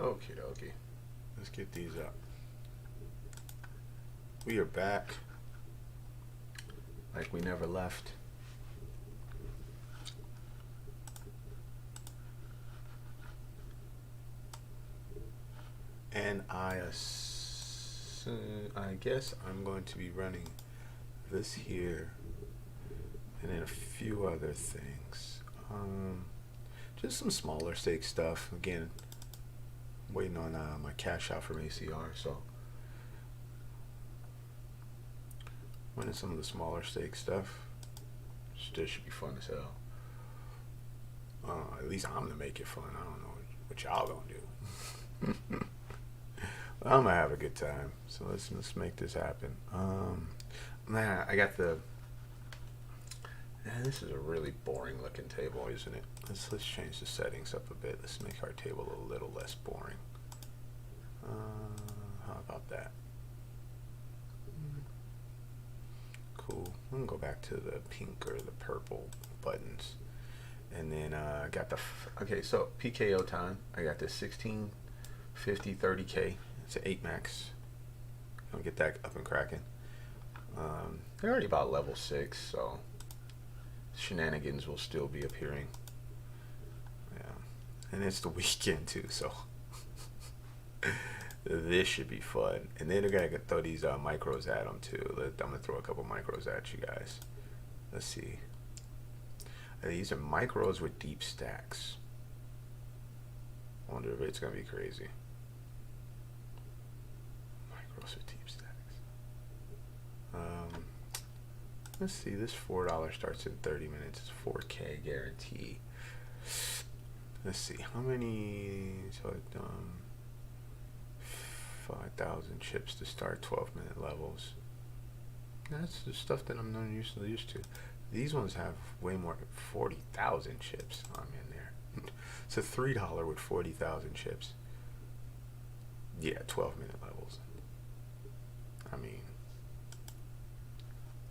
Okay, okay. Let's get these up. We are back like we never left. And I guess I'm going to be running this here and then a few other things. Just some smaller stake stuff. Again, waiting on my cash out from ACR, so running some of the smaller stake stuff. Still should be fun as hell. At least I'm gonna make it fun. I don't know what y'all gonna do. I'm gonna have a good time. So let's make this happen. Man, I got the. Man, this is a really boring looking table, isn't it? Let's change the settings up a bit. Let's make our table a little less boring. How about that? Cool. I'm gonna go back to the pink or the purple buttons, and then I got the. Okay, so PKO time. I got this 1650 30K. It's an 8 max. Gonna get that up and cracking. They're already about level 6, so shenanigans will still be appearing. Yeah, and it's the weekend too, so this should be fun. And then they're gonna throw these micros at them too. I'm gonna throw a couple micros at you guys. Let's see. These are micros with deep stacks. I wonder if it's gonna be crazy. Micros with deep stacks. Let's see. This $4 starts in 30 minutes. It's 4K guarantee. Let's see. How many? So 5,000 chips to start 12-minute levels. That's the stuff that I'm not usually used to. These ones have way more, 40,000 chips. I'm in there. It's a $3 with 40,000 chips. Yeah, 12-minute levels. I mean,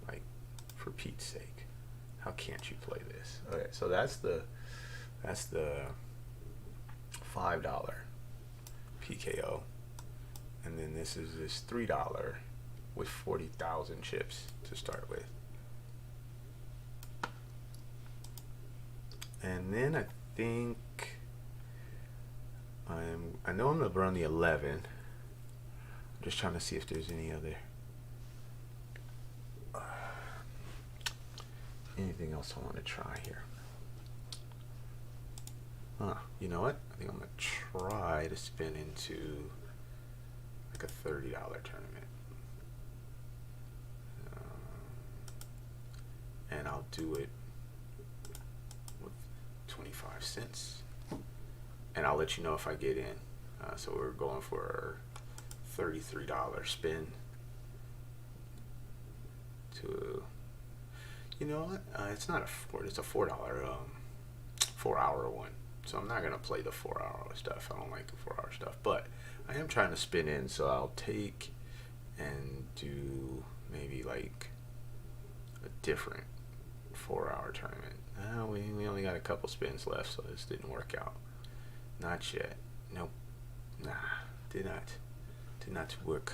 like, for Pete's sake, how can't you play this? Okay, so that's the $5 PKO. And then this is this $3 with 40,000 chips to start with. And then I think I know I'm gonna run the 11. I'm just trying to see if there's any other anything else I want to try here. You know what? I think I'm gonna try to spin into like a $30 tournament, and I'll do it with 25 cents, and I'll let you know if I get in. So we're going for a $33 spin to, you know what? It's not a $4. It's a $4 4-hour one. So I'm not gonna play the 4-hour stuff. I don't like the 4-hour stuff, but I am trying to spin in, so I'll take and do maybe like a different 4-hour tournament. We only got a couple spins left, so this didn't work out. Not yet. Nope. Nah, did not work.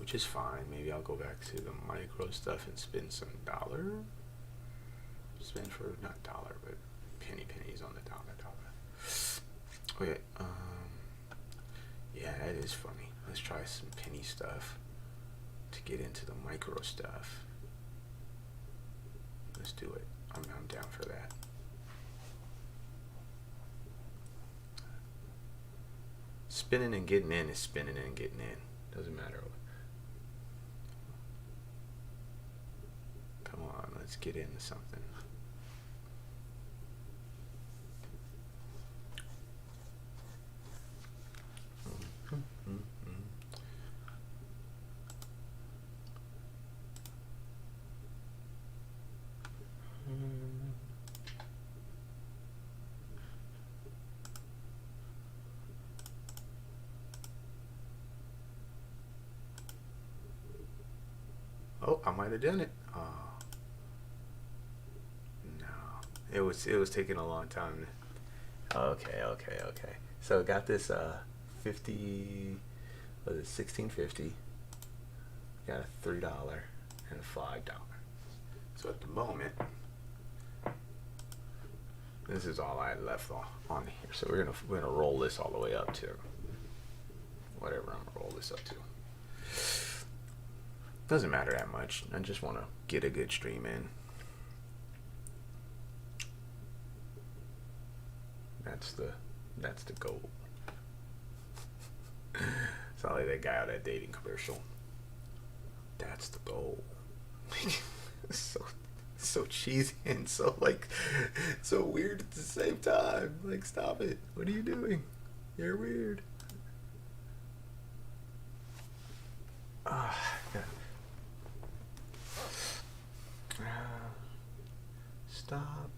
Which is fine. Maybe I'll go back to the micro stuff and spin some dollar. Spin for not dollar, but pennies on the dollar. Okay. Yeah, that is funny. Let's try some penny stuff to get into the micro stuff. Let's do it. I'm down for that. Spinning and getting in is spinning and getting in. Doesn't matter. Come on, let's get into something. Oh, I might have done it. Oh, no, it was taking a long time. Okay. So got this 50, was it 1650? Got a $3 and a $5. So at the moment, this is all I left on here. So we're gonna roll this all the way up to whatever I'm gonna roll this up to. Doesn't matter that much. I just want to get a good stream in. That's the goal. It's not like that guy out of that dating commercial. That's the goal. so cheesy and so so weird at the same time. Like, stop it. What are you doing? You're weird. Yeah. Stop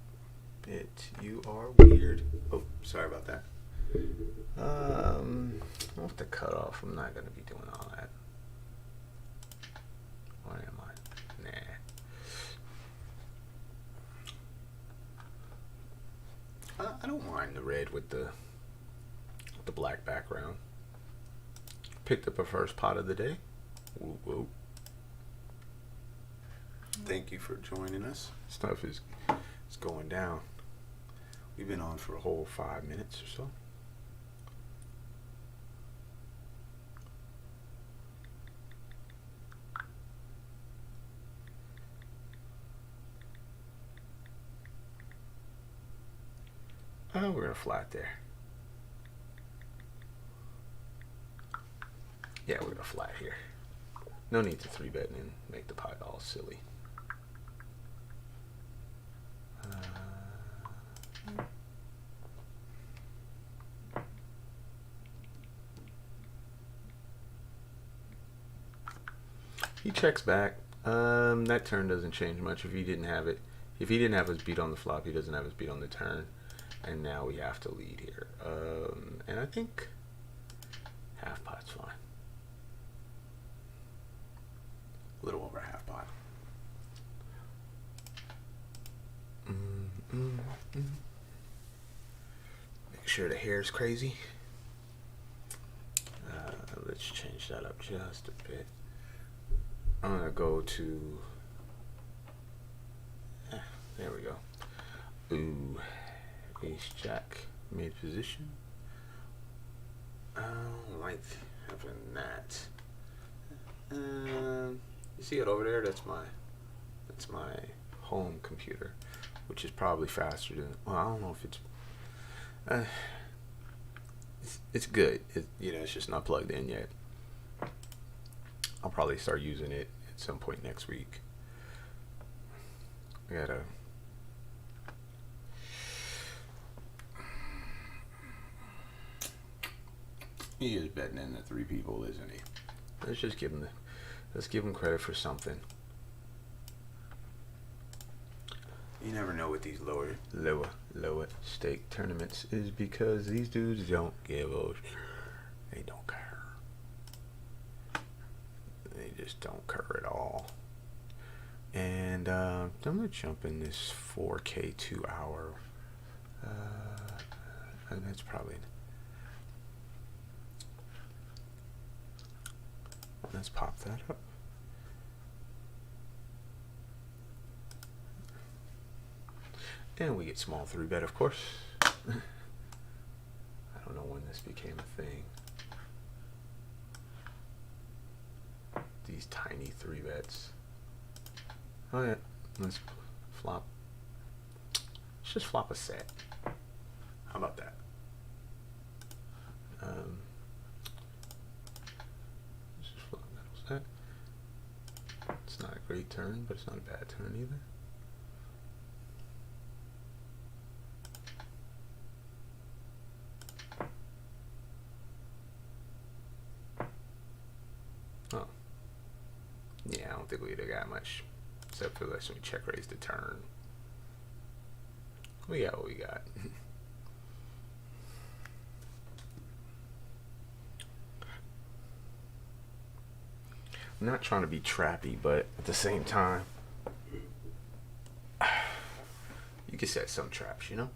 it. You are weird. Oh, sorry about that. I'll have to cut off. I'm not gonna be doing all that. Why am I? Nah. I don't mind the red with the black background. Picked up a first pot of the day. Whoop whoop. Thank you for joining us. Stuff is going down. We've been on for a whole 5 minutes or so. Oh, we're gonna flat there. Yeah, we're gonna flat here. No need to 3-bet and make the pot all silly. He checks back. That turn doesn't change much if he didn't have it. If he didn't have his beat on the flop, he doesn't have his beat on the turn. And now we have to lead here. And I think half pot's fine. A little over half pot. Make sure the hair's crazy. Let's change that up just a bit. I'm gonna go to. There we go. Ooh, ace jack mid position. I don't like having that. You see it over there? That's my home computer, which is probably faster than. Well, I don't know if it's good. It's just not plugged in yet. I'll probably start using it at some point next week. I gotta. He is betting in the 3 people, isn't he? Let's just give him credit for something. You never know with these lower stake tournaments is because these dudes don't give a. They don't care. They just don't care at all. And I'm gonna jump in this 4K 2 hour. And that's probably. Let's pop that up. And we get small 3-bet, of course. I don't know when this became a thing. These tiny 3-bets. Oh yeah, let's flop. Let's just flop a set. How about that? Let's just flop middle set. It's not a great turn, but it's not a bad turn either. Oh. Yeah, I don't think we'd have got much. Except for letting me check raise the turn. We got what we got. I'm not trying to be trappy, but at the same time, you can set some traps, you know?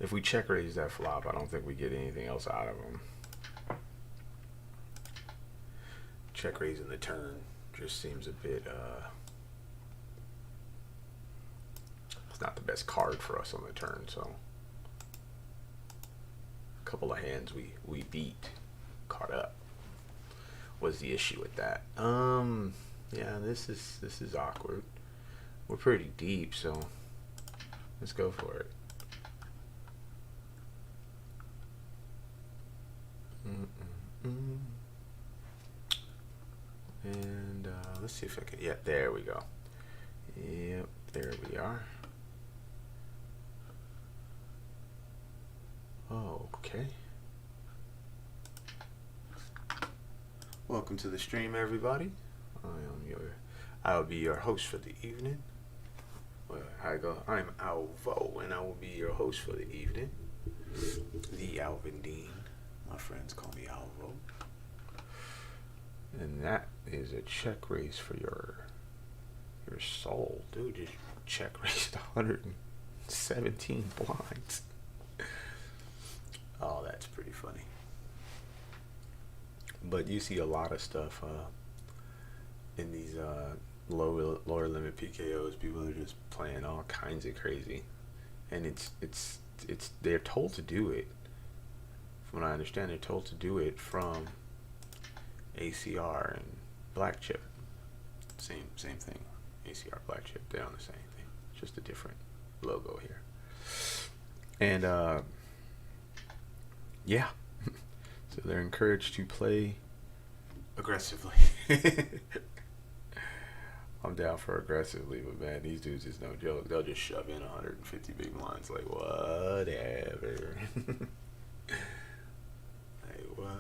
If we check raise that flop, I don't think we get anything else out of him. Check raising the turn just seems a bit, it's not the best card for us on the turn, so a couple of hands we beat, caught up was the issue with that. Yeah, this is awkward. We're pretty deep, so let's go for it. And let's see if I can, yeah, there we go. Yep, there we are. Oh, okay. Welcome to the stream, everybody. I'll be your host for the evening. Well, I go. I'm Alvo, and I will be your host for the evening. The Alvin Dean. My friends call me Alvo. And that is a check raise for your soul, dude. Just check raised 117 blinds. Oh, that's pretty funny. But you see a lot of stuff in these lower limit PKOs. People are just playing all kinds of crazy, and it's they're told to do it. From what I understand, they're told to do it from ACR and BlackChip. Same thing. ACR, BlackChip, they're on the same thing. Just a different logo here. And yeah. So they're encouraged to play aggressively. I'm down for aggressively, but man, these dudes is no joke. They'll just shove in 150 big blinds like whatever. Like whatever.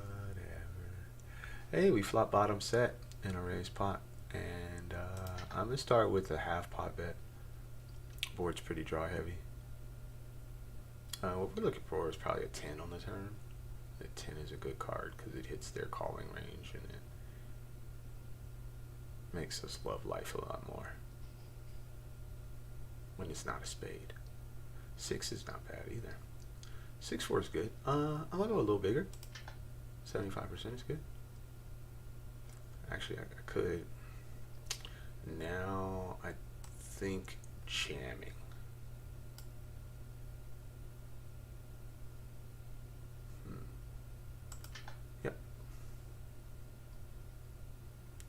Hey, we flop bottom set in a raise pot, and I'm gonna start with a half pot bet. Board's pretty draw heavy. What we're looking for is probably a 10 on the turn. The 10 is a good card because it hits their calling range and it makes us love life a lot more when it's not a spade. 6 is not bad either. 6-4 is good. I'm gonna go a little bigger. 75% is good. Actually, I could. Now I think jamming.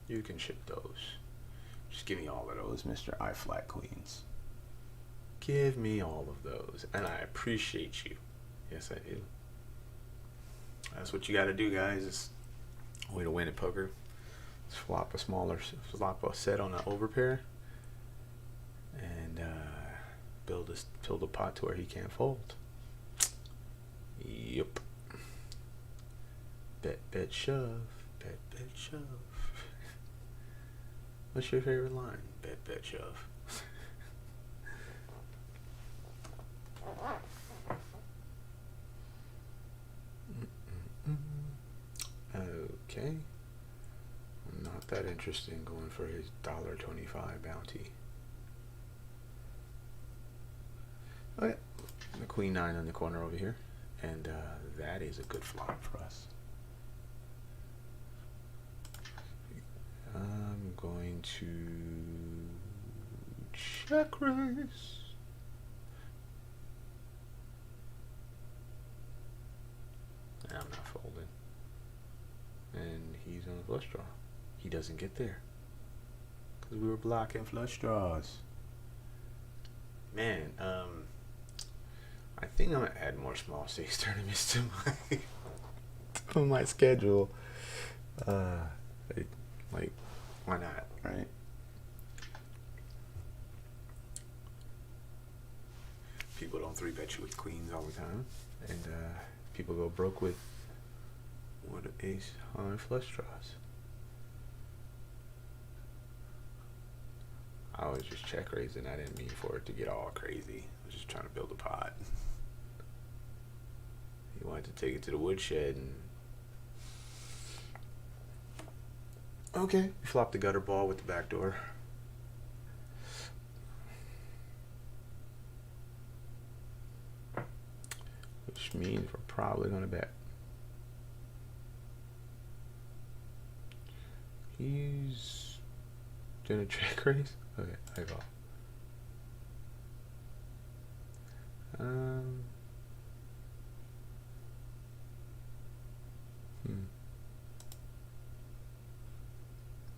You can ship those. Just give me all of those, Mr. I flat queens. Give me all of those. And I appreciate you. Yes, I do. That's what you got to do, guys. It's a way to win at poker. Flop a set on an overpair. And build a pot to where he can't fold. Yep. Bet, shove. Bet, shove. What's your favorite line? Bet, shove. Okay. Not that interesting going for his $1.25 bounty. Okay. The queen 9 in the corner over here. And that is a good flop for us. I'm going to check raise. I'm not folding. And he's on a flush draw. He doesn't get there. Because we were blocking flush draws. Man, I think I'm going to add more small 6 tournaments to my schedule. Like, why not, right? People don't 3-bet you with queens all the time, and people go broke with ace high flush draws. I was just check raising. I didn't mean for it to get all crazy. I was just trying to build a pot. He wanted to take it to the woodshed and. Okay, flop the gutter ball with the back door. which means we're probably gonna bet. He's doing a check raise. Okay, I go.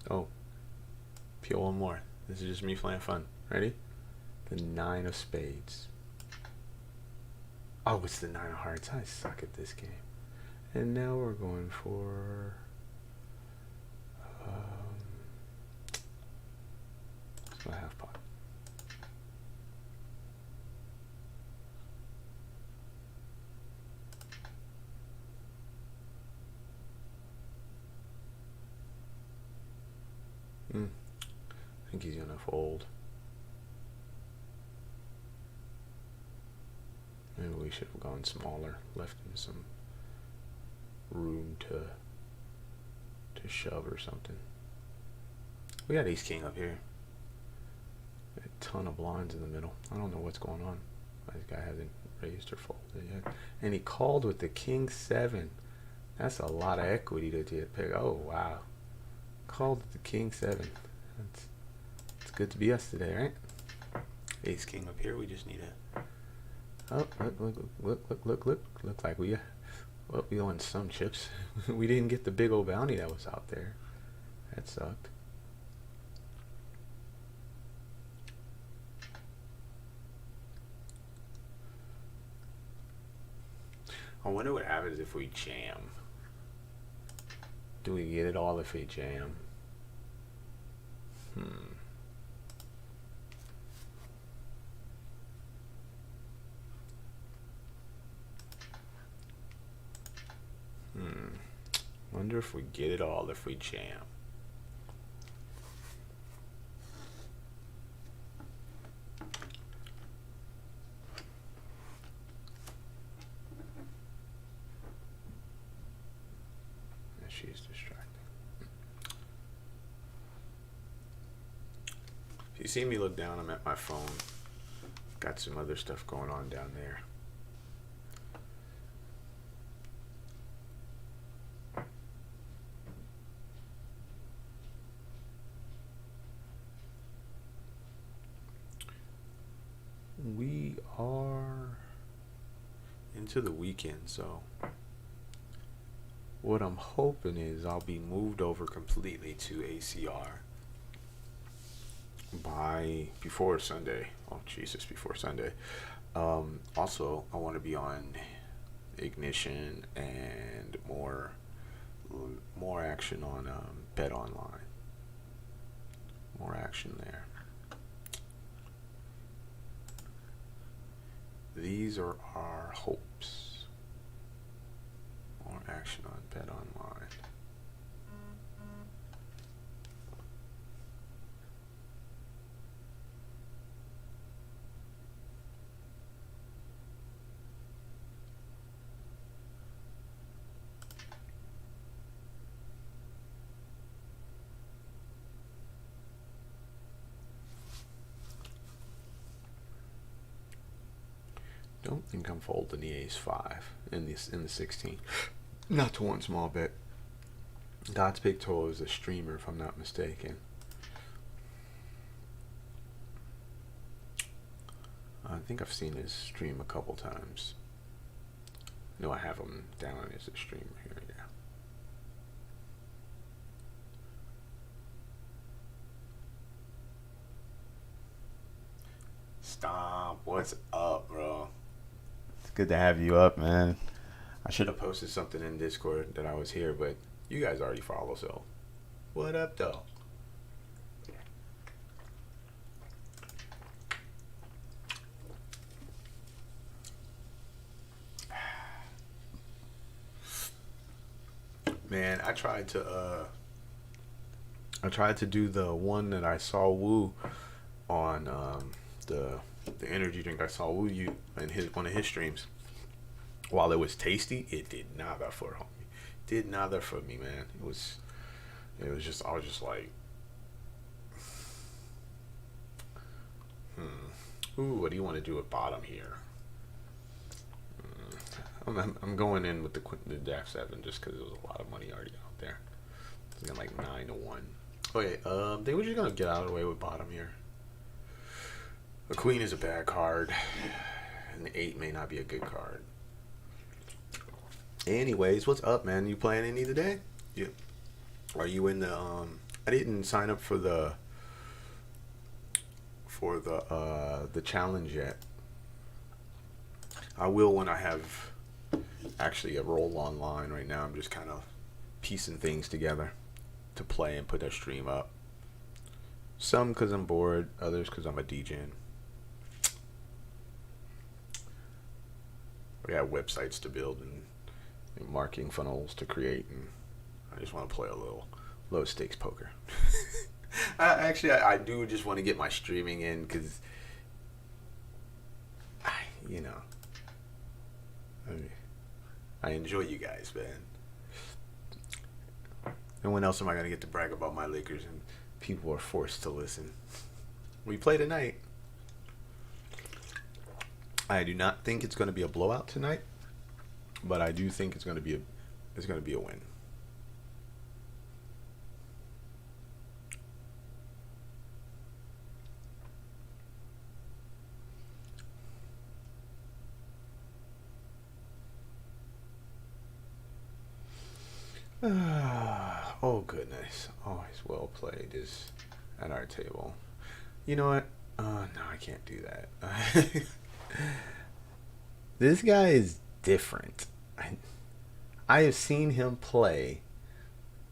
Oh, peel one more. This is just me playing fun. Ready? The 9 of spades. Oh, it's the 9 of hearts. I suck at this game. And now we're going for it's my half pot. I think he's gonna fold. Maybe we should have gone smaller, left him some room to shove or something. We got ace king up here. A ton of blinds in the middle. I don't know what's going on. This guy hasn't raised or folded yet. And he called with the king 7. That's a lot of equity to pick. Oh wow. Called with the king 7. It's good to be us today, right? Ace king up here. We just need a. Oh, look like we won some chips. We didn't get the big old bounty that was out there. That sucked. I wonder what happens if we jam. Do we get it all if we jam? Wonder if we get it all if we jam. She's distracting. If you see me look down, I'm at my phone. Got some other stuff going on down there. We are into the weekend, so what I'm hoping is I'll be moved over completely to ACR before Sunday. Oh Jesus, before Sunday. Also, I want to be on Ignition and more action on Bet Online. More action there. These are our hopes. More action on Bet Online. Don't think I'm folding the ace 5 in the 16. Not to one small bet. God's Big Toe is a streamer, if I'm not mistaken. I think I've seen his stream a couple times. No, I have him down as a streamer here. Yeah. Stop. What's up, bro? It's good to have you up, man. I should have posted something in Discord that I was here, but you guys already follow, so what up, though? Man, I tried to do the one that I saw Woo on the energy drink I saw Woo you in one of his streams. While it was tasty, it did nada for me. Did nada for me, man. It was just, I was just like, Ooh, what do you want to do at bottom here? I'm going in with the Jack 7 just because there was a lot of money already out there. It's got like 9-1. Okay, I think we're just gonna get out of the way with bottom here. The queen is a bad card, and the 8 may not be a good card. Anyways, what's up, man? You playing any today? Yeah. Are you in the I didn't sign up for the challenge yet. I will when I have actually a role online. Right now I'm just kind of piecing things together to play and put a stream up. Some because I'm bored, others because I'm a DJ. We got websites to build and marketing funnels to create, and I just want to play a little low stakes poker. I do just want to get my streaming in because, you know, I enjoy you guys, man. And when else am I going to get to brag about my Lakers and people are forced to listen? We play tonight. I do not think it's going to be a blowout tonight, but I do think it's going to be a win. Oh goodness, always well played is at our table. You know what? No, I can't do that. This guy is different. I have seen him play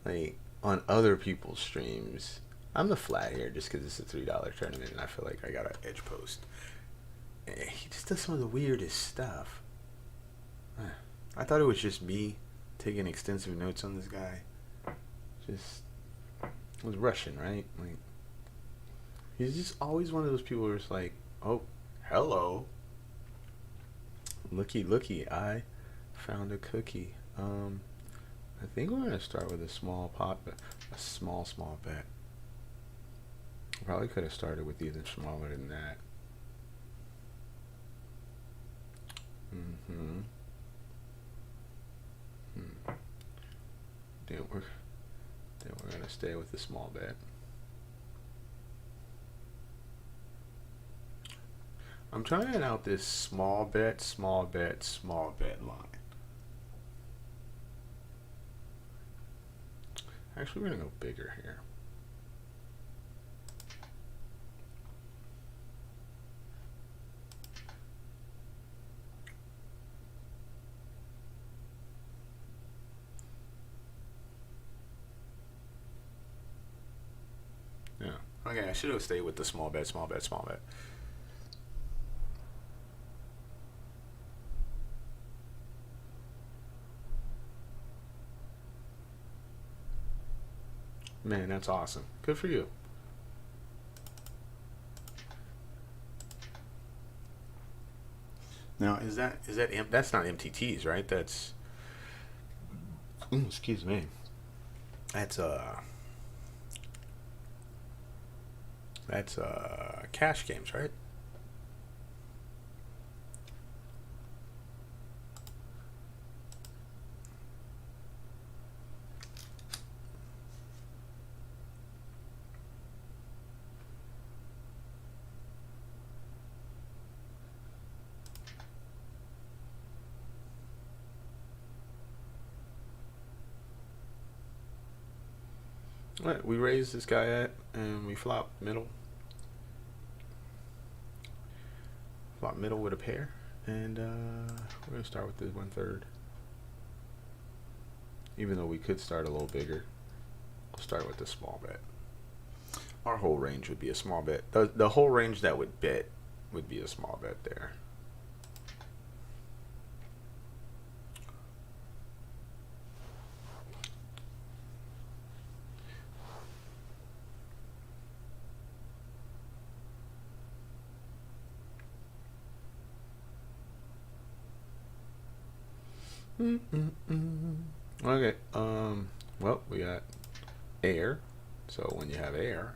like on other people's streams. I'm the flat here just because it's a $3 tournament and I feel like I got an edge post. He just does some of the weirdest stuff. I thought it was just me taking extensive notes on this guy. Just was Russian, right? Like he's just always one of those people who's like, oh, hello. Looky, I found a cookie. I think we're gonna start with a small pot, a small bet. Probably could have started with even smaller than that. Then we're gonna stay with the small bet. I'm trying out this small bet line. Actually, we're gonna go bigger here. Yeah. Okay, I should have stayed with the small bet. Man, that's awesome. Good for you. Now, that's not mtts, right? That's excuse me. That's cash games, right? Right, we raise this guy at, and we flop middle. Flop middle with a pair, and we're gonna start with the 1/3. Even though we could start a little bigger, we'll start with the small bet. Our whole range would be a small bet. The whole range that would bet would be a small bet there. Okay. Well, we got air. So when you have air,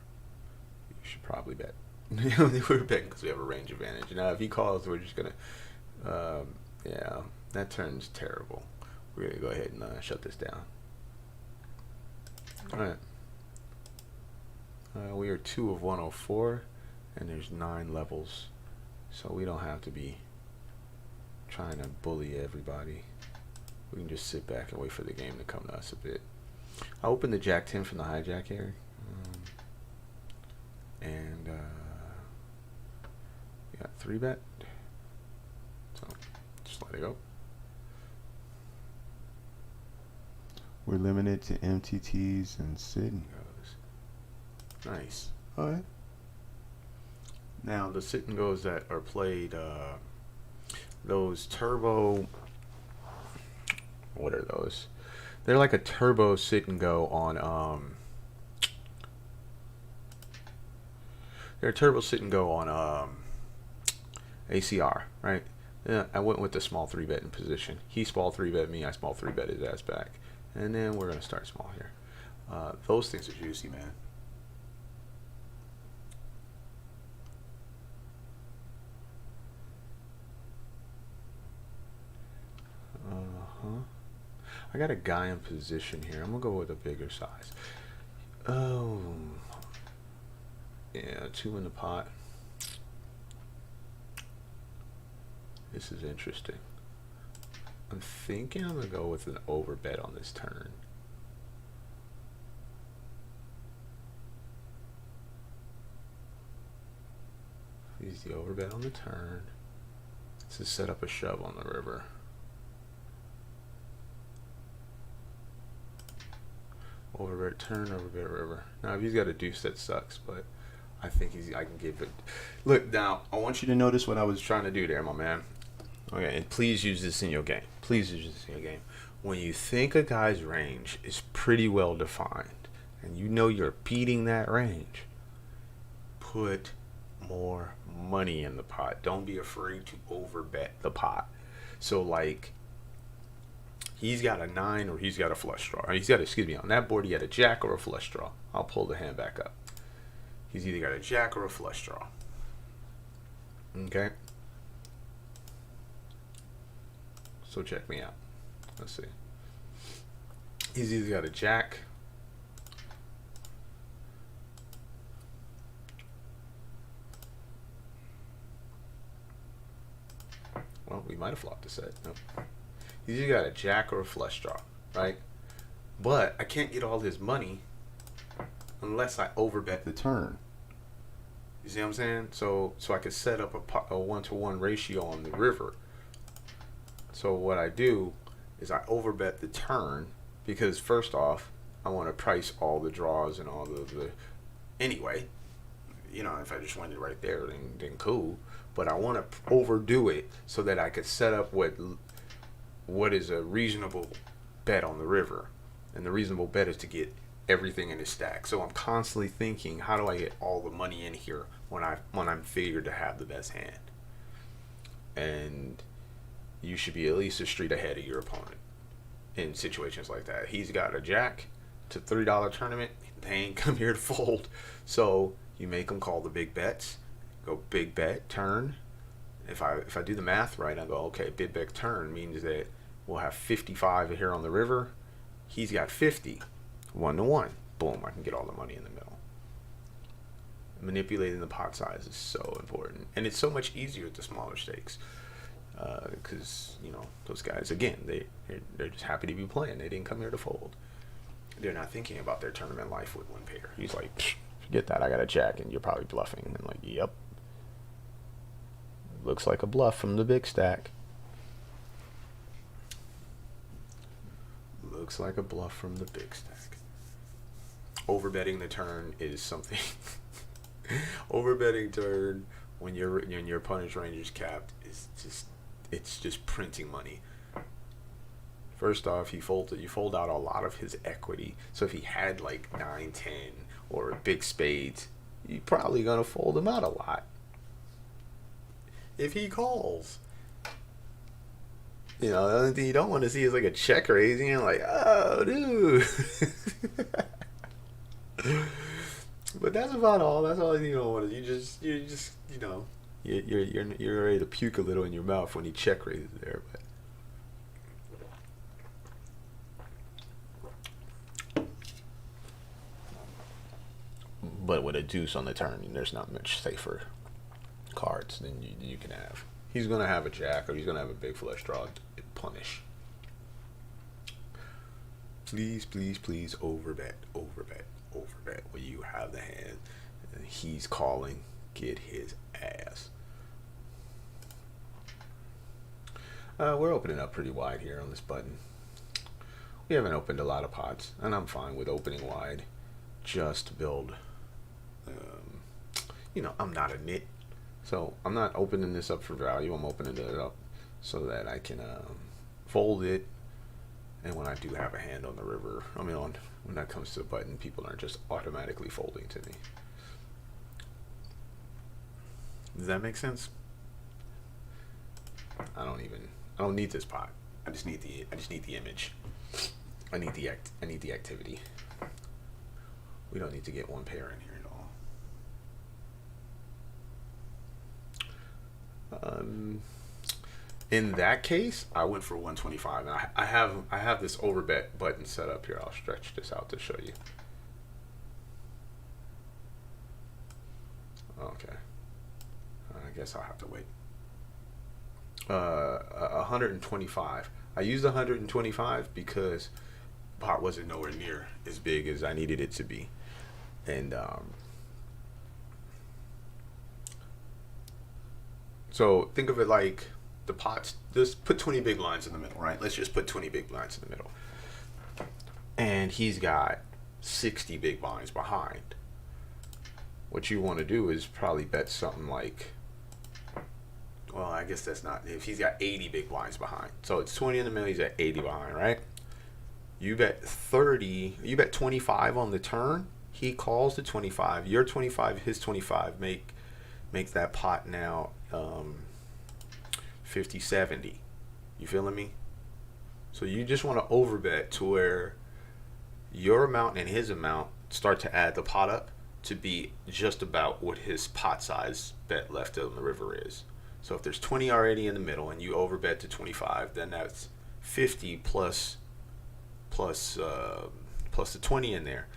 you should probably bet. We're betting because we have a range advantage. Now, if he calls, we're just gonna, yeah, That turn's terrible. We're gonna go ahead and shut this down. All right. We are 2 of 104, and there's 9 levels, so we don't have to be trying to bully everybody. We can just sit back and wait for the game to come to us a bit. I opened the Jack 10 from the hijack here, and we got 3-bet, so just let it go. We're limited to mtts and sit-and goes. Nice. All right. Now the sit and goes that are played, those turbo, what are those? They're like a turbo sit and go on they're a turbo sit and go on ACR, right? Yeah, I went with the small 3-bet in position. He small 3-bet me, I small 3-bet his ass back. And then we're gonna start small here. Those things are juicy, man. I got a guy in position here. I'm gonna go with a bigger size. Oh, yeah, 2 in the pot. This is interesting. I'm thinking I'm gonna go with an overbet on this turn. Use the overbet on the turn to set up a shove on the river. Overbet turn, overbet river. Now if he's got a deuce, that sucks, but I think I can give it. Look, now I want you to notice what I was trying to do there, my man. Okay, and please use this in your game. Please use this in your game. When you think a guy's range is pretty well defined, and you know you're beating that range, put more money in the pot. Don't be afraid to overbet the pot. So like, he's got a 9 or he's got a flush draw. Or he's got, excuse me, on that board he had a jack or a flush draw. I'll pull the hand back up. He's either got a jack or a flush draw. Okay. So check me out. Let's see. He's either got a jack well, we might have flopped a set. Nope. He's either got a jack or a flush draw, right? But I can't get all his money unless I overbet the turn. You see what I'm saying? So I could set up a 1-to-1 ratio on the river. So what I do is I overbet the turn because first off, I want to price all the draws and all the anyway. You know, if I just went it right there, then cool. But I want to overdo it so that I could set up what is a reasonable bet on the river. And the reasonable bet is to get everything in his stack. So I'm constantly thinking, how do I get all the money in here when I'm figured to have the best hand? And you should be at least a street ahead of your opponent in situations like that. He's got a jack to $3 tournament. They ain't come here to fold. So you make them call the big bets. Go big bet turn. If I do the math right, I go, okay, big bet turn means that we'll have 55 here on the river. He's got 50, 1-to-1. Boom, I can get all the money in the middle. Manipulating the pot size is so important, and it's so much easier at the smaller stakes. Because you know those guys, again, they're just happy to be playing. They didn't come here to fold. They're not thinking about their tournament life with one pair. He's like, forget that, I got a jack, and you're probably bluffing. And like, yep, looks like a bluff from the big stack. Looks like a bluff from the big stack. Overbetting the turn is something. Overbetting turn when your opponent's range is capped is just printing money. First off, you fold out a lot of his equity. So if he had like 9, 10 or big spades, you're probably gonna fold him out a lot. If he calls, you know, the only thing you don't want to see is like a check raise, and you're like, oh, dude. But that's about all. That's all you don't want to. You just you know, you're ready to puke a little in your mouth when he check raises there. But But with a deuce on the turn, there's not much safer cards than you can have. He's gonna have a jack, or he's gonna have a big flush draw. Punish. Please, please, please overbet, overbet, overbet. When you have the hand, and he's calling, get his ass. We're opening up pretty wide here on this button. We haven't opened a lot of pots, and I'm fine with opening wide. Just build. I'm not a nit, so I'm not opening this up for value. I'm opening it up so that I can fold it. And when I do have a hand on the river, when that comes to the button, people aren't just automatically folding to me. Does that make sense? I don't need this pot. I just need the image. I need the activity. We don't need to get one pair in here at all. In that case, I went for 125, and I have this overbet button set up here. I'll stretch this out to show you. Okay. I guess I'll have to wait. 125. I used 125 because the pot wasn't nowhere near as big as I needed it to be, and so think of it like the pots. Just put 20 big blinds in the middle, right? Let's just put 20 big blinds in the middle, and he's got 60 big blinds behind. What you want to do is probably bet something like, well, I guess that's not, if he's got 80 big blinds behind. So it's 20 in the middle, he's at 80 behind, right? You bet 25 on the turn. He calls the 25. Your 25, his 25, make that pot now 50, 70. You feeling me? So you just want to overbet to where your amount and his amount start to add the pot up to be just about what his pot size bet left on the river is. So if there's 20 already in the middle and you overbet to 25, then that's 50 plus the 20 in there.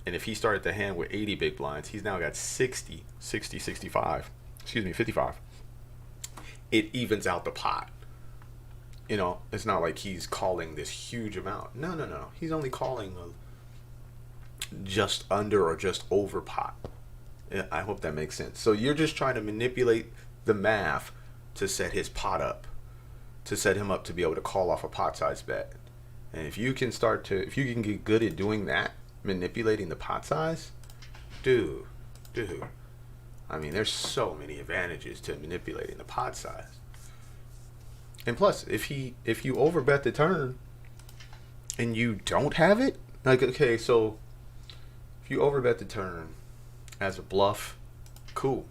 And if he started the hand with 80 big blinds, he's now got 65. Excuse me, 55. It evens out the pot. It's not like he's calling this huge amount. No. He's only calling just under or just over pot. I hope that makes sense. So you're just trying to manipulate the math to set his pot up, to set him up to be able to call off a pot size bet. And if you can get good at doing that, manipulating the pot size, dude, there's so many advantages to manipulating the pot size. And plus, if you overbet the turn and you don't have it, like, okay, so if you overbet the turn as a bluff, cool.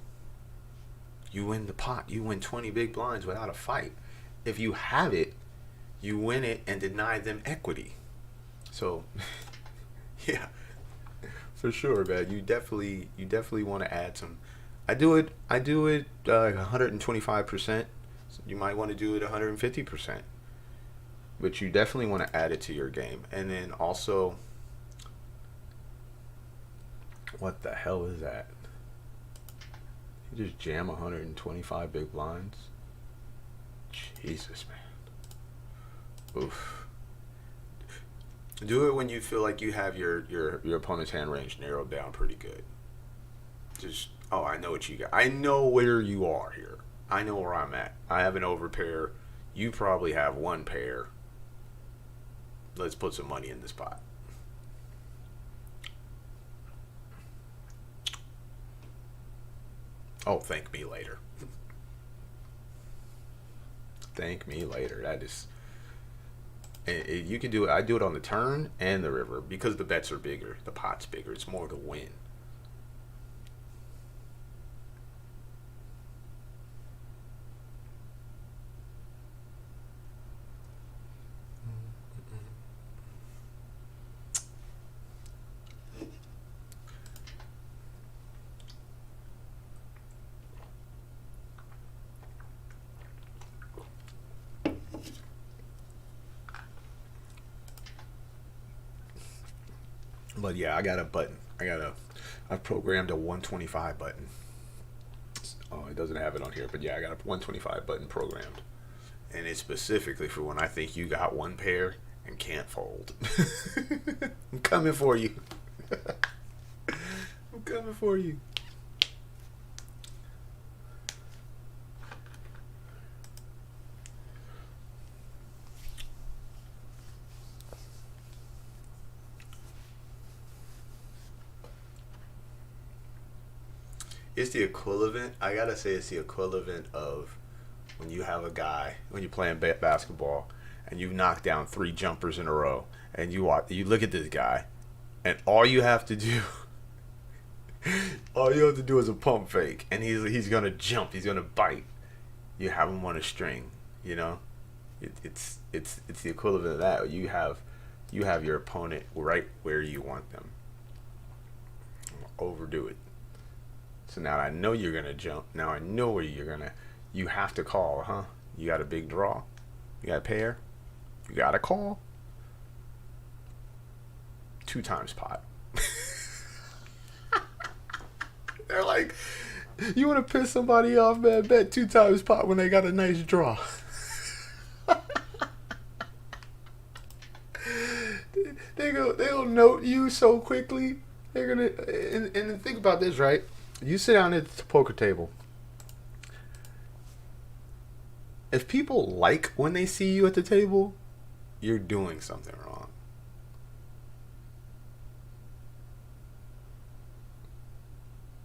You win the pot. You win 20 big blinds without a fight. If you have it, you win it and deny them equity. So, yeah, for sure, man. You definitely want to add some. I do it 125%. You might want to do it 150%. But you definitely want to add it to your game. And then also, what the hell is that? You just jam 125 big blinds? Jesus, man. Oof. Do it when you feel like you have your opponent's hand range narrowed down pretty good. Just, I know what you got. I know where you are here. I know where I'm at. I have an overpair. You probably have one pair. Let's put some money in this pot. Oh, thank me later. Thank me later. That is, you can do it. I do it on the turn and the river because the bets are bigger. The pot's bigger. It's more to win. But yeah, I got a button. I got I programmed a 125 button. Oh, it doesn't have it on here, but yeah, I got a 125 button programmed. And it's specifically for when I think you got one pair and can't fold. I'm coming for you. I'm coming for you. It's the equivalent. I gotta say, it's the equivalent of when you have a guy when you're playing basketball and you knock down 3 jumpers in a row, and you look at this guy, and all you have to do, all you have to do is a pump fake, and he's gonna jump, he's gonna bite. You have him on a string, you know. It's the equivalent of that. You have your opponent right where you want them. Overdo it. So now I know you're gonna jump. Now I know where you're gonna. You have to call, huh? You got a big draw. You got a pair. You got to call. 2 times pot. They're like, you want to piss somebody off, man? Bet 2 times pot when they got a nice draw. They'll note you so quickly. They're gonna and think about this, right? You sit down at the poker table. If people like when they see you at the table, you're doing something wrong.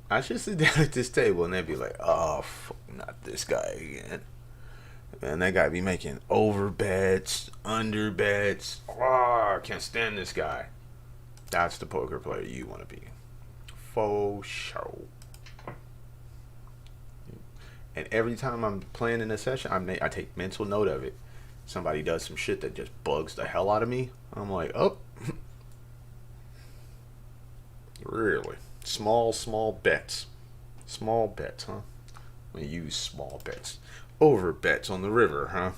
I should sit down at this table and they'd be like, oh, not this guy again. And that guy be making over bets, under bets. Oh, I can't stand this guy. That's the poker player you want to be. Faux show. And every time I'm playing in a session, I take mental note of it. Somebody does some shit that just bugs the hell out of me. I'm like, oh. Really? Small bets. Small bets, huh? I'm gonna use small bets. Over bets on the river, huh?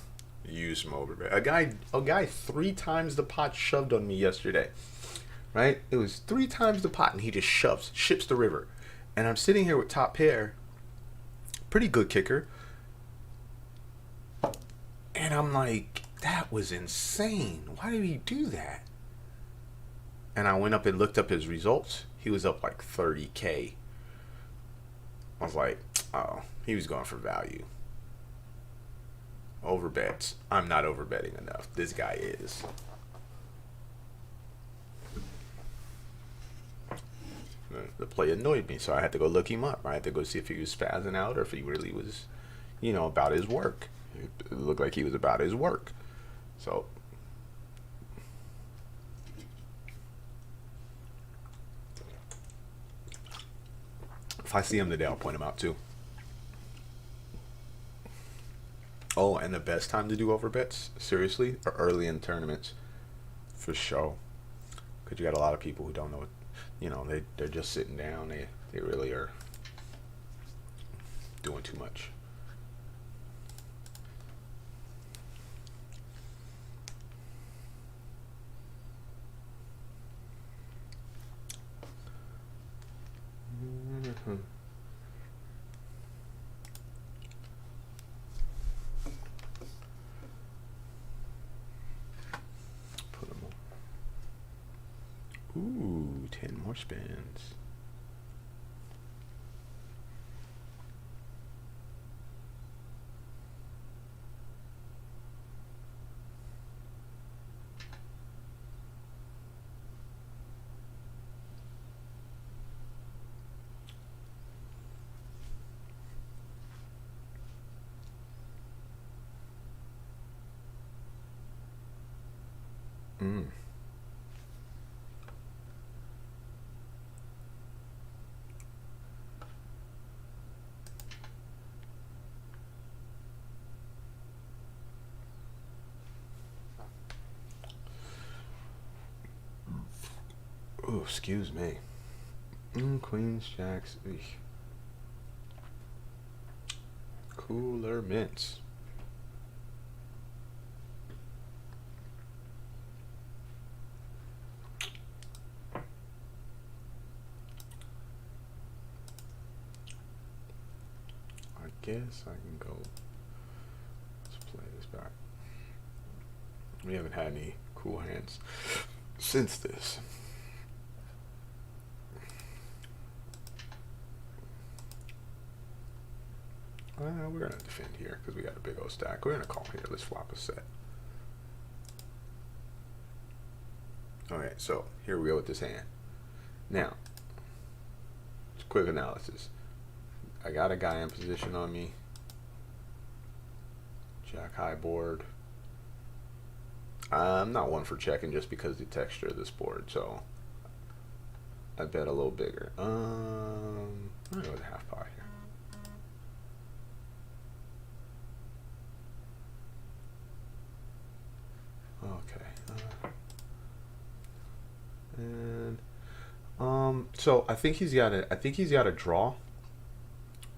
Use some over bets. A guy 3 times the pot shoved on me yesterday. Right? It was 3 times the pot and he just ships the river. And I'm sitting here with top pair. Pretty good kicker. And I'm like, that was insane. Why did he do that? And I went up and looked up his results. He was up like 30K. I was like, oh, he was going for value. Over bets. I'm not over betting enough. This guy is. The play annoyed me, so I had to go look him up. I had to go see if he was spazzing out or if he really was, about his work. It looked like he was about his work. So, if I see him today, I'll point him out too. Oh, and the best time to do over bets, seriously, are early in tournaments, for sure. Because you got a lot of people who don't know what. They're just sitting down. They really are doing too much. Put them on. Ooh, 10 more spins. Mm. Oh, excuse me. Queens, jacks. Eesh. Cooler mints. guess I can go. Let's play this back. We haven't had any cool hands since this. We're gonna defend here because we got a big old stack. We're gonna call here. Let's flop a set. Alright, so here we go with this hand. Now, quick analysis. I got a guy in position on me. Jack high board. I'm not one for checking just because the texture of this board, so I bet a little bigger. I'm gonna go with a half pot here. Okay. So I think he's got a draw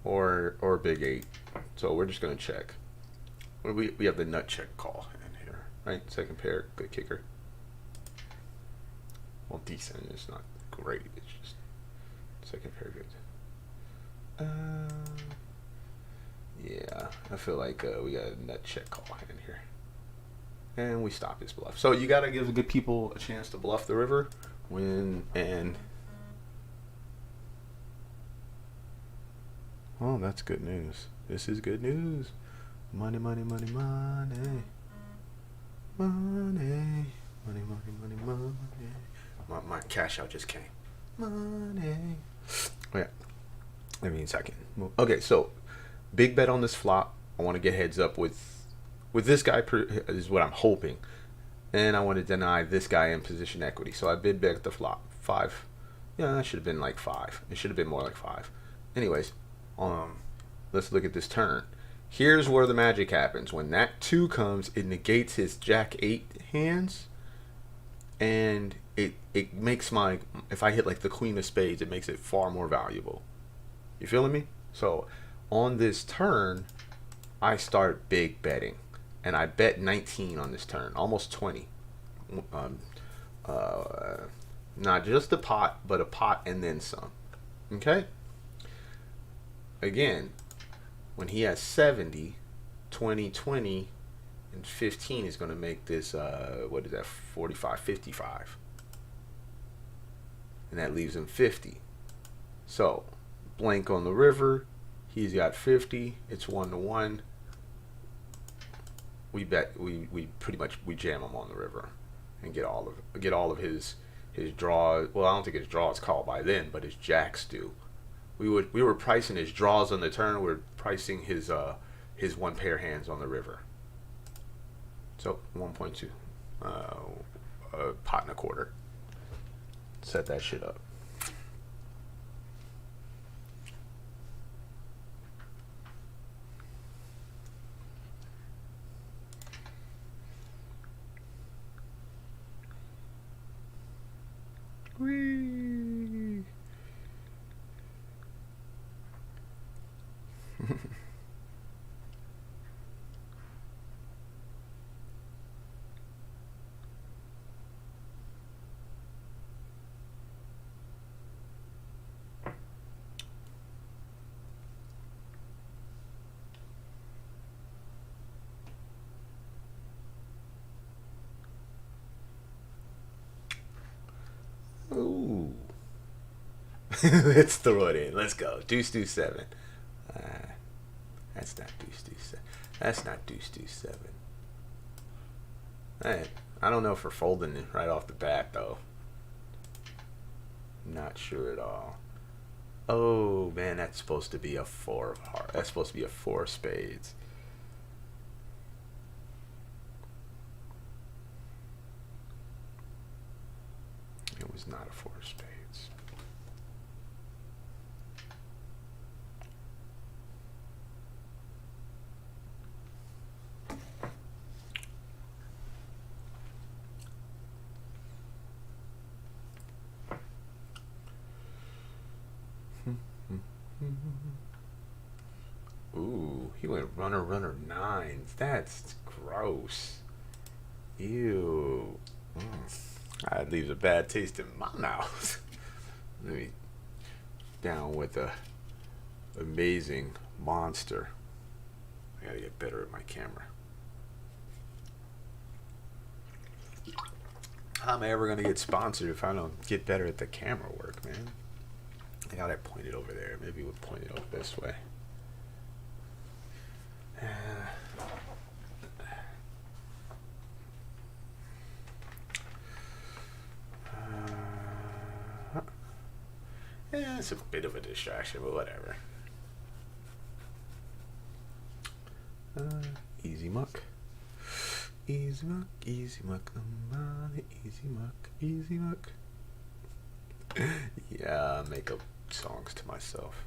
or big 8. So we're just gonna check. We have the nut check call in here, right? Second pair, good kicker. Well, decent. It's not great. It's just second pair good. Yeah, I feel like we got a nut check call in here, and we stop his bluff. So you gotta give the good people a chance to bluff the river when and. Oh, that's good news. This is good news. Money, money, money, money. Money. Money, money, money, money. My cash out just came. Money. Oh, yeah. Give me a second. Okay, so big bet on this flop. I want to get heads up with this guy is what I'm hoping. And I want to deny this guy in position equity. So I bid bet the flop. 5. Yeah, that should have been like 5. It should have been more like 5. Anyways. Let's look at this turn. Here's where the magic happens. When that 2 comes, it negates his Jack 8 hands, and it makes my, if I hit like the Queen of Spades, it makes it far more valuable. You feeling me? So on this turn, I start big betting, and I bet 19 on this turn, almost 20. Not just a pot, but a pot and then some. Okay. Again, when he has 70, 20, 20, and 15 is going to make this, what is that, 45, 55. And that leaves him 50. So, blank on the river. He's got 50. It's 1-1. We bet, we pretty much, we jam him on the river and get all of his draw. Well, I don't think his draw is called by then, but his jacks do. We were pricing his draws on the turn. We're pricing his 1 pair hands on the river. So 1.2, a pot and a quarter. Set that shit up. Whee! Ooh. Let's throw it in. Let's go. Deuce, deuce, 7. That's not deuce, deuce, 7. That's not deuce, deuce, 7. Hey, I don't know if we're folding it right off the bat, though. Not sure at all. Oh, man, that's supposed to be a 4 of hearts. That's supposed to be a 4 of spades. It was not a 4 of spades. Ooh, he went runner, runner, 9s. That's gross. Ew. That leaves a bad taste in my mouth. Let me down with a amazing monster. I gotta get better at my camera. How am I ever gonna get sponsored if I don't get better at the camera work, man? I got it pointed over there. Maybe we'll point it over this way. Yeah, it's a bit of a distraction, but whatever. Easy muck. Easy muck, easy muck, easy muck, easy muck. Yeah, I make up songs to myself.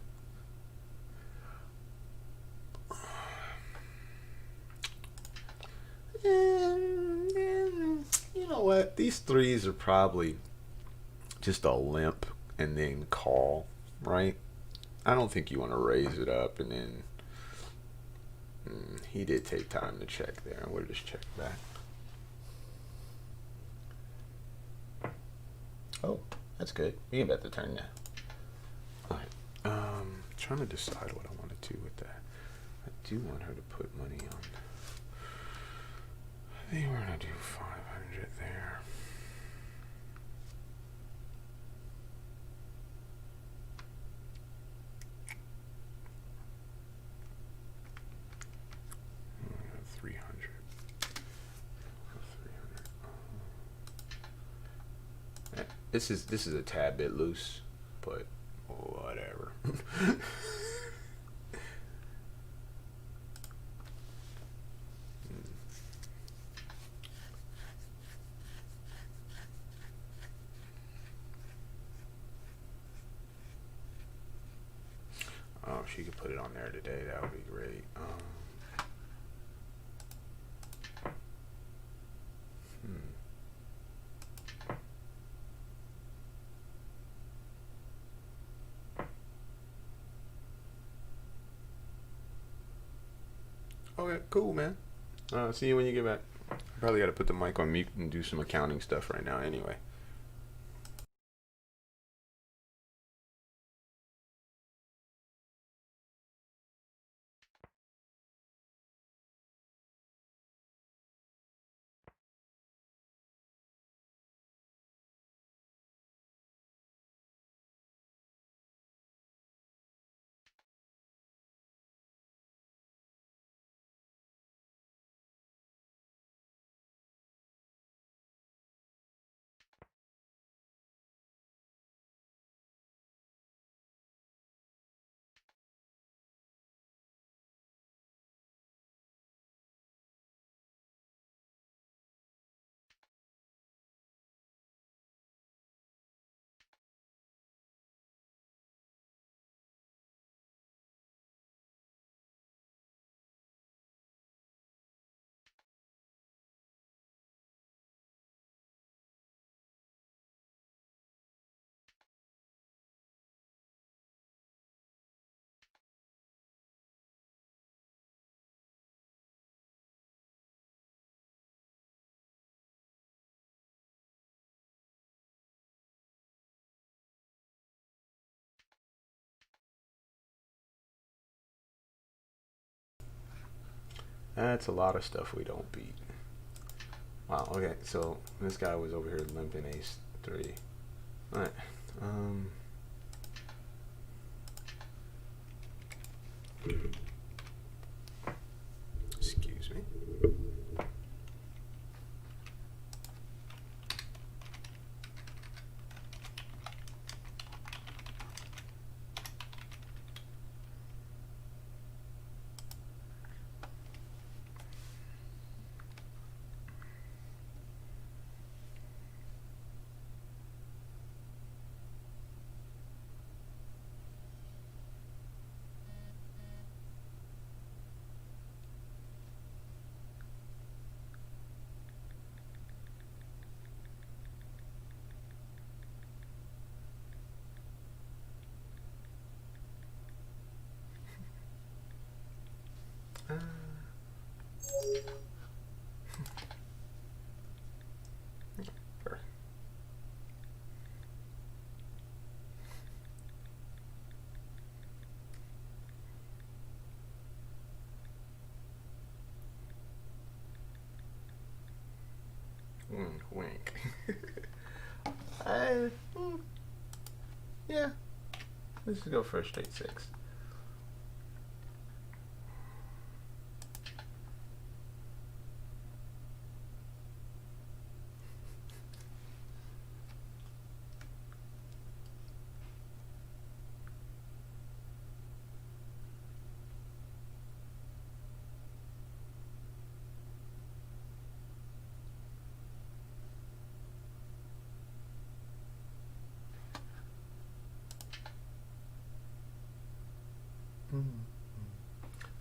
You know what? These threes are probably just a limp and then call, right? I don't think you want to raise it up and then. He did take time to check there. We'll just check back. Oh, that's good. We can bet the turn now. Alright. Trying to decide what I want to do with that. I do want her to put money on. I think we're gonna do 500 there. This is a tad bit loose, but whatever. Oh, if she could put it on there today, that would be great. Okay, cool, man. See you when you get back. I probably got to put the mic on mute and do some accounting stuff right now anyway. That's a lot of stuff we don't beat. Wow, okay, so this guy was over here limping ace 3. Alright, excuse me. wink. I, yeah. Let's just go for a straight 6.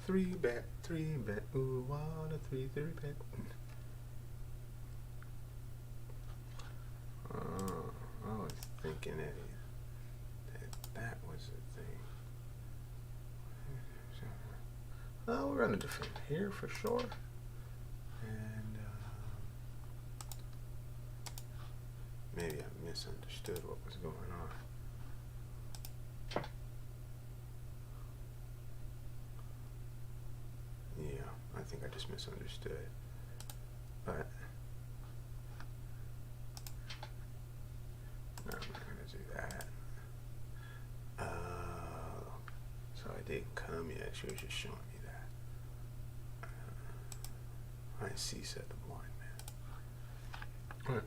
Three bet, ooh, 1, 2, 3, 3 bet. I was thinking that was the thing. Oh, we're gonna defend here for sure. And maybe I misunderstood what was going on. Yeah, I think I just misunderstood. But no, I'm not gonna do that. So I didn't come yet. She was just showing me that. I see said the blind man.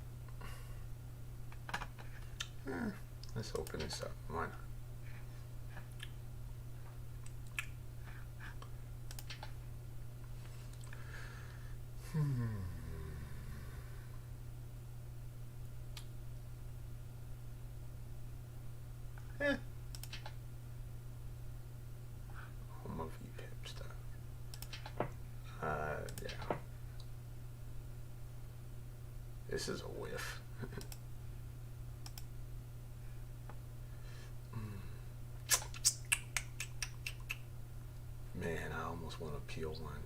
Alright. Let's open this up. Why not? Home of EPIP stuff. Yeah. This is a whiff. Man, I almost want to peel one.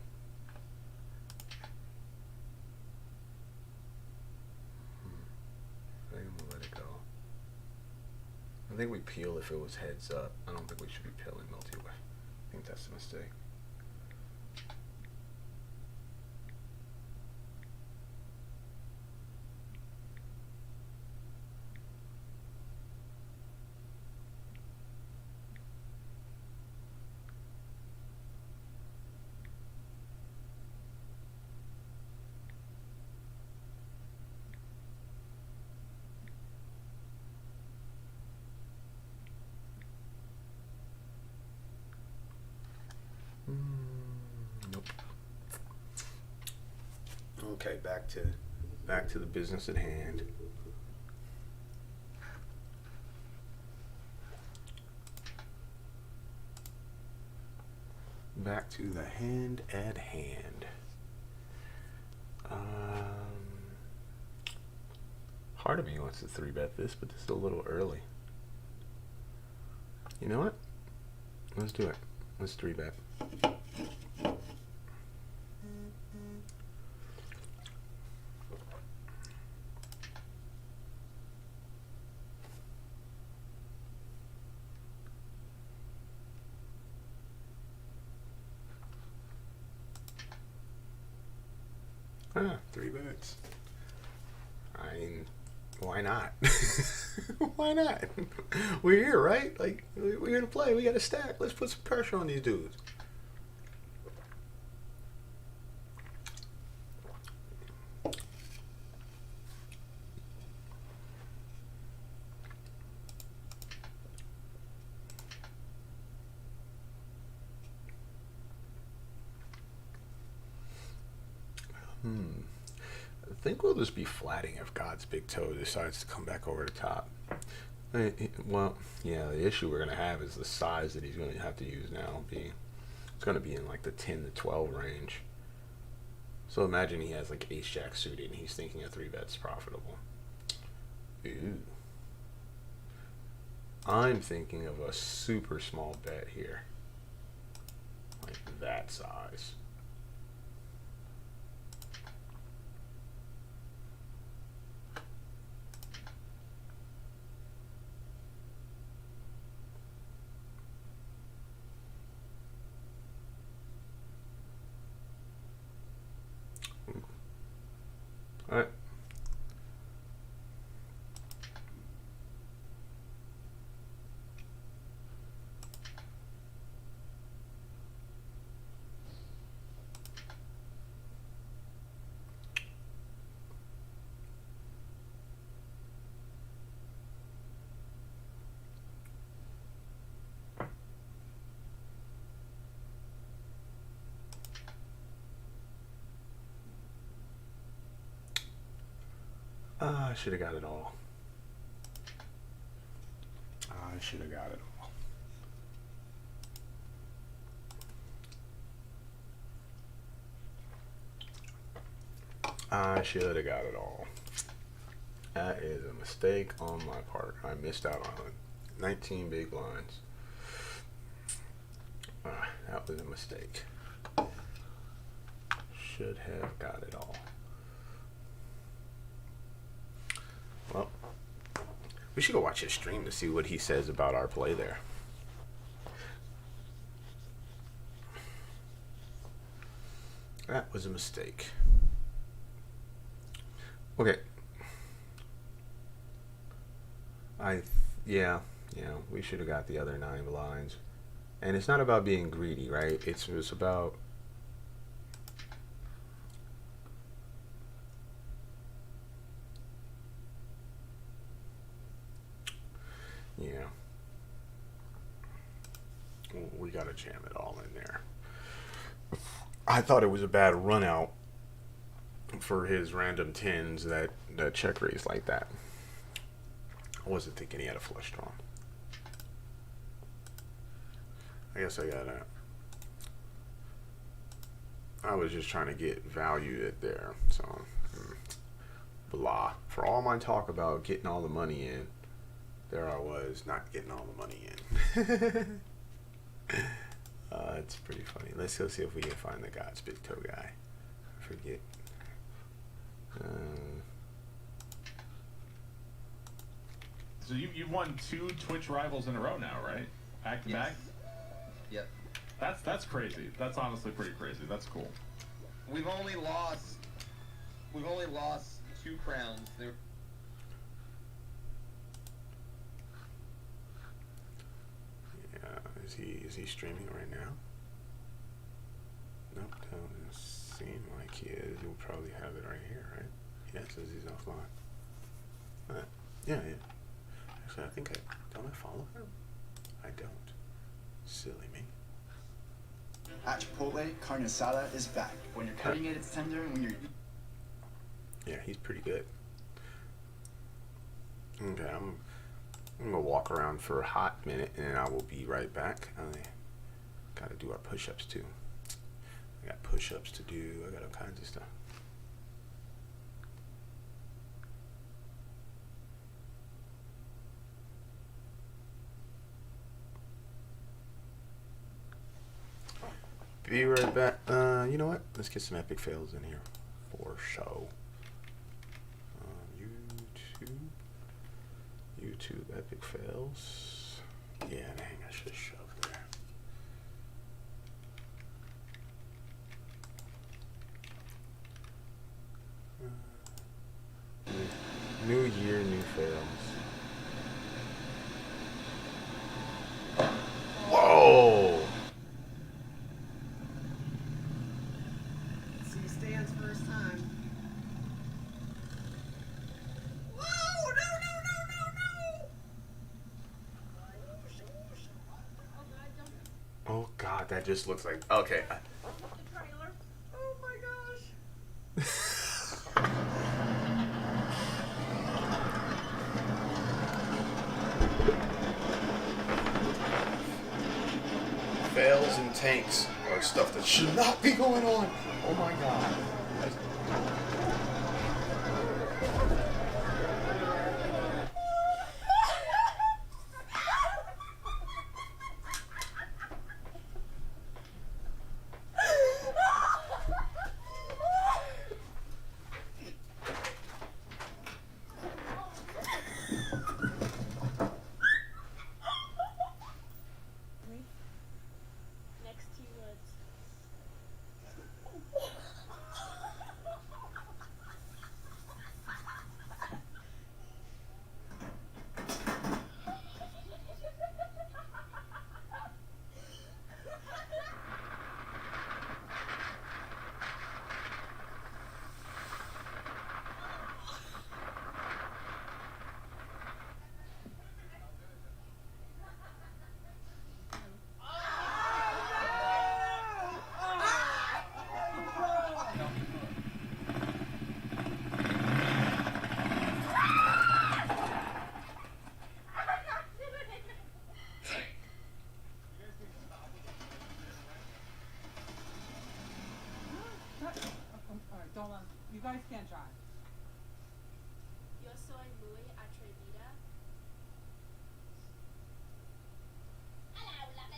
I think I'm gonna let it go. I think we peel if it was heads up. I don't think we should be peeling multi-way. I think that's a mistake. Nope. Okay, back to the business at hand. Back to the hand at hand. Part of me wants to 3-bet this, but this is a little early. You know what? Let's do it. Let's 3-bet. Ah, 3 bets. I mean, why not? Why not? We're here, right? Like, we're here to play. We got to stack. Let's put some pressure on these dudes. I think we'll just be flatting if God's big toe decides to come back over the top. Well, yeah, the issue we're going to have is the size that he's going to have to use now. It's going to be in like the 10 to 12 range. So imagine he has like ace-jack suited and he's thinking a 3-bet's profitable. Ooh. I'm thinking of a super small bet here. Like that size. Alright. I should have got it all. I should have got it all. I should have got it all. That is a mistake on my part. I missed out on 19 big blinds. That was a mistake. Should have got it all. Well, we should go watch his stream to see what he says about our play there. That was a mistake. Okay. Yeah, we should have got the other 9 blinds. And it's not about being greedy, right? It's about we gotta jam it all in there. I thought it was a bad run out for his random 10s that check raise like that. I wasn't thinking he had a flush draw. I guess I was just trying to get value there. So, blah. For all my talk about getting all the money in, there I was not getting all the money in. It's pretty funny. Let's go see if we can find the God's Big Toe guy. I forget. So you've won 2 Twitch rivals in a row now, right? Back to back? Yep. That's crazy. That's honestly pretty crazy. That's cool. We've only lost 2 crowns. Is he streaming right now? Nope, doesn't seem like he is. You'll probably have it right here, right? Yeah, it says he's offline. Yeah. Actually, I think don't I follow him? I don't. Silly me. At Chipotle, carne asada is back. When you're cutting it, it's tender, and when you're... Yeah, he's pretty good. Okay, I'm gonna walk around for a hot minute, and I will be right back. I gotta do our push-ups too. I got push-ups to do. I got all kinds of stuff. Be right back. You know what? Let's get some epic fails in here for show. YouTube epic fails. Yeah, dang, I should have shoved there. New year, new fails. Whoa! See Stan's first time. Oh God, that just looks like okay. Oh my gosh. Fails and tanks are stuff that should not be going on. Oh my God. Next 2 words. You guys can't drive. Yo soy muy atrevida.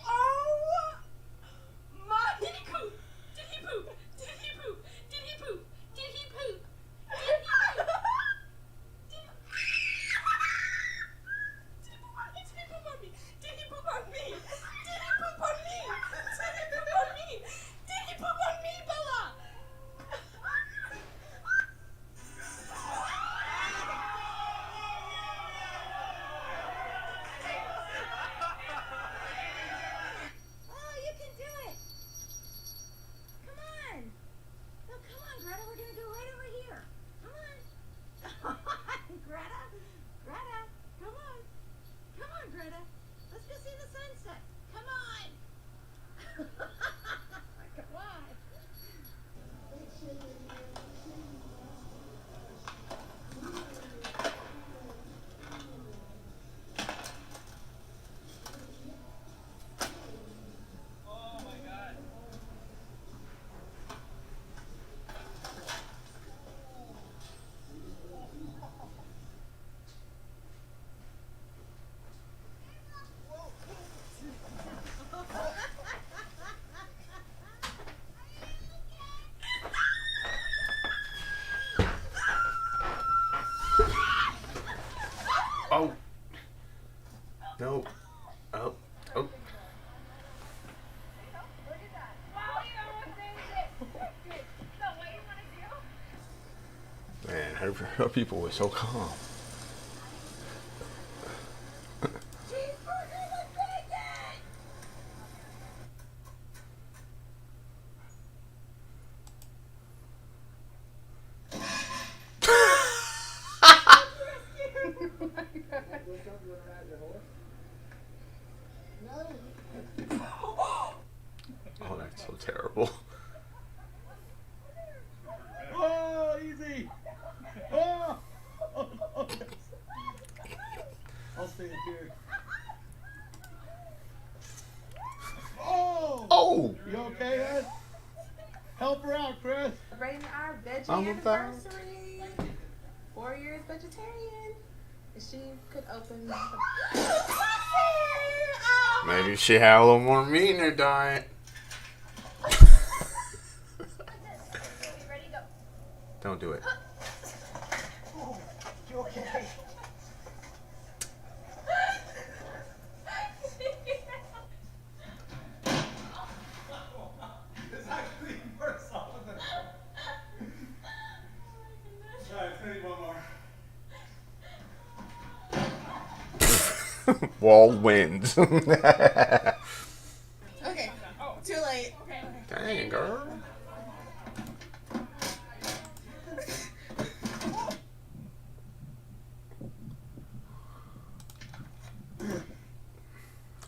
Oh my! Did he poop? Did he poop? Did he poop? Did he poop? Did he poop? Did he poop? Did he poop on me? Did he poop on me? Did he poop on me? Did he poop on me? Did he poop on me, Bella? Oh, you can do it. Come on. No, come on, Greta. We're gonna go right over here. Come on. Greta. Greta. Come on. Come on, Greta. Let's go see the sunset. Come on. Come on. Oh. No. Oh. Oh. Man, her people were so calm. Oh, that's so terrible. Oh, easy. Oh. I'll stay up here. Oh. Oh. You okay, man? Help her out, Chris. Celebrating our veggie I'm about- anniversary. 4 years vegetarian. If she could open the Maybe she had a little more meat in her diet. Ready, go. Don't do it. You okay? It's actually worse off than that. Alright, finish one more. Wall wins. Okay. Too late. Dang, girl.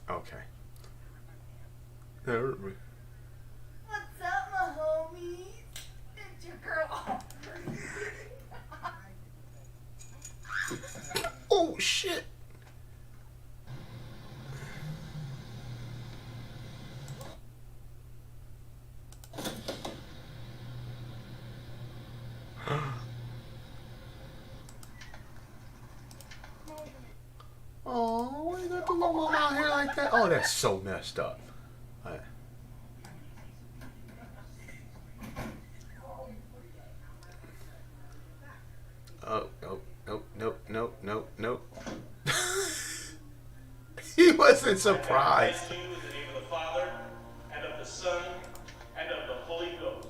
Okay. What's up, my homies? It's your girl. Oh, shit. Oh, why you got the little mama out here like that? Oh, that's so messed up. Alright. Oh, nope. He wasn't surprised. In the name of the Father, and of the Son, and of the Holy Ghost.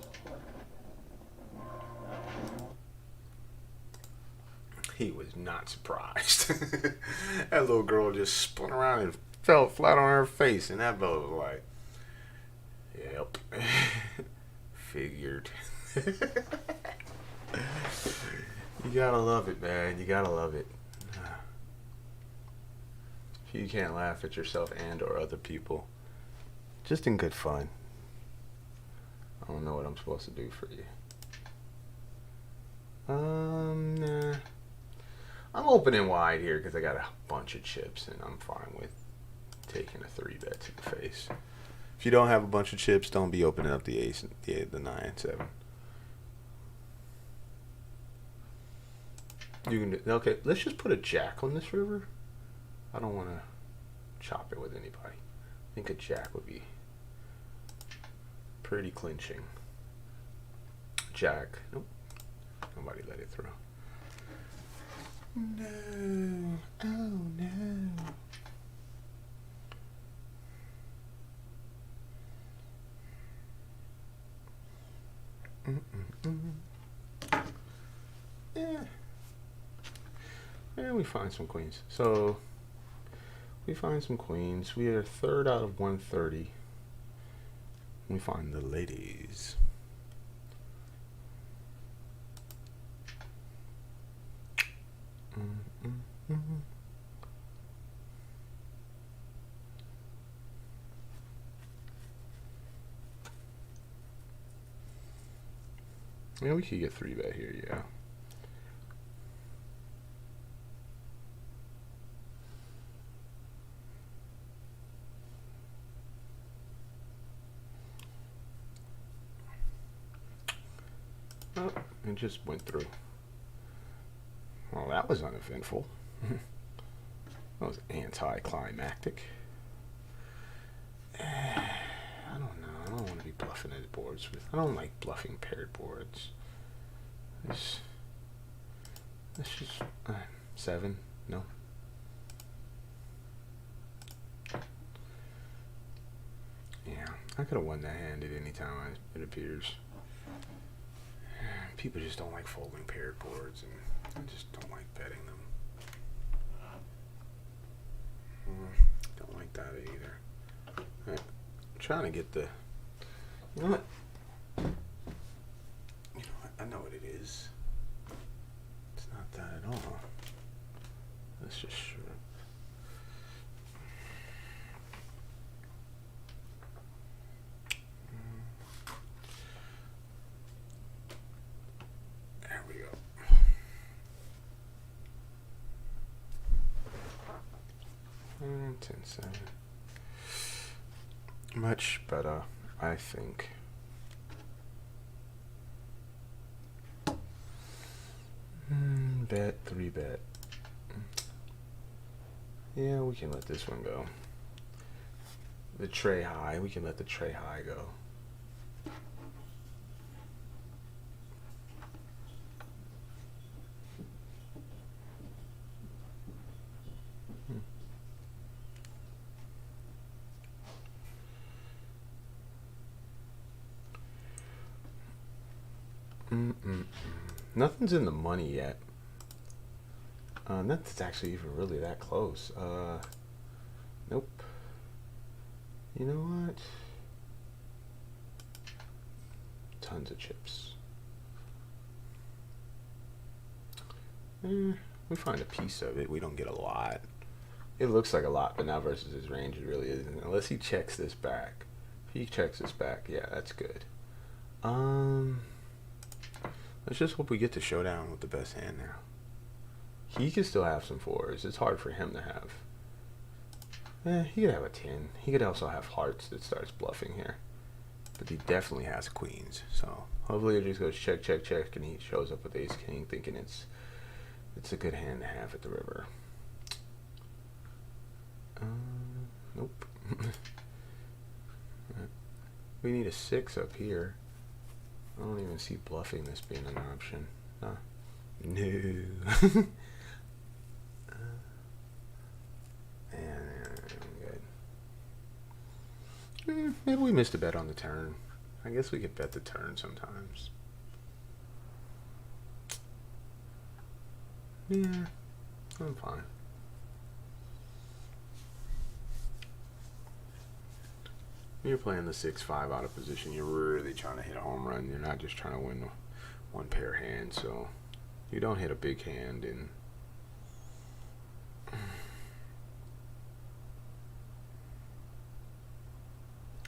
He was not surprised. That little girl just spun around and fell flat on her face, and that boy was like, yep. Figured. You gotta love it, man. You gotta love it. You can't laugh at yourself and or other people. Just in good fun. I don't know what I'm supposed to do for you. Nah. I'm opening wide here because I got a bunch of chips and I'm fine with taking a 3-bet to the face. If you don't have a bunch of chips, don't be opening up the ace, the 9 and 7. You can do, okay, let's just put a jack on this river. I don't want to chop it with anybody. I think a jack would be pretty clinching. Jack. Nope. Nobody let it through. No. Oh no. Yeah. Yeah, we find some queens. So we find some queens. We are third out of 130. We find the ladies. Yeah, we could get 3-bet here, yeah. Oh, it just went through. Well, that was uneventful. That was anticlimactic. I don't know. I don't want to be bluffing at boards with. I don't like bluffing paired boards. Let's just 7. No. Yeah, I could have won that hand at any time. It appears. People just don't like folding paired boards, and I just don't like betting them. Don't like that either. Right. I'm trying to get the. You know what? I know what it is. It's not that at all. Let's just sure. There we go. And 10-7. Much better, I think. Bet, 3-bet. Yeah, we can let this one go. The tray high, we can let the tray high go. Nothing's in the money yet. Nothing's actually even really that close. Nope. You know what? Tons of chips. We find a piece of it. We don't get a lot. It looks like a lot, but now versus his range, it really isn't. Unless he checks this back. If he checks this back, yeah, that's good. Let's just hope we get to showdown with the best hand now. He could still have some 4s. It's hard for him to have. He could have a 10. He could also have hearts that starts bluffing here. But he definitely has queens. So hopefully it just goes check, check, check, and he shows up with ace king thinking it's a good hand to have at the river. Nope. We need a 6 up here. I don't even see bluffing this being an option. No. Good. Maybe we missed a bet on the turn. I guess we could bet the turn sometimes. Yeah, I'm fine. You're playing the 6-5 out of position. You're really trying to hit a home run. You're not just trying to win one pair hand. So you don't hit a big hand, and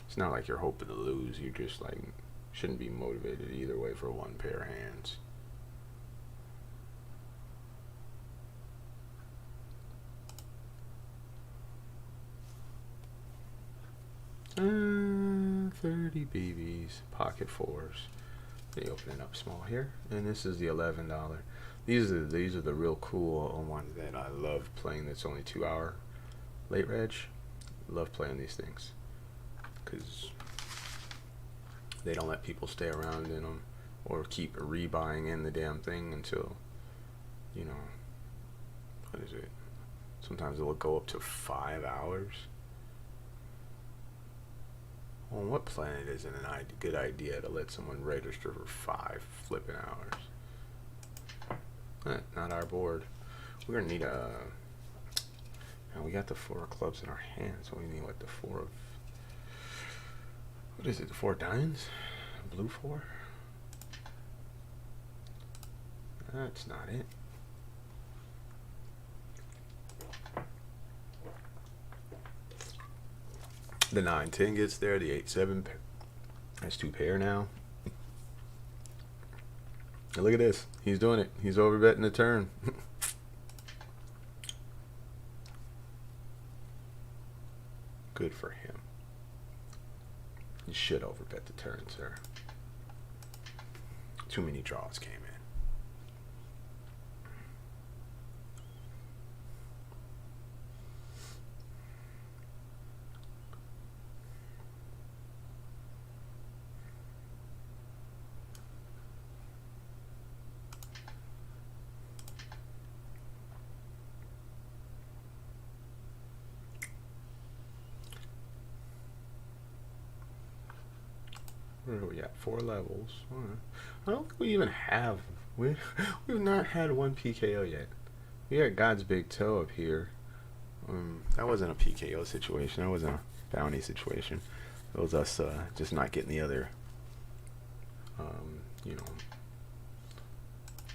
it's not like you're hoping to lose. You just like shouldn't be motivated either way for one pair of hands. 30 BBs, pocket 4s. They open it up small here, and this is the $11. These are the real cool ones that I love playing. That's only 2 hour late reg. Love playing these things because they don't let people stay around in them or keep rebuying in the damn thing until, you know, what is it? Sometimes it will go up to 5 hours. On what planet isn't a good idea to let someone register for 5 flipping hours? Not our board. We're gonna need a. Now we got the 4 of clubs in our hand, so we need what, the 4 of. What is it? The 4 of diamonds? Blue 4? That's not it. The 9-10 gets there. The 8-7. That's 2 pair now. And look at this. He's doing it. He's overbetting the turn. Good for him. You should overbet the turn, sir. Too many draws came in. Where are we at? 4 levels. I don't think we even have. We've not had one PKO yet. We had God's Big Toe up here. That wasn't a PKO situation. That wasn't a bounty situation. It was us just not getting the other,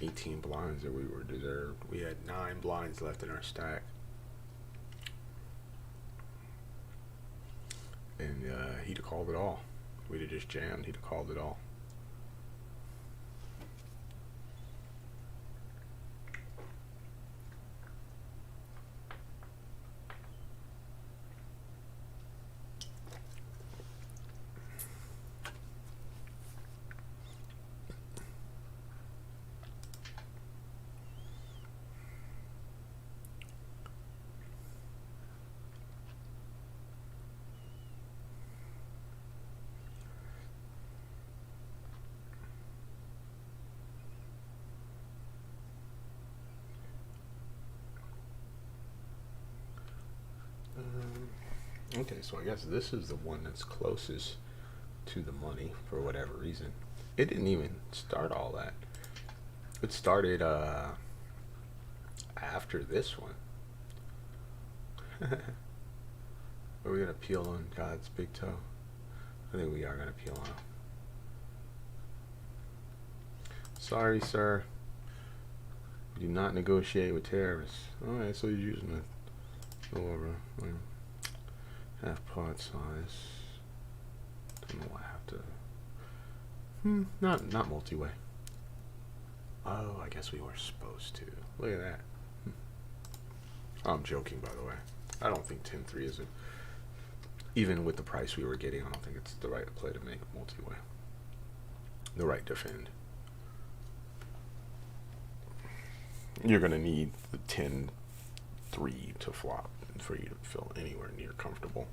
18 blinds that we were deserved. We had 9 blinds left in our stack. And he'd have called it all. We'd have just jammed, he'd have called it all. Okay, so I guess this is the one that's closest to the money for whatever reason. It didn't even start all that. It started after this one. Are we gonna peel on God's Big Toe? I think we are gonna peel on him. Sorry, sir. We do not negotiate with terrorists. Alright, so you're using a over. Half pot size. Don't know why I have to. Not multi-way. Oh, I guess we were supposed to. Look at that. I'm joking, by the way. I don't think 10-3 is even with the price we were getting. I don't think it's the right play to make multi-way. The right defend. You're gonna need the 10-3 to flop for you to feel anywhere near comfortable.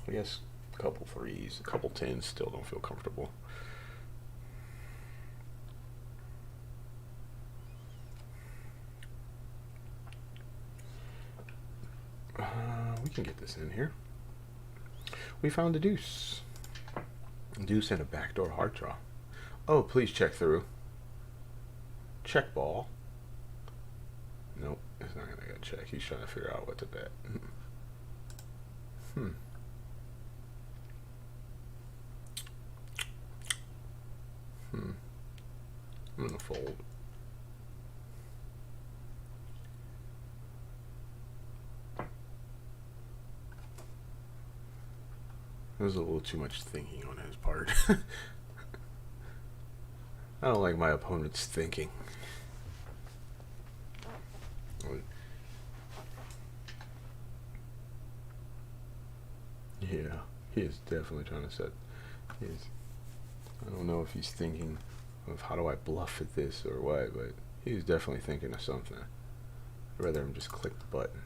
I guess a couple 3s, a couple 10s still don't feel comfortable. We can get this in here. We found a deuce. Deuce and a backdoor heart draw. Oh, please check through. Check ball. Nope, it's not gonna get check. He's trying to figure out what to bet. I'm gonna fold. There's a little too much thinking on his part. I don't like my opponent's thinking. Yeah, he is definitely trying to set his. I don't know if he's thinking of how do I bluff at this or what, but he was definitely thinking of something. I'd rather him just click the button.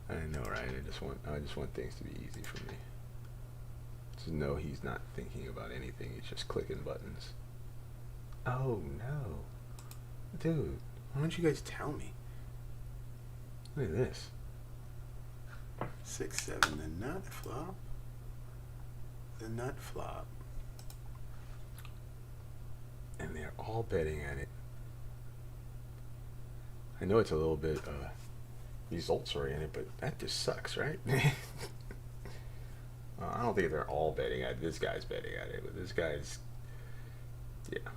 I know, right? I just want things to be easy for me. To know he's not thinking about anything, he's just clicking buttons. Oh no. Dude, why don't you guys tell me? Look at this. 6-7, the nut flop. The nut flop. And they're all betting at it. I know it's a little bit results oriented, but that just sucks, right? I don't think they're all betting at it. This guy's betting at it, but this guy's, yeah.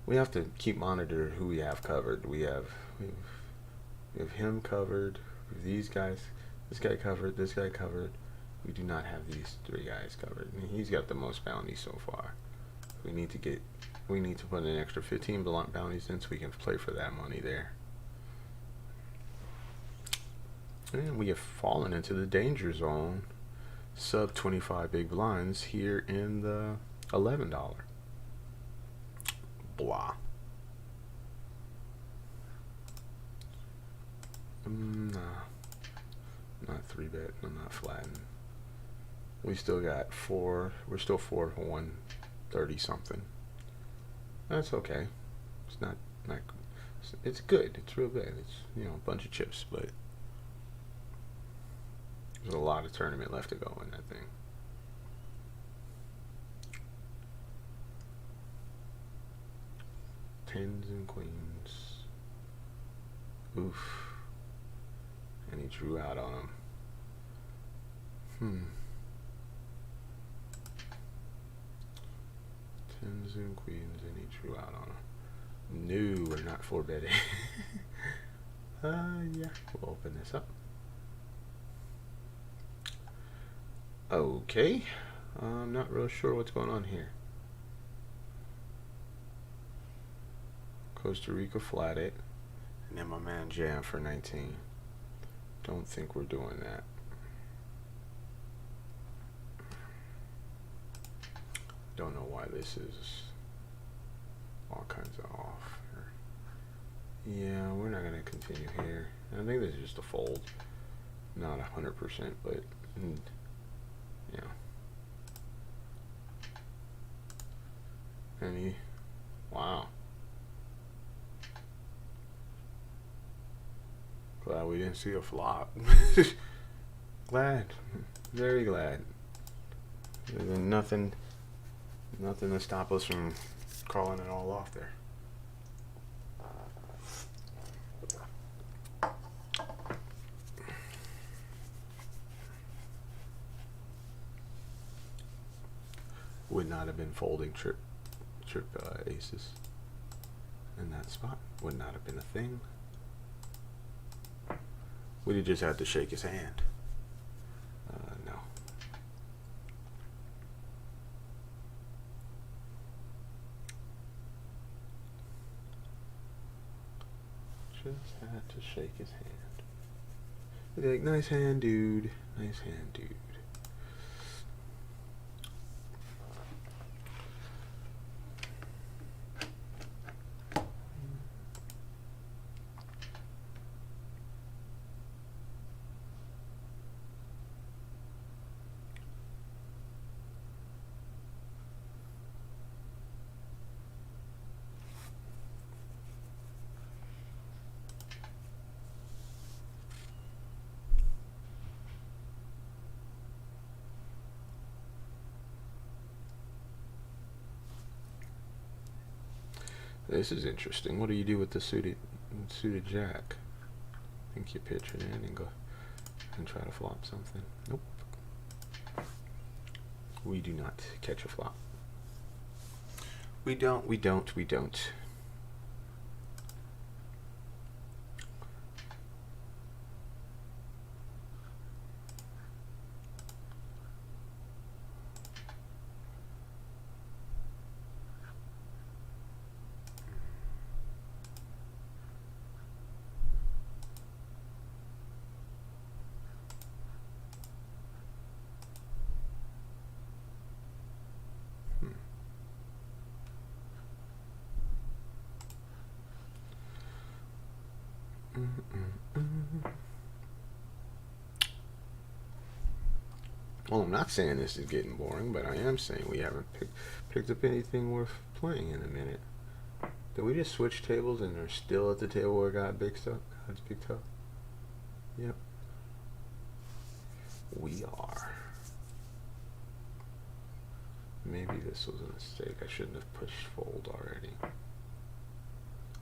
We have to keep monitor who we have covered. We have him covered. We have these guys. This guy covered. This guy covered. We do not have these three guys covered. And he's got the most bounties so far. We need to put an extra 15 bounties in so we can play for that money there. And we have fallen into the danger zone. Sub 25 big blinds here in the $11. Blah. Nah. Not 3-bet. I'm not flatting. We still got 4. We're still 4 for 130 something. That's okay. It's not. It's good. It's real good. It's, you know, a bunch of chips, but there's a lot of tournament left to go in that thing. Tens and queens. Oof. And he drew out on him. Tens and queens, and he drew out on him. No, we're not 4-betting. Yeah, we'll open this up. Okay, I'm not real sure what's going on here. Costa Rica flat it, and then my man jam for 19. Don't think we're doing that. Don't know why this is all kinds of off. Yeah, we're not gonna continue here. I think this is just a fold, not 100%, but yeah. And wow. Glad we didn't see a flop. Glad, very glad. There's nothing to stop us from calling it all off there. Would not have been folding trip aces in that spot. Would not have been a thing. We'd have just had to shake his hand. No. Just had to shake his hand. We'd be like, nice hand, dude. Nice hand, dude. This is interesting. What do you do with the suited jack? I think you pitch it in and go and try to flop something. Nope. We do not catch a flop. We don't. Well, I'm not saying this is getting boring, but I am saying we haven't picked up anything worth playing in a minute. Did we just switch tables and they're still at the table where God picked up? God's picked up? Yep. We are. Maybe this was a mistake. I shouldn't have pushed fold already.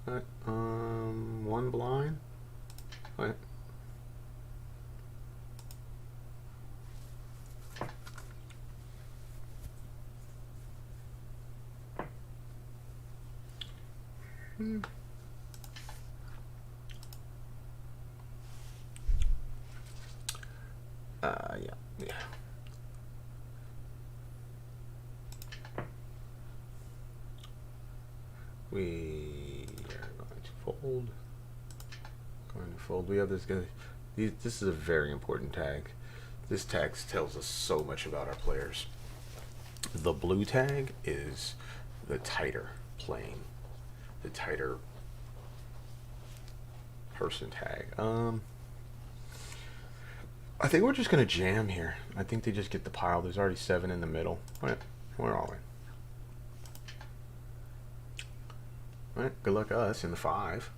Alright, one blind. Alright. Yeah. We are going to fold. Going to fold. We have this guy. This is a very important tag. This tag tells us so much about our players. The blue tag is the tighter playing, the tighter person tag. I think we're just gonna jam here. I think they just get the pile. There's already 7 in the middle. All right, we're all in. All right, good luck to us in the 5.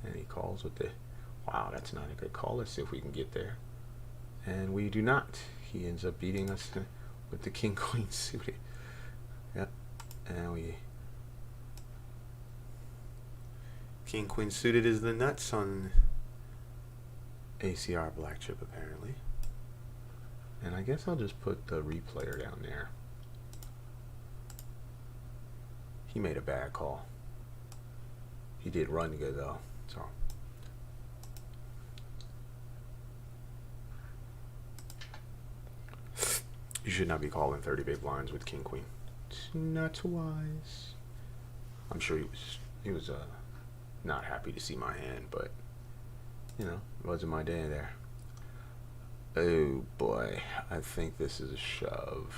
And he calls with the, wow, that's not a good call. Let's see if we can get there. And we do not. He ends up beating us with the king queen suited. Yep. And we, king queen suited is the nuts on ACR BlackChip apparently. And I guess I'll just put the replayer down there. He made a bad call. He did run good though, so. You should not be calling 30 big blinds with king queen. It's not wise. I'm sure he was not happy to see my hand, but you know, it wasn't my day there. Oh boy, I think this is a shove.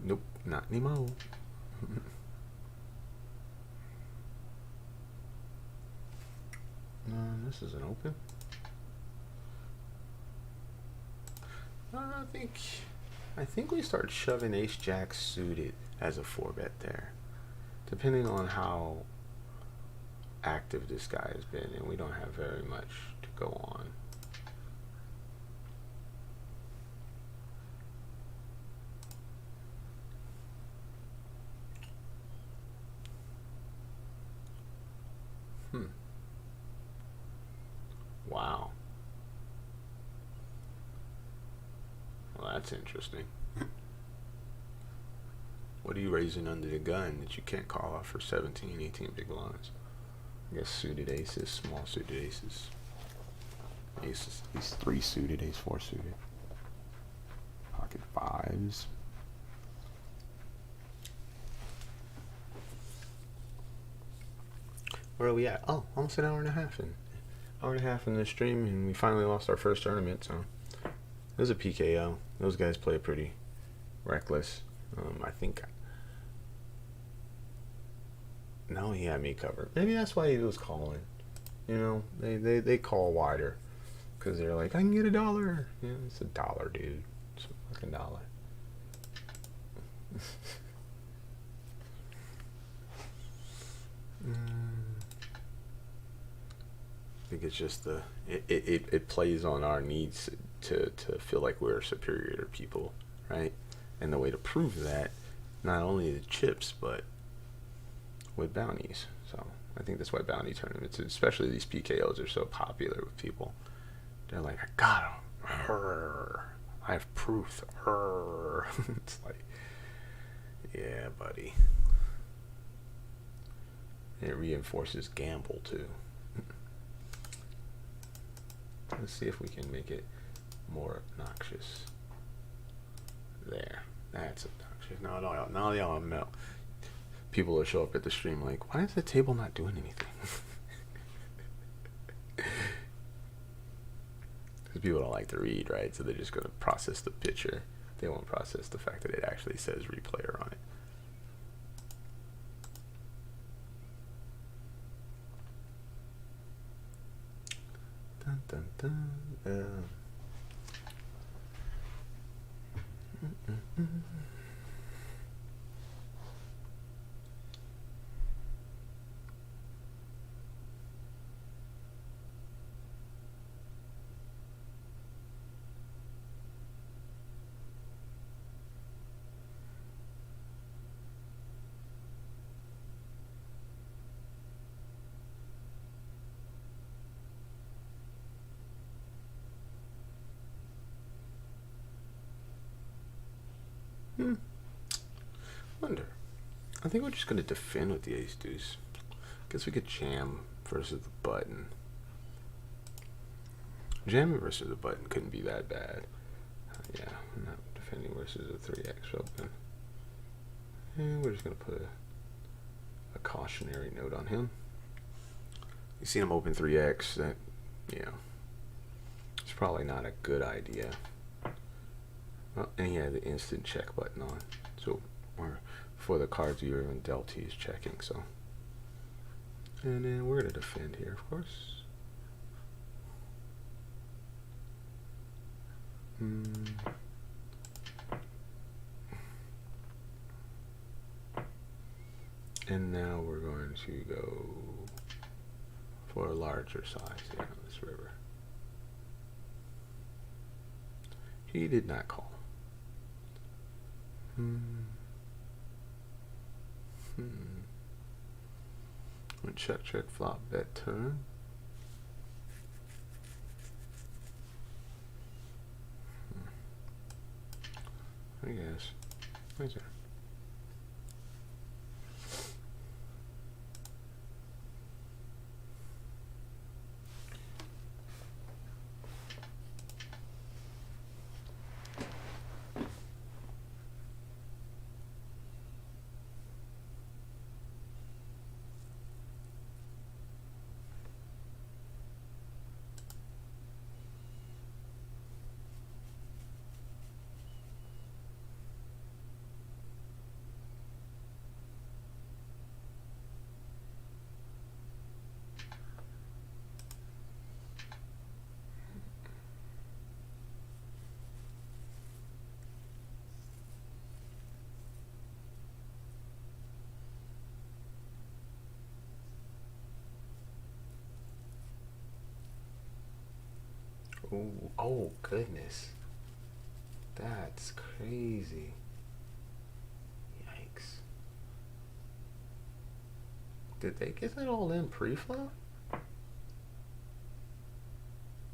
Nope, not anymore. This is an open. I think we start shoving ace jack suited as a 4-bet there, depending on how active this guy has been, and we don't have very much to go on. Wow. Well, that's interesting. What are you raising under the gun that you can't call off for 17, 18 big blinds? I guess suited aces, small suited aces. Aces, these 3 suited, ace 4 suited. Pocket 5s. Where are we at? Oh, almost an hour and a half in. Hour and a half in the stream, and we finally lost our first tournament, so it was a PKO. Those guys play pretty reckless. I think, no, he had me covered. Maybe that's why he was calling. You know, they call wider because they're like, I can get $1. Yeah, it's $1, dude. It's a fucking dollar. I think it's just it plays on our needs to feel like we're superior to people, right? And the way to prove that, not only the chips, but with bounties. So I think that's why bounty tournaments, especially these PKOs, are so popular with people. They're like, I got him. I have proof. It's like, yeah, buddy. It reinforces gamble too. Let's see if we can make it more obnoxious. There. That's obnoxious. Now y'all know. People will show up at the stream like, why is the table not doing anything? Because people don't like to read, right? So they're just going to process the picture. They won't process the fact that it actually says replayer on it. Dun, dun, dun, Wonder. I think we're just going to defend with the ace deuce. Guess we could jam versus the button. Jamming versus the button couldn't be that bad. Yeah, I'm not defending versus a 3x open. And we're just going to put a cautionary note on him. You seen him open 3x, that, yeah, it's probably not a good idea. Well, and he had the instant check button on. So, or for the cards you're even dealt, he's checking, so. And then we're going to defend here, of course. And now we're going to go for a larger size here on this river. He did not call. Check, check, flop, bet turn. I guess. Right there. Ooh, oh goodness. That's crazy. Yikes. Did they get that all in pre-flop? I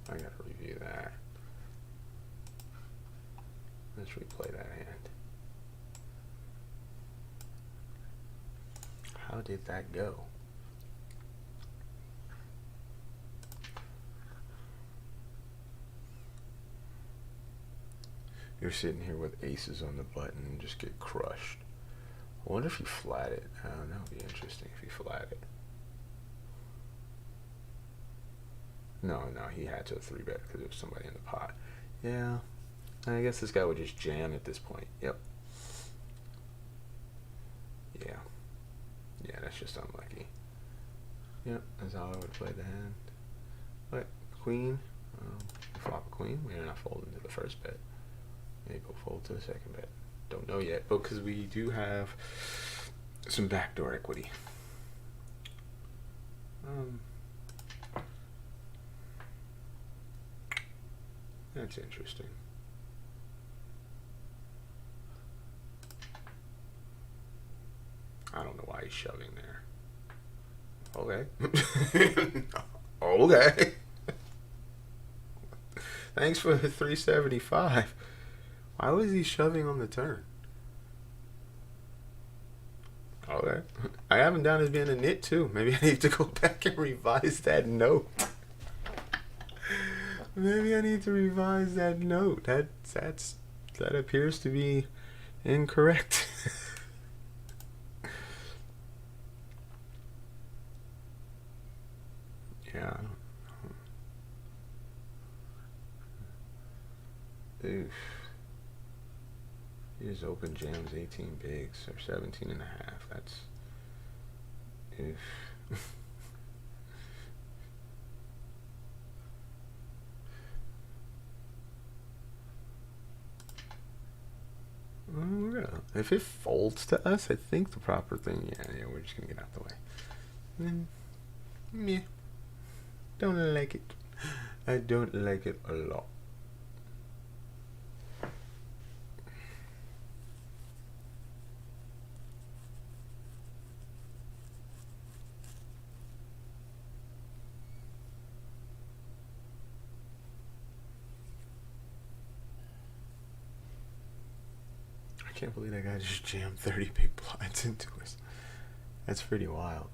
gotta review that. Let's replay that hand. How did that go? You're sitting here with aces on the button and just get crushed. I wonder if you flat it. That would be interesting if you flat it. No, he had to 3-bet because there was somebody in the pot. Yeah, I guess this guy would just jam at this point. Yep. Yeah. Yeah, that's just unlucky. Yep, that's how I would play the hand. But queen, flop a queen. We're not folding to the first bet. Maybe we'll fold to the second bet. Don't know yet, but because we do have some backdoor equity. That's interesting. I don't know why he's shoving there. Okay. Okay. Thanks for the 375. Why was he shoving on the turn? Okay. I have him down as being a nit too. Maybe I need to go back and revise that note. Maybe I need to revise that note. That appears to be incorrect. Yeah. Oof. He just open jams 18 bigs or 17 and a half. That's oof. We're gonna, if it folds to us, I think the proper thing, yeah, we're just gonna get out the way. And then, yeah, don't like it. I don't like it a lot. I can't believe that guy just jammed 30 big blinds into us. That's pretty wild.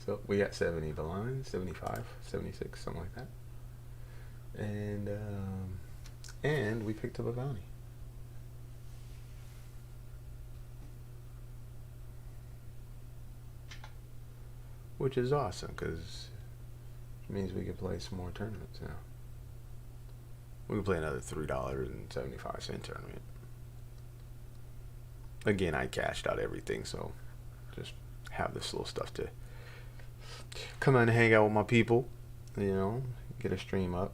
So we got 70 blinds, 75, 76, something like that. And we picked up a bounty. Which is awesome, because it means we can play some more tournaments now. We can play another $3.75 tournament. Again, I cashed out everything, so just have this little stuff to come on and hang out with my people, you know, get a stream up.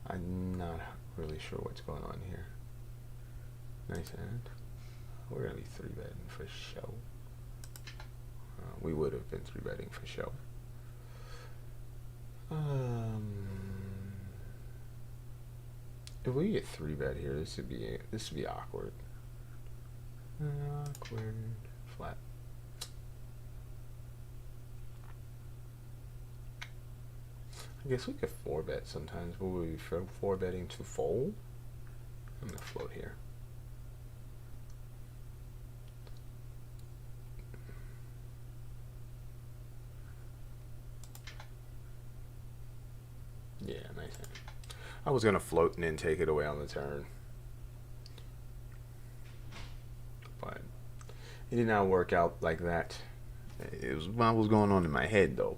I'm not really sure what's going on here. Nice hand. We're gonna be 3-betting for show. We would have been 3-betting for show. If we get 3-bet here, this would be awkward. Awkward. Flat. I guess we could 4-bet sometimes. Will we be 4-betting to fold? I'm gonna float here. Yeah, nice hand. I was gonna float and then take it away on the turn, but it did not work out like that. It was what was going on in my head, though.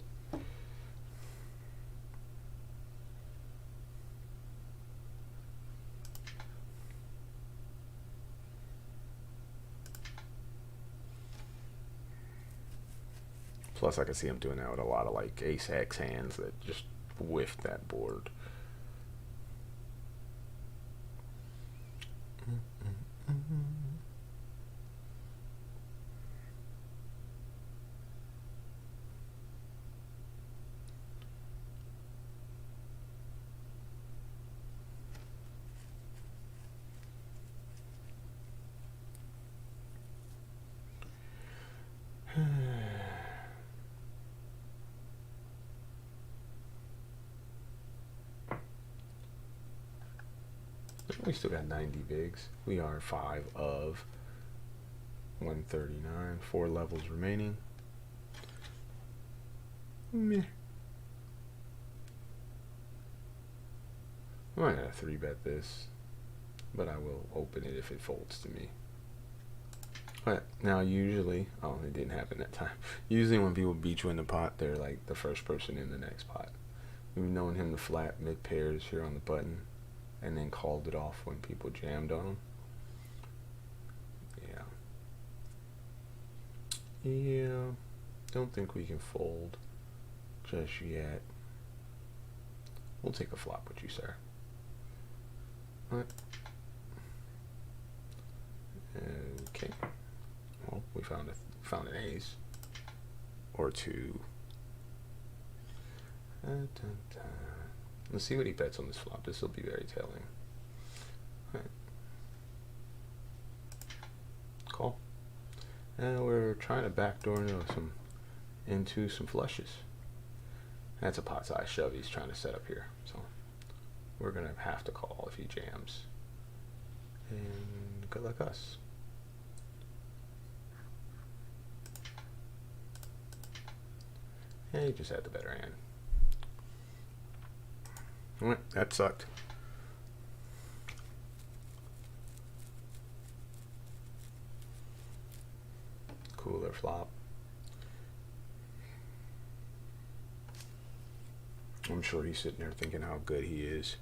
Plus, I can see him doing that with a lot of like ace-x hands that just whiffed that board. We still got 90 bigs. We are 5 of 139. 4 levels remaining. Meh. I'm not gonna 3-bet this, but I will open it if it folds to me. But now usually, oh, it didn't happen that time. Usually when people beat you in the pot, they're like the first person in the next pot. We've known him to flat mid pairs here on the button, and then called it off when people jammed on him. Yeah, don't think we can fold just yet. We'll take a flop with you, sir. Alright. Okay. Well, we found an ace or two. Let's see what he bets on this flop. This will be very telling. Alright. Call. And we're trying to backdoor into some flushes. That's a pot size shove he's trying to set up here. So we're gonna have to call if he jams. And good luck us. Yeah, he just had the better hand. Alright, that sucked. Cooler flop. I'm sure he's sitting there thinking how good he is.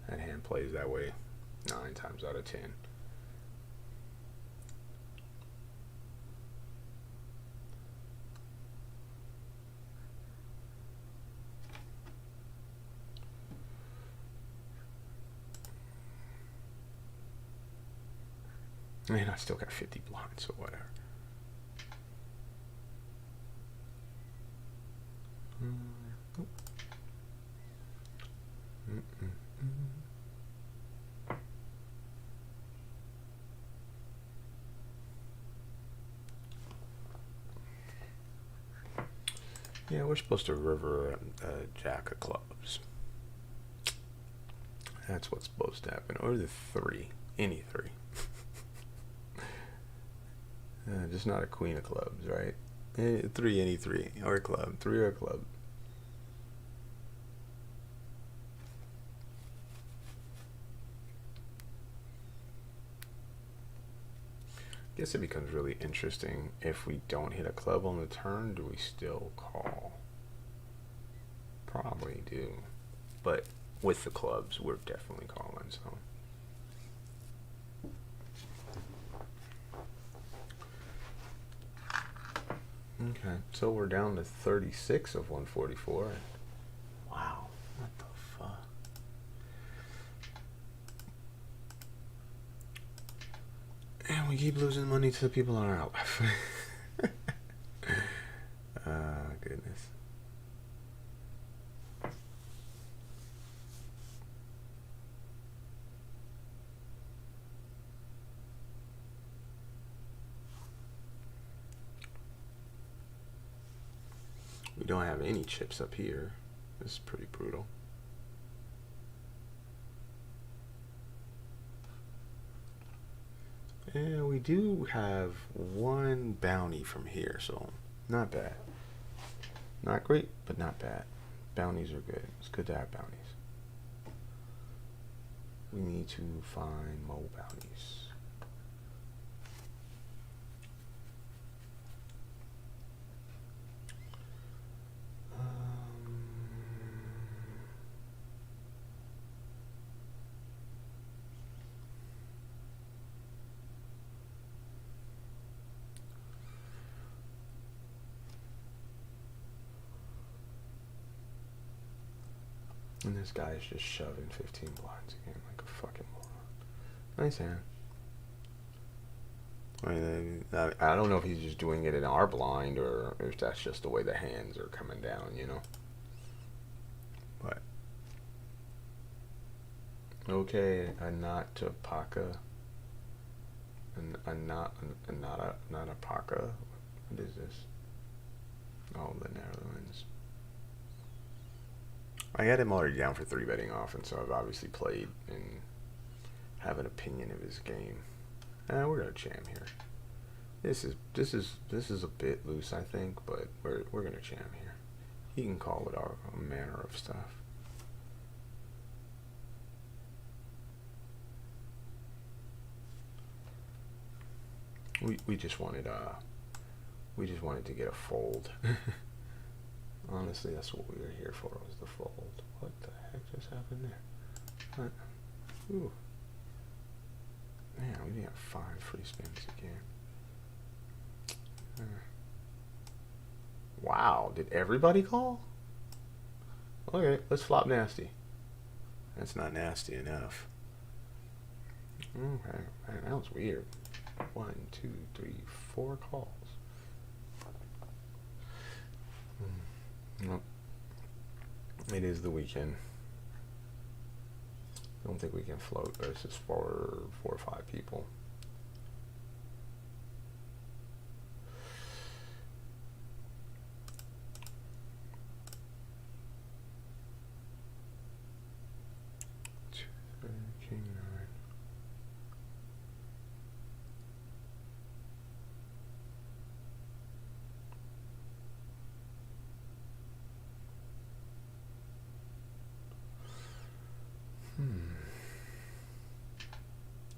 That hand plays that way 9 times out of 10. Man, I still got 50 blinds, so whatever. Yeah, we're supposed to river jack of clubs. That's what's supposed to happen. Or the 3. Any 3. Just not a queen of clubs, right? 3, any 3. Or a club. 3 or a club. Guess it becomes really interesting if we don't hit a club on the turn. Do we still call? Probably do, but with the clubs, we're definitely calling. So, okay, so we're down to 36 of 144. Wow, what the fuck? And we keep losing money to the people on our outlife. Goodness. We don't have any chips up here. This is pretty brutal. And we do have 1 bounty from here, so not bad. Not great, but not bad. Bounties are good. It's good to have bounties. We need to find more bounties. And this guy is just shoving 15 blinds again like a fucking moron. Nice hand. I mean, I don't know if he's just doing it in our blind or if that's just the way the hands are coming down, you know. But okay, a not to Paka, a not a Paka. What is this? Oh, the Netherlands. I had him already down for 3-betting off, and so I've obviously played and have an opinion of his game. We're gonna jam here. This is a bit loose, I think, but we're gonna jam here. He can call it all manner of stuff. We just wanted to get a fold. Honestly, that's what we were here for, was the fold. What the heck just happened there? What? Ooh. Man, we didn't have 5 free spins again. Wow, did everybody call? Okay, let's flop nasty. That's not nasty enough. Okay, man, that was weird. 1, 2, 3, 4 calls. Nope. It is the weekend. I don't think we can float. There's just 4 or 5 people. King 9.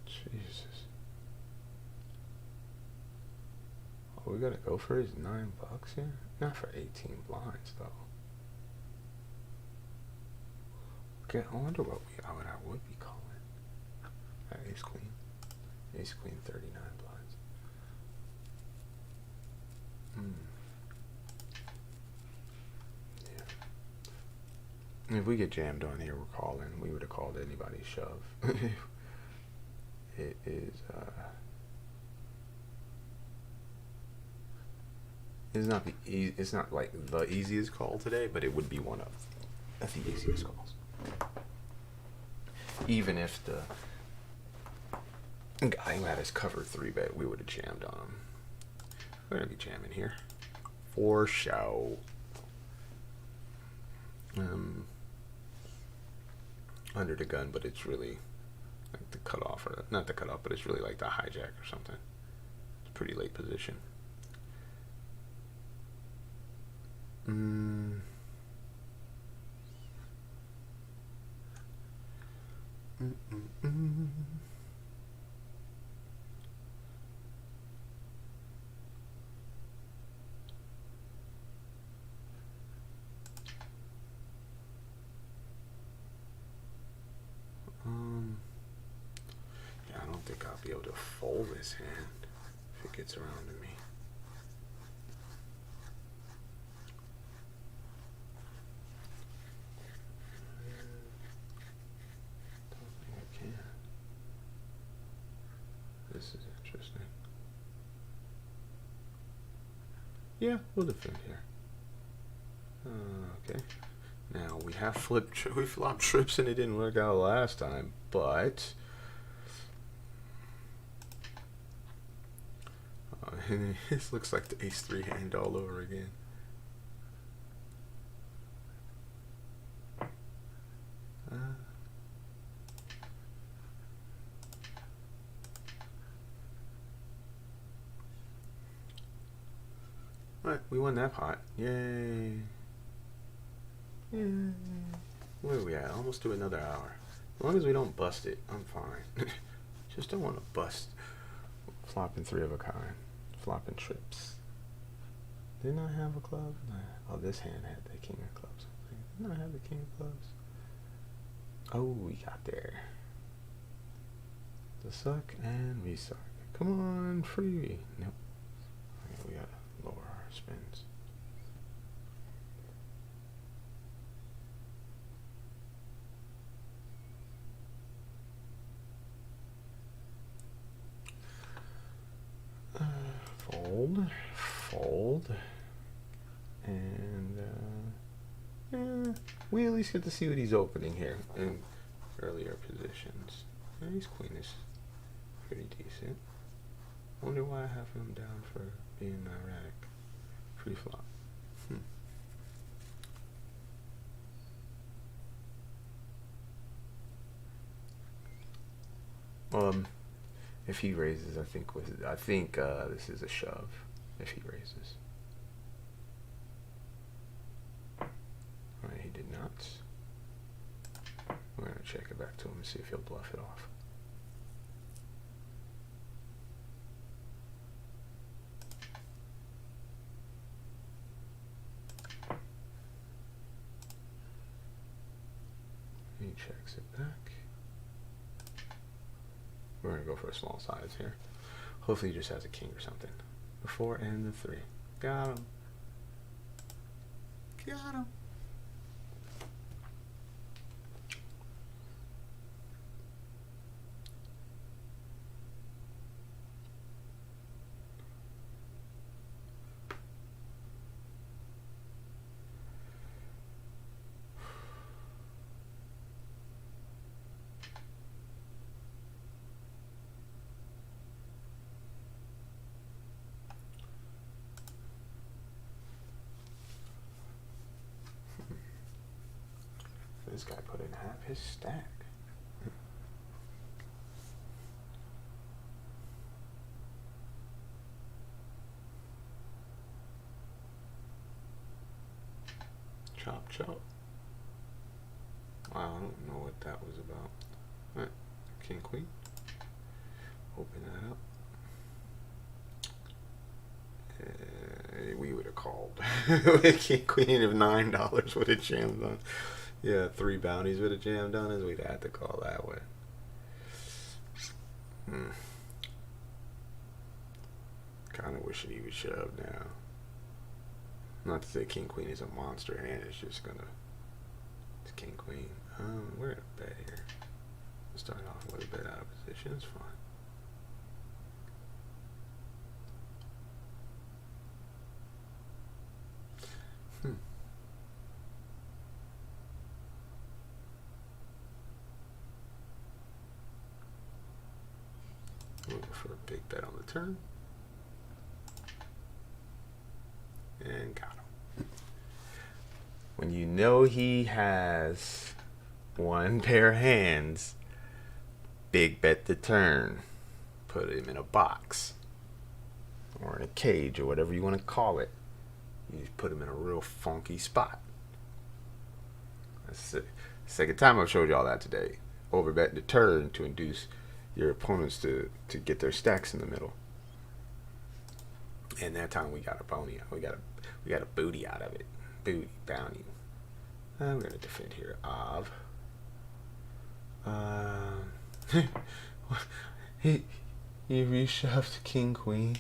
Jesus. Oh, we gotta go for his $9 here? Not for 18 blinds, though. I wonder what I would be calling. Ace queen. Ace queen 39 blinds. Yeah. If we get jammed on here, we're calling. We would have called anybody's shove. It is it's not like the easiest call today, but it would be one of the easiest calls. Even if the guy who had his covered 3-bet, we would have jammed on him. We're gonna be jamming here for show. Under the gun, but it's really like the cutoff, or not the cutoff, but it's really like the hijack or something. It's a pretty late position. Yeah, I don't think I'll be able to fold this hand if it gets around to me. Don't think I can. This is interesting. Yeah, we'll defend here. Okay. Now we have we flopped trips and it didn't work out last time, but this looks like the ace-3 hand all over again. Alright, we won that pot. Yay. Where are we at? Almost to another hour. As long as we don't bust it, I'm fine. Just don't want to bust. Flopping 3 of a kind. Flopping trips. Didn't I have a club? Oh, this hand had the king of clubs. Didn't I have the king of clubs? Oh, we got there. The suck and we suck. Come on, free. Nope. Okay, we gotta lower our spins. Fold, and we at least get to see what he's opening here in earlier positions. His queen is pretty decent. Wonder why I have him down for being erratic. Pre-flop. If he raises, I think this is a shove. If he raises, alright, he did not. We're gonna check it back to him and see if he'll bluff it off. He checks it back. We're gonna go for a small size here. Hopefully he just has a king or something. The 4 and the 3. Got him. Got him. This guy put in half his stack. Chop chop. Wow, I don't know what that was about. Alright, king queen. Open that up. We would have called. King queen of $9 would have jammed on. Yeah, 3 bounties with a jam done is we'd have to call that way. Kind of wish he would shove now. Not to say King Queen is a monster hand. It's just gonna. It's King Queen. We're gonna bet here. We'll start off with a bet out of position. It's fine. Looking for a big bet on the turn. And got him. When you know he has one pair of hands, big bet the turn. Put him in a box. Or in a cage, or whatever you want to call it. You just put him in a real funky spot. That's the second time I've showed y'all that today. Overbet the turn to induce your opponents to get their stacks in the middle. And that time we got a bounty. We got a booty out of it. Booty bounty. We're gonna defend here. He reshoved King Queen.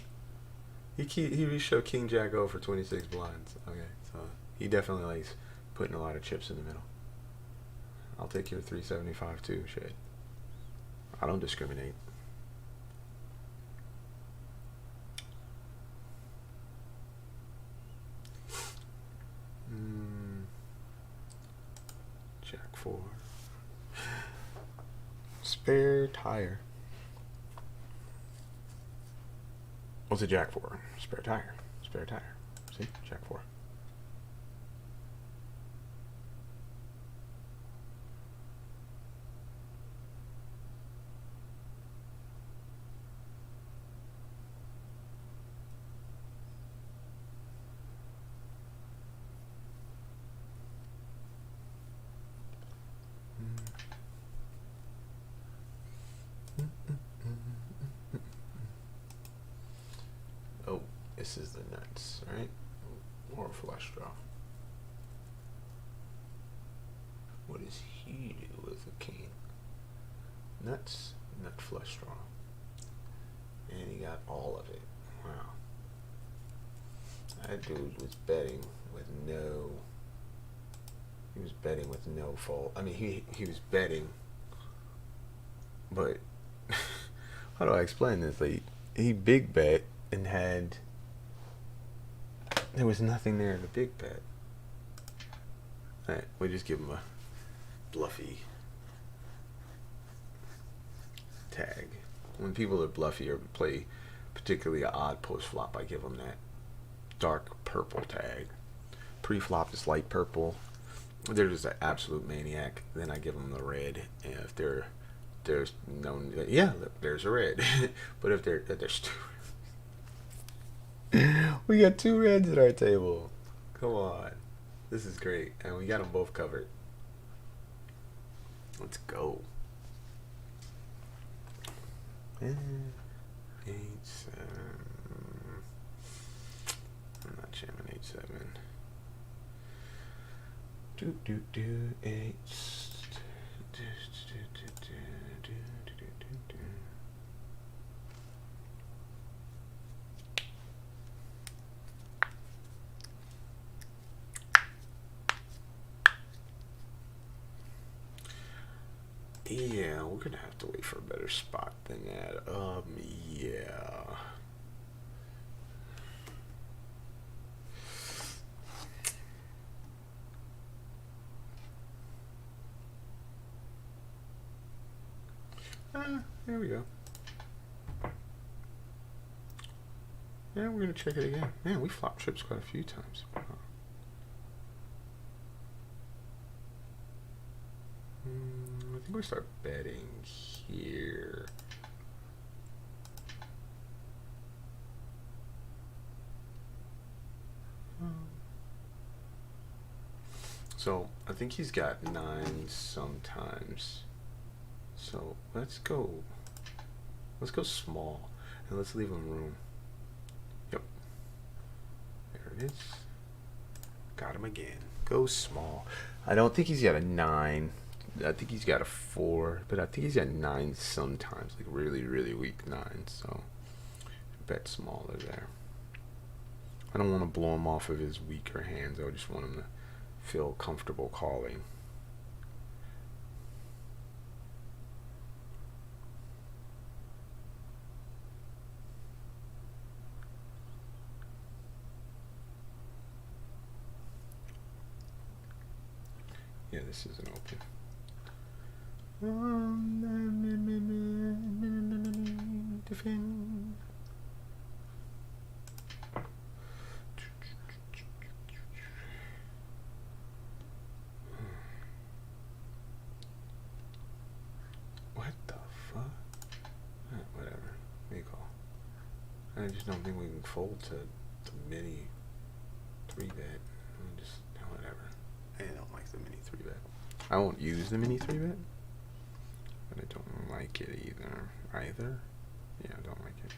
He reshoved King Jack O for 26 blinds. Okay, so he definitely likes putting a lot of chips in the middle. I'll take your 375 too, shit. I don't discriminate. Jack 4. Spare tire. What's a Jack 4? Spare tire. Spare tire. See? Jack 4. Oh, this is the nuts, right? Or flush draw. What does he do with a king? Nuts, nut flush draw. And he got all of it. Wow. That dude was betting with no... He was betting with no fault. I mean, he was betting, but how do I explain this? Like, he big bet and had... There was nothing there to big bet. Alright, we just give him a bluffy tag. When people are bluffy or play particularly an odd post flop, I give them that dark purple tag. Pre-flop is light purple. They're just an absolute maniac. Then I give them the red. And if there's no, yeah, there's a red. But if there's two, we got 2 reds at our table. Come on, this is great, and we got them both covered. Let's go. 8, 7. I'm not jamming 8, 7. 8. Yeah, we're gonna have to wait for a better spot than that. Yeah. There we go. Yeah, we're gonna check it again. Man, we flop trips quite a few times. Wow. I think we start betting here. So I think he's got 9 sometimes. So let's go small, and let's leave him room. Yep. There it is. Got him again. Go small. I don't think he's got a 9. I think he's got a 4, but I think he's got 9 sometimes, like really, really weak 9s. So bet smaller there. I don't want to blow him off of his weaker hands. I just want him to feel comfortable calling. Yeah, this is an open. Defend. What the fuck? Whatever. We call. I just don't think we can fold to the mini 3-bet. Just whatever. I don't like the mini 3-bet. I won't use the mini 3-bet, but I don't like it either. Yeah, I don't like it.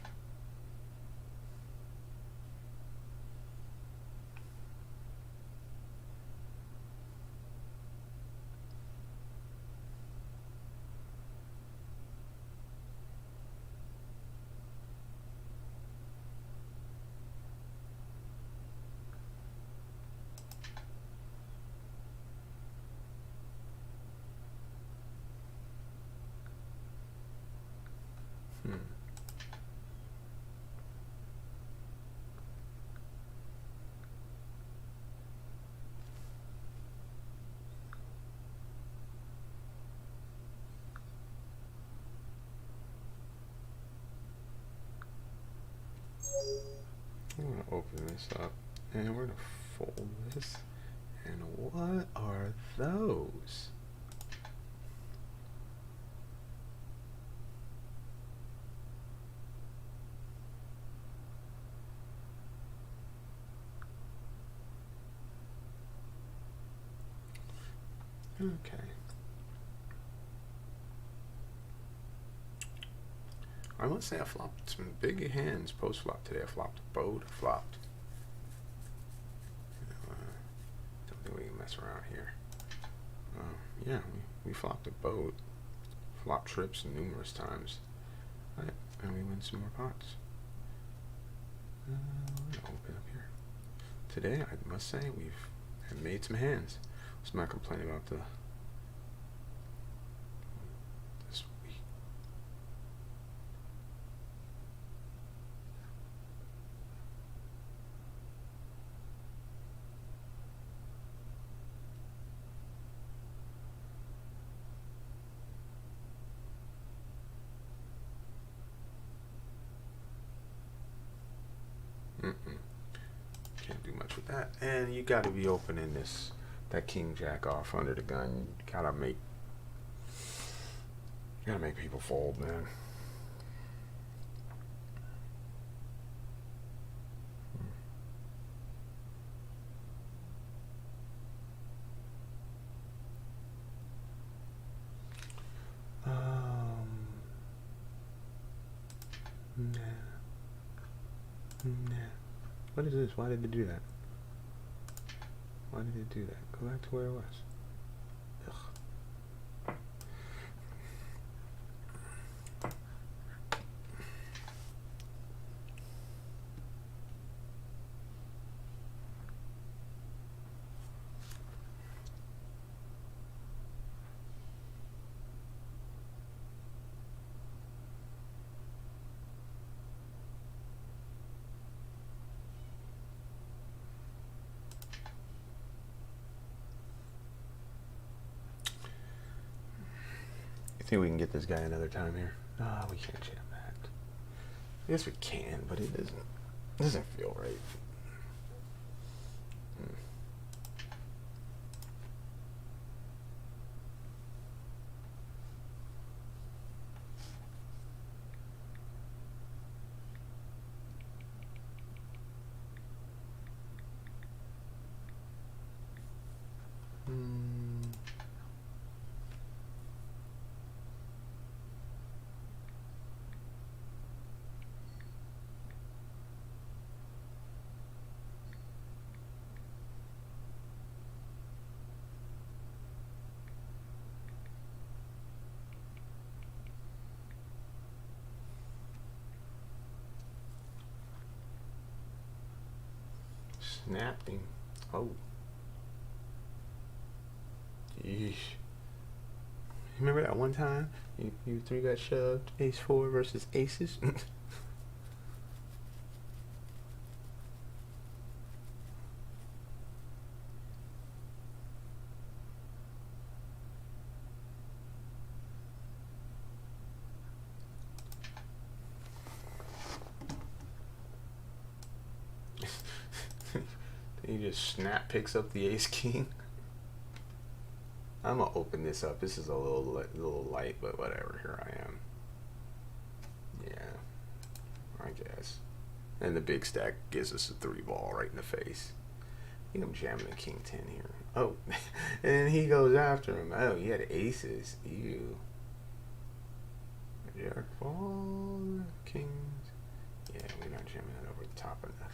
I'm going to open this up and we're going to fold this. And what are those? Okay. I must say I flopped some big hands post flop today. I flopped a boat, I flopped. Don't think we can mess around here. Yeah, we flopped a boat. Flopped trips numerous times. Right, and we win some more pots. We're gonna open up here. Today, I must say, have made some hands. Let's not complain about this week. Can't do much with that. And you got to be opening that king jack off under the gun. You gotta make people fold, man. Nah. What is this? Why did it do that? Why did it do that? Go back to where it was. Ugh. You think we can get this guy another time here? No, we can't jam that. I guess we can, but it doesn't feel right. snapped him. Oh. Yeesh. Remember that one time you three got shoved? Ace 4 versus aces? He just snap picks up the ace king. I'm gonna open this up. This is a little light, but whatever. Here I am. Yeah, I guess. And the big stack gives us a 3-ball right in the face. I think I'm jamming a king 10 here. Oh, and he goes after him. Oh, he had aces. Ew. Jack ball, kings. Yeah, we're not jamming that over the top of nothing.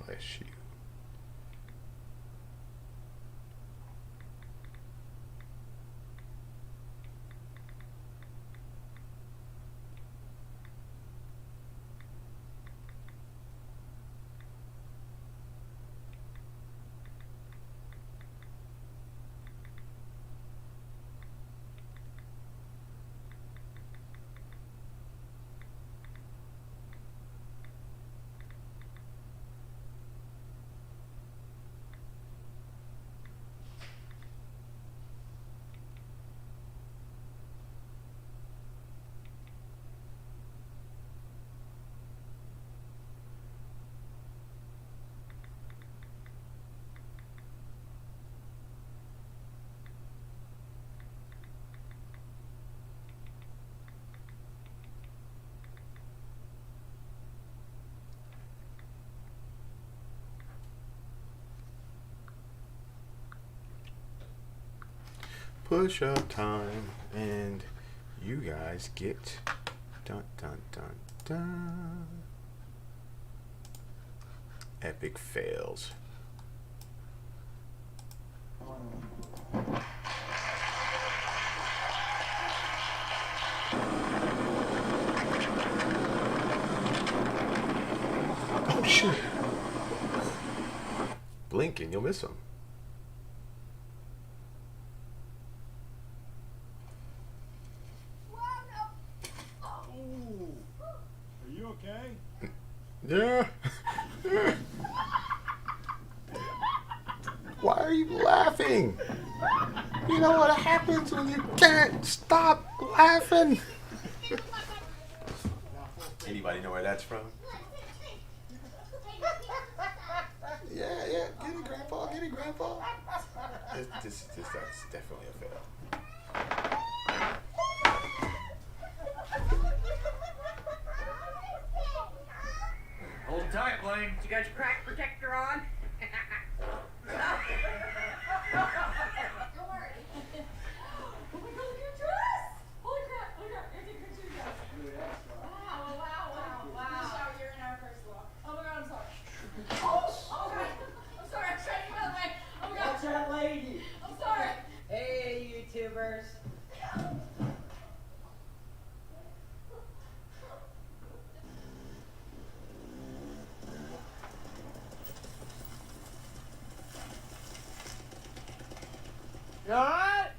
Bless you. Push up time, and you guys get dun dun dun dun. Epic fails. Oh shit! Blink and you'll miss him. Yeah. Why are you laughing? You know what happens when you can't stop laughing? Anybody know where that's from? Yeah, yeah. Get it, Grandpa. Get it, Grandpa. That's definitely a fail. Hold tie it, Blaine. You got your crack protector on? Don't worry. Oh my god, look at your dress! Holy crap, I gotta take a picture of you guys. Wow. You're in our first look. Oh my god, I'm sorry. Oh god. I'm sorry, I'm trying to get out of the way. Oh my god. What's that lady? I'm sorry. Hey, YouTubers. You alright?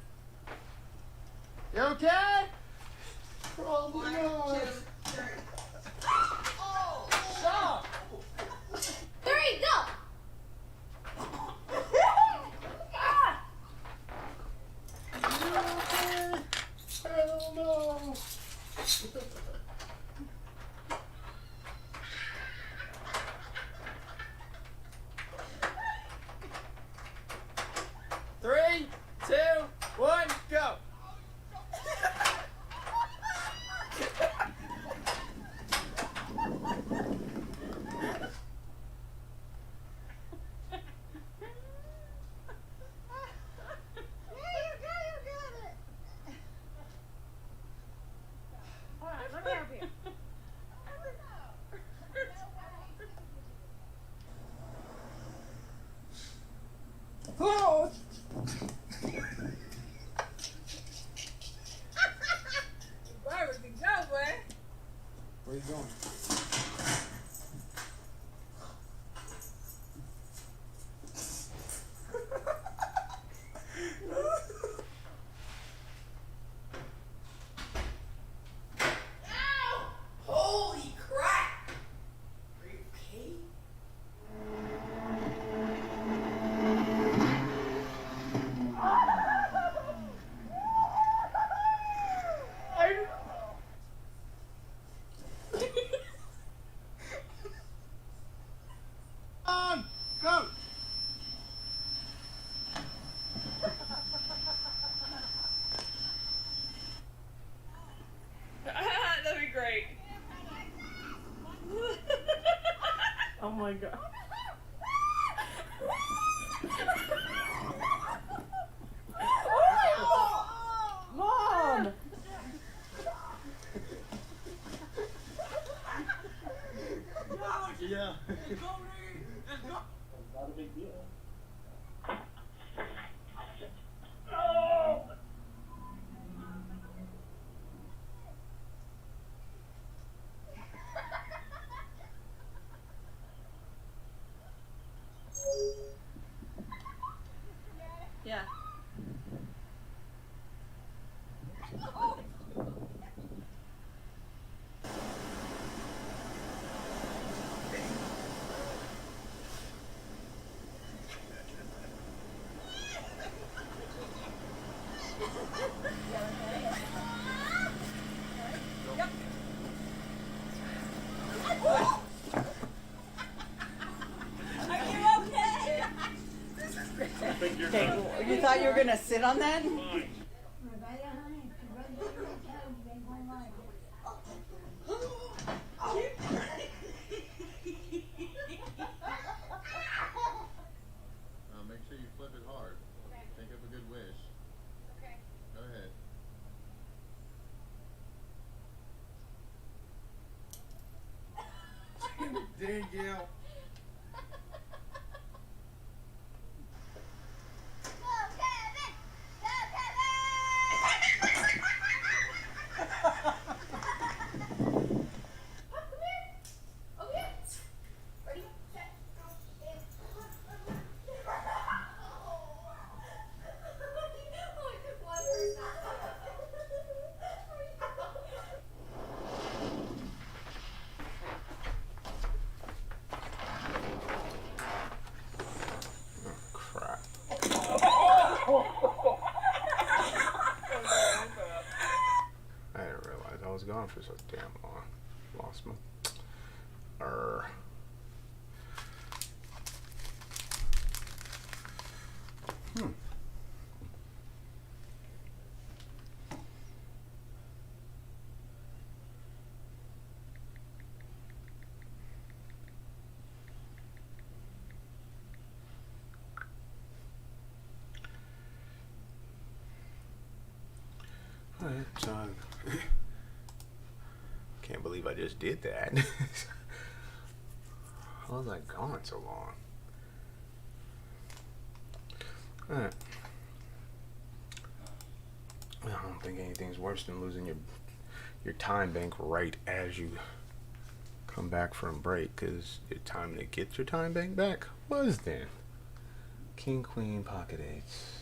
You okay? Probably not. Stop! 3, go! Hell no. Three, two, one, go! Alright, let me help you. Oh! Where would we go, boy? Where you going? Holy crap! Are you okay? On! Go! That'd be great. Oh my god. Mom! Yeah. Not a big deal. Yeah. You thought you were gonna sit on that? Make sure you flip it hard. Think of a good wish. Okay. Go ahead. Dang, Gail. Go, Kevin! Go, Kevin! Come here. Over here. Ready, set, go, and... One person. Crap. I didn't realize I was gone for so damn long. Lost my. Alright, so can't believe I just did that. How was I gone so long? Alright. I don't think anything's worse than losing your time bank right as you come back from break, because your time to get your time bank back was then. King, queen, pocket eights.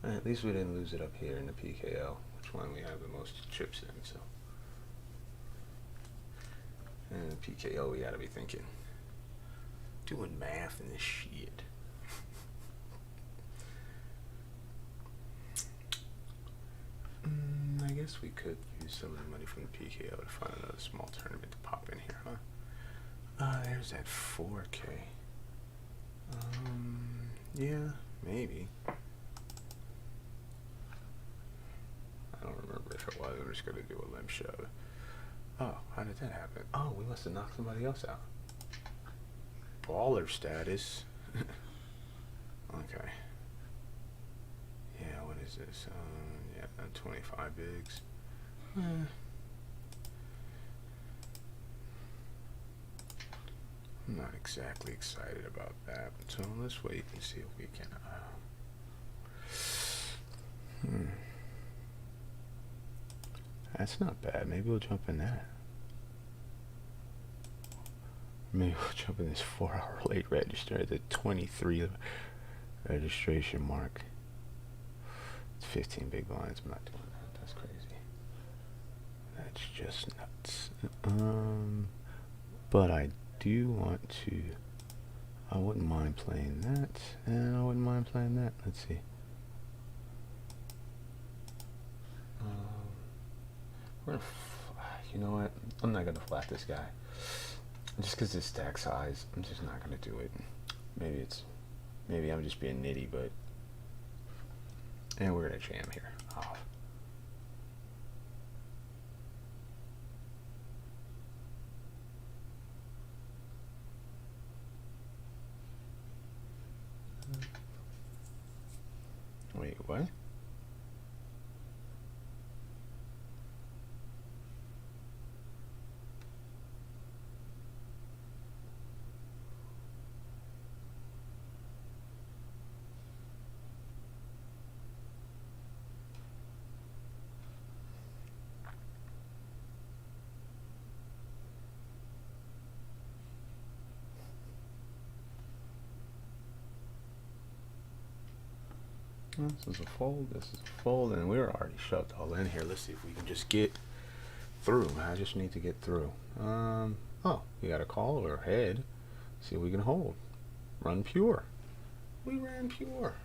At least we didn't lose it up here in the PKO, which one we have the most chips in, so. And the PKO, we gotta be thinking. Doing math and this shit. I guess we could use some of the money from the PKO to find another small tournament to pop in here, huh? There's that 4K. Yeah, maybe. I don't remember if it was. I'm just gonna do a limb shove. Oh, how did that happen? Oh, we must have knocked somebody else out. Baller status. Okay. Yeah, what is this? Yeah, 25 bigs. I'm not exactly excited about that. So let's wait and see if we can. That's not bad. Maybe we'll jump in that. Maybe we'll jump in this 4-hour late register at the 23 registration mark. It's 15 big blinds. I'm not doing that. That's crazy. That's just nuts. But I do want to. I wouldn't mind playing that, and I wouldn't mind playing that. Let's see. We're gonna. You know what? I'm not gonna flat this guy. Just because his stack size, I'm just not gonna do it. Maybe I'm just being nitty, but. And we're gonna jam here. Off. Wait, what? This is a fold, this is a fold, and we're already shoved all in here. Let's see if we can just get through. I just need to get through. Oh, we got a call or head. See if we can hold. Run pure. We ran pure.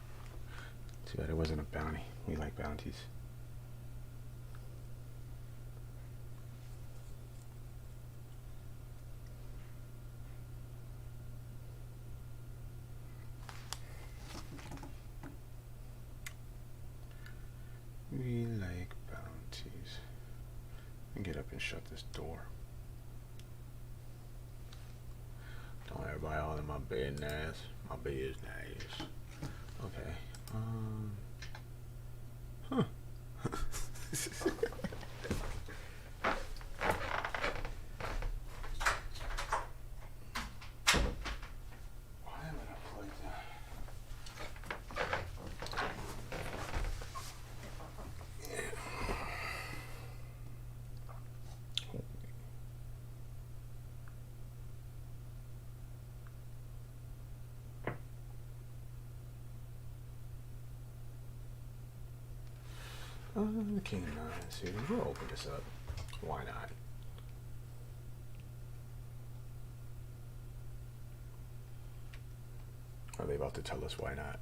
Too bad it wasn't a bounty. We like bounties. We like bounties. And get up and shut this door. Don't everybody all in my bed nice. My bed is nice. Okay. Huh. Why am I not like that? The king of nine suited. We'll open this up. Why not? Are they about to tell us why not?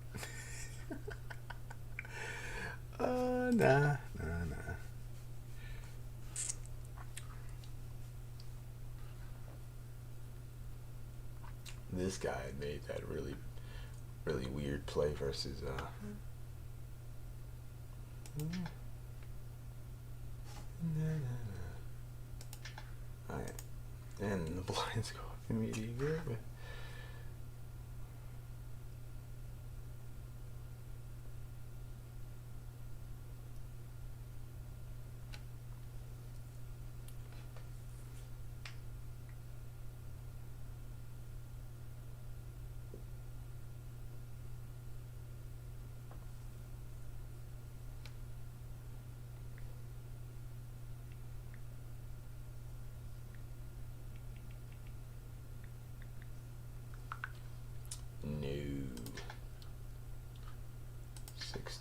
Nah. This guy made that really weird play versus Alright. And the blinds go up immediately.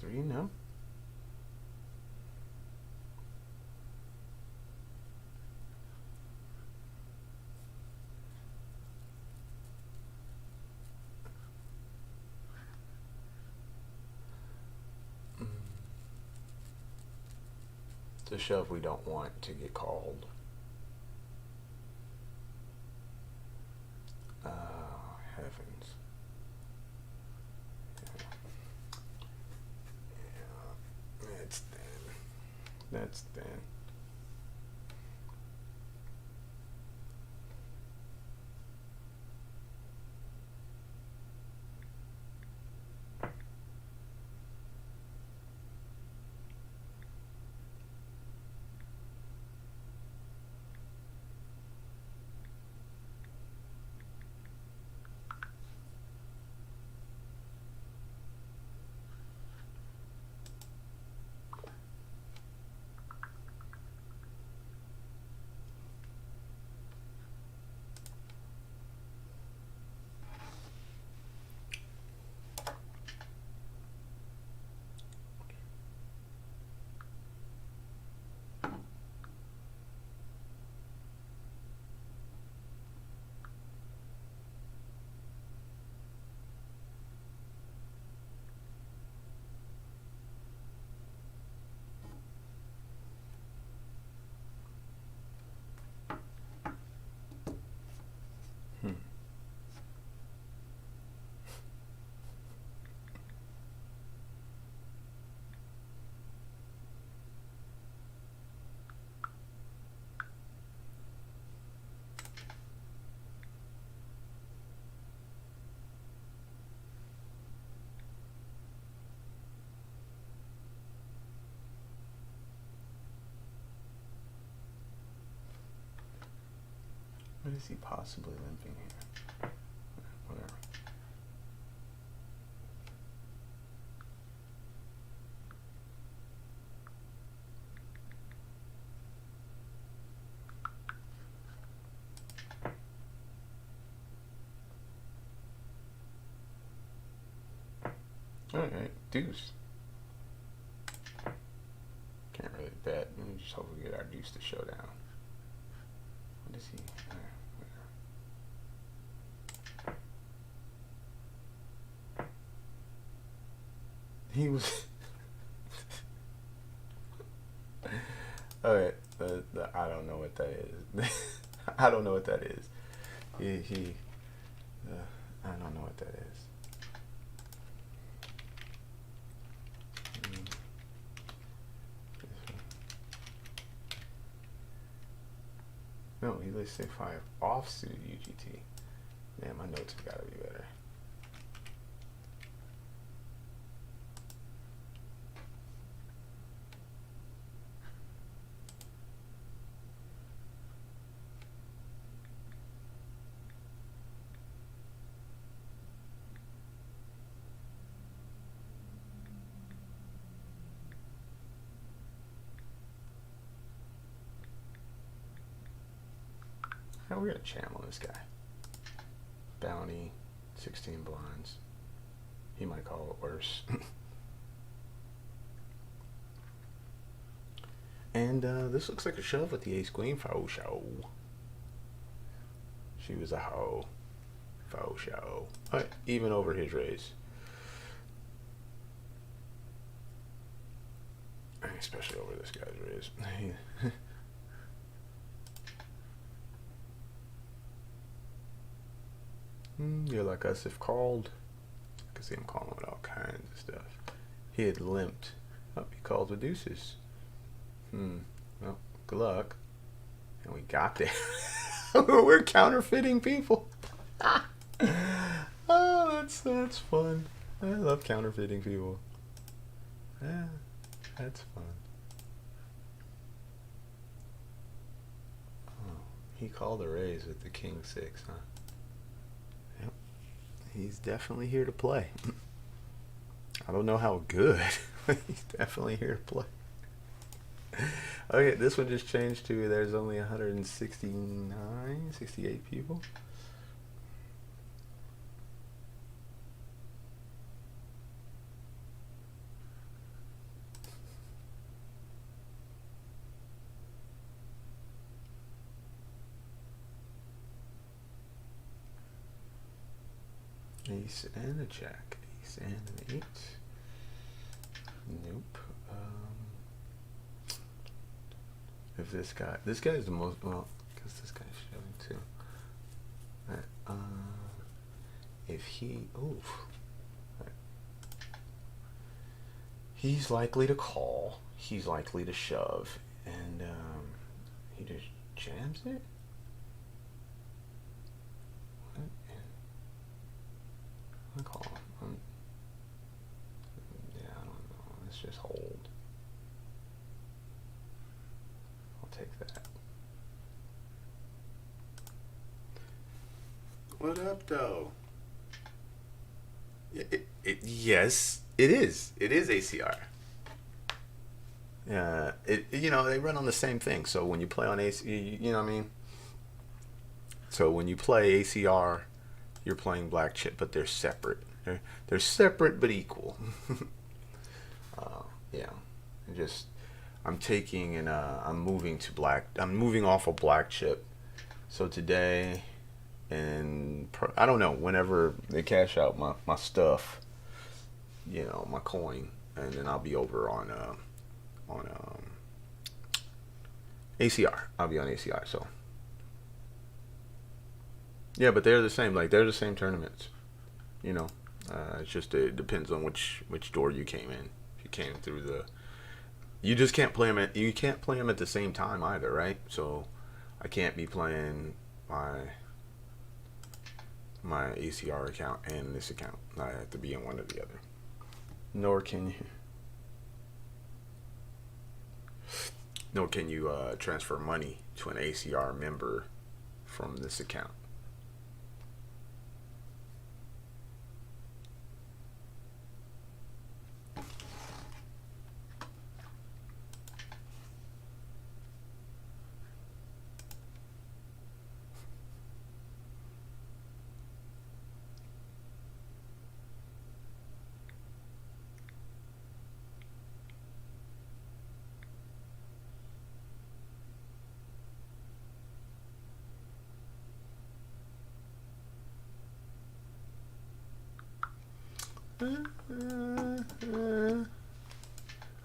3, no? It's a shove we don't want to get called. Oh, heavens. Yeah. That's thin. That's thin. What is he possibly limping here? Whatever. Alright, deuce. Can't really bet. Let me just hope we get our deuce to show down. What is he? He was. Alright, I don't know what that is. I don't know what that is. I don't know what that is. No, he listed 5 offsuit UGT. Man, my notes have got to be better. How are we gonna channel this guy? Bounty, 16 blinds. He might call it worse. And this looks like a shove with the ace queen faux show. She was a hoe. Faux show. Alright, even over his raise. Especially over this guy's raise. You're like us if called. I can see him calling with all kinds of stuff. He had limped. Oh, he called with deuces. Well, good luck. And we got there. We're counterfeiting people. Oh, that's fun. I love counterfeiting people. Yeah, that's fun. Oh, he called a raise with the king 6, huh? Yep. He's definitely here to play. I don't know how good, but he's definitely here to play. Okay, this one just changed to there's only 169, 68 people. Ace and a jack. Ace and an 8. Nope. If this guy's the most, well, because this guy's shoving too. Right, if he, oof. Right. He's likely to call. He's likely to shove. And he just jams it? What? I call. Yeah, I don't know. Let's just hold. I'll take that. What up, though? Yes, it is. It is ACR. You know, they run on the same thing. So when you play on AC, you know what I mean? So when you play ACR, you're playing BlackChip, but they're separate. They're separate but equal. Yeah. I'm taking and I'm moving to I'm moving off of BlackChip. So today, and I don't know, whenever they cash out my stuff, you know, my coin, and then I'll be over on ACR. I'll be on ACR. So yeah, but they're the same. Like they're the same tournaments. You know, it's just it depends on which door you came in. If you came through you just can't play them you can't play them at the same time either, right? So I can't be playing my ACR account and this account. I have to be in one or the other. Nor can you transfer money to an ACR member from this account.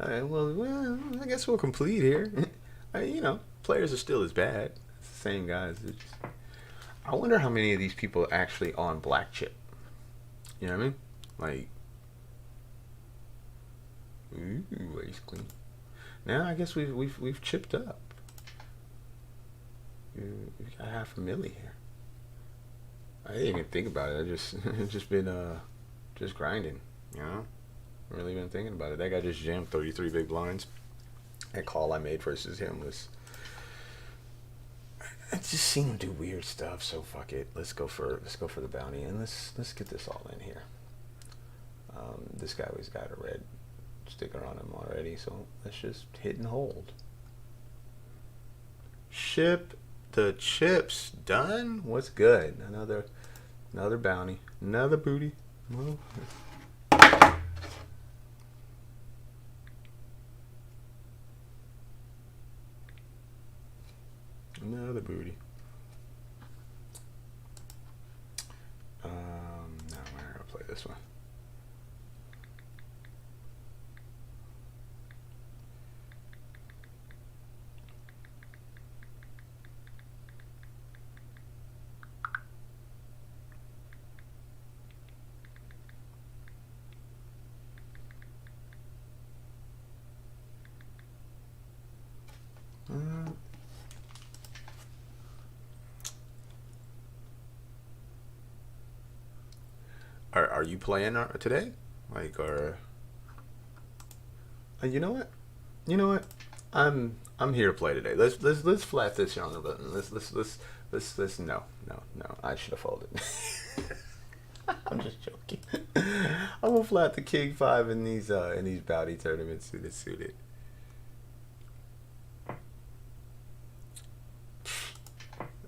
Alright, well, I guess we'll complete here. You know, players are still as bad. It's the same guys. I wonder how many of these people are actually on BlackChip. You know what I mean? Like, ooh, ace queen. Now I guess we've chipped up. We've got half a milli here. I didn't even think about it. I just been just grinding, you know. Really been thinking about it. That guy just jammed 33 big blinds. That call I made versus him was. I just seen him do weird stuff. So fuck it. Let's go for the bounty and let's get this all in here. This guy always got a red sticker on him already, so let's just hit and hold. Ship the chips done. What's good? Another bounty, another booty. Well, another booty. No, we're not gonna play this one. Are you playing today? Like, or you know what? You know what? I'm here to play today. Let's flat this on the button. Let's no. I should have folded. I'm just joking. I'm gonna flat the king 5 in these bounty tournaments suited.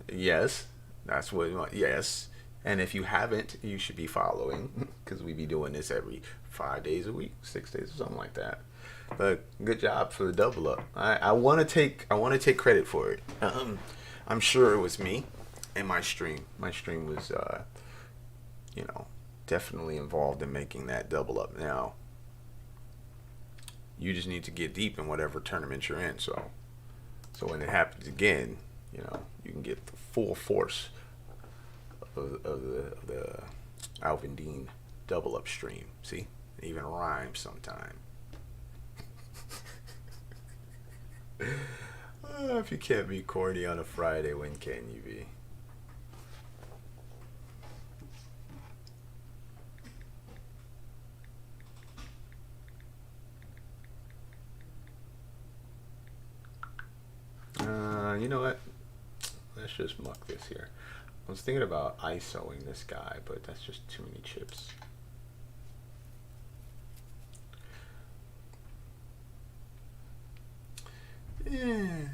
Yes, that's what we want. Yes. And if you haven't, you should be following, because we be doing this every 5 days a week, 6 days or something like that. But good job for the double up. I want to take credit for it. I'm sure it was me and my stream. My stream was, you know, definitely involved in making that double up. Now, you just need to get deep in whatever tournament you're in. So when it happens again, you know, you can get the full force of the Alvin Dean double up stream. See, it even rhymes sometime. If you can't be corny on a Friday, when can you be? You know what? Let's just muck this here. I was thinking about ISOing this guy, but that's just too many chips. Yeah.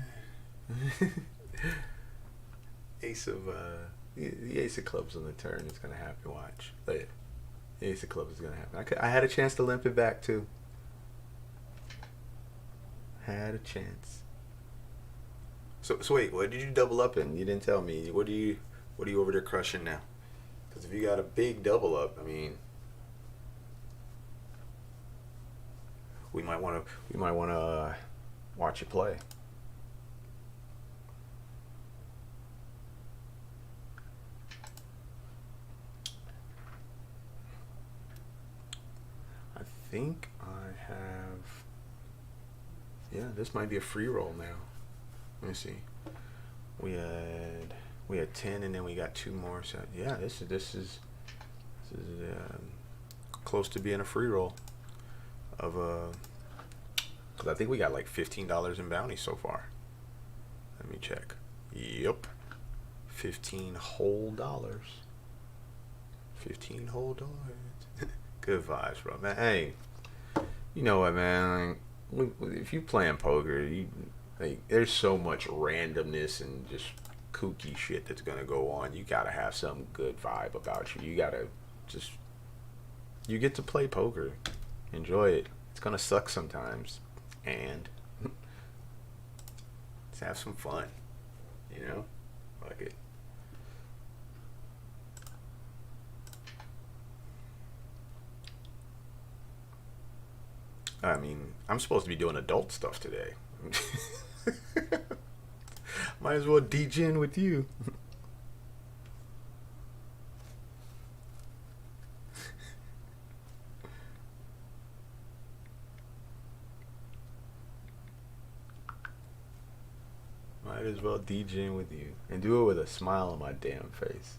Ace of the Ace of Clubs on the turn is gonna happen. Watch, but the Ace of Clubs is gonna happen. I had a chance to limp it back too. Had a chance. So wait, what did you double up in? You didn't tell me. What are you over there crushing now? Because if you got a big double up, I mean, we might want to watch you play. I think I have. Yeah, this might be a free roll now. Let me see. We had 10, and then we got 2 more. So yeah, this is close to being a free roll of because I think we got like $15 in bounty so far. Let me check. Yep, 15 whole dollars. 15 whole dollars. Good vibes, bro, man. Hey, you know what, man? Like, if you playing poker, there's so much randomness and just kooky shit that's gonna go on. You gotta have some good vibe about you. You gotta just, you get to play poker, enjoy it. It's gonna suck sometimes, and let's have some fun. You know, like it. I mean, I'm supposed to be doing adult stuff today. Might as well DJ with you. Might as well DJ with you. And do it with a smile on my damn face.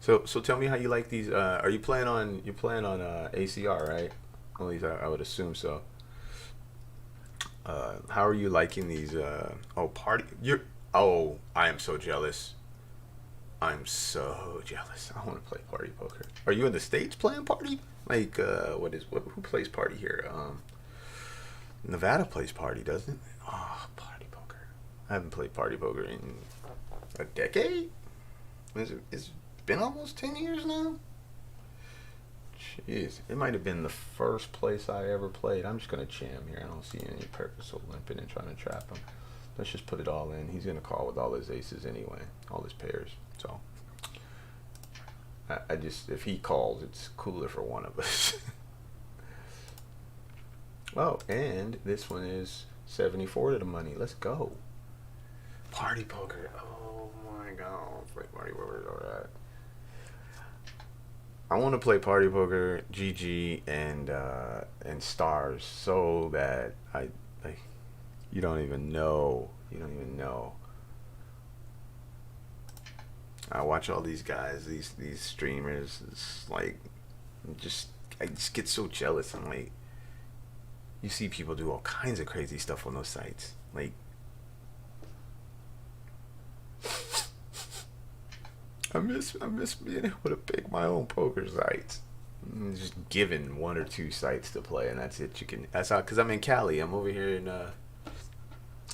So tell me how you like these. Are you playing on ACR, right? At least I would assume so. How are you liking these? I am so jealous. I'm so jealous. I want to play party poker. Are you in the States playing party? Like, who plays party here? Nevada plays party, doesn't it? Oh, party poker. I haven't played party poker in a decade. It's been almost 10 years now. Jeez, it might have been the first place I ever played. I'm just gonna jam here. I don't see any purpose of limping and trying to trap him. Let's just put it all in. He's gonna call with all his aces anyway, all his pairs. So I just, if he calls, it's cooler for one of us. Oh, and this one is 74 to the money. Let's go. Party poker. Oh my god. Play party poker. All right. I want to play party poker, GG, and stars so that you don't even know. You don't even know. I watch all these guys, these streamers. It's like, I just get so jealous. I'm like, you see people do all kinds of crazy stuff on those sites. Like, I miss being able to pick my own poker sites. Just given 1 or 2 sites to play, and that's it. That's how, because I'm in Cali. I'm over here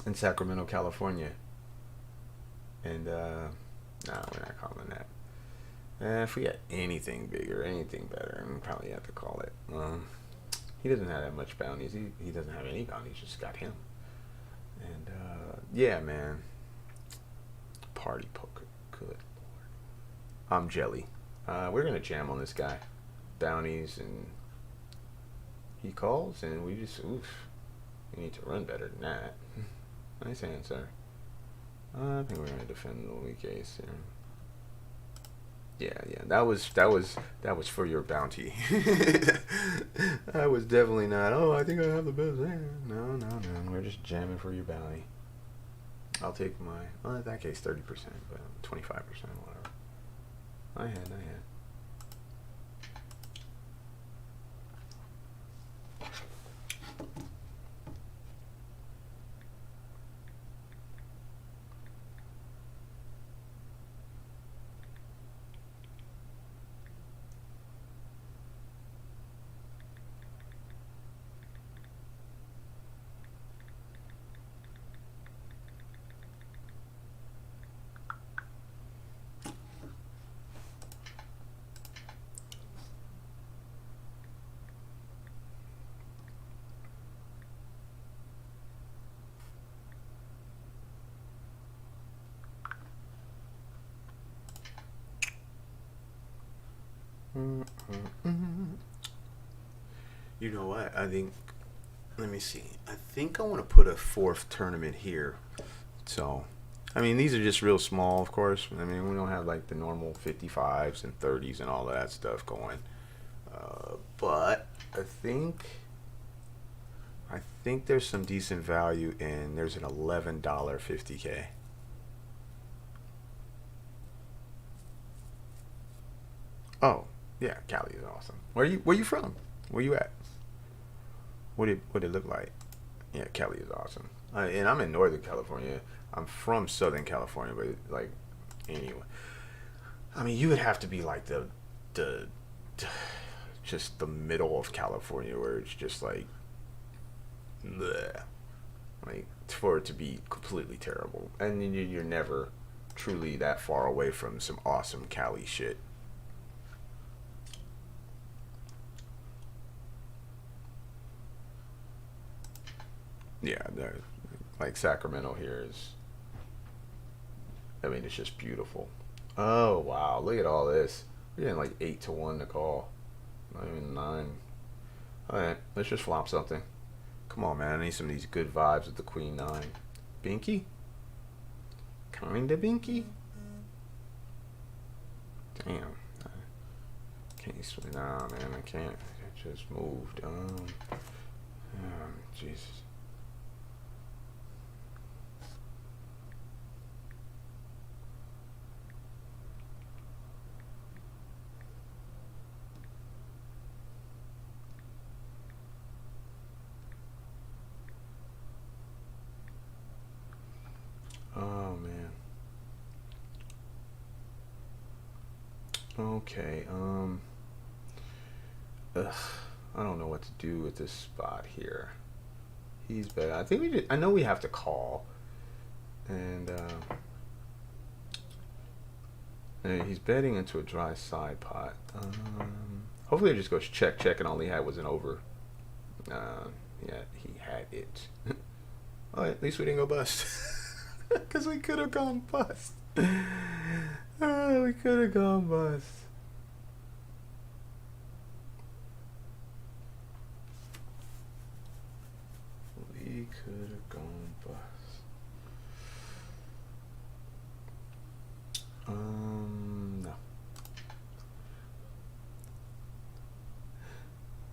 in Sacramento, California. And nah, we're not calling that. If we got anything bigger, anything better, we probably have to call it. He doesn't have that much bounties. He doesn't have any bounties. Just got him. And yeah, man. party poker. Good lord. I'm jelly. We're gonna jam on this guy. Bounties, and he calls, and we just oof. We need to run better than that. Nice answer. I think we're gonna defend the weak ace here. Yeah, that was for your bounty. That was definitely not. Oh, I think I have the best hand. No. We're just jamming for your bounty. I'll take my. Well, in that case, 30%, but 25%, whatever. I had. You know what? I think. Let me see. I think I want to put a 4th tournament here. So, I mean, these are just real small, of course. I mean, we don't have like the normal 55s and 30s and all of that stuff going. But I think there's some decent value in. There's an $11 50K. Oh, yeah, Cali is awesome. Where you from? Where you at? What it look like? Yeah, Cali is awesome. And I'm in Northern California. I'm from Southern California, but like anyway. I mean, you would have to be like the just the middle of California where it's just like bleh. Like for it to be completely terrible. And you're never truly that far away from some awesome Cali shit. Yeah, like Sacramento here is, I mean, it's just beautiful. Oh, wow, look at all this. We're getting like 8-1 to call. Not even 9. Alright, let's just flop something. Come on, man, I need some of these good vibes with the Queen 9. Binky? Kinda Binky? Damn. Can't swing. Nah, man, I can't. I just moved. Jesus. Oh man. Okay. I don't know what to do with this spot here. He's better. I think we did. I know we have to call, and he's betting into a dry side pot. Hopefully it just goes check, and all he had was an over. Yeah, he had it. Oh, at least we didn't go bust. Because we could have gone bust. We could have gone bust. We could have gone bust. No.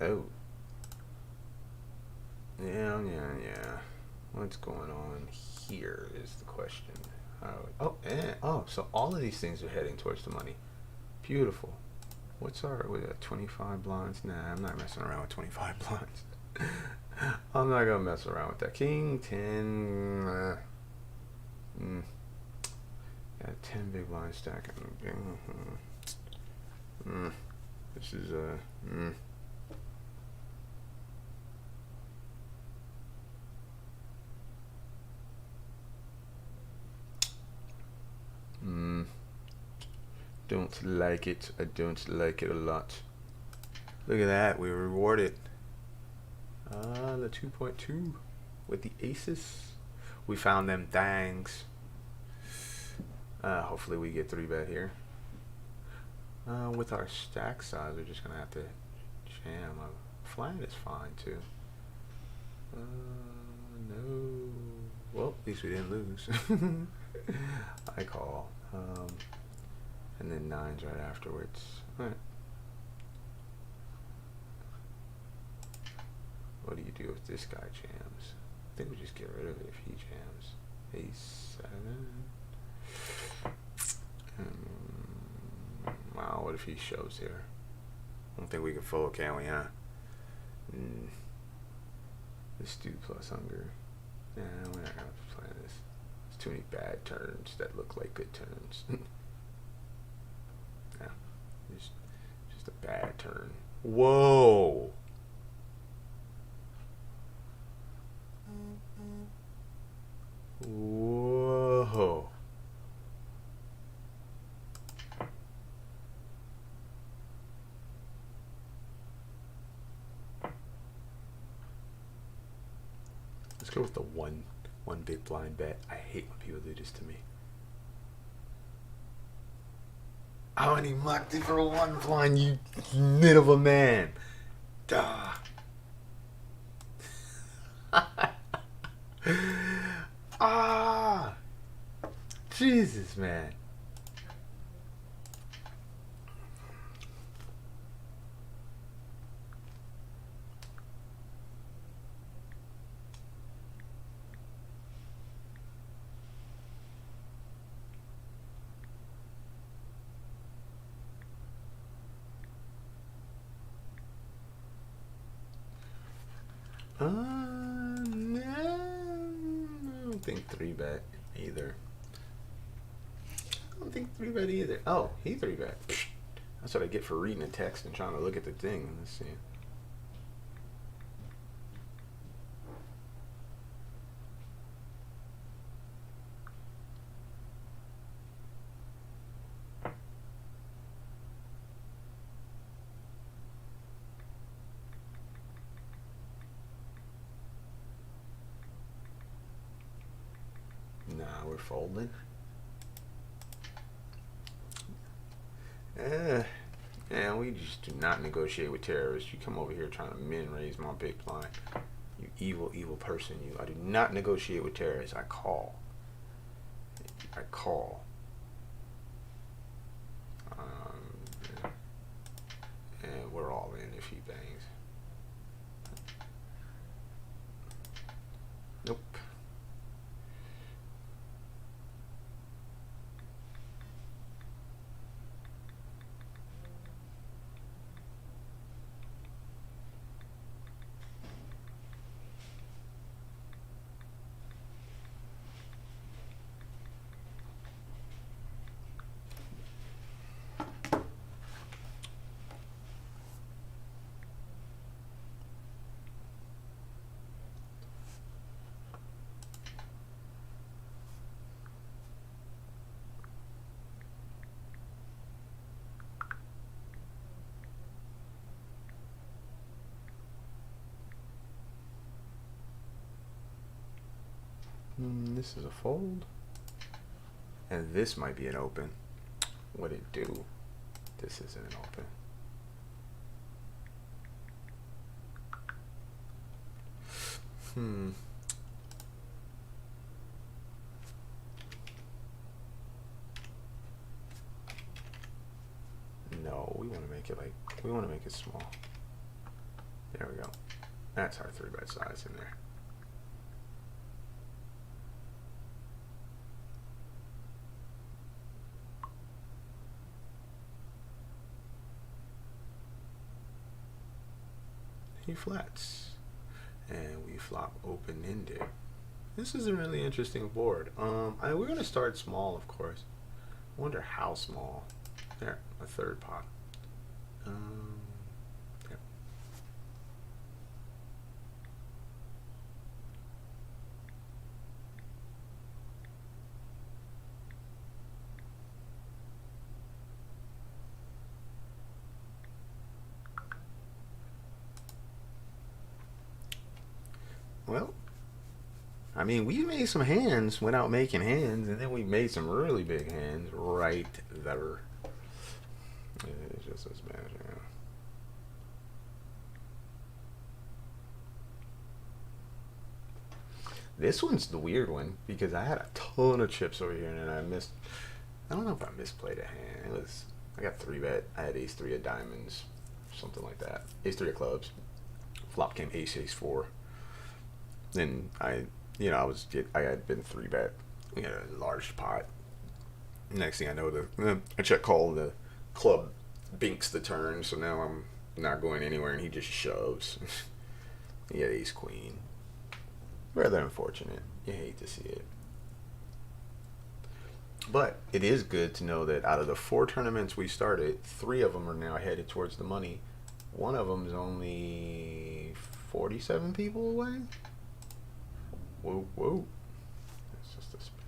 Oh. Yeah. What's going on here is the question. So all of these things are heading towards the money. Beautiful. What's our, we got 25 blinds? Nah, I'm not messing around with 25 blinds. I'm not gonna mess around with that. King 10. Got 10 big blinds stacking. This is don't like it. I don't like it a lot. Look at that. We were rewarded. The 2.2 with the aces. We found them thangs. Hopefully we get 3-bet here. With our stack size, we're just gonna have to jam. A flat is fine too. No. Well, at least we didn't lose. I call. And then 9s right afterwards. Alright. What do you do if this guy jams? I think we just get rid of it if he jams. A7. Wow, what if he shows here? I don't think we can fold, can we, huh? This dude plus hunger. Nah, we're not gonna play this. There's too many bad turns that look like good turns. Yeah, just a bad turn. Whoa! Whoa! Let's go with the one big blind bet. I hate when people do this to me. Oh, and he mocked it for a 1 blind, you nit of a man. Duh. Ah, Jesus, man. No, I don't think 3-bet either. I don't think 3-bet either. Oh, he 3-bet. That's what I get for reading a text and trying to look at the thing. Let's see. Nah, we're folding. Yeah, we just do not negotiate with terrorists. You come over here trying to raise my big blind. You evil, evil person. You. I do not negotiate with terrorists. I call. I call. And we're all in if he bangs. Nope. This is a fold. And this might be an open. What'd it do? This isn't an open. No, we want to make it we want to make it small. There we go. That's our 3-bet size in there. He flats, and we flop open-ended. This is a really interesting board. We're gonna start small, of course. I wonder how small. There, a 3rd pot. There. Well, I mean, we made some hands without making hands, and then we made some really big hands right there. It's just as bad, yeah. This one's the weird one because I had a ton of chips over here, and I missed. I don't know if I misplayed a hand. It was. I got 3-bet. I had ace 3 of diamonds, something like that. Ace 3 of clubs. Flop came ace 4. Then I had been 3-bet. We had a large pot. Next thing I know, I check call, the club binks the turn, so now I'm not going anywhere, and he just shoves. He had ace queen. Rather unfortunate. You hate to see it. But it is good to know that out of the 4 tournaments we started, 3 of them are now headed towards the money. One of them is only 47 people away. Whoa, whoa. It's just a spin.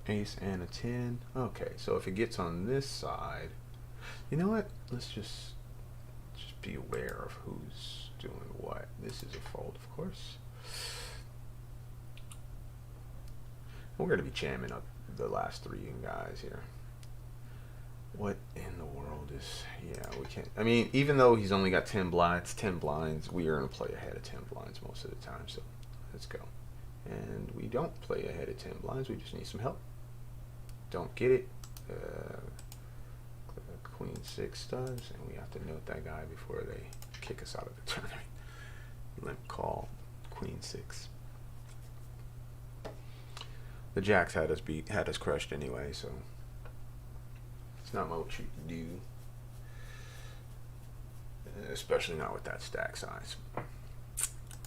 Ace and a 10. Okay, so if it gets on this side, you know what? Let's just be aware of who's doing what. This is a fold, of course. We're going to be jamming up the last 3 guys here. What in the world is... Yeah, we can't... I mean, even though he's only got 10 blinds, we are going to play ahead of 10 blinds most of the time, so let's go. And we don't play ahead of 10 blinds, we just need some help. Don't get it. Queen 6 does, and we have to note that guy before they kick us out of the tournament. Limp call, Queen 6. The jacks had us crushed anyway, so it's not much you can do, especially not with that stack size. I'm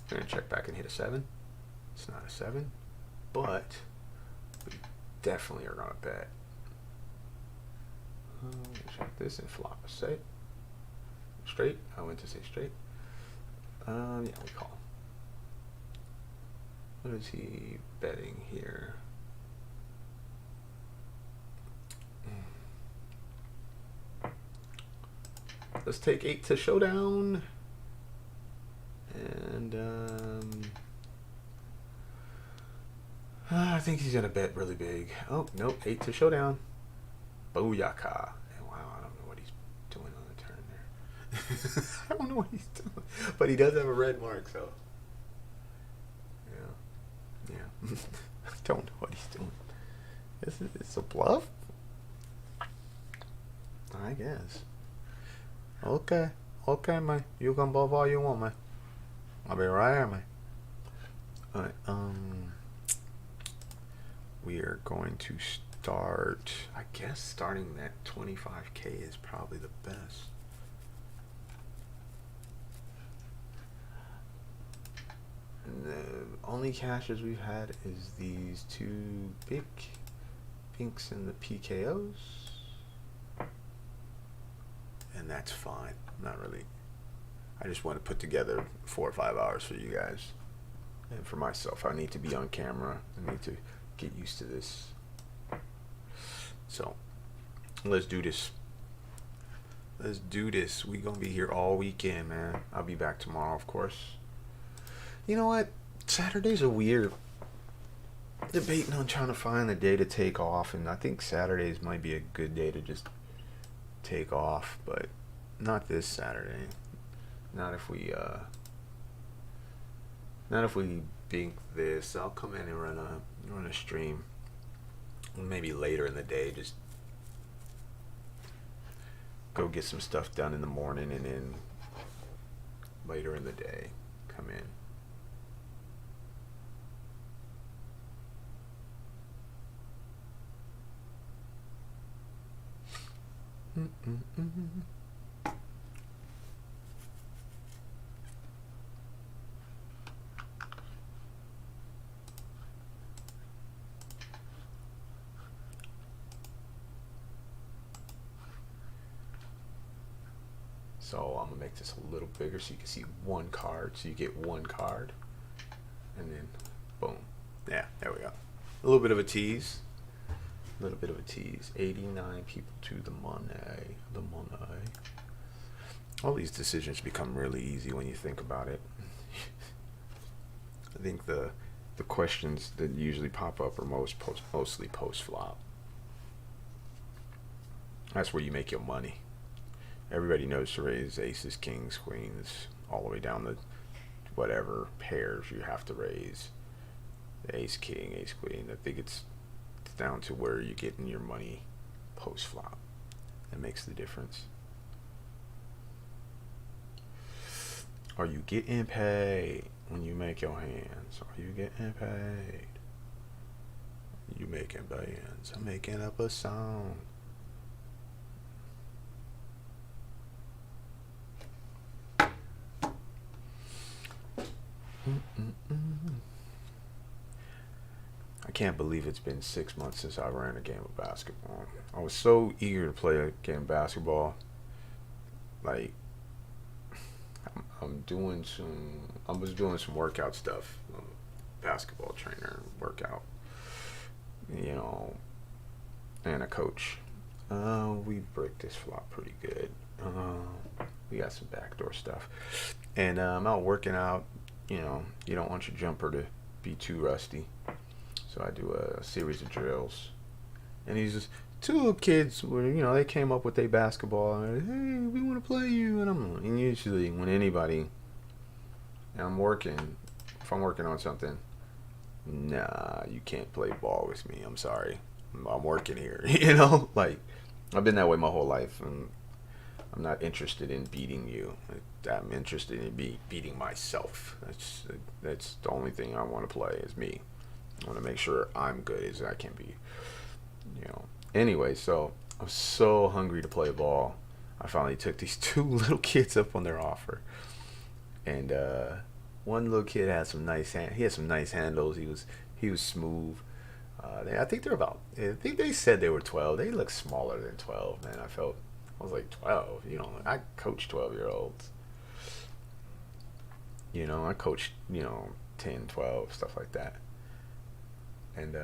gonna check back and hit a 7. It's not a 7, but we definitely are gonna bet. Check this and flop a set. Straight. I went to say straight. Yeah, we call. What is he betting here? Let's take 8 to showdown. And I think he's gonna bet really big. Oh nope, 8 to showdown. Booyaka. And wow, I don't know what he's doing on the turn there. I don't know what he's doing. But he does have a red mark, so. Yeah. Yeah. I don't know what he's doing. It's a bluff? I guess. Okay. Okay, man. You can bluff all you want, man. I'll be right here, man. Alright, we are going to start, I guess starting that 25K is probably the best. And the only cashes we've had is these 2 big pinks and the PKOs. And that's fine. Not really. I just want to put together 4 or 5 hours for you guys. And for myself, I need to be on camera. I need to get used to this. So, let's do this. Let's do this. We gonna be here all weekend, man. I'll be back tomorrow, of course. You know what? Saturdays are weird. Debating on trying to find a day to take off, and I think Saturdays might be a good day to just take off, but not this Saturday. Not if we bink this. I'll come in and run a stream. Maybe later in the day, just go get some stuff done in the morning, and then later in the day come in. So I'm gonna make this a little bigger so you can see one card. So you get one card, and then boom. Yeah, there we go. A little bit of a tease. A little bit of a tease. 89 people to the money. The money. All these decisions become really easy when you think about it. I think the questions that usually pop up are mostly post flop. That's where you make your money. Everybody knows to raise aces, kings, queens, all the way down to whatever pairs you have to raise. The ace, king, ace, queen. I think it's down to where you're getting your money post flop. That makes the difference. Are you getting paid when you make your hands? Are you getting paid? You making bands. I'm making up a song. I can't believe it's been 6 months since I ran a game of basketball. I was so eager to play a game of basketball. Like, I was doing some workout stuff, basketball trainer workout, and a coach. We break this flop pretty good. We got some backdoor stuff, and I'm out working out. You don't want your jumper to be too rusty, so I do a series of drills. And these just two little kids were, they came up with their basketball and, hey, we want to play you. And usually when anybody, and if I'm working on something, nah, you can't play ball with me. I'm sorry. I'm working here. Like, I've been that way my whole life. And I'm not interested in beating you. I'm interested in beating myself. That's the only thing I want to play is me. I want to make sure I'm good as I can be. Anyway, so I was so hungry to play ball. I finally took these two little kids up on their offer. And one little kid had some nice handles. He was smooth. I think they said they were 12. They look smaller than 12, man. I was like 12. I coach 12-year-olds. I coached, 10, 12, stuff like that. And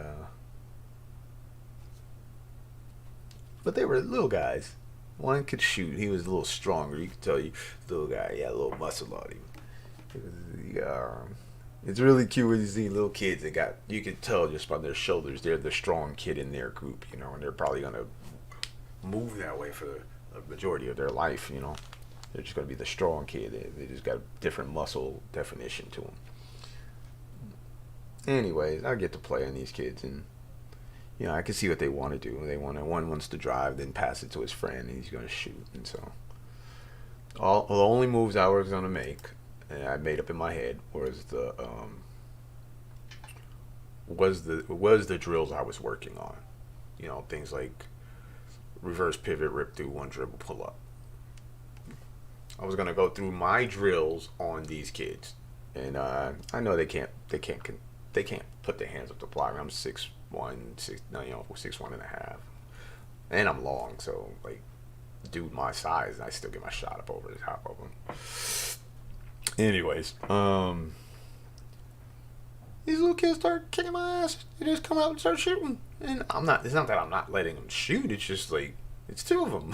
but they were little guys. One could shoot. He was a little stronger. You could tell little guy, he had a little muscle on him. It's really cute when you see little kids that you can tell just by their shoulders, they're the strong kid in their group, and they're probably going to move that way for the majority of their life, They're just going to be the strong kid. They just got a different muscle definition to them. Anyways, I get to play on these kids, and I can see what they want to do. One wants to drive, then pass it to his friend, and he's going to shoot. And so, the only moves I was going to make, and I made up in my head, was the drills I was working on. Things like reverse pivot, rip through, one dribble, pull up. I was going to go through my drills on these kids, and I know they can't put their hands up to block. I'm 6'1", 6'1 and a half, and I'm long, so like, dude my size, and I still get my shot up over the top of them. Anyways, these little kids start kicking my ass. They just come out and start shooting, and it's not that I'm not letting them shoot. It's just like, it's two of them.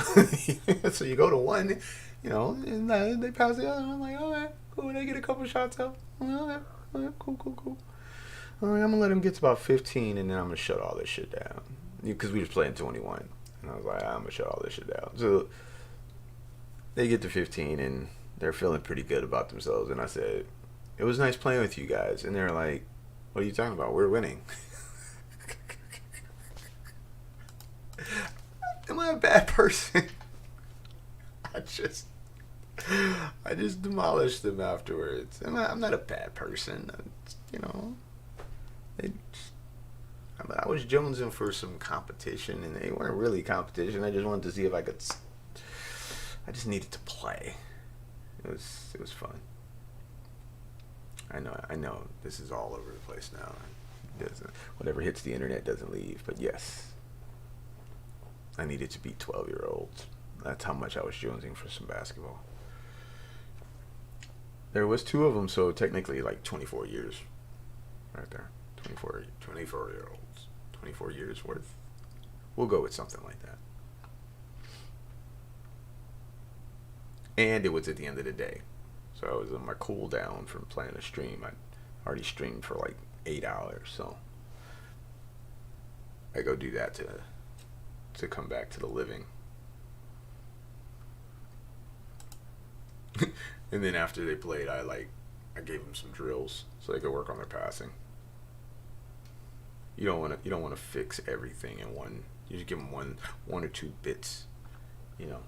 So you go to one, and they pass the other, and I'm like, okay, cool. They get a couple shots out. Okay, cool. I'm gonna let him get to about 15, and then I'm gonna shut all this shit down, because we was playing 21, and I was like, I'm gonna shut all this shit down. So they get to 15, and they're feeling pretty good about themselves, and I said, it was nice playing with you guys, and they're like, what are you talking about? We're winning. Am I a bad person? I just demolished them afterwards. I'm not a bad person. I was jonesing for some competition, and they weren't really competition. I just wanted to see if I could I just needed to play. It was fun. I know this is all over the place now. Whatever hits the internet doesn't leave, but yes, I needed to beat 12-year-olds. That's how much I was jonesing for some basketball. There was 2 of them, so technically like 24 years right there. 24-year-olds. 24 years worth. We'll go with something like that. And it was at the end of the day. So I was on my cool down from playing a stream. I already streamed for like 8 hours, so I go do that to come back to the living. And then after they played, I gave them some drills so they could work on their passing. You don't want to fix everything in one. You just give them one or 2 bits, you know.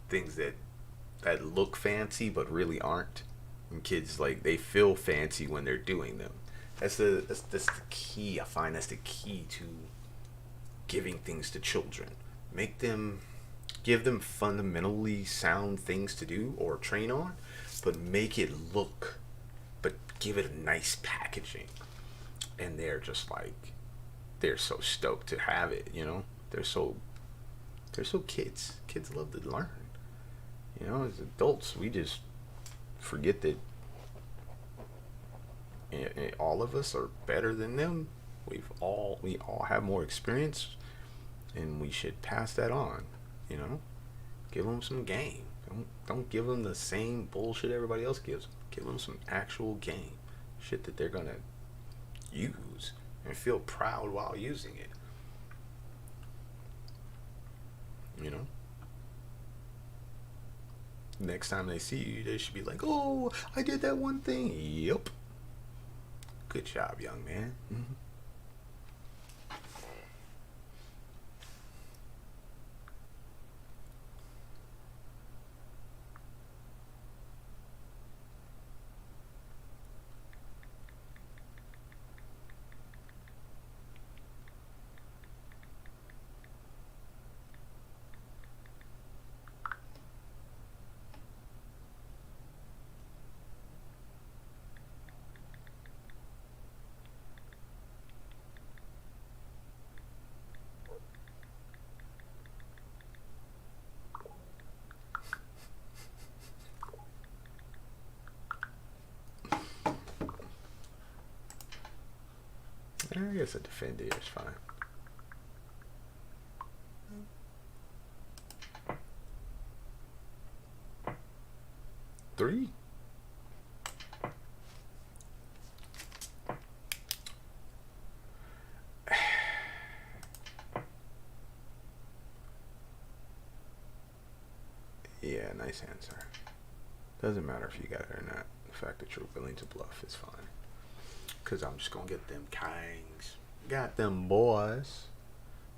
Things that look fancy but really aren't. And kids, like, they feel fancy when they're doing them. That's the key. I find that's the key to giving things to children. Give them fundamentally sound things to do or train on, but make it look, but give it a nice packaging. And they're just like, they're so stoked to have it, you know. They're so kids. Kids love to learn. You know, as adults, we just forget that all of us are better than them. We all have more experience, and we should pass that on. You know, give them some game. Don't give them the same bullshit everybody else gives them. Give them some actual game, shit that they're gonna use and feel proud while using it. You know. Next time they see you, they should be like, "Oh, I did that one thing." Yep. Good job, young man. Mm-hmm. I guess a defender is fine. Three? Yeah, nice answer. Doesn't matter if you got it or not. The fact that you're willing to bluff is fine. Cause I'm just gonna get them kings. Got them boys.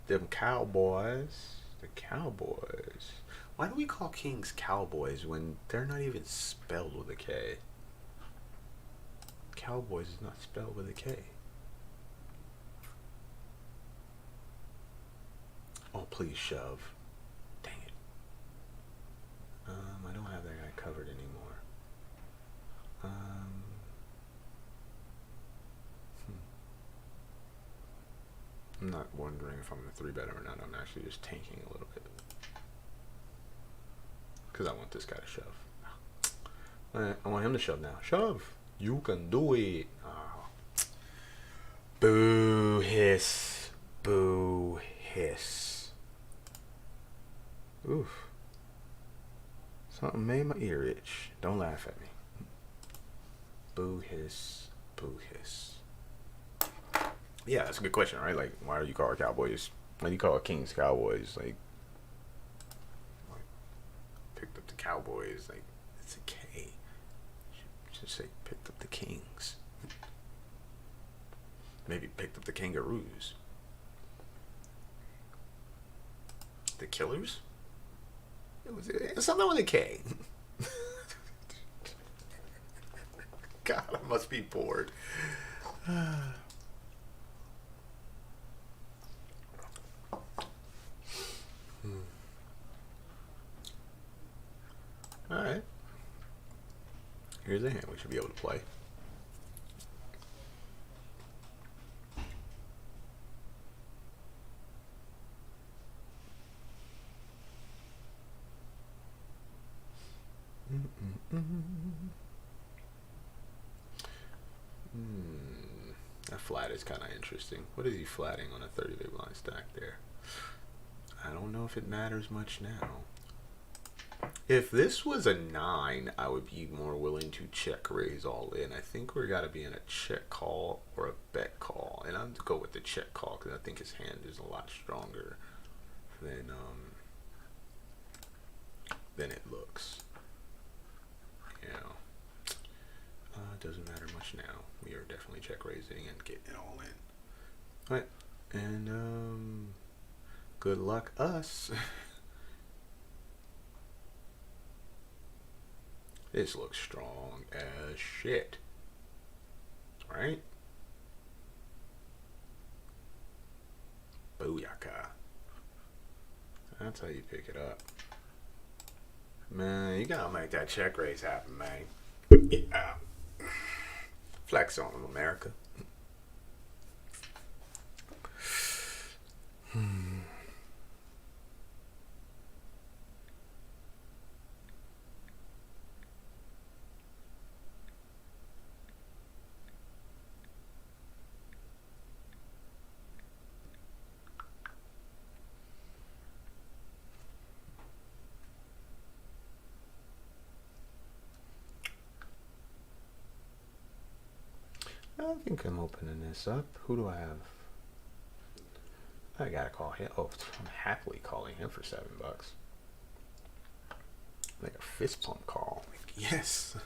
Them cowboys. The cowboys. Why do we call kings cowboys when they're not even spelled with a K? Cowboys is not spelled with a K. Oh, please shove. Dang it. I don't have that guy covered anymore. I'm not wondering if I'm going to 3-bet or not. I'm actually just tanking a little bit. Because I want this guy to shove. I want him to shove now. Shove! You can do it! Oh. Boo hiss. Boo hiss. Oof. Something made my ear itch. Don't laugh at me. Boo hiss. Boo hiss. Yeah, that's a good question, right? Like, why do you call Cowboys? When you call Kings Cowboys, like picked up the Cowboys, like it's a K. Should say picked up the Kings. Maybe picked up the Kangaroos. The Killers? It was something with a K. God, I must be bored. Alright. Here's a hand we should be able to play. That flat is kind of interesting. What is he flatting on a 30 big blind stack there? I don't know if it matters much now. If this was a 9, I would be more willing to check raise all in. I think we're got to be in a check call or a bet call. And I'm going to go with the check call because I think his hand is a lot stronger than it looks. You know, it doesn't matter much now. We are definitely check raising and getting it all in. All right, and good luck us. This looks strong as shit, right? Booyaka. That's how you pick it up. Man, you gotta make that check raise happen, man. Yeah. Flex on them, America. I think I'm opening this up. Who do I have? I gotta call him. Oh, I'm happily calling him for $7. Like a fist pump call. Like, yes,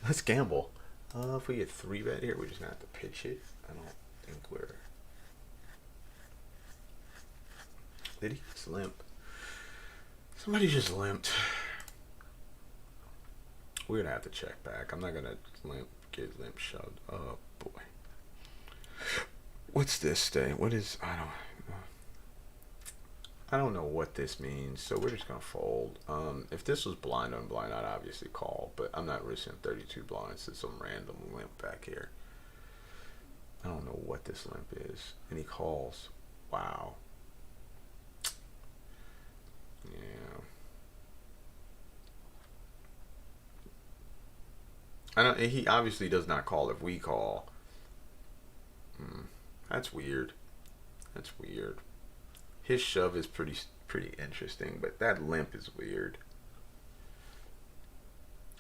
let's gamble. If we get 3-bet here, we're just gonna have to pitch it. I don't think we're. Did he just limp? Somebody just limped. We're gonna have to check back. I'm not gonna get limp shoved. Oh boy. What's this stay? What is I don't know what this means, so we're just gonna fold. If this was blind on blind, I'd obviously call, but I'm not risking 32 blinds to some random limp back here. I don't know what this limp is. And he calls. Wow. Yeah. He obviously does not call if we call. That's weird. That's weird. His shove is pretty interesting, but that limp is weird.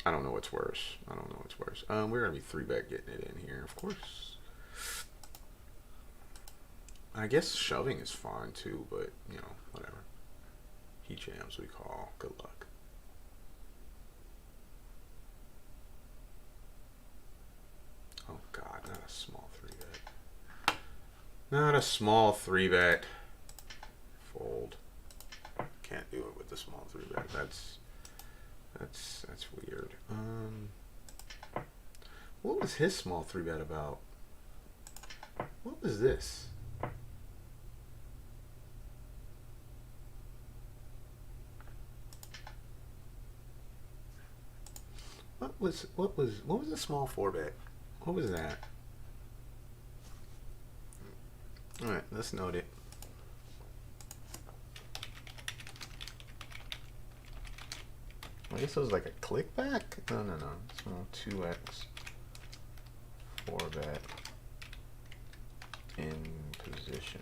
I don't know what's worse. We're gonna be 3-bet getting it in here, of course. I guess shoving is fine too, but you know, whatever. He jams, we call. Good luck. Oh God, not a small 3-bet. Not a small 3-bet. Fold. Can't do it with the small 3-bet. That's weird. What was his small 3-bet about? What was this? What was the small 4-bet? What was that? All right, let's note it. I guess it was like a click back? No. Small 2x 4-bet in position.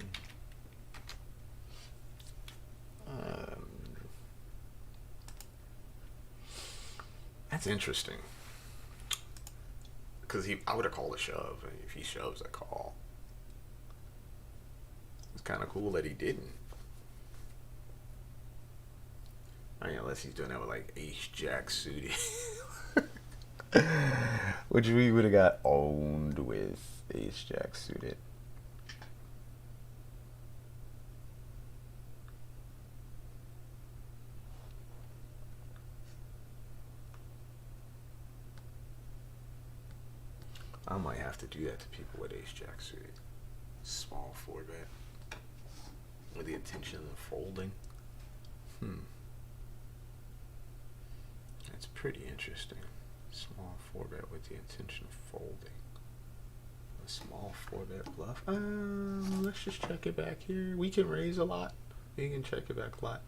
That's interesting. Because I would have called a shove. If he shoves, I call. It's kind of cool that he didn't. I mean, unless he's doing that with like ace-jack suited. Which we would have got owned with ace-jack suited. I might have to do that to people with ace-jack suited. Small 4-bet. With the intention of folding. That's pretty interesting. Small 4-bet with the intention of folding. A small 4-bet bluff. Let's just check it back here. We can raise a lot. We can check it back a lot.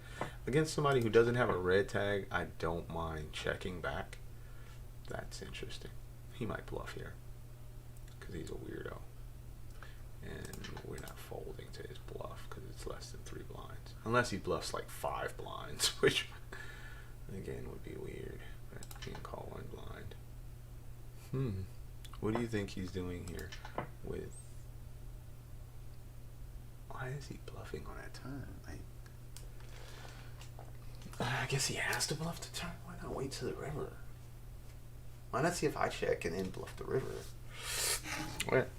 Against somebody who doesn't have a red tag, I don't mind checking back. That's interesting. He might bluff here because he's a weirdo. And we're not folding to his bluff because it's less than 3 blinds. Unless he bluffs like 5 blinds, which again would be weird. But he can call 1 blind. What do you think he's doing here with... Why is he bluffing on that turn? Like, I guess he has to bluff the turn. Why not wait to the river? Why not see if I check and then bluff the river? What?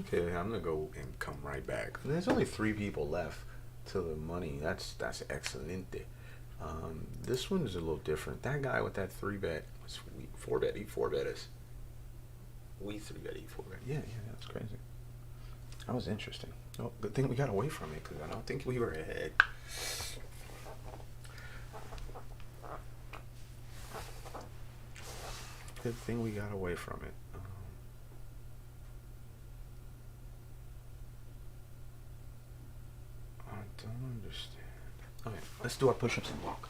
Okay, I'm gonna go and come right back. There's only 3 people left to the money. That's excelente. This one is a little different. That guy with that 3-bet was 4-bet. He 4-bet us. We 3-bet. He 4-bet. Yeah, that's crazy. That was interesting. Oh, good thing we got away from it because I don't think we were ahead. Good thing we got away from it. I don't understand. Okay, let's do our push-ups and walk.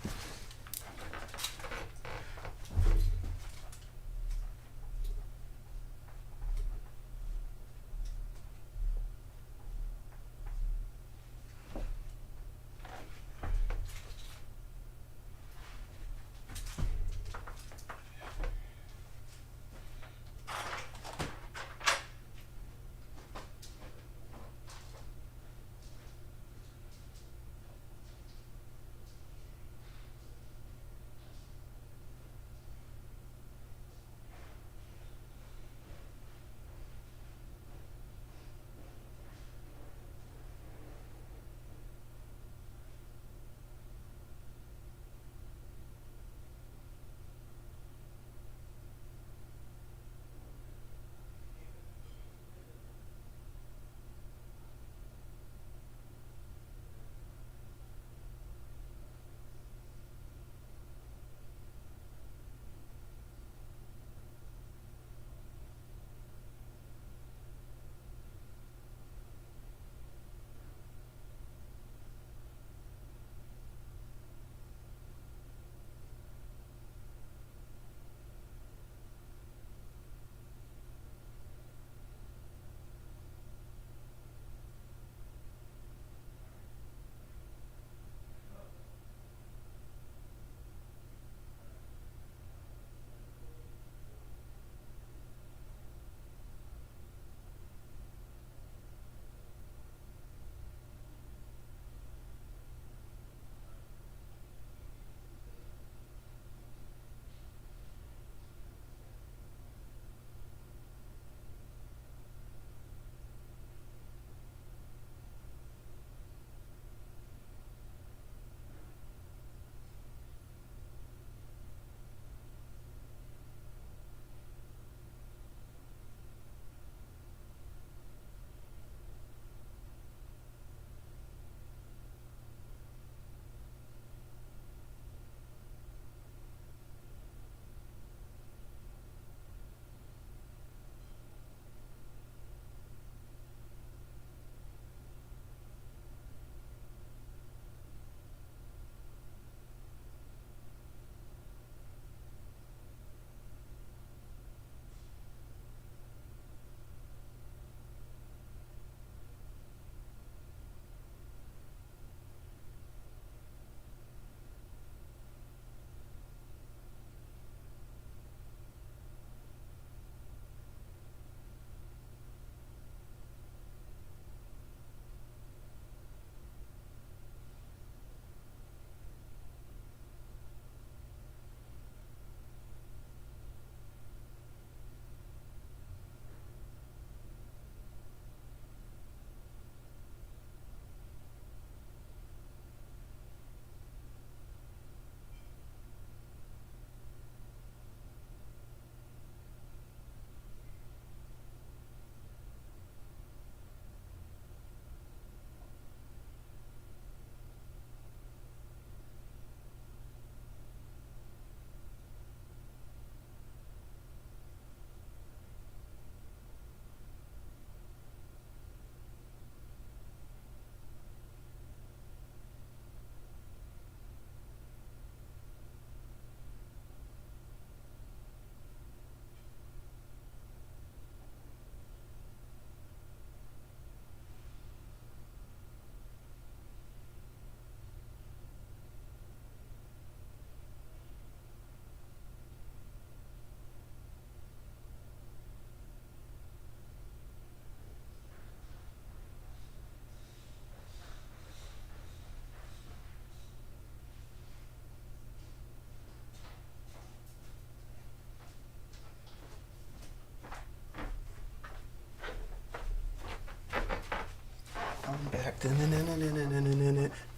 back.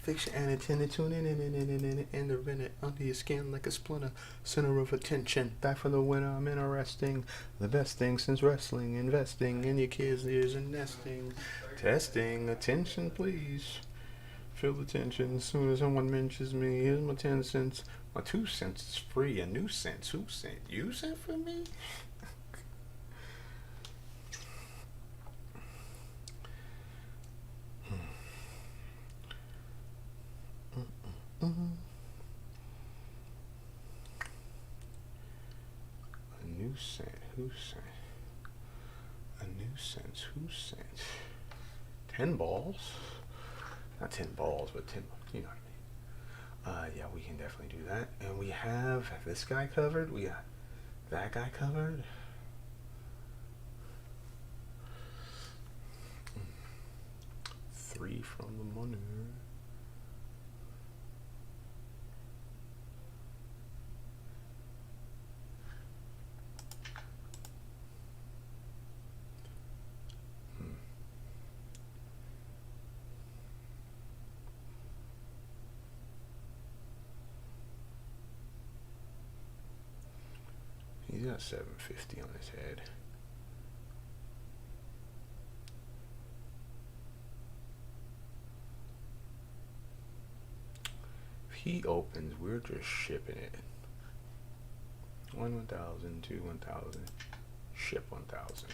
Fiction and intended tune in and the rennet under your skin like a splinter. Center of attention. Back from the winter, I'm interesting. The best thing since wrestling. Investing in your kids' ears and nesting. Testing. Attention, please. Feel the tension as soon as someone mentions me. Here's my 10 cents. My 2 cents is free. A new sense. Who sent? You sent for me? A new cent. Who sent? A new sense. Who sent? 10 balls? Not 10 balls, but 10, you know what I mean. Yeah, we can definitely do that. And we have this guy covered. We got that guy covered. Three from the money. He's got 750 on his head. If he opens, we're just shipping it. 1,000, 2, 1,000, ship 1,000.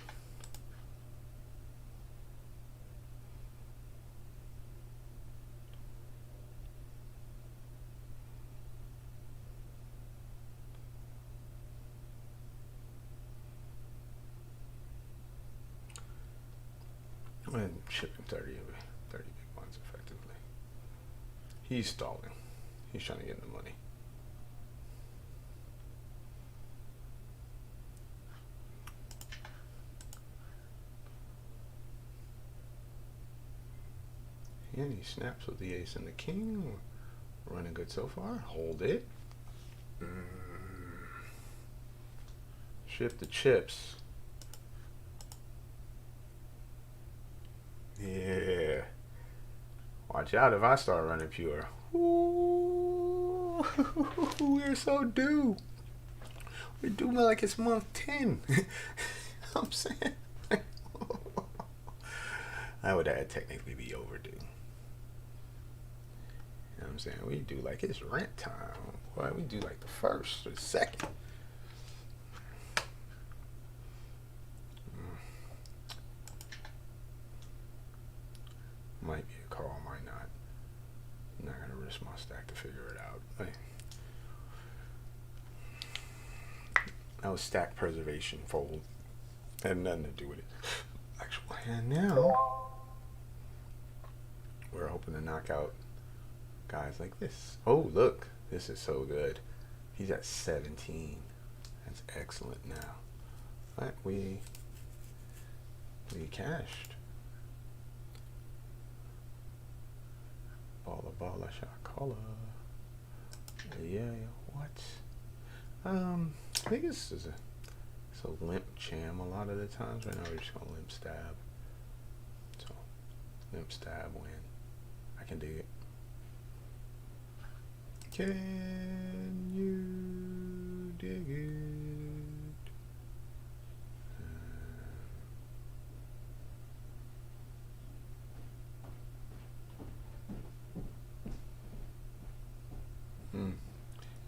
And shipping 30 big ones effectively. He's stalling. He's trying to get the money. And he snaps with the ace and the king. We're running good so far. Hold it. Ship the chips. Yeah. Watch out if I start running pure. Ooh, we're so due. We're due like it's month 10. I'm saying. I would technically be overdue. You know what I'm saying? We do like it's rent time. Boy, we do like the 1st or 2nd. Might be a call, might not. I'm not gonna risk my stack to figure it out. That was stack preservation fold. Had nothing to do with it. Actual hand now. We're hoping to knock out guys like this. Oh, look. This is so good. He's at 17. That's excellent now. All right, we cashed. Balla, shot caller. Yeah, what? I think this is a limp jam a lot of the times. Right now we're just gonna limp stab. So limp stab win. I can dig it. Can you dig it?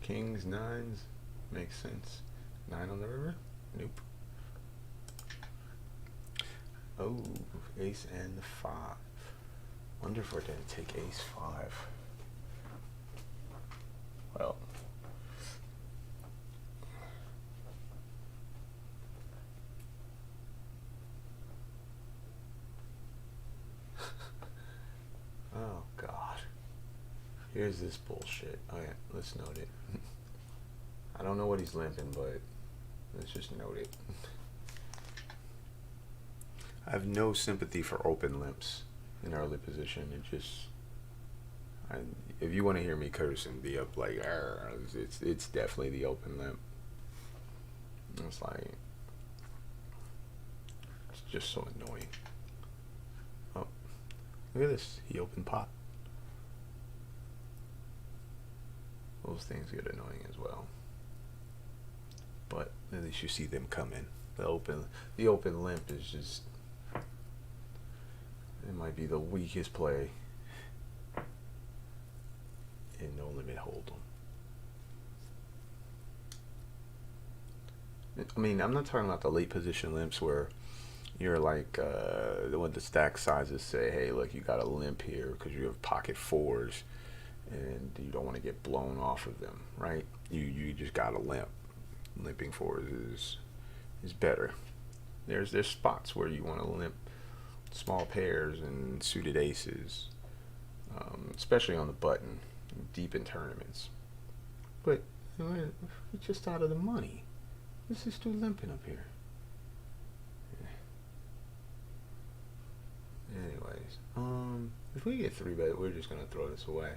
Kings, 9s, makes sense. 9 on the river? Nope. Oh, ace and 5. Wonder if we're gonna take ace 5. Well. Oh, God. Here's this bullshit. Oh yeah, let's note it. I don't know what he's limping, but let's just note it. I have no sympathy for open limps in early position. It just, if you want to hear me curse and be up like, it's definitely the open limp. It's like, it's just so annoying. Oh, Look at this. He opened pot. Those things get annoying as well. But at least you see them come in. The open limp is just, it might be the weakest play in no limit hold'em. I mean, I'm not talking about the late position limps where you're like when the stack sizes say, hey, look, you got a limp here because you have pocket fours and you don't want to get blown off of them, right? You just got a limp. Limping fours is better. There's spots where you want to limp small pairs and suited aces, especially on the button, deep in tournaments. But we're just out of the money. This is too limping up here. Anyways, if we get 3-bet, we're just gonna throw this away.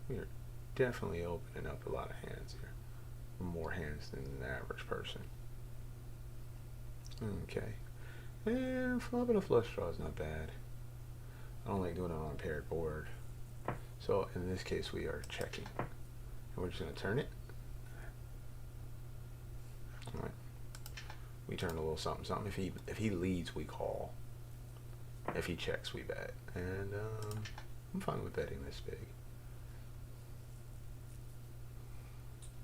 We're definitely opening up a lot of hands here. More hands than the average person. Okay. And flopping a flush draw is not bad. I don't like doing it on a paired board. So in this case we are checking. And we're just gonna turn it. Alright. We turn a little something something. If he leads, we call. If he checks, we bet. And I'm fine with betting this big.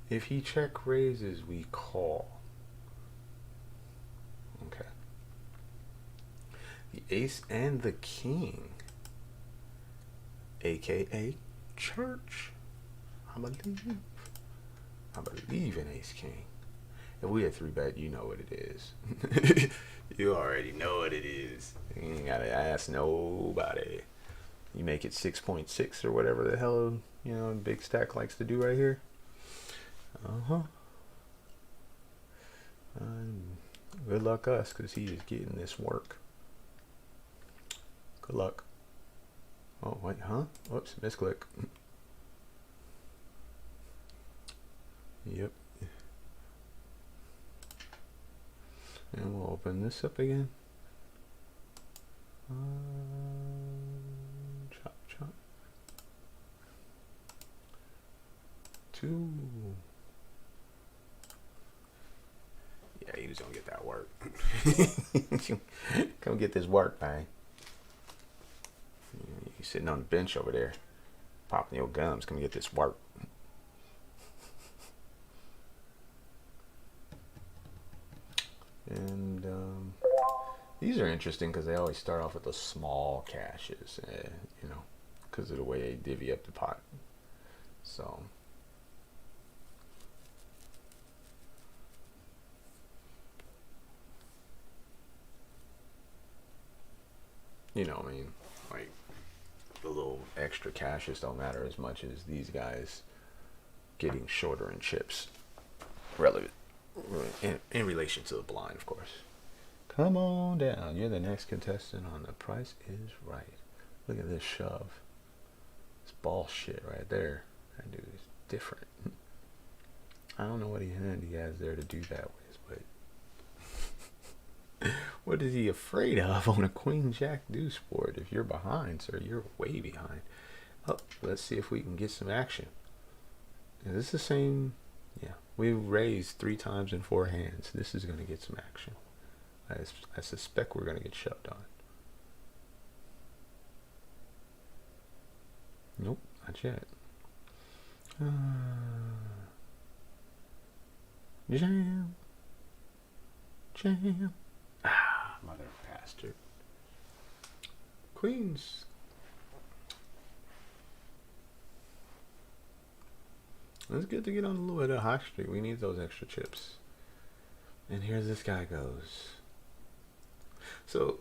If he check raises, we call. Okay. The ace and the king, aka church. I believe in ace king. If we had 3-bet, you know what it is. You already know what it is. You ain't gotta ask nobody. You make it 6.6 or whatever the hell, you know, Big Stack likes to do right here. Good luck us, because he is getting this work. Good luck. Oh, wait, huh? Whoops, misclick. Yep. And we'll open this up again. Chop, chop. 2. Yeah, you just don't get that work. Come get this work, man. You sitting on the bench over there, popping your gums. Come get this work. And these are interesting because they always start off with the small caches, you know, because of the way they divvy up the pot. So. You know, I mean, like, the little extra caches don't matter as much as these guys getting shorter in chips. Relevant. In relation to the blind, of course. Come on down. You're the next contestant on The Price is Right. Look at this shove. It's ball shit right there. That dude is different. I don't know what hand he has there to do that with, but what is he afraid of on a queen jack deuce board? If you're behind, sir, you're way behind. Oh, let's see if we can get some action. Is this the same? Yeah, we raised 3 times in 4 hands. This is going to get some action. I suspect we're going to get shoved on. Nope, not yet. Jam. Jam. Ah, mother bastard. Queens. It's good to get on a little bit of hot streak. We need those extra chips. And here this guy goes. So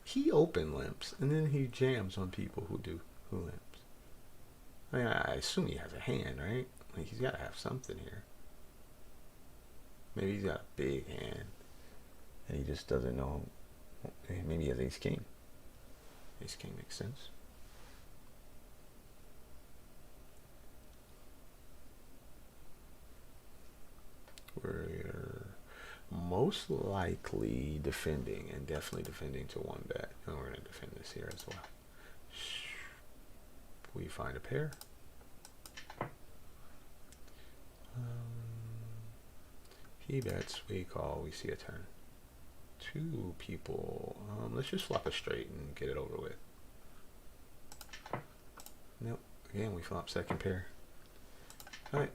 he open limps and then he jams on people who limps. I mean, I assume he has a hand, right? Like, he's got to have something here. Maybe he's got a big hand and he just doesn't know. Maybe he has ace king. Ace king makes sense. most likely defending, and definitely defending to 1 bet. And we're going to defend this here as well. We find a pair. He bets, we call, we see a turn. 2 people. Let's just flop a straight and get it over with. Nope. Again, we flop second pair. Alright.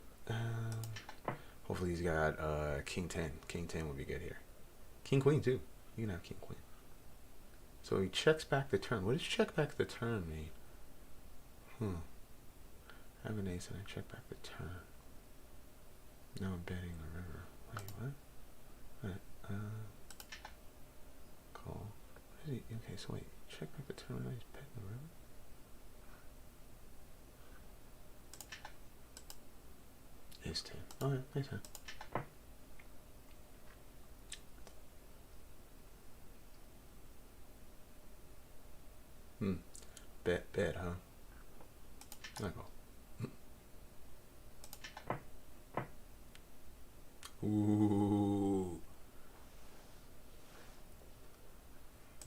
Hopefully he's got King 10. King 10 would be good here. King Queen too. You can have King Queen. So he checks back the turn. What does check back the turn mean? I have an ace and I check back the turn. Now I'm betting the river. Wait, what? Alright, call. What is he? Okay, so wait. Check back the turn and I just bet the river? Ace 10. Alright, nice hand. Bet, huh? I go. Ooh.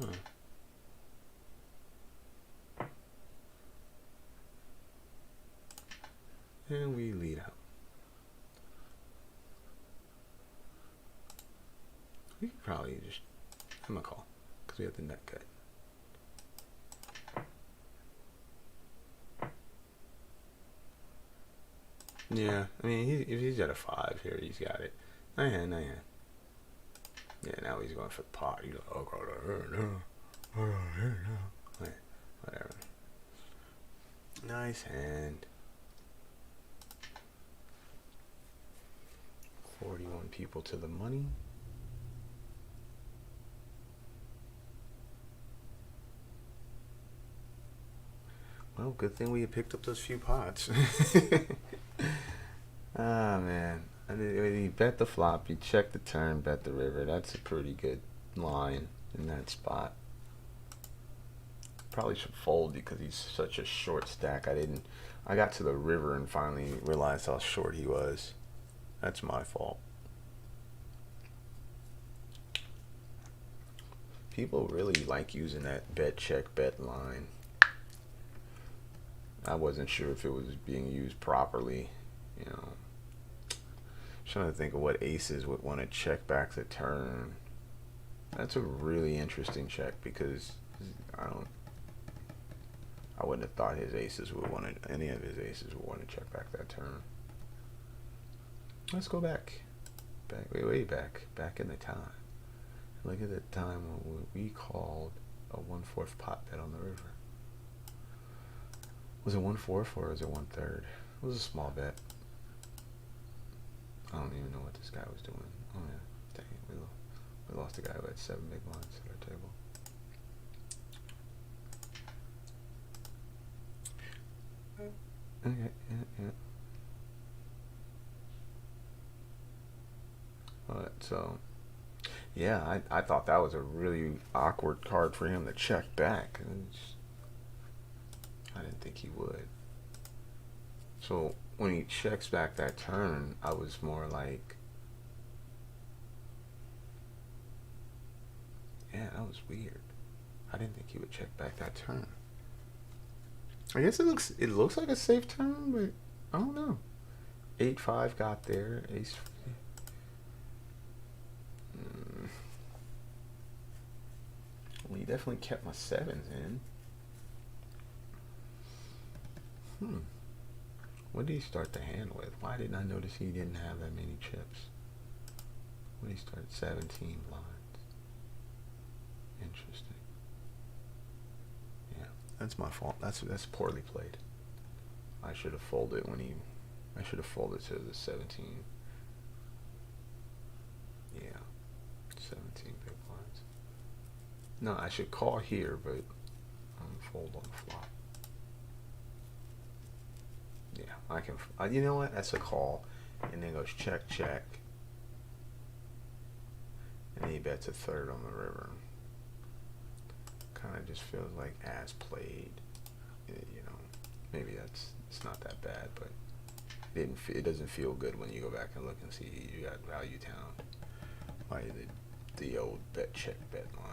Huh. And we lead out. We could probably just, I'm gonna call, because we have the net cut. Yeah, I mean, if he's at a 5 here, he's got it. Yeah, now he's going for the pot. He's like, oh, whatever. Nice hand. 41 people to the money. Well, good thing we picked up those few pots. Ah, man. And when you bet the flop, you check the turn, bet the river. That's a pretty good line in that spot. Probably should fold because he's such a short stack. I got to the river and finally realized how short he was. That's my fault. People really like using that bet check bet line. I wasn't sure if it was being used properly, you know. Trying to think of what aces would want to check back the turn. That's a really interesting check because I wouldn't have thought his aces would want to, any of his aces would want to check back that turn. Let's go back, way back in the time. Look at the time when we called a 1/4 pot bet on the river. Was it 1/4 or was it 1/3? It was a small bet. I don't even know what this guy was doing. Oh yeah, dang it, we lost a guy who had 7 big blinds at our table. Okay, yeah. Alright, so yeah, I thought that was a really awkward card for him to check back. I didn't think he would. So when he checks back that turn, I was more like, yeah, that was weird. I didn't think he would check back that turn. I guess it looks like a safe turn, but I don't know. 8-5 got there. Ace. Well, he definitely kept my 7s in. What did he start the hand with? Why didn't I notice he didn't have that many chips? What did he start? 17 blinds. Interesting. Yeah, that's my fault. That's poorly played. I should have folded I should have folded to the 17. Yeah, 17 big blinds. No, I should call here, but fold on the flop. Yeah, I can. You know what? That's a call, and then goes check, check, and he bets a 1/3 on the river. Kind of just feels like as played. You know, maybe it's not that bad, but it doesn't feel good when you go back and look and see you got value town. by the old BlackChip bet line.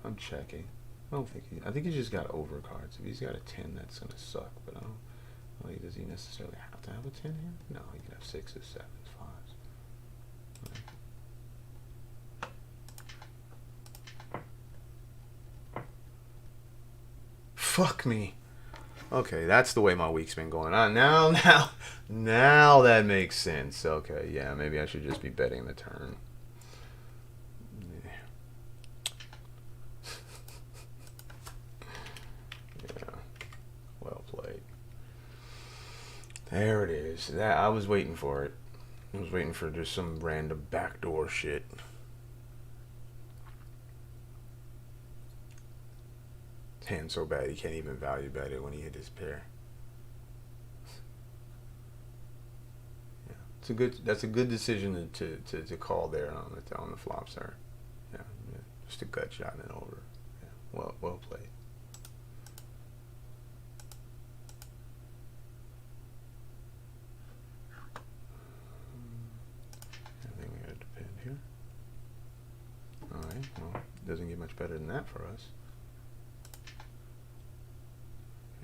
I'm checking. I don't think I think he's just got overcards. If he's got a 10, that's gonna suck. But I don't. Like, does he necessarily have to have a 10 here? No, he can have 6s, 7s, 5s. Fuck me. Okay, that's the way my week's been going on. Now that makes sense. Okay, yeah, maybe I should just be betting the turn. Yeah, well played. There it is. That I was waiting for it. I was waiting for just some random backdoor shit. Hand so bad he can't even value bet it when he hit his pair. Yeah, that's a good decision to call there on the flop, sir. Yeah, just a gut shot and over. Yeah, well played. I think we got a depend here. All right. Well, doesn't get much better than that for us.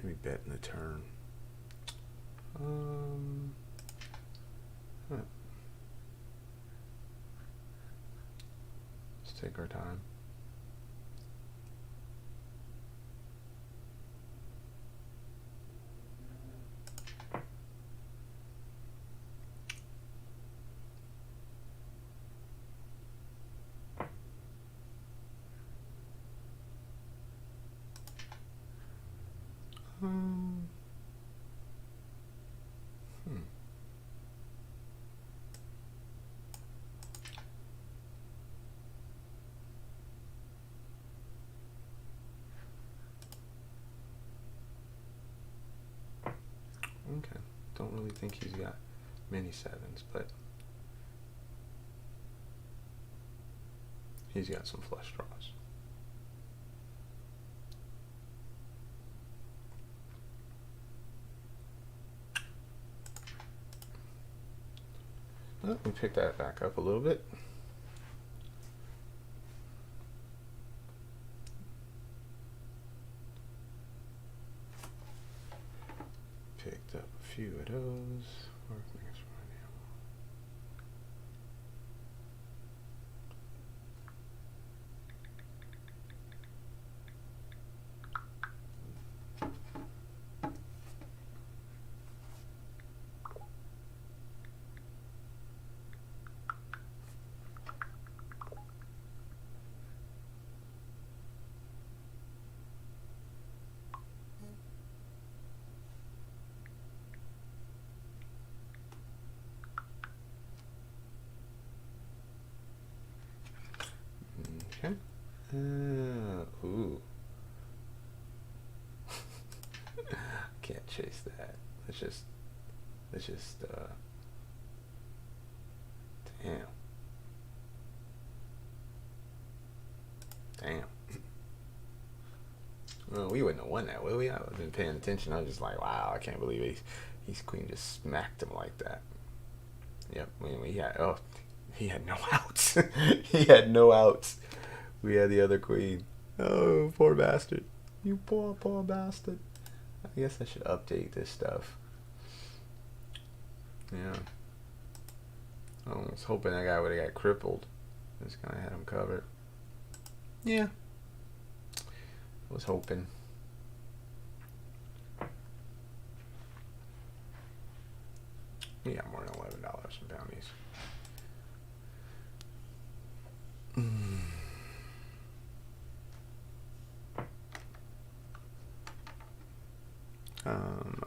Maybe bet in the turn. Huh. Let's take our time. Okay, don't really think he's got many 7s, but he's got some flush draws. Oh, we picked that back up a little bit. Picked up a few of those. Okay. Ooh. Can't chase that. Let's just damn. Well, we wouldn't have won that, would we? I wasn't paying attention. I was just like, wow, I can't believe he's queen just smacked him like that. Yep. He had no outs. He had no outs. We had the other queen. Oh, poor bastard. You poor bastard. I guess I should update this stuff. Yeah. I was hoping that guy would have got crippled. Just kind of had him covered. Yeah. I was hoping. We got more than $11 from bounties.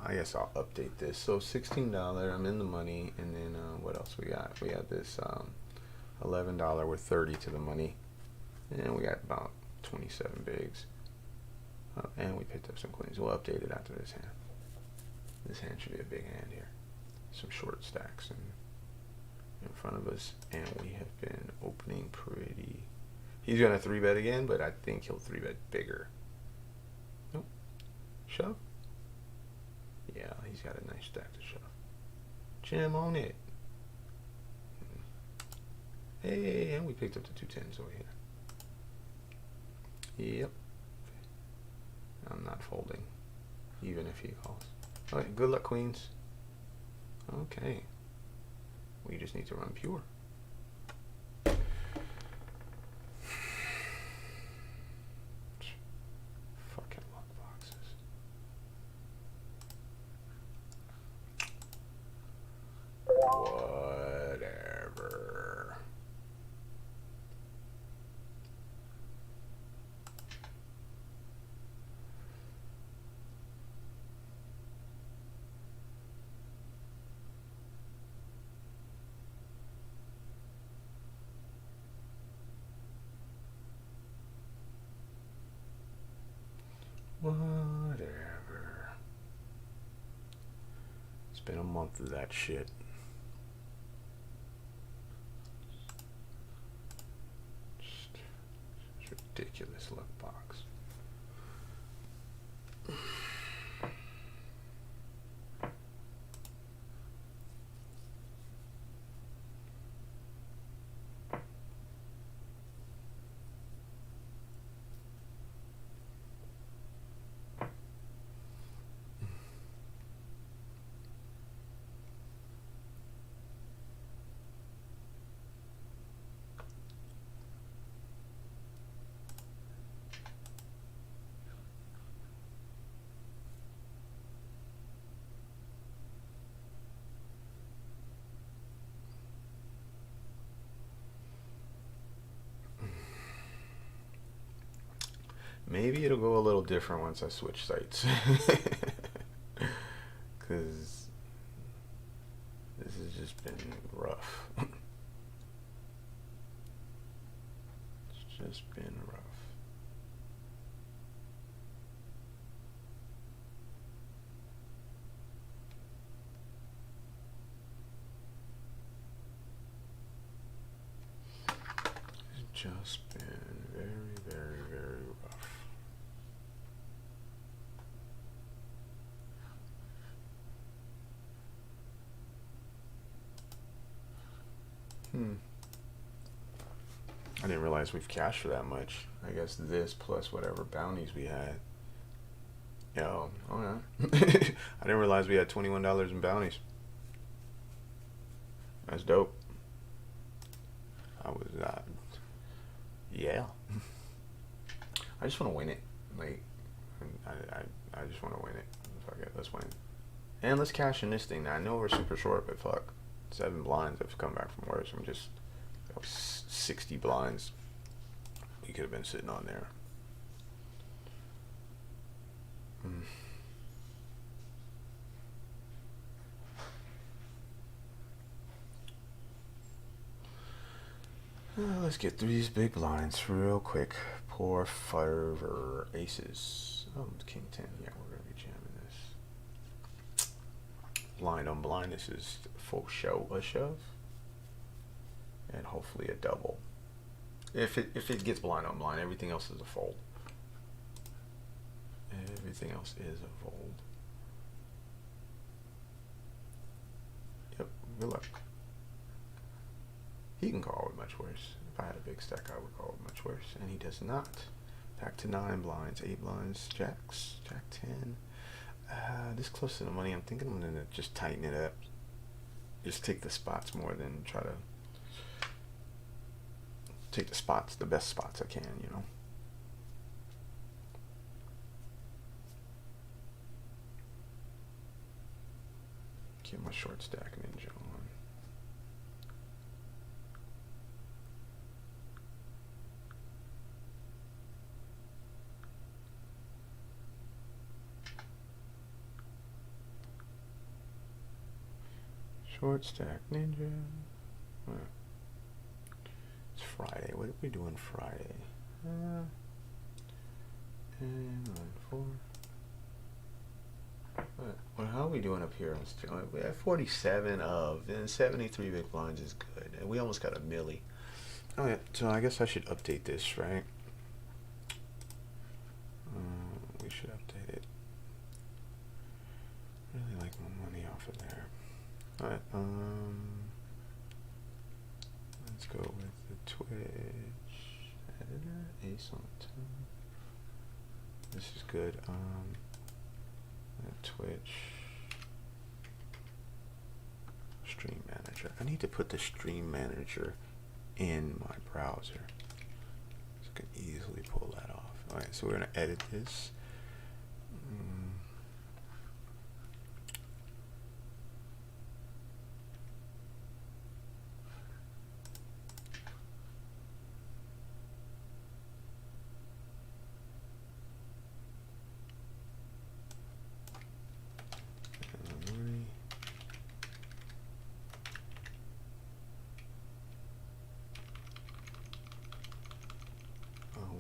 I guess I'll update this. So $16, I'm in the money, and then what else we got? We got this $11 with 30 to the money, and we got about 27 bigs. And we picked up some queens. We'll update it after this hand. This hand should be a big hand here. Some short stacks in front of us, and we have been opening pretty. He's gonna 3-bet again, but I think he'll 3-bet bigger. Nope. Shove. Yeah, he's got a nice stack to shove. Jam on it. Hey, and we picked up the 2 10s over here. Yep. I'm not folding, even if he calls. All right, good luck, queens. Okay. We just need to run pure. Fucking luck boxes. Whatever. Whatever. It's been a month of that shit. Just ridiculous luck box. Maybe it'll go a little different once I switch sites. Because this has just been rough. It's just been rough. It's just been very, very, very rough. I didn't realize we've cashed for that much. I guess this plus whatever bounties we had. Yo, okay. I didn't realize we had $21 in bounties. That's dope. I was, yeah. I just want to win it. Like, I just want to win it. Fuck it, let's win. And let's cash in this thing. Now, I know we're super short, but fuck. 7 blinds have come back from worse. I'm just 60 blinds. We could have been sitting on there. Let's get through these big blinds real quick. Poor fervor aces. Oh, king 10. Yeah, we're gonna be jamming this. Blind on blind. This is full show a shove, and hopefully a double. If it gets blind on blind, everything else is a fold. Everything else is a fold. Yep. Good luck. He can call it much worse. If I had a big stack, I would call it much worse, and he does not. Back to 9 blinds, 8 blinds, jacks, jack 10. This close to the money, I'm thinking I'm gonna just tighten it up. Just take the spots more than try to take the spots, the best spots I can, you know. Get my short stack ninja on. Short stack ninja. It's Friday. What are we doing Friday? And 1 4. are we doing up here on still? We have 47 of, and 73 big blinds is good. And we almost got a milli. Oh yeah, so I guess I should update this, right? We should update it. Really like my money off of there. Alright, let's go with the Twitch editor, Ace on the top. This is good. Twitch stream manager. I need to put the stream manager in my browser, so I can easily pull that off. All right, so we're gonna edit this.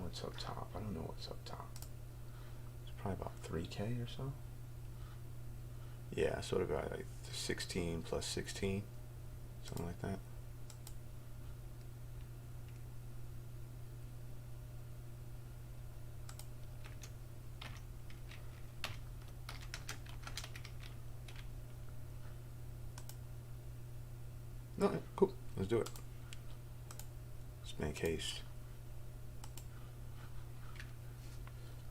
What's up top? I don't know what's up top. It's probably about 3K or so. Yeah, sort of about like 16 plus 16, something like that. Okay, cool. Let's do it. Let's make haste.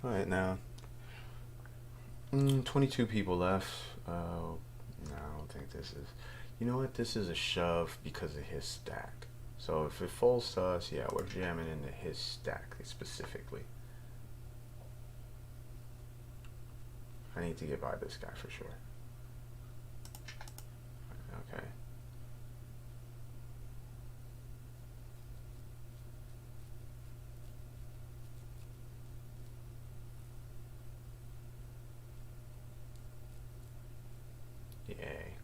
All right, now 22 people left. No, I don't think this is. You know what? This is a shove because of his stack. So if it folds to us, yeah, we're jamming into his stack specifically. I need to get by this guy for sure. Okay. Yay.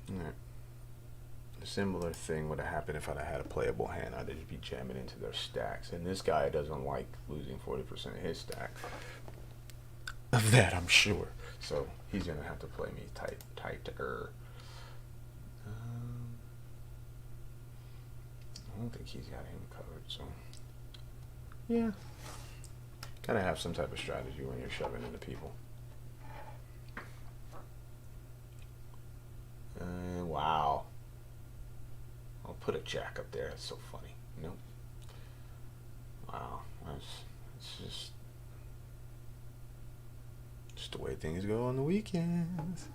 Alright. A similar thing would have happened if I'd had a playable hand. I'd just be jamming into their stacks. And this guy doesn't like losing 40% of his stack. Of that, I'm sure. So he's going to have to play me tighter. I don't think he's got him covered, so. Yeah. Gotta have some type of strategy when you're shoving into people. Wow. I'll put a jack up there. That's so funny. Nope. Wow. That's just the way things go on the weekends.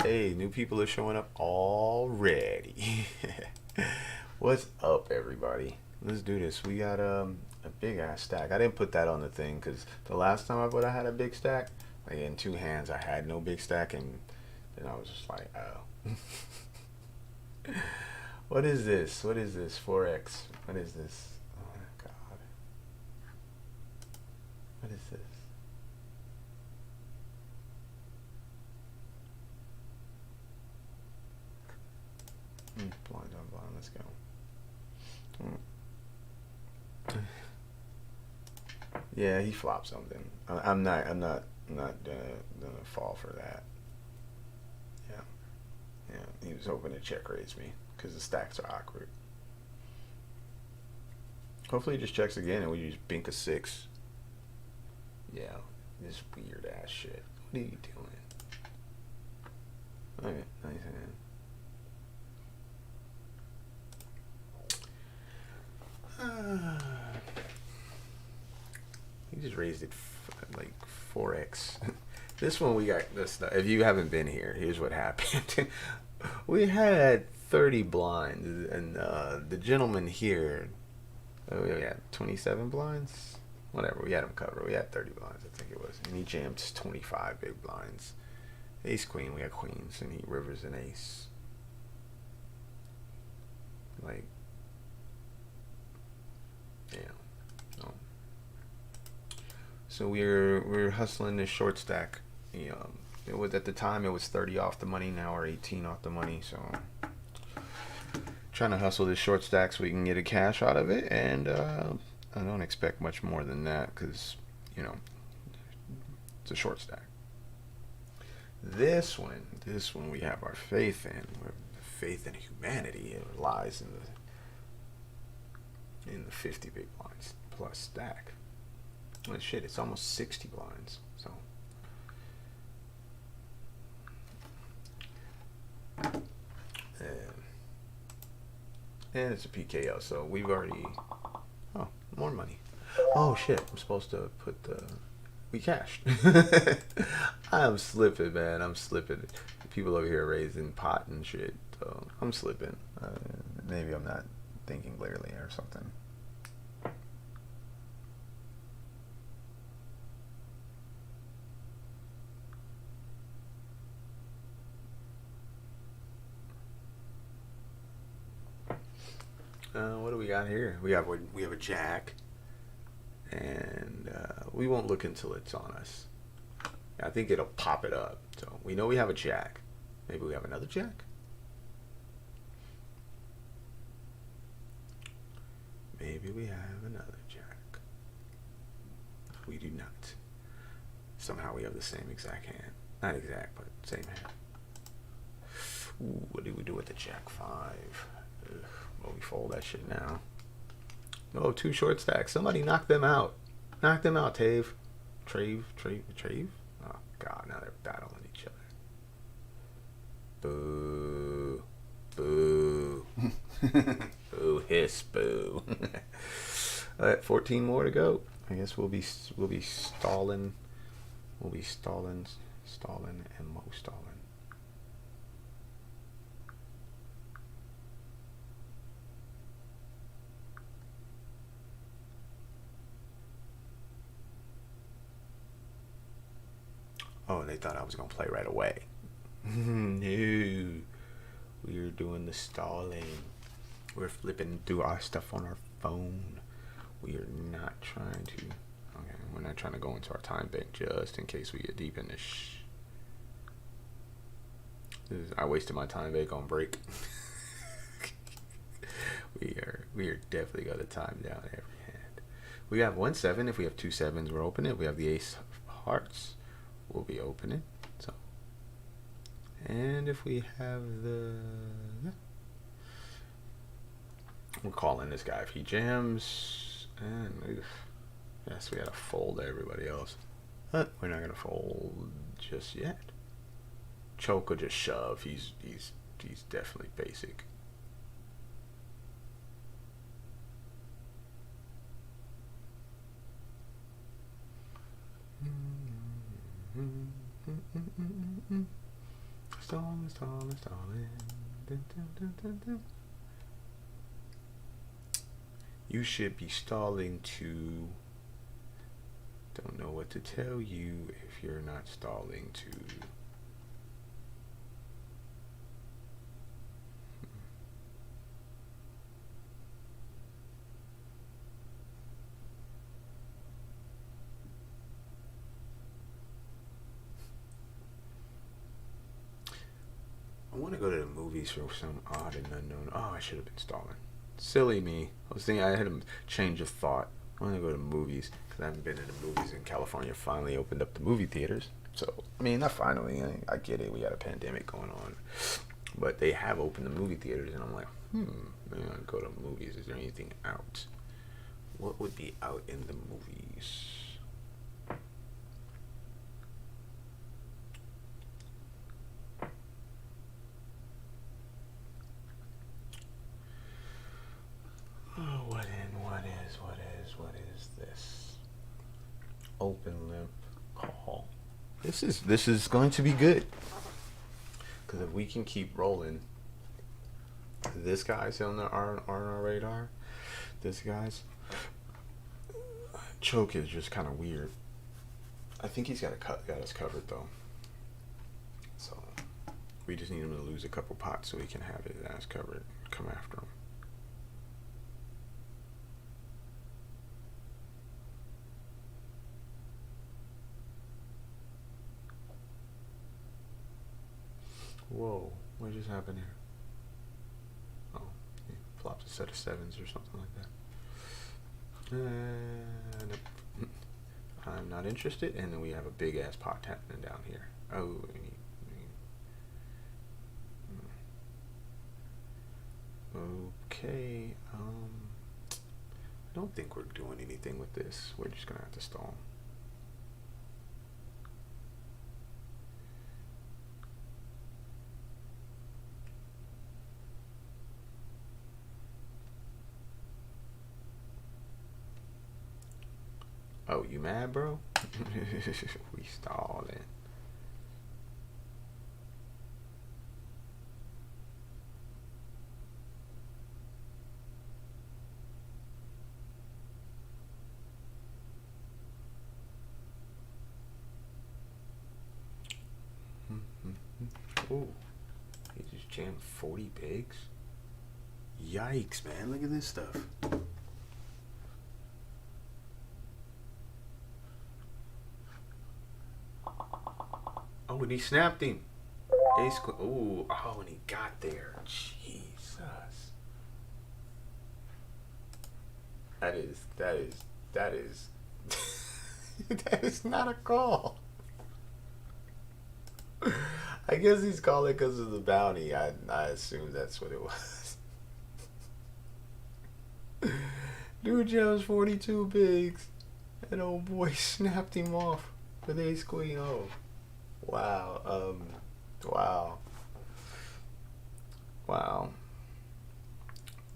Hey, new people are showing up already. What's up, everybody? Let's do this. We got a big ass stack. I didn't put that on the thing because the last time I had a big stack, like in two hands, I had no big stack, and then I was just like, oh. What is this? What is this? 4x. What is this? Oh my god. What is this? Blind on blind. Let's go. Yeah, he flopped something. I'm not gonna fall for that. Yeah, he was hoping to check raise me because the stacks are awkward. Hopefully he just checks again and we just bink a 6. Yeah, this weird ass shit. What are you doing? Okay, nice hand. He just raised it like 4x. This one we got this. If you haven't been here, here's what happened. We had 30 blinds, and the gentleman here, we had 27 blinds. Whatever, we had him covered. We had 30 blinds, I think it was, and he jammed 25 big blinds. Ace queen, we had queens, and he rivers an ace. Like, yeah. No. So we're hustling this short stack. It was at the time it was 30 off the money. Now we're 18 off the money. So trying to hustle this short stack so we can get a cash out of it, and I don't expect much more than that because it's a short stack. This one we have our faith in. Faith in humanity. It lies in the 50 big blinds plus stack. Well, shit, it's almost 60 blinds. So. And it's a PKO, so we've already. Oh, more money. Oh shit! I'm supposed to put the. We cashed. I'm slipping, man. I'm slipping. People over here raising pot and shit. So I'm slipping. Maybe I'm not thinking clearly or something. What do we got here? We have a jack, and we won't look until it's on us. I think it'll pop it up. So we know we have a jack. Maybe we have another jack. Maybe we have another jack. We do not. Somehow we have the same exact hand. Not exact, but same hand. Ooh, what do we do with the jack 5? Ugh. Well, we fold that shit now. Oh, 2 short stacks. Somebody knock them out. Knock them out, Trave. Oh, God, now they're battling each other. Boo. Boo. Boo, hiss, boo. All right, 14 more to go. I guess we'll be stalling. We'll be stalling and mo stalling. Oh, and they thought I was going to play right away. No. We're doing the stalling. We're flipping through our stuff on our phone. We are not trying to... Okay, we're not trying to go into our time bank just in case we get deep in this. I wasted my time bank on break. We are definitely going to time down every hand. We have 1-7. If we have 2 7s, we're opening it. We have the ace of hearts. We'll be opening. So, and if we have the, we're calling this guy if he jams. And oof, yes, we had to fold everybody else, but we're not gonna fold just yet. Choke or just shove. He's definitely basic. Stalling. Dun, dun, dun, dun, dun. You should be stalling to. Don't know what to tell you if you're not stalling to. I want to go to the movies for some odd and unknown. Oh, I should have been stalling. Silly me. I was thinking I had a change of thought. I want to go to movies because I haven't been to the movies in California. Finally opened up the movie theaters. So, I mean, not finally. I get it. We got a pandemic going on. But they have opened the movie theaters, and I'm like, maybe I'll go to movies. Is there anything out? What would be out in the movies? Oh, what is this? Open limp call. This is going to be good. Because if we can keep rolling, this guy's on our radar. This guy's choke is just kind of weird. I think he's got us covered though. So we just need him to lose a couple pots so we can have his ass covered. Come after him. Whoa, what just happened here? Oh, he flopped a set of 7s or something like that. Nope. I'm not interested. And then we have a big ass pot happening down here. Oh, Okay. I don't think we're doing anything with this. We're just gonna have to stall. Oh, you mad, bro? We stalling. Ooh, he just jammed 40 bigs. Yikes, man! Look at this stuff. Oh, and he snapped him. Ace. Ooh, oh, and he got there. Jesus. That is. That is not a call. I guess he's calling because of the bounty. I assume that's what it was. Dude jams 42 bigs, and old boy snapped him off with ace queen. Oh, wow. Wow.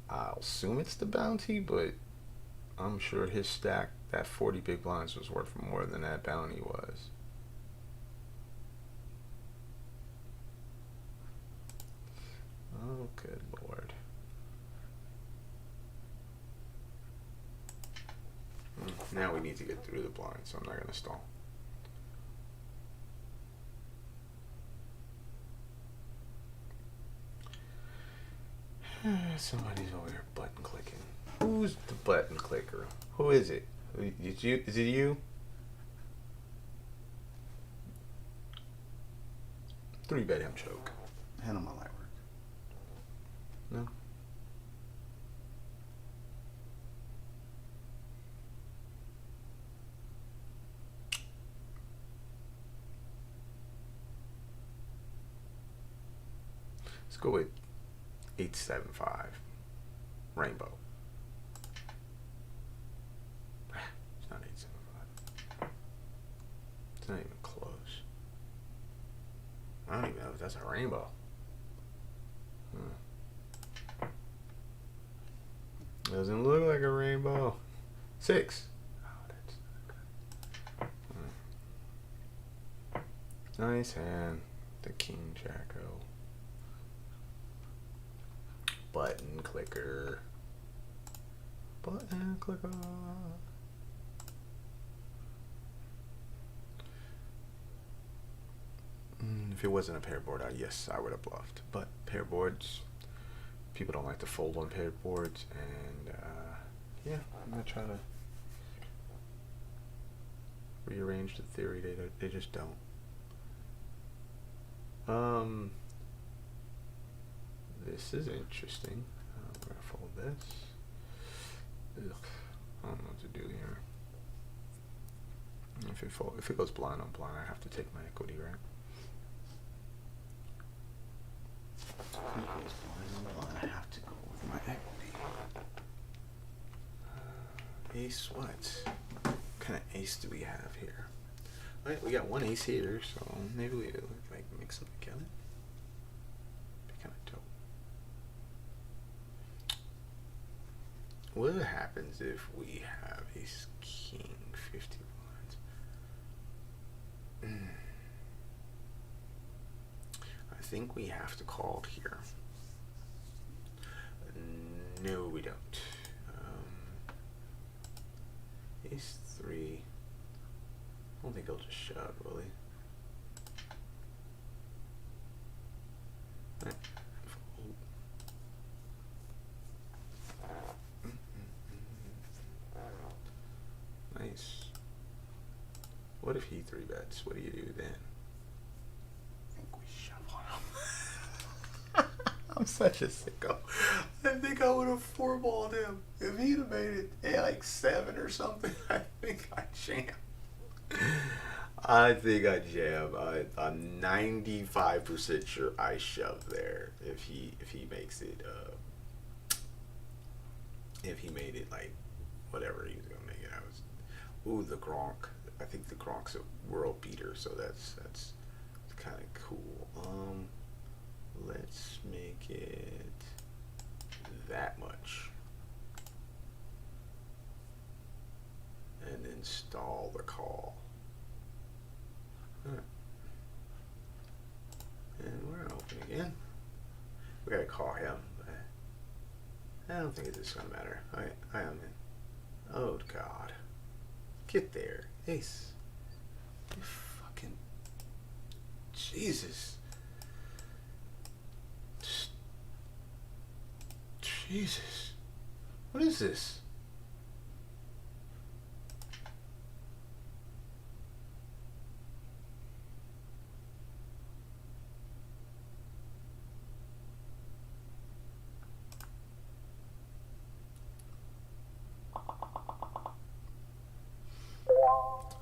I'll assume it's the bounty, but I'm sure his stack, that 40 big blinds, was worth more than that bounty was. Oh, good lord. Now we need to get through the blind, so I'm not going to stall. Somebody's over here button clicking. Who's the button clicker? Who is it? Is it you? 3-bet him choke. Handle my light work. No. Let's go with 875 rainbow. It's not 875. It's not even close. I don't even know if that's a rainbow. Doesn't look like a rainbow. 6. Oh, that's not good. Nice hand. The king jacko. Button clicker. Button clicker. If it wasn't a pair board, yes, I would have bluffed. But pair boards, people don't like to fold on paired boards, and yeah, I'm gonna try to rearrange the theory. They just don't. This is interesting. I'm gonna fold this. Ugh, I don't know what to do here. If it goes blind on blind, I have to take my equity, right? I have to go with my equity. Ace what? What kind of ace do we have here? Right, we got one ace here, so maybe we like mix them together. Be kind of dope. What happens if we have ace king 50 blinds? I think we have to call here. No, we don't. Ace 3. I don't think he'll just shove, will he? Right. Nice. What if he 3-bets? What do you do then? I think we shove on him. I'm such a sicko. I think I would have 4-balled him. If he'd have made it like 7 or something, I think I'd jam. I think I jam. I'm 95% sure I shove there if he makes it if he made it like whatever he was gonna make it. I was, ooh, the Gronk. I think the Gronk's a world beater, so that's kind of cool. Let's make it that much, and install the call. Huh. And we're gonna open again. We gotta call him. But I don't think it's gonna matter. I am in. Oh God. Get there. Ace. You fucking Jesus. Jesus. What is this?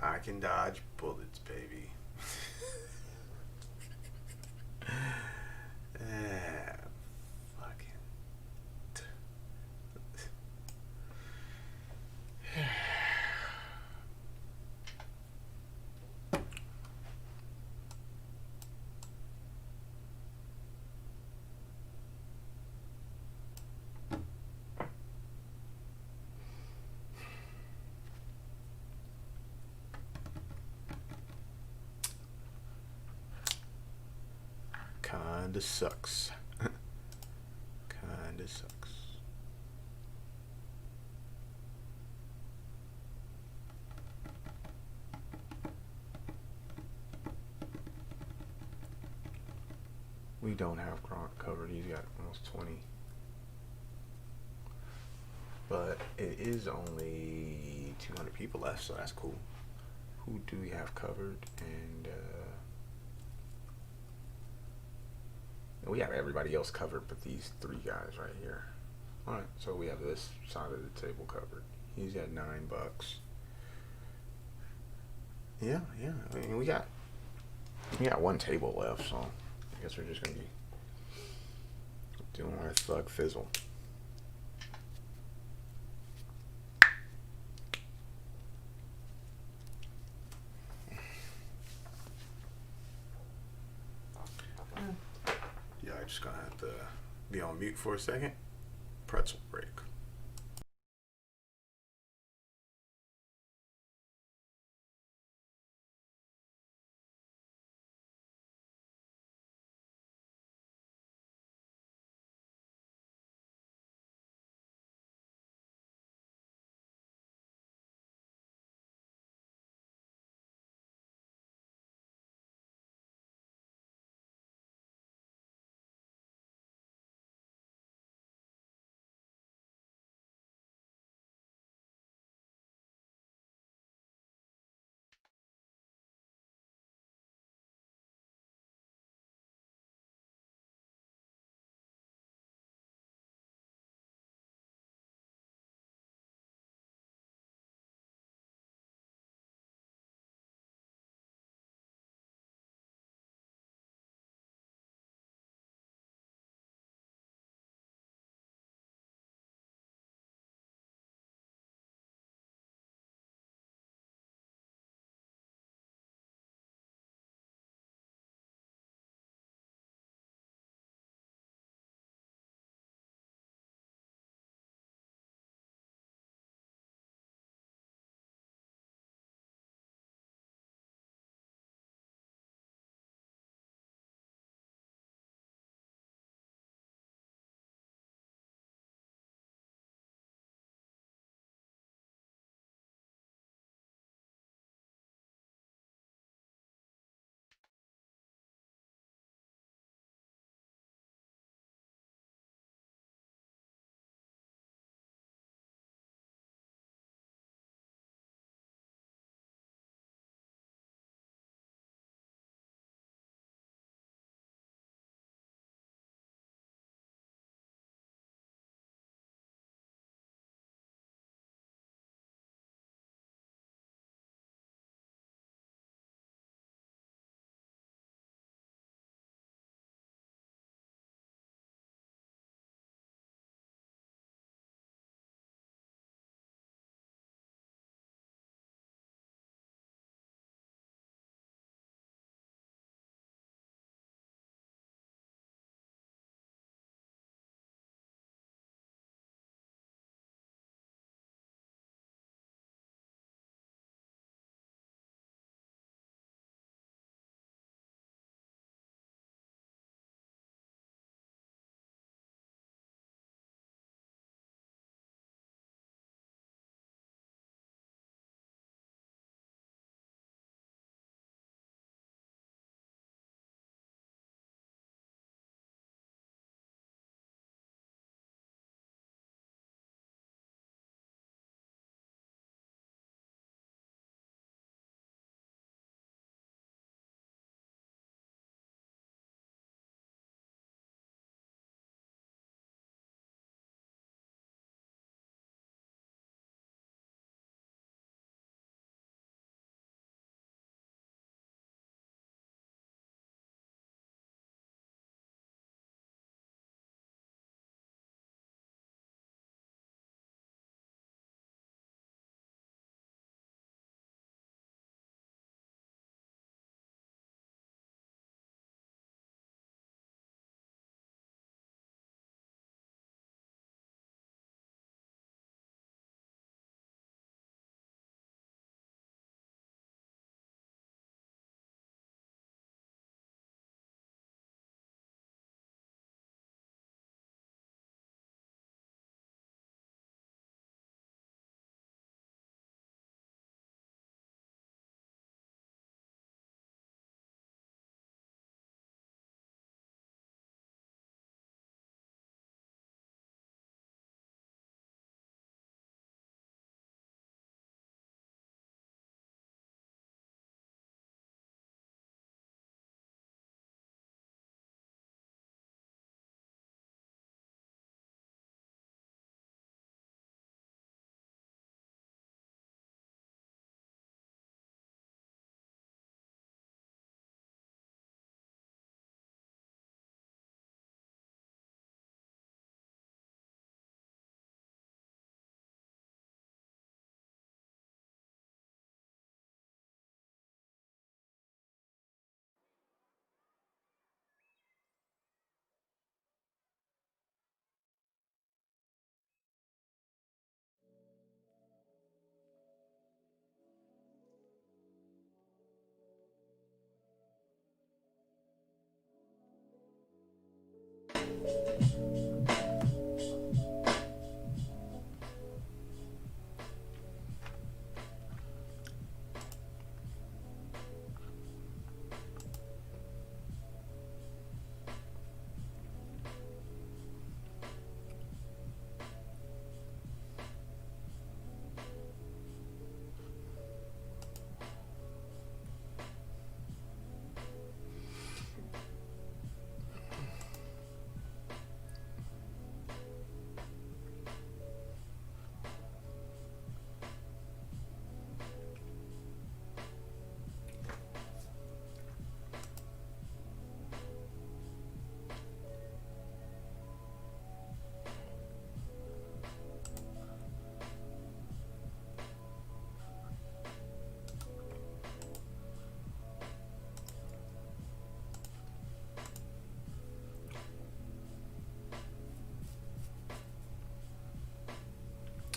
I can dodge bullets, baby. Ah, fucking. Kinda sucks. Kinda sucks. We don't have Gronk covered. He's got almost 20. But it is only 200 people left, so that's cool. Who do we have covered? And we have everybody else covered but these three guys right here. Alright, so we have this side of the table covered. He's got $9. Yeah. I mean, we got one table left, so I guess we're just gonna be doing our thug fizzle. Yeah, I'm just gonna have to be on mute for a second. Pretzel break.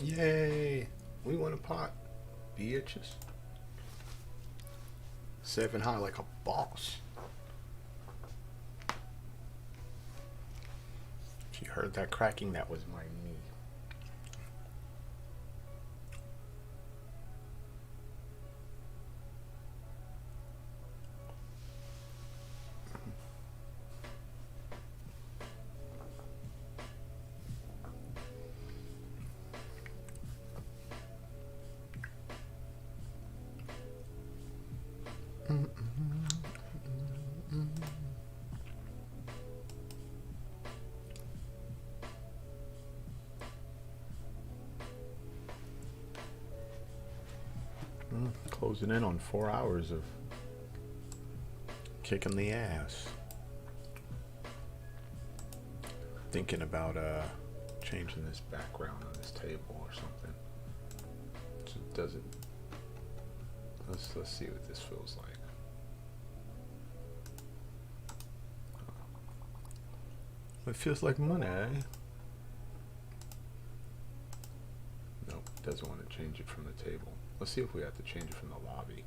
Yay! We won a pot, bitches. 7 high like a boss. If you heard that cracking, that was my knee. Closing in on 4 hours of kicking the ass. Thinking about changing this background on this table or something. So it doesn't. Let's see what this feels like. It feels like money, eh? Nope, doesn't want to change it from the table. Let's see if we have to change it from the lobby.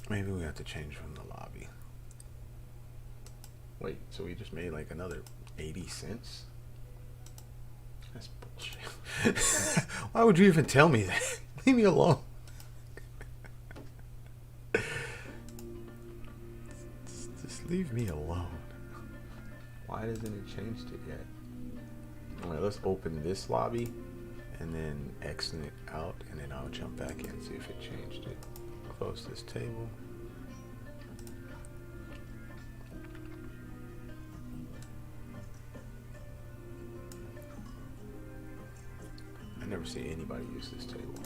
Maybe we have to change it from the lobby. Wait, so we just made like another 80 cents? That's bullshit. Why would you even tell me that? Leave me alone. Just leave me alone. Why hasn't it changed it yet? Alright, let's open this lobby and then exit it out, and then I'll jump back in and see if it changed it. Close this table. I never see anybody use this table.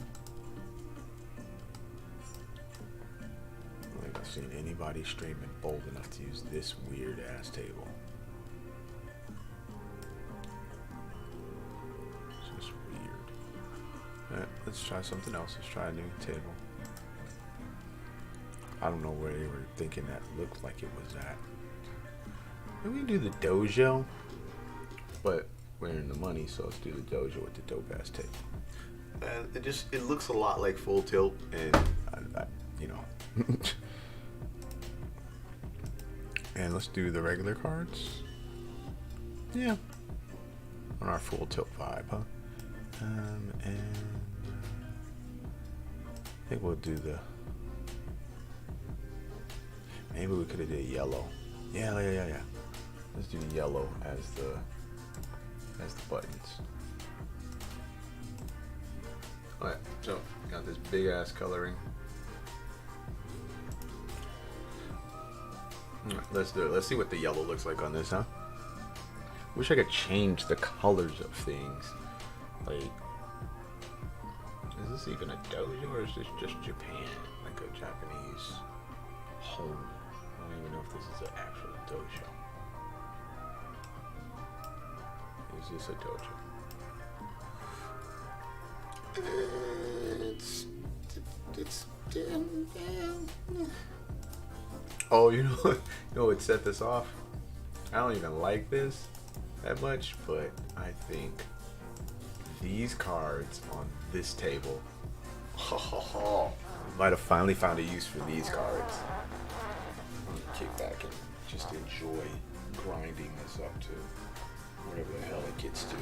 I don't think I've seen anybody streaming bold enough to use this weird ass table. It's just weird. Alright, let's try something else. Let's try a new table. I don't know where they were thinking that looked like it was at. Maybe we can do the dojo, but we're in the money, so let's do the dojo with the dope ass table. And it looks a lot like Full Tilt, and I you know. And let's do the regular cards. Yeah, on our Full Tilt vibe, huh? And I think we'll do the. Maybe we could have did yellow. Yeah. Let's do yellow as the buttons. Alright, so got this big ass coloring. Alright, let's do it. Let's see what the yellow looks like on this, huh? Wish I could change the colors of things. Like, is this even a dojo or is this just Japan? Like a Japanese home? I don't even know if this is an actual dojo. Is this a dojo? Oh, you know what set this off? I don't even like this that much, but I think these cards on this table might have finally found a use for these cards. Kick back and just enjoy grinding this up to whatever the hell it gets to.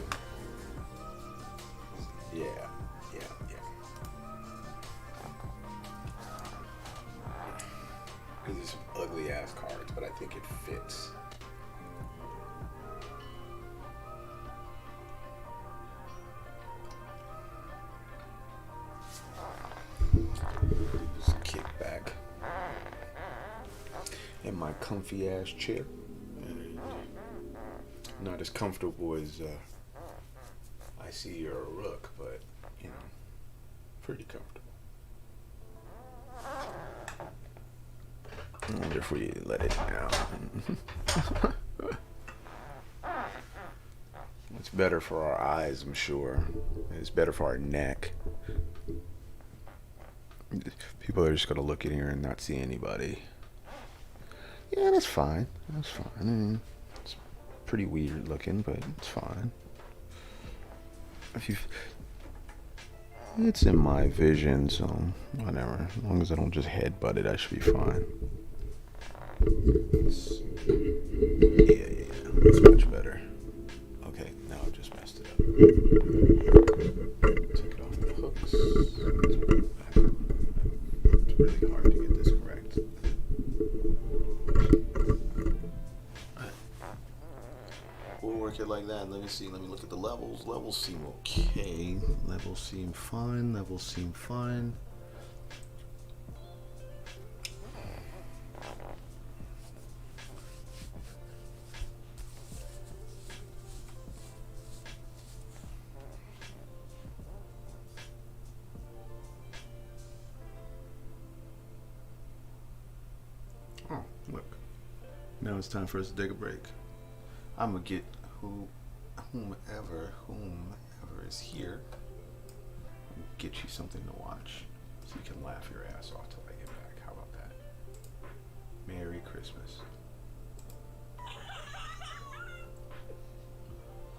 Yeah. Because it's some ugly ass cards, but I think it fits. Just kick back in my comfy ass chair. And not as comfortable as I see you're a rook, but you know, pretty comfortable. I wonder if we let it down. It's better for our eyes, I'm sure. It's better for our neck. People are just gonna look in here and not see anybody. Yeah, that's fine. That's fine. I mean, it's pretty weird looking, but it's fine. It's in my vision, so whatever. As long as I don't just headbutt it, I should be fine. Yeah. That's much better. Okay, now I've just messed it up. Take it off the hooks. It's really hard to get this correct. We'll work it like that. Let me see. Let me look at the levels. Levels seem okay. Levels seem fine. Levels seem fine. Oh, look. Now it's time for us to take a break. I'm gonna get whomever is here, get you something to watch so you can laugh your ass off till I get back. How about that? Merry Christmas.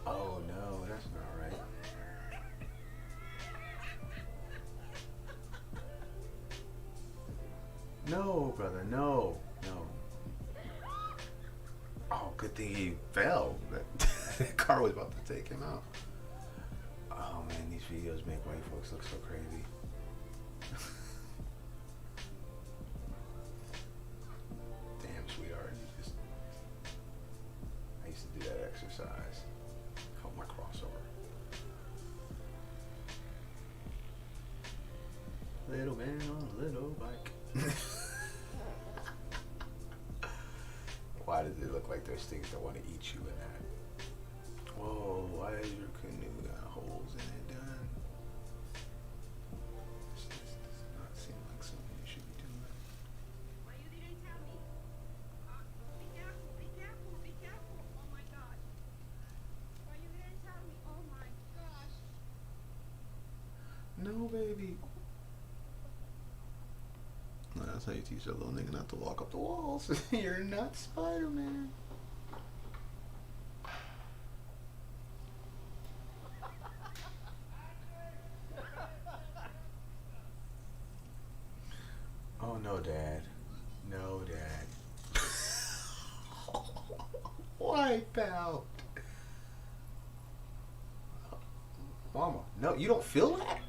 Oh no, that's not right. No, brother, no. Oh, good thing he fell. That car was about to take him out. Oh man, these videos make white folks look so crazy. Damn, sweetheart, I used to do that exercise. Help my crossover. Little man on a little bike. Why does it look like there's things that want to eat you in that? Whoa, why is your canoe got holes in it, done? This does not seem like something you should be doing. Why you didn't tell me? Be careful, be careful, be careful. Oh my gosh. Why you didn't tell me? Oh my gosh. No, baby. That's how you teach that little nigga not to walk up the walls. You're not Spider-Man. Oh, no, Dad. No, Dad. Wipe out. Mama, no, you don't feel that?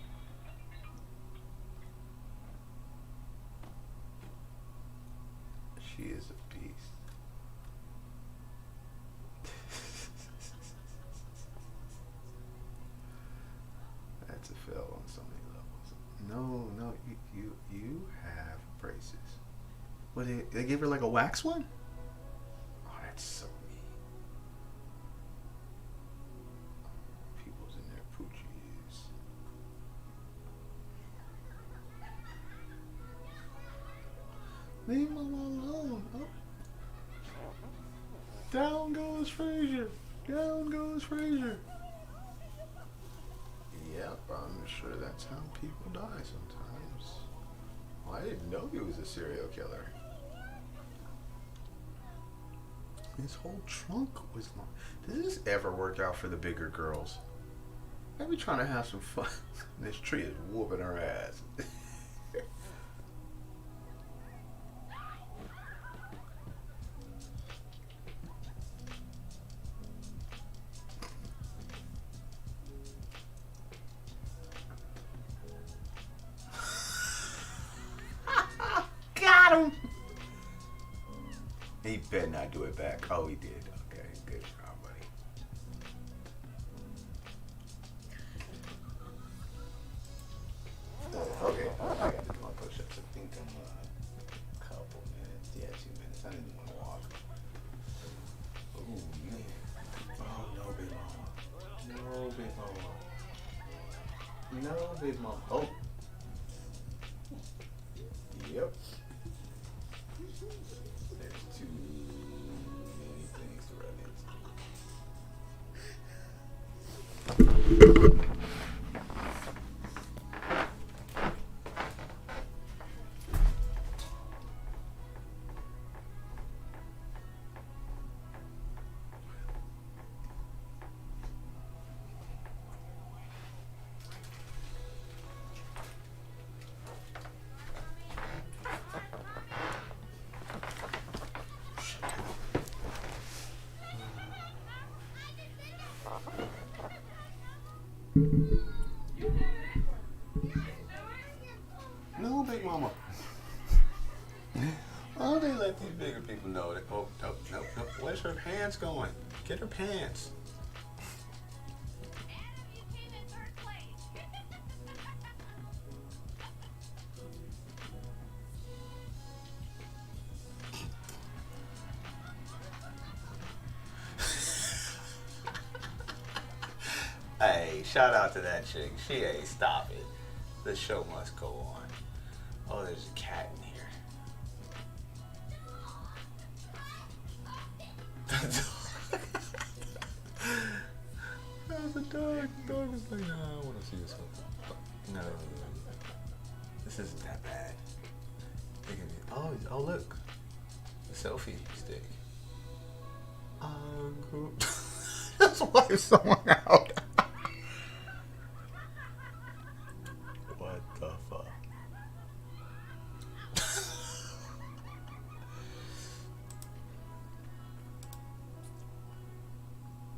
She is a beast. That's a fail on so many levels. No, you have braces. What, they gave her like a wax one? Oh, that's so mean. People's in their poochies. Leave mama alone. Oh. Down goes Frazier. Down goes Frazier. Yep, I'm sure that's how people die sometimes. Well, I didn't know he was a serial killer. His whole trunk was long. Does this ever work out for the bigger girls? They be trying to have some fun. This tree is whooping her ass. He better not do it back. Oh, he did. Okay, good job, buddy. Okay, I got to do my push-ups. I think I'm a couple minutes. Yeah, 2 minutes. I didn't want to walk. Ooh, man. Oh, no, big mama. No, big mama. No, big mama. Oh. Yep. There's too many things to run into. No, big mama. Oh, they let these bigger people know that. Oh, no, no, no. Where's her pants going? Get her pants. Hey, shout out to that chick. She ain't stop it. The show must go on. Oh, there's a cat in here. That was a dog. The dog was like, no, I want to see this one. No. This isn't that bad. Oh, look. A selfie stick. Cool. That's why someone out. What the fuck?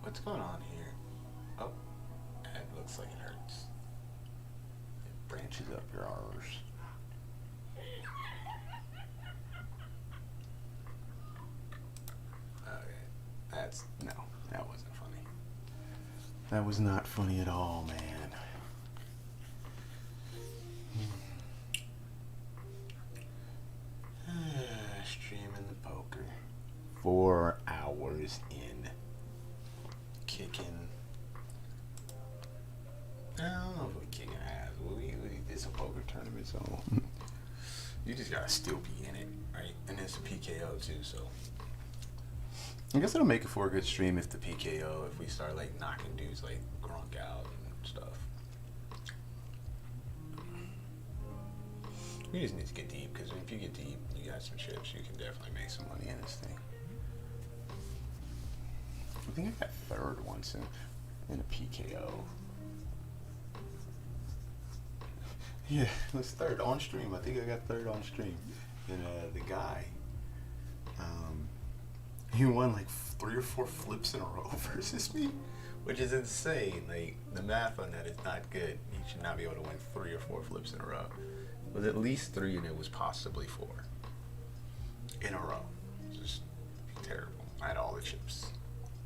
What's going on here? Oh, that looks like it hurts. It branches up your arms. Okay, that wasn't funny. That was not funny at all, man. Streaming the poker. 4 hours in. Kicking. I don't know if we're kicking ass. We did some poker tournaments, so you just gotta still be in it, right? And it's a PKO too, so I guess it'll make it for a good stream if the PKO, if we start like knocking dudes like Grunk out and stuff. We just need to get deep, because if you get deep, you got some chips, you can definitely make some money in this thing. I think I got third once in a PKO. Yeah, it was third on stream. I think I got third on stream. And the guy, he won like 3 or 4 flips in a row versus me, which is insane. Like, the math on that is not good. You should not be able to win 3 or 4 flips in a row. It was at least 3, and it was possibly 4 in a row. Just terrible. I had all the chips.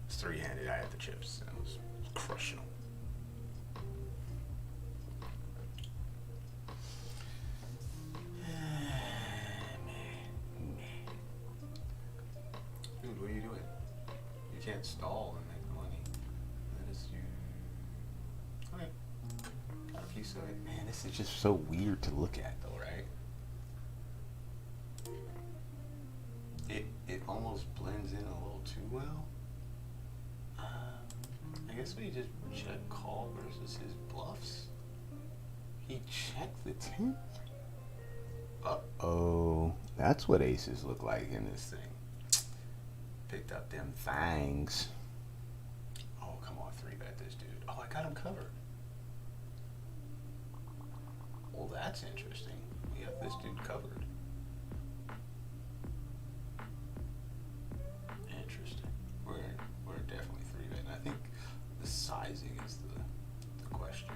It's 3-handed. I had the chips. And it was crushing them. Dude, what are you doing? You can't stall and make money. That is you. Okay. Got a piece of it. Man, this is just so weird to look at, though, right? It almost blends in a little too well. I guess we just check call versus his bluffs. He checked the 10th. Uh-oh. That's what aces look like in this thing. Picked up them fangs. Oh, come on, 3-bet this dude. Oh, I got him covered. Well, that's interesting. We have this dude covered. Interesting. We're definitely 3-betting. I think the sizing is the question.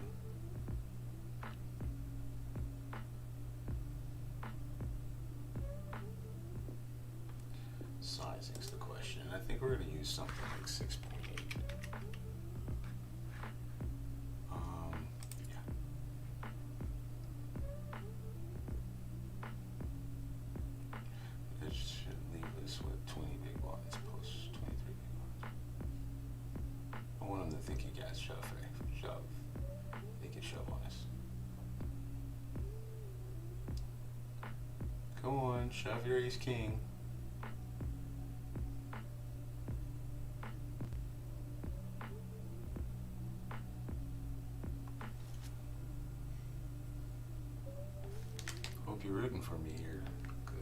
sizing's the question. I think we're gonna use something like 6.8. Yeah. It should leave us with 20 big blinds plus 23 big blinds. I want him to think he got shove. He can shove on us. Come on, shove your ace king. Hope you're rooting for me here, because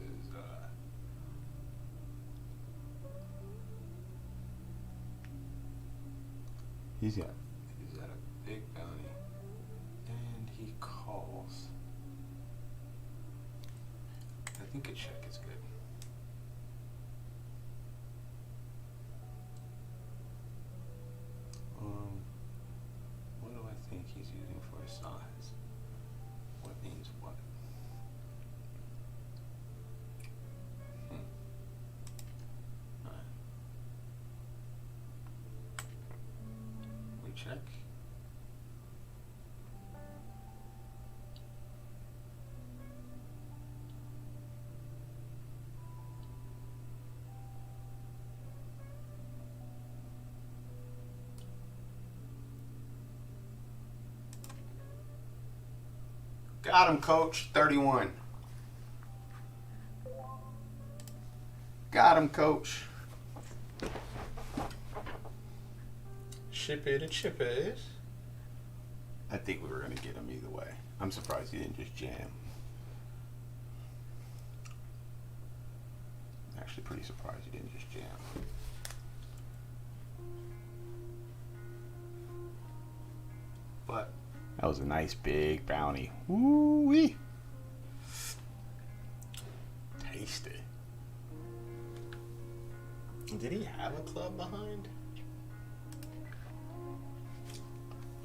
He's got a big bounty, and he calls. I think a check is good. What do I think he's using for his size? What means what? Alright. We check. Got him, coach. 31. Got him, coach. Ship it and chip it. I think we were going to get him either way. I'm surprised he didn't just jam. Actually, pretty surprised he didn't just jam. But that was a nice big bounty. Woo-wee. Tasty. Did he have a club behind?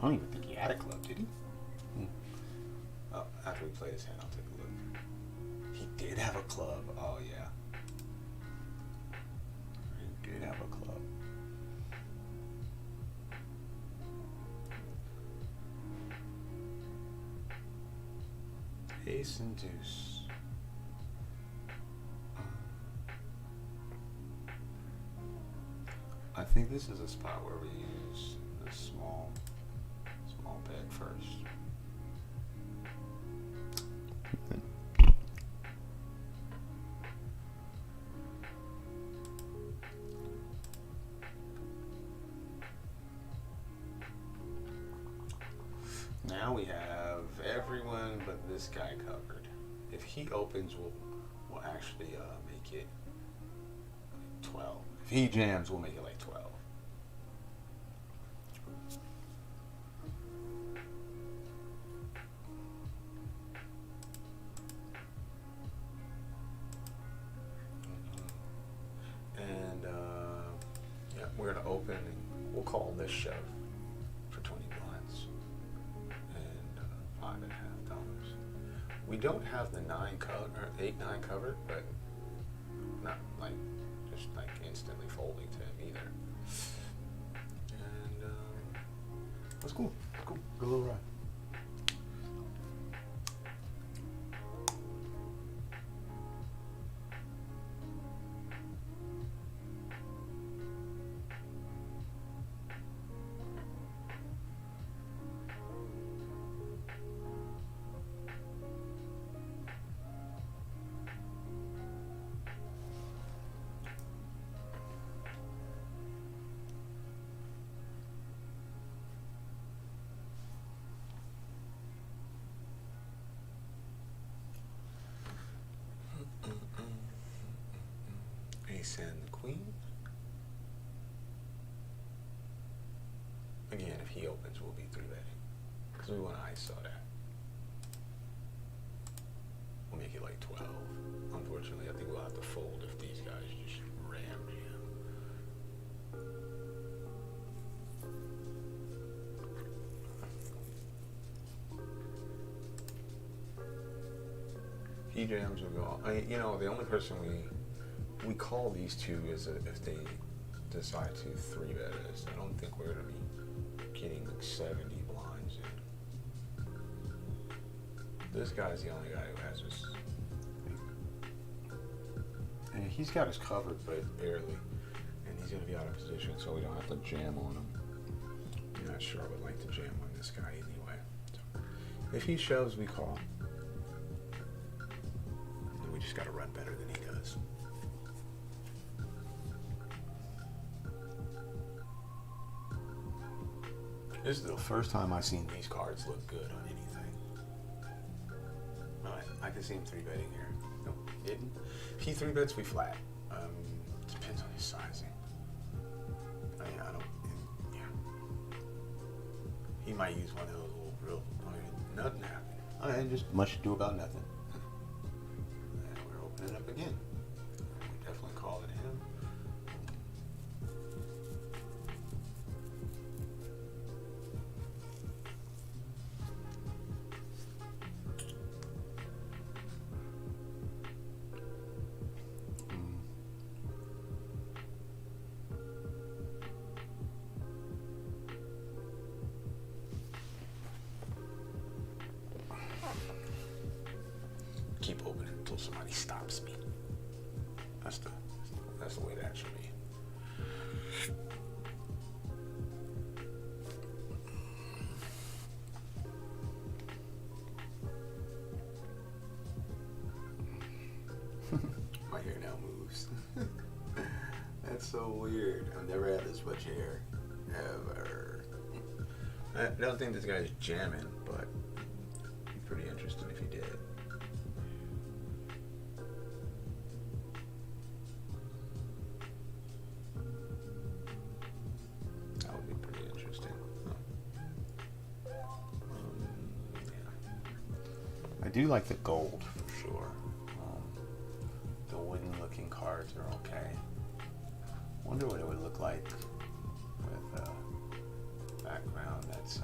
I don't even think he had a club, did he? Oh, after we play his hand, I'll take a look. He did have a club. Oh, yeah. He did have a club. Ace and deuce. I think this is a spot where we use the small bet first. Now we have everyone but this guy covered. If he opens, we'll actually make it like 12. If he jams, we'll make it like 12. And yeah, we're gonna open and we'll call this shove for 20 blinds and $5.50. We don't have the 9 cover or 8-9 covered, but not like just like instantly folding to him either. And that's cool. Cool. Good little ride. Ace and the queen. Again, if he opens, we'll be 3-betting because we want to ISO that. We'll make it like 12. Unfortunately, I think we'll have to fold if these guys just ram jam. If he jams, we'll go. You know, the only person we we call these two as if they decide to 3-bet us. I don't think we're gonna be getting like 70 blinds in. This guy's the only guy who has us. And he's got us covered, but barely. And he's gonna be out of position, so we don't have to jam on him. I'm not sure I would like to jam on this guy anyway. So if he shoves, we call. And we just gotta run better than he does. This is the first time I've seen these cards look good on anything. Alright, I can see him 3-betting here. Nope, he didn't. If he 3-bets, we flat. Depends on his sizing. I don't. Yeah. He might use one of those little real. Nothing happened. Alright, just much ado about nothing. And we're opening up again. We definitely call it him. Keep opening until somebody stops me. That's the way that should be. My hair now moves. That's so weird. I've never had this much hair. Ever. I don't think this guy's jamming, but it'd be pretty interesting if he did. That would be pretty interesting. Huh. Yeah. I do like the gold for sure. The wooden looking cards are okay. Wonder what it would look like with a background that's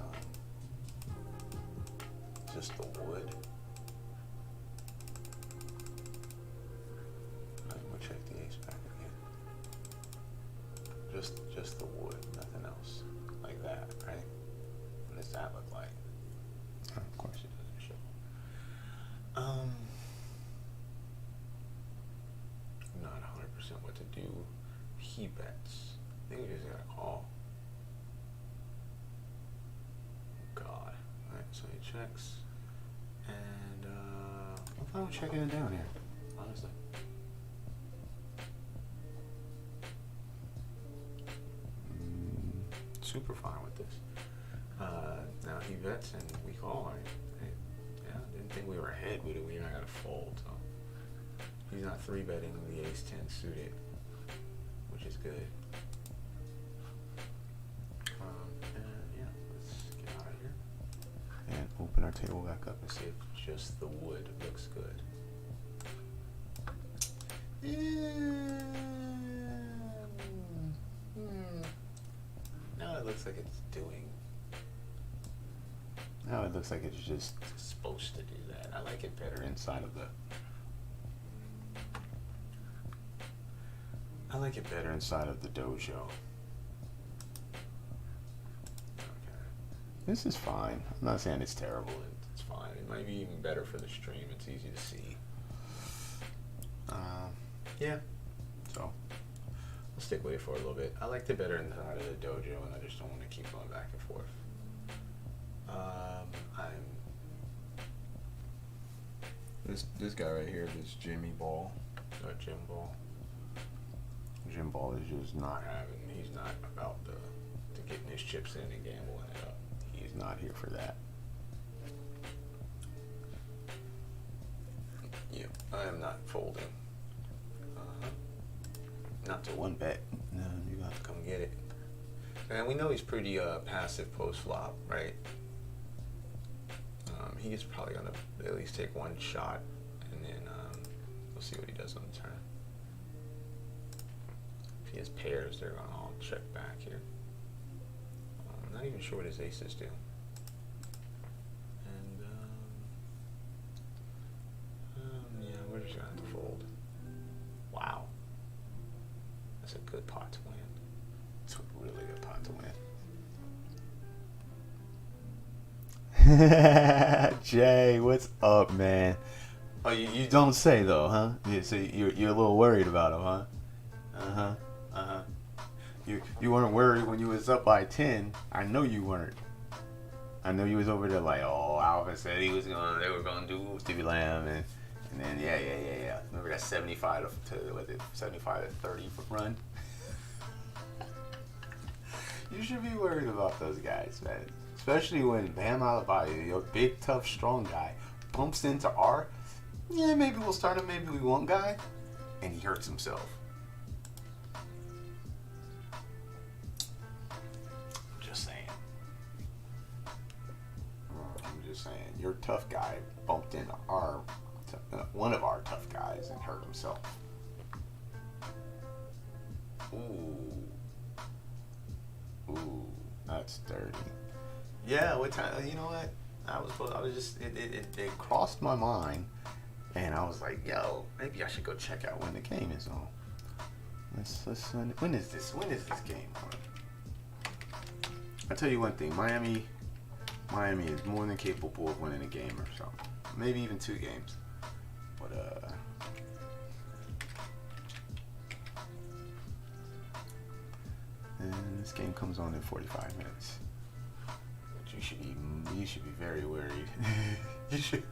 just the wood. We'll check the ace back again. Just the wood, nothing else. Like that, right? What does that look like? Of course it doesn't show. I'm not 100% what to do. He bets. I think we just gotta call. God. Alright, so he checks. And I'm fine with checking it down here, honestly. Super fine with this. Now he bets and we call. Yeah, didn't think we were ahead with it. We're not gonna fold, so he's not 3-betting the ace-10 suited, which is good. And yeah, let's get out of here and open our table back up and see if just the wood looks good. Now it looks like it's doing. Now it looks like it's just supposed to do that. I like it better inside of the. I like it better inside of the dojo. Okay. This is fine. I'm not saying it's terrible. It's fine. It might be even better for the stream. It's easy to see. Yeah. So I'll stick with it for a little bit. I liked it better inside of the dojo, and I just don't want to keep going back and forth. This guy right here, this Jimmy Ball, or Jim Ball. Jim Ball is just not having. He's not about to getting his chips in and gambling it up. He's not here for that. Yeah, I am not folding. Not to 1-bet. No, you got to come get it. And we know he's pretty passive post flop, right? He is probably gonna at least take one shot, and then we'll see what he does on the turn. If he has pairs, they're gonna all check back here. I'm not even sure what his aces do. And yeah, we're just gonna have to fold. Wow. That's a good pot to win. It's a really good pot to win. Jay, what's up, man? Oh, you don't say though, huh? Yeah, so you're a little worried about him, huh? You weren't worried when you was up by 10. I know you weren't. I know you was over there like, oh, Alvin said they were gonna do Stevie Lamb, and then yeah. Remember that 75 to 30 run? You should be worried about those guys, man. Especially when Bam Adebayo, your big, tough, strong guy, bumps into R. Yeah, maybe we'll start him, maybe we won't, guy, and he hurts himself. I'm just saying, your tough guy bumped into one of our tough guys and hurt himself. Ooh, that's dirty. Yeah, what time? You know what? It crossed my mind, and I was like, yo, maybe I should go check out when the game is on. When is this game on? I'll tell you one thing, Miami is more than capable of winning a game or so. Maybe even 2 games. But and this game comes on in 45 minutes. But you should be very worried. you should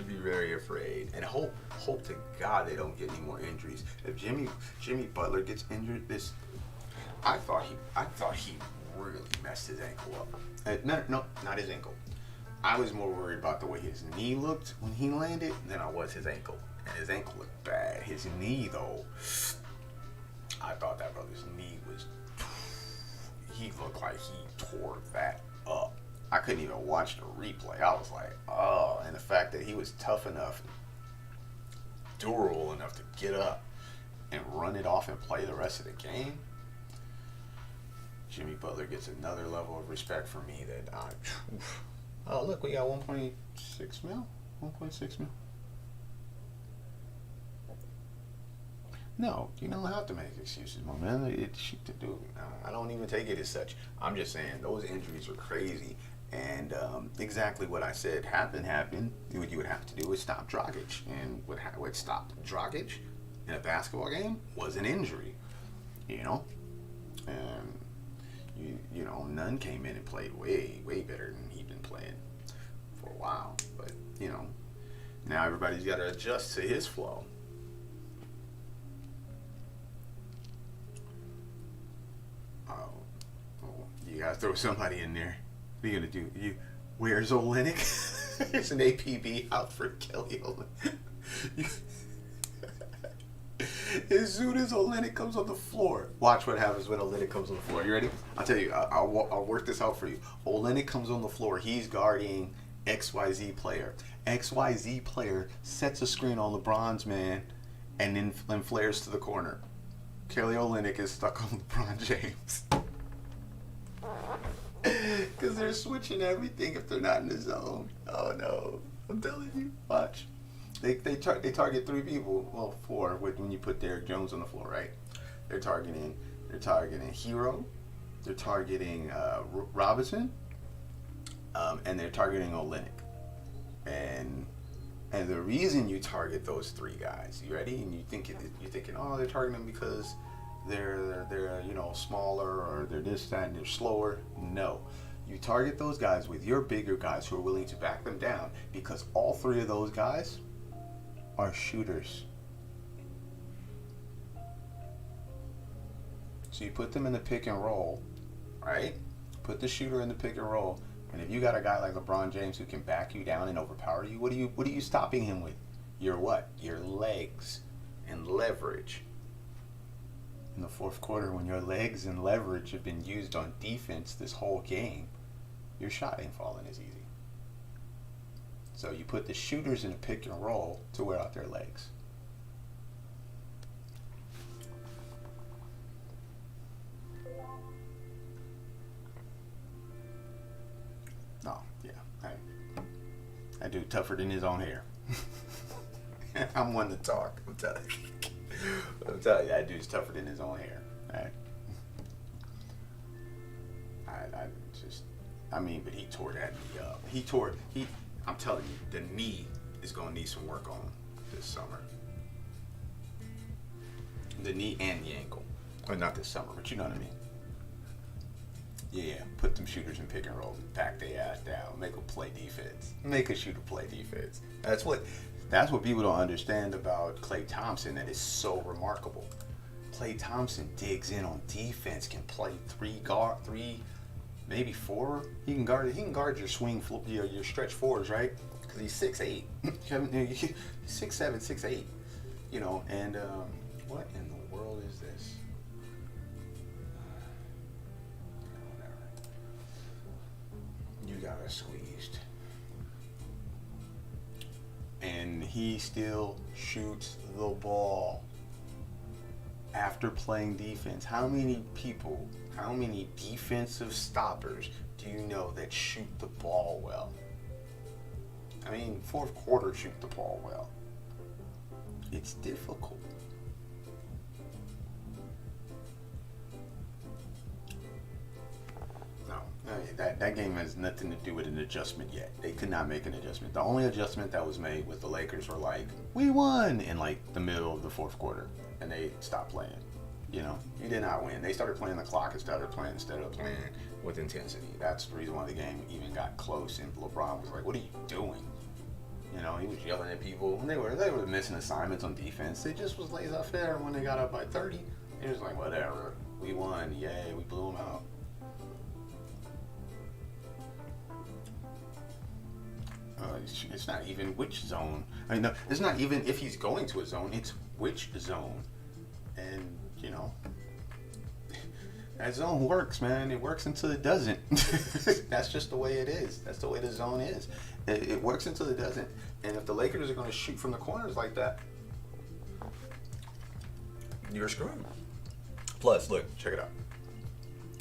be very afraid. And hope to God they don't get any more injuries. If Jimmy Butler gets injured, I thought he really messed his ankle up. No, not his ankle. I was more worried about the way his knee looked when he landed than I was his ankle. And his ankle looked bad. His knee, though, I thought that brother's knee he looked like he tore that up. I couldn't even watch the replay. I was like, oh, and the fact that he was tough enough, durable enough to get up and run it off and play the rest of the game. Jimmy Butler gets another level of respect from me that oh, look, we got 1.6 mil. 1.6 mil. No, you don't have to make excuses, my man. I don't even take it as such. I'm just saying those injuries are crazy, and exactly what I said happened. What you would have to do is stop Dragic, and what stopped Dragic in a basketball game was an injury. You know, and you know, Nunn came in and played way better than he'd been playing for a while. But you know, now everybody's got to adjust to his flow. You gotta throw somebody in there. What are you gonna do? Where's Olynyk? There's an APB out for Kelly Olynyk. As soon as Olynyk comes on the floor, watch what happens when Olynyk comes on the floor. You ready? I'll tell you. I'll work this out for you. Olynyk comes on the floor. He's guarding XYZ player. XYZ player sets a screen on LeBron's man, and then flares to the corner. Kelly Olynyk is stuck on LeBron James. Because they're switching everything if they're not in the zone. Oh no. I'm telling you. Watch. They target 3 people. Well, 4 when you put Derrick Jones on the floor, right? They're targeting Hero. They're targeting Robinson. And they're targeting Olynyk. And the reason you target those 3 guys, you ready? And you're thinking, oh, they're targeting them because they're smaller, or they're this, that, and they're slower. No. You target those guys with your bigger guys who are willing to back them down, because all 3 of those guys are shooters. So you put them in the pick and roll, right? Put the shooter in the pick and roll, and if you got a guy like LeBron James who can back you down and overpower you, what are you stopping him with? Your what? Your legs and leverage. In the fourth quarter, when your legs and leverage have been used on defense this whole game, your shot ain't falling as easy. So you put the shooters in a pick and roll to wear out their legs. No, yeah. I do tougher than his own hair. I'm one to talk, I'm telling you. I'm telling you, that dude's tougher than his own hair. Right? I mean, but he tore that knee up. I'm telling you, the knee is going to need some work on this summer. The knee and the ankle. Or not this summer, but you know what I mean. Yeah, put them shooters in pick and roll, pack their ass down, make them play defense. Make a shooter play defense. That's what people don't understand about Klay Thompson that is so remarkable. Klay Thompson digs in on defense, can play three, maybe four. He can guard your swing, your stretch fours, right? Because he's 6'8". 6'7", 6'8". You know, and what in the world is this? You got us squeezed. And he still shoots the ball after playing defense. How many defensive stoppers do you know that shoot the ball well? I mean, fourth quarter shoot the ball well. It's difficult. No, that game has nothing to do with an adjustment yet. They could not make an adjustment. The only adjustment that was made with the Lakers were like, we won in like the middle of the fourth quarter, and they stopped playing. You know, you did not win. They started playing the clock instead of playing with intensity. That's the reason why the game even got close. And LeBron was like, "What are you doing?" You know, he was yelling at people. And they were missing assignments on defense. They just was laissez-faire when they got up by 30. He was like, "Whatever, we won. Yay, we blew them out." It's not even which zone. I mean, no, it's not even if he's going to a zone. It's which zone. And, you know, that zone works, man. It works until it doesn't. That's just the way it is. That's the way the zone is. It works until it doesn't. And if the Lakers are going to shoot from the corners like that, you're screwed. Plus, look, check it out.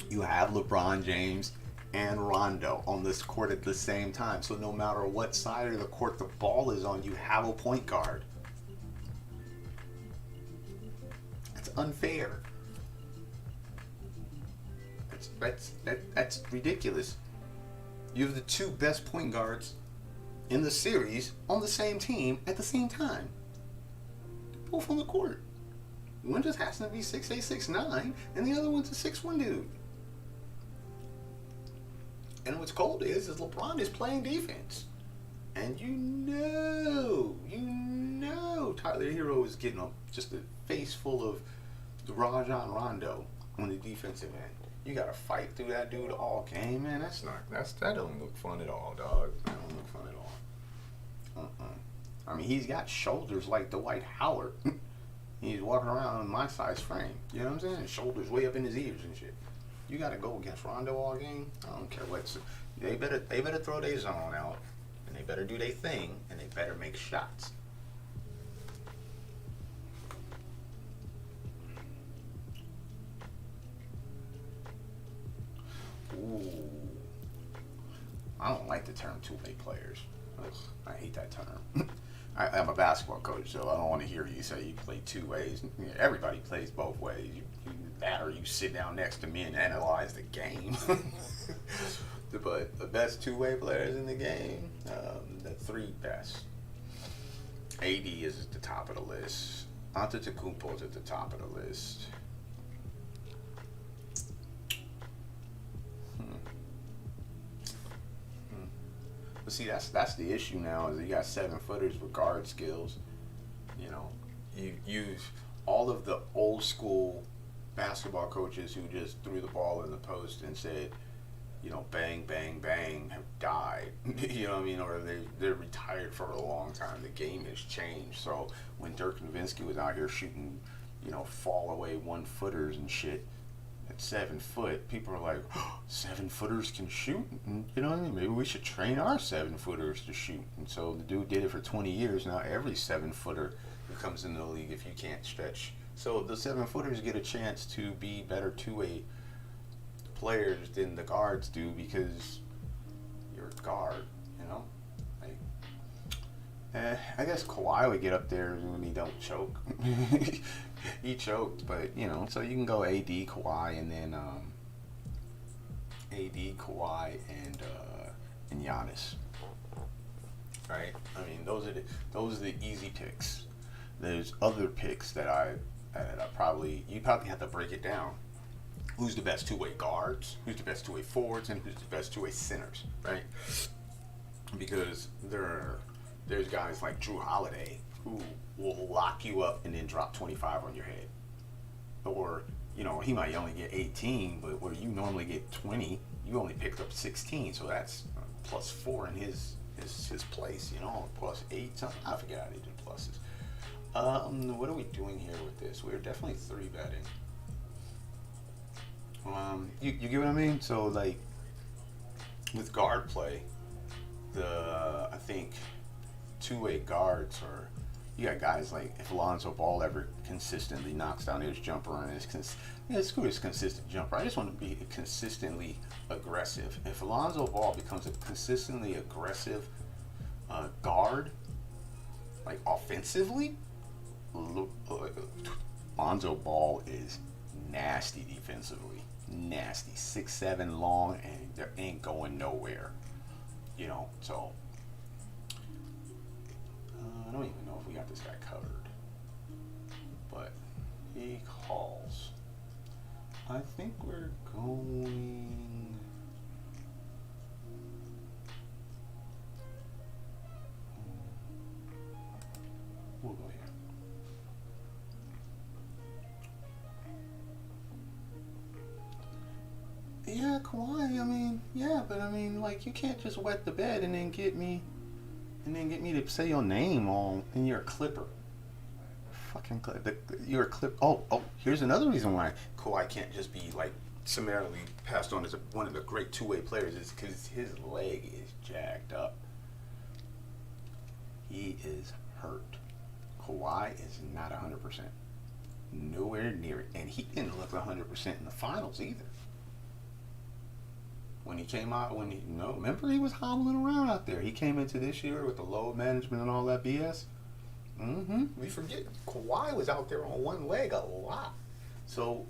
You have LeBron James and Rondo on this court at the same time. So no matter what side of the court the ball is on, you have a point guard. Unfair. That's ridiculous. You have the two best point guards in the series on the same team at the same time. Both on the court. One just happens to be 6'8", 6'9", and the other one's a 6'1" dude. And what's cold is LeBron is playing defense. And you know Tyler Hero is getting just a face full of Rajon Rondo on the defensive end. You gotta fight through that dude all game, man. That don't look fun at all, dog. That don't look fun at all. I mean, he's got shoulders like Dwight Howard. He's walking around in my size frame. You know what I'm saying? His shoulders way up in his ears and shit. You gotta go against Rondo all game. I don't care what. They better throw their zone out, and they better do their thing, and they better make shots. Ooh. I don't like the term two-way players. Ugh, I hate that term. I'm a basketball coach, so I don't want to hear you say you play two ways. Everybody plays both ways. You sit down next to me and analyze the game. But the best two-way players in the game, the three best. AD is at the top of the list. Antetokounmpo is at the top of the list. But see, that's the issue now, is you got 7-footers with guard skills. You know, you've all of the old school basketball coaches who just threw the ball in the post and said, you know, bang, bang, bang, have died. You know what I mean? Or they're retired for a long time. The game has changed. So when Dirk Nowitzki was out here shooting, you know, fall away 1-footers and shit at 7 foot, people are like, oh, 7-footers can shoot? And, you know what I mean? Maybe we should train our 7-footers to shoot. And so the dude did it for 20 years. Now every 7-footer who comes into the league, if you can't stretch. So the 7-footers get a chance to be better two-way players than the guards do, because you're a guard, you know? Like, I guess Kawhi would get up there when he don't choke. He choked, but you know, so you can go AD, Kawhi, and then AD, Kawhi, and Giannis. Right? I mean, those are the easy picks. There's other picks that I you probably have to break it down. Who's the best two-way guards? Who's the best two-way forwards? And who's the best two-way centers? Right? Because there's guys like Drew Holiday who will lock you up and then drop 25 on your head. Or, you know, he might only get 18, but where you normally get 20, you only picked up 16. So that's plus 4 in his place, you know, plus 8. Something. I forget how they do pluses. What are we doing here with this? We're definitely 3-betting. You get what I mean? So, like, with guard play, I think two-way guards are, you got guys like, if Alonzo Ball ever consistently knocks down his jumper and screw his consistent jumper. I just want to be consistently aggressive. If Alonzo Ball becomes a consistently aggressive guard, like offensively, Lonzo Ball is nasty defensively. Nasty. 6'7" long, and there ain't going nowhere. You know, so I don't even know if we got this guy covered. But he calls. I think we're going. We'll go here. Yeah, Kawhi, I mean, yeah, but I mean, like, you can't just wet the bed and then get me to say your name and you're a Clipper. Fucking you're a Clip. Oh, here's another reason why Kawhi can't just be, like, summarily passed on as one of the great two-way players is because his leg is jacked up. He is hurt. Kawhi is not 100%. Nowhere near it. And he didn't look 100% in the finals either. When he came out, remember he was hobbling around out there. He came into this year with the load management and all that BS. We forget Kawhi was out there on one leg a lot. So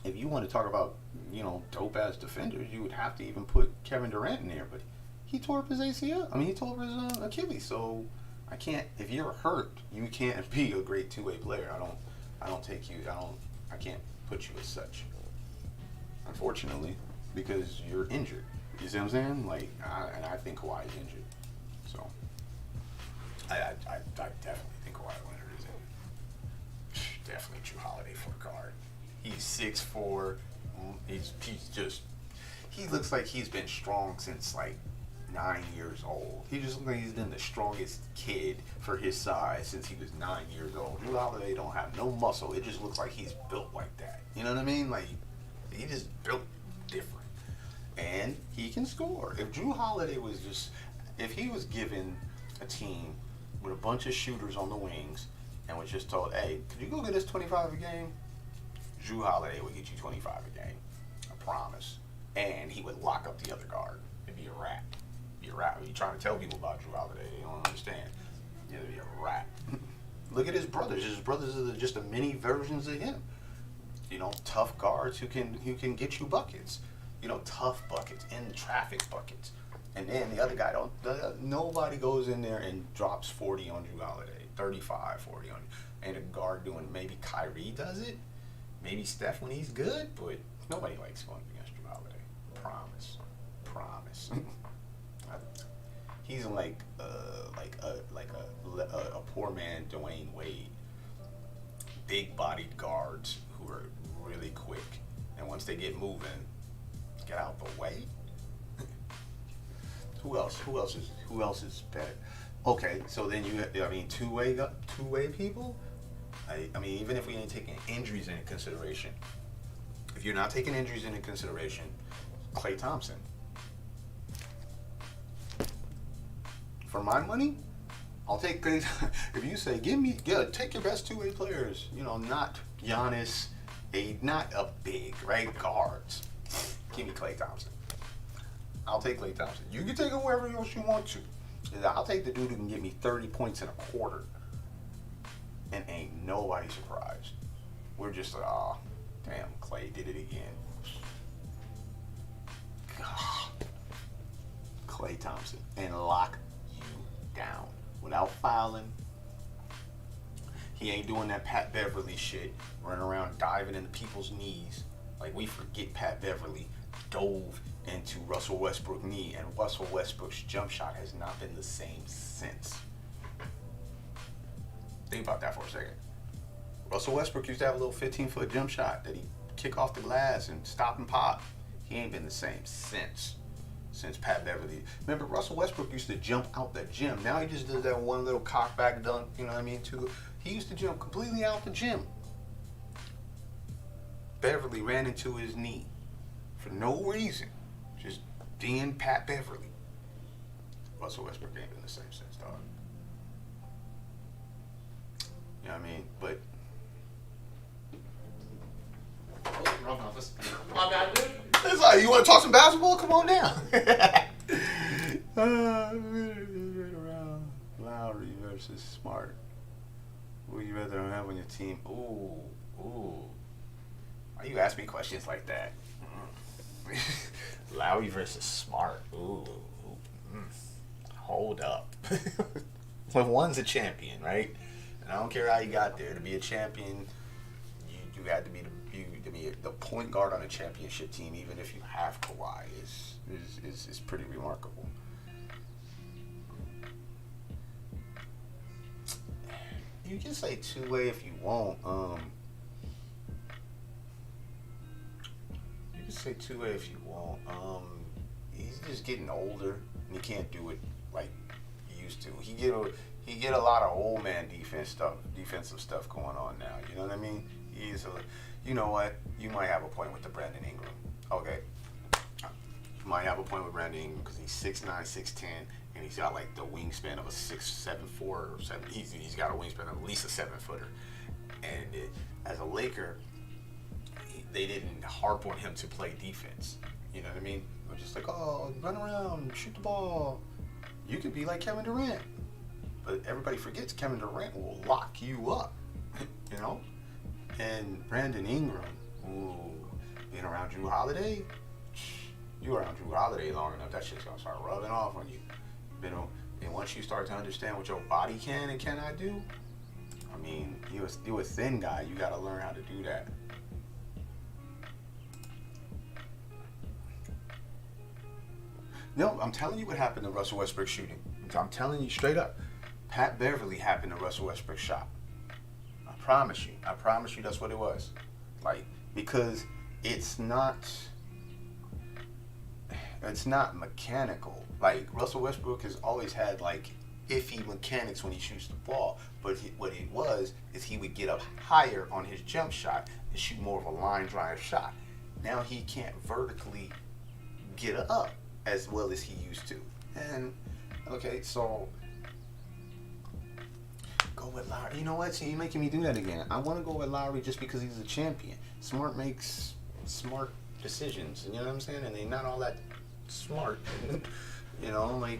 if you want to talk about, you know, dope ass defenders, you would have to even put Kevin Durant in there. But he tore up his ACL. I mean, he tore up his Achilles. So I can't. If you're hurt, you can't be a great two-way player. I can't put you as such. Unfortunately. Because you're injured. You see what I'm saying? Like, and I think Kawhi is injured. So, I definitely think Kawhi Leonard is injured. Definitely Drew Holiday for a guard. He's 6'4". He looks like he's been strong since like 9 years old. He just looks like he's been the strongest kid for his size since he was 9 years old. Drew Holiday don't have no muscle. It just looks like he's built like that. You know what I mean? Like, he just built different. And he can score. If Drew Holiday if he was given a team with a bunch of shooters on the wings and was just told, hey, could you go get us 25 a game? Drew Holiday would get you 25 a game. I promise. And he would lock up the other guard. It'd be a rat. Be a rat. You're trying to tell people about Drew Holiday. They don't understand. It'd be a rat. Look at his brothers. His brothers are just the mini versions of him. You know, tough guards who can get you buckets. You know, tough buckets, in traffic buckets. And then the other guy nobody goes in there and drops 40 on Drew Holiday, 35, 40 on you. And a guard doing, maybe Kyrie does it, maybe Steph when he's good, but nobody likes going against Drew Holiday. Promise. He's like a poor man Dwayne Wade. Big-bodied guards who are really quick. And once they get moving, get out the way. Who else is better? Okay, so then two-way people. I mean, even if we ain't taking injuries into consideration, if you're not taking injuries into consideration, Klay Thompson. For my money, I'll take Klay. If you say take your best two-way players, you know, not Giannis, not a big right guards. Give me Klay Thompson. I'll take Klay Thompson. You can take it wherever else you want to. I'll take the dude who can get me 30 points in a quarter, and ain't nobody surprised. We're just like, oh, damn, Clay did it again. God. Clay Thompson, and lock you down without fouling. He ain't doing that Pat Beverly shit, running around diving into people's knees. Like, we forget Pat Beverly dove into Russell Westbrook's knee, and Russell Westbrook's jump shot has not been the same since. Think about that for a second. Russell Westbrook used to have a little 15-foot jump shot that he'd kick off the glass and stop and pop. He ain't been the same since Pat Beverly. Remember, Russell Westbrook used to jump out the gym. Now he just does that one little cockback dunk, you know what I mean? He used to jump completely out the gym. Beverly ran into his knee for no reason. Just being Pat Beverly. Russell Westbrook ain't been the same since, dog. You know what I mean? But Wrong office. My bad, dude. it's like, you want to talk some basketball? Come on down. Lowry versus Smart. Who you rather have on your team? Ooh. Why you ask me questions like that? Lowry versus Smart. Ooh. Hold up. When one's a champion, right? And I don't care how you got there. To be a champion, you had to be the point guard on a championship team, even if you have Kawhi, is pretty remarkable. You can say two-way if you want. You can say two-way if you want. He's just getting older, and he can't do it like he used to. He get a lot of old man defensive stuff going on now. You know what I mean? You know what? You might have a point with the Brandon Ingram. Okay. You might have a point with Brandon Ingram because he's 6'9", 6'10", and he's got like the wingspan of a 6'7", 4 or 7. He's got a wingspan of at least a 7-footer. And as a Laker, they didn't harp on him to play defense. You know what I mean? They're just like, oh, run around, shoot the ball. You could be like Kevin Durant. But everybody forgets Kevin Durant will lock you up. You know? And Brandon Ingram, being around Drew Holiday, you around Drew Holiday long enough, that shit's gonna start rubbing off on you. You know, and once you start to understand what your body can and cannot do, I mean, you're a thin guy. You gotta learn how to do that. No, I'm telling you what happened to Russell Westbrook shooting. I'm telling you straight up. Pat Beverly happened to Russell Westbrook's shot. I promise you that's what it was. Like, because it's not mechanical. Like, Russell Westbrook has always had like iffy mechanics when he shoots the ball, but what it was is he would get up higher on his jump shot and shoot more of a line drive shot. Now he can't vertically get up as well as he used to. And okay, so go with Lowry. You know what? See, you're making me do that again. I want to go with Lowry just because he's a champion. Smart makes smart decisions. You know what I'm saying? And they're not all that smart. You know, like,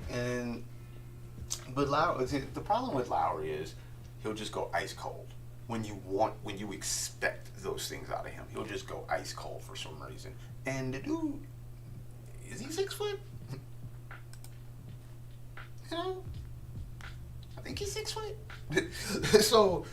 but Lowry, the problem with Lowry is he'll just go ice cold when you expect those things out of him. He'll just go ice cold for some reason. And the dude, is he 6 foot? You know, I think he's 6 foot. So,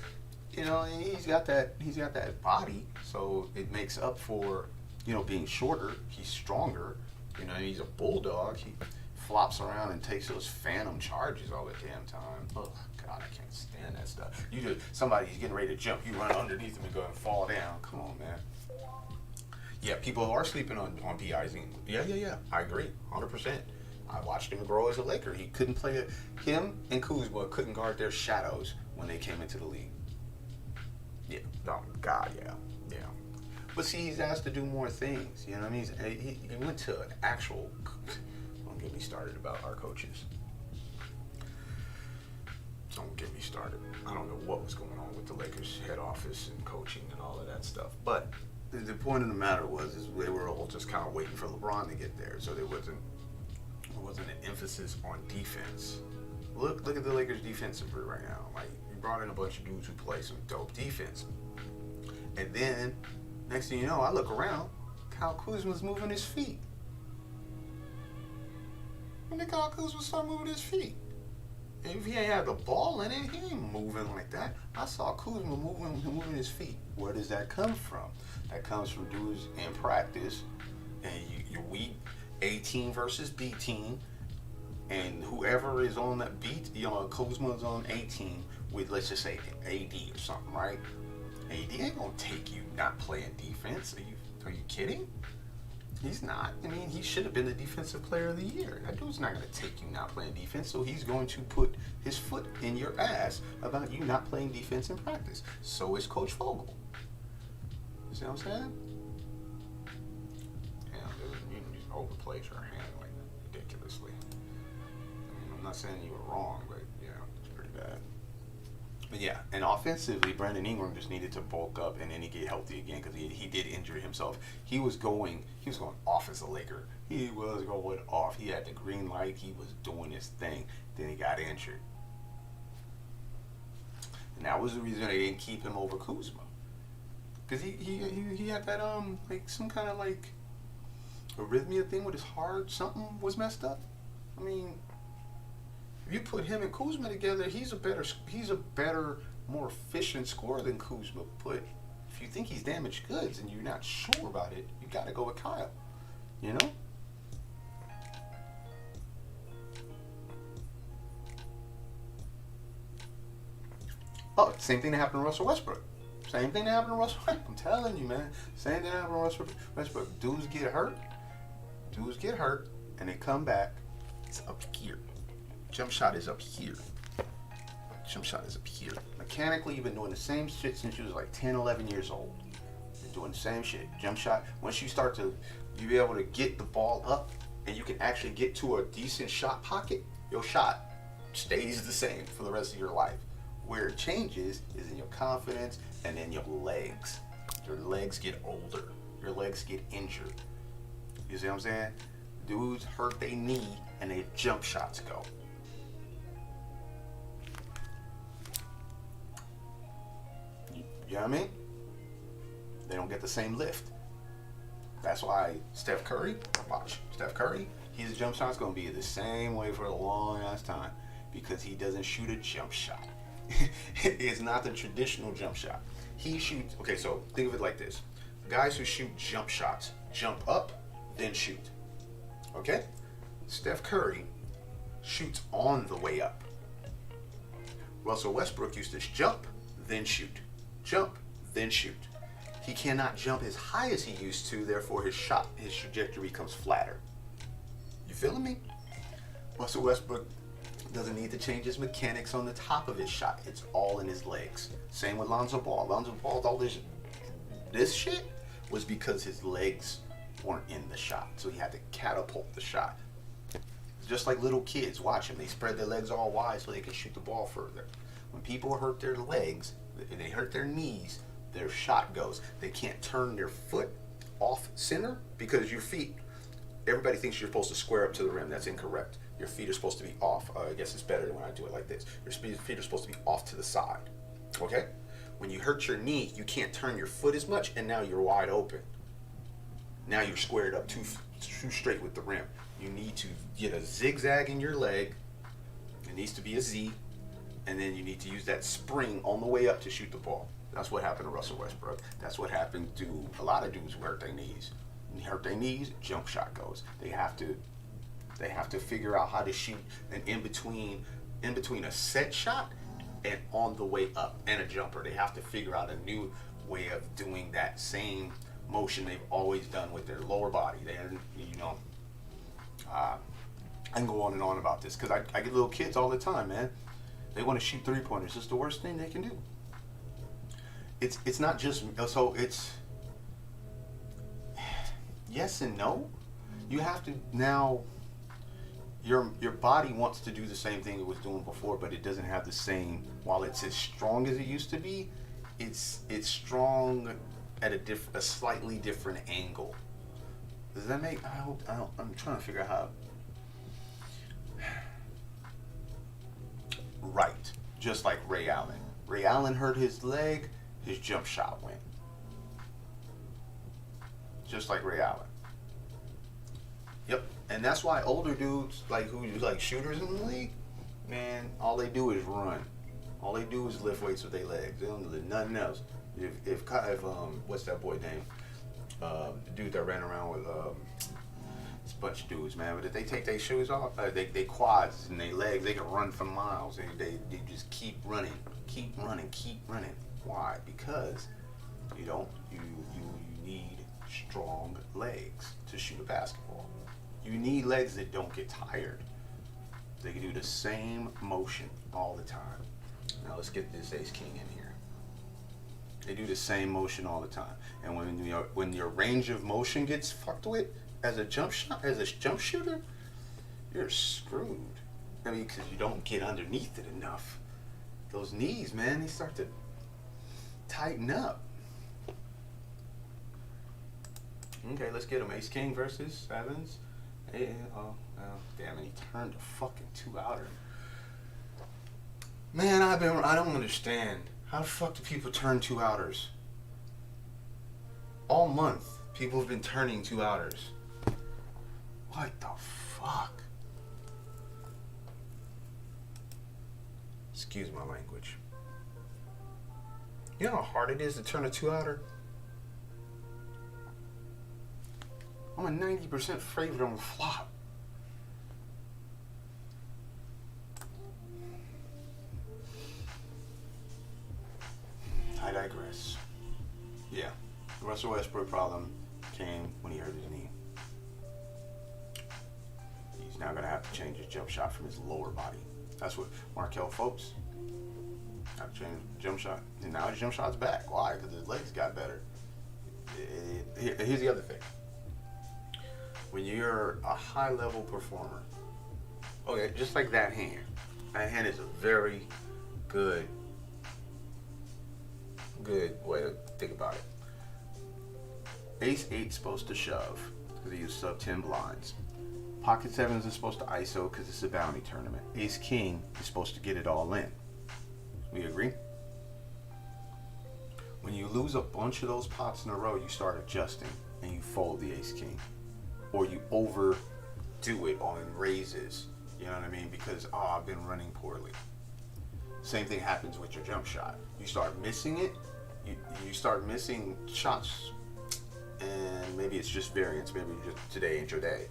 you know, he's got that body. So it makes up for, you know, being shorter. He's stronger. You know, he's a bulldog. He flops around and takes those phantom charges all the damn time. Oh God, I can't stand that stuff. Somebody's getting ready to jump, you run underneath them and go and fall down. Come on, man. Yeah, people are sleeping on P.I.'s. Yeah. I agree, 100%. I watched him grow as a Laker. He couldn't play it. Him and Kuzma couldn't guard their shadows when they came into the league. Yeah, oh God, yeah. But see, he's asked to do more things. You know what I mean? He went to an actual. Don't get me started about our coaches. Don't get me started. I don't know what was going on with the Lakers head office and coaching and all of that stuff. But the point of the matter is they were all just kind of waiting for LeBron to get there. So there wasn't an emphasis on defense. Look at the Lakers defensively right now. Like, you brought in a bunch of dudes who play some dope defense. And then, next thing you know, I look around, Kyle Kuzma's moving his feet. When did Kyle Kuzma start moving his feet? If he ain't had the ball in it, he ain't moving like that. I saw Kuzma moving his feet. Where does that come from? That comes from dudes in practice, and we A team versus B team, and whoever is on that beat, Kuzma's on A team with, let's just say, AD or something, right? AD ain't gonna take you not playing defense. Are you kidding? He's not. I mean, he should have been the defensive player of the year. That dude's not going to take you not playing defense, so he's going to put his foot in your ass about you not playing defense in practice. So is Coach Vogel. You see what I'm saying? You just overplayed your hand like ridiculously. I mean, I'm not saying you were wrong, but yeah, it's pretty bad. But yeah, and offensively, Brandon Ingram just needed to bulk up and then he get healthy again because he did injure himself. He was going off as a Laker. He was going off. He had the green light. He was doing his thing. Then he got injured. And that was the reason they didn't keep him over Kuzma. Because he had that like some kind of like arrhythmia thing with his heart. Something was messed up. I mean, if you put him and Kuzma together, he's a better, more efficient scorer than Kuzma. But if you think he's damaged goods and you're not sure about it, you got to go with Kyle. You know? Oh, same thing that happened to Russell Westbrook. Same thing that happened to Russell. I'm telling you, man. Same thing that happened to Russell Westbrook. Dudes get hurt, and they come back. It's up here. Jump shot is up here. Jump shot is up here. Mechanically, you've been doing the same shit since you was like 10, 11 years old. You're doing the same shit. Jump shot. Once you start to, you be able to get the ball up and you can actually get to a decent shot pocket, your shot stays the same for the rest of your life. Where it changes is in your confidence and in your legs. Your legs get older. Your legs get injured. You see what I'm saying? Dudes hurt their knee and their jump shots go. You know what I mean? They don't get the same lift. That's why Steph Curry, his jump shot's going to be the same way for a long ass time because he doesn't shoot a jump shot. It's not the traditional jump shot. He shoots, okay, so think of it like this. Guys who shoot jump shots jump up, then shoot. Okay? Steph Curry shoots on the way up. Russell Westbrook used to jump, then shoot. Jump, then shoot. He cannot jump as high as he used to, therefore his trajectory becomes flatter. You feeling me? Russell Westbrook doesn't need to change his mechanics on the top of his shot. It's all in his legs. Same with Lonzo Ball. Lonzo Ball, all this shit was because his legs weren't in the shot. So he had to catapult the shot. Just like little kids, watch them. They spread their legs all wide so they can shoot the ball further. When people hurt their legs, and they hurt their knees, their shot goes. They can't turn their foot off center because your feet, everybody thinks you're supposed to square up to the rim. That's incorrect. Your feet are supposed to be off. I guess it's better when I do it like this. Your feet are supposed to be off to the side. Okay? When you hurt your knee, you can't turn your foot as much, and now you're wide open. Now you're squared up too straight with the rim. You need to get a zigzag in your leg. It needs to be a Z. And then you need to use that spring on the way up to shoot the ball. That's what happened to Russell Westbrook. That's what happened to a lot of dudes who hurt their knees. When you hurt their knees, jump shot goes. They have to figure out how to shoot an in between a set shot and on the way up and a jumper. They have to figure out a new way of doing that same motion they've always done with their lower body. I can go on and on about this because I get little kids all the time, man. They want to shoot three-pointers. It's the worst thing they can do. It's not just, so it's yes and no. You have to now, your body wants to do the same thing it was doing before, but it doesn't have the same, while it's as strong as it used to be, it's strong at a slightly different angle. Does that make, I'm trying to figure out how. right, just like Ray Allen. Ray Allen hurt his leg, his jump shot went. Just like Ray Allen. Yep, and that's why older dudes like who like shooters in the league, man, all they do is run. All they do is lift weights with their legs. They don't do nothing else. If what's that boy name? The dude that ran around with this bunch of dudes, man. But if they take their shoes off, they quads and their legs, they can run for miles. They just keep running, keep running, keep running. Why? Because you need strong legs to shoot a basketball. You need legs that don't get tired. They can do the same motion all the time. Now let's get this ace king in here. They do the same motion all the time, and when your range of motion gets fucked with as a jump shooter, you're screwed. I mean, because you don't get underneath it enough. Those knees, man, they start to tighten up. Okay, let's get him. Ace king versus sevens. Oh, damn it! He turned a fucking 2-outer. Man, I don't understand. How the fuck do people turn 2-outers? All month, people have been turning 2-outers. What the fuck? Excuse my language. You know how hard it is to turn a 2-outer? I'm a 90% favorite on the flop. I digress. Yeah, the Russell Westbrook problem came when he hurt his knee. He's now going to have to change his jump shot from his lower body. That's what Markelle Fultz have to change his jump shot. And now his jump shot's back. Why? Because his legs got better. Here's the other thing. When you're a high-level performer, okay, just like that hand is a very good way to think about it. Ace 8's supposed to shove because he used sub 10 blinds. Pocket 7s is supposed to ISO because it's a bounty tournament. Ace king is supposed to get it all in. We agree? When you lose a bunch of those pots in a row, you start adjusting and you fold the ace king. Or you overdo it on raises. You know what I mean? Because, I've been running poorly. Same thing happens with your jump shot. You start missing it. You start missing shots, and maybe it's just variance. Maybe just today ain't your day.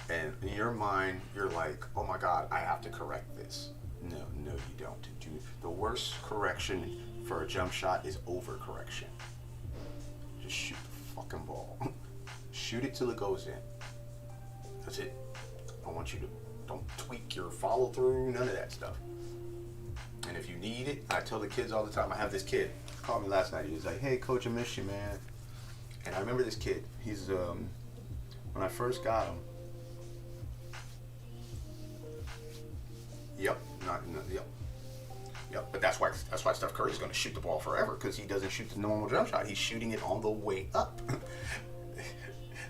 And in your mind, you're like, oh my God, I have to correct this. No, you don't. The worst correction for a jump shot is overcorrection. Just shoot the fucking ball. Shoot it till it goes in. That's it. I want you to don't tweak your follow through, none of that stuff. And if you need it, I tell the kids all the time. I have this kid called me last night. He was like, "Hey, coach, I miss you, man." And I remember this kid. He's when I first got him. Yep. But that's why Steph Curry's going to shoot the ball forever, because he doesn't shoot the normal jump shot. He's shooting it on the way up.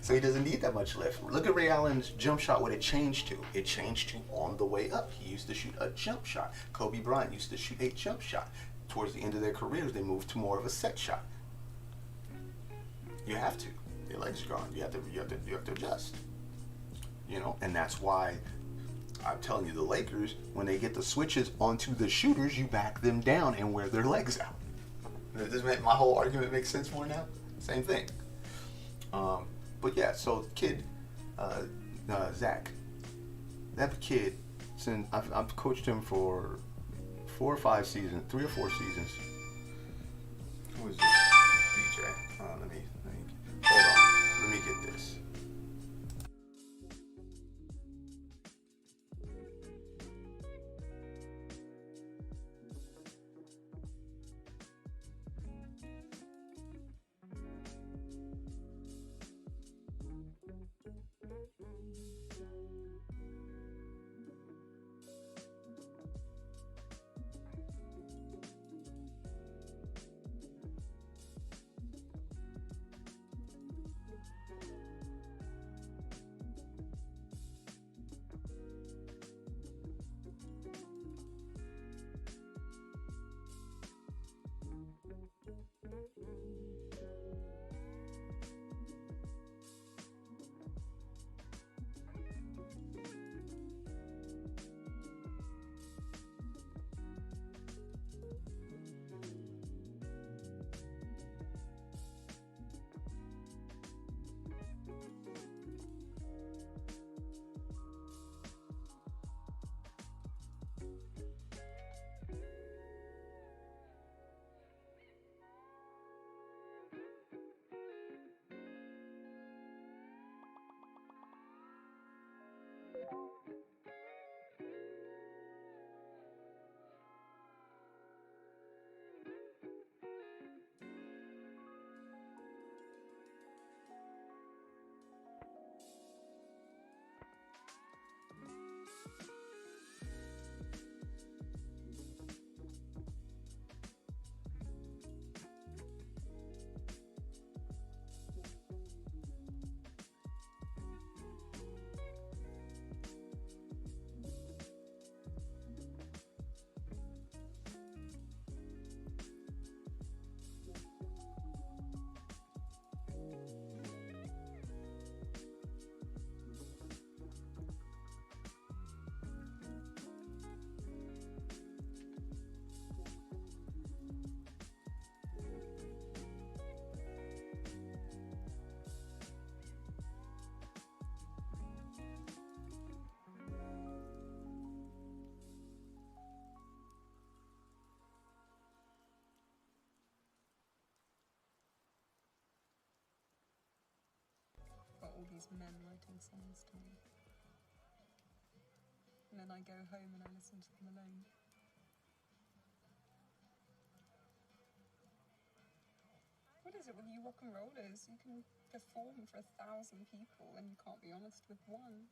So he doesn't need that much lift. Look at Ray Allen's jump shot, what it changed to. It changed to on the way up. He used to shoot a jump shot. Kobe Bryant used to shoot a jump shot. Towards the end of their careers, they moved to more of a set shot. You have to. Your legs are gone. You have to adjust. You know, and that's why I'm telling you, the Lakers, when they get the switches onto the shooters, you back them down and wear their legs out. Does this make my whole argument make sense more now? Same thing. But yeah, so kid, Zach, that kid, since I've coached him for 4 or 5 seasons, 3 or 4 seasons. Who is this? DJ. Let me hold on. Let me get this. these men writing songs to me. And then I go home and I listen to them alone. What is it with you rock and rollers? You can perform for 1,000 people and you can't be honest with one.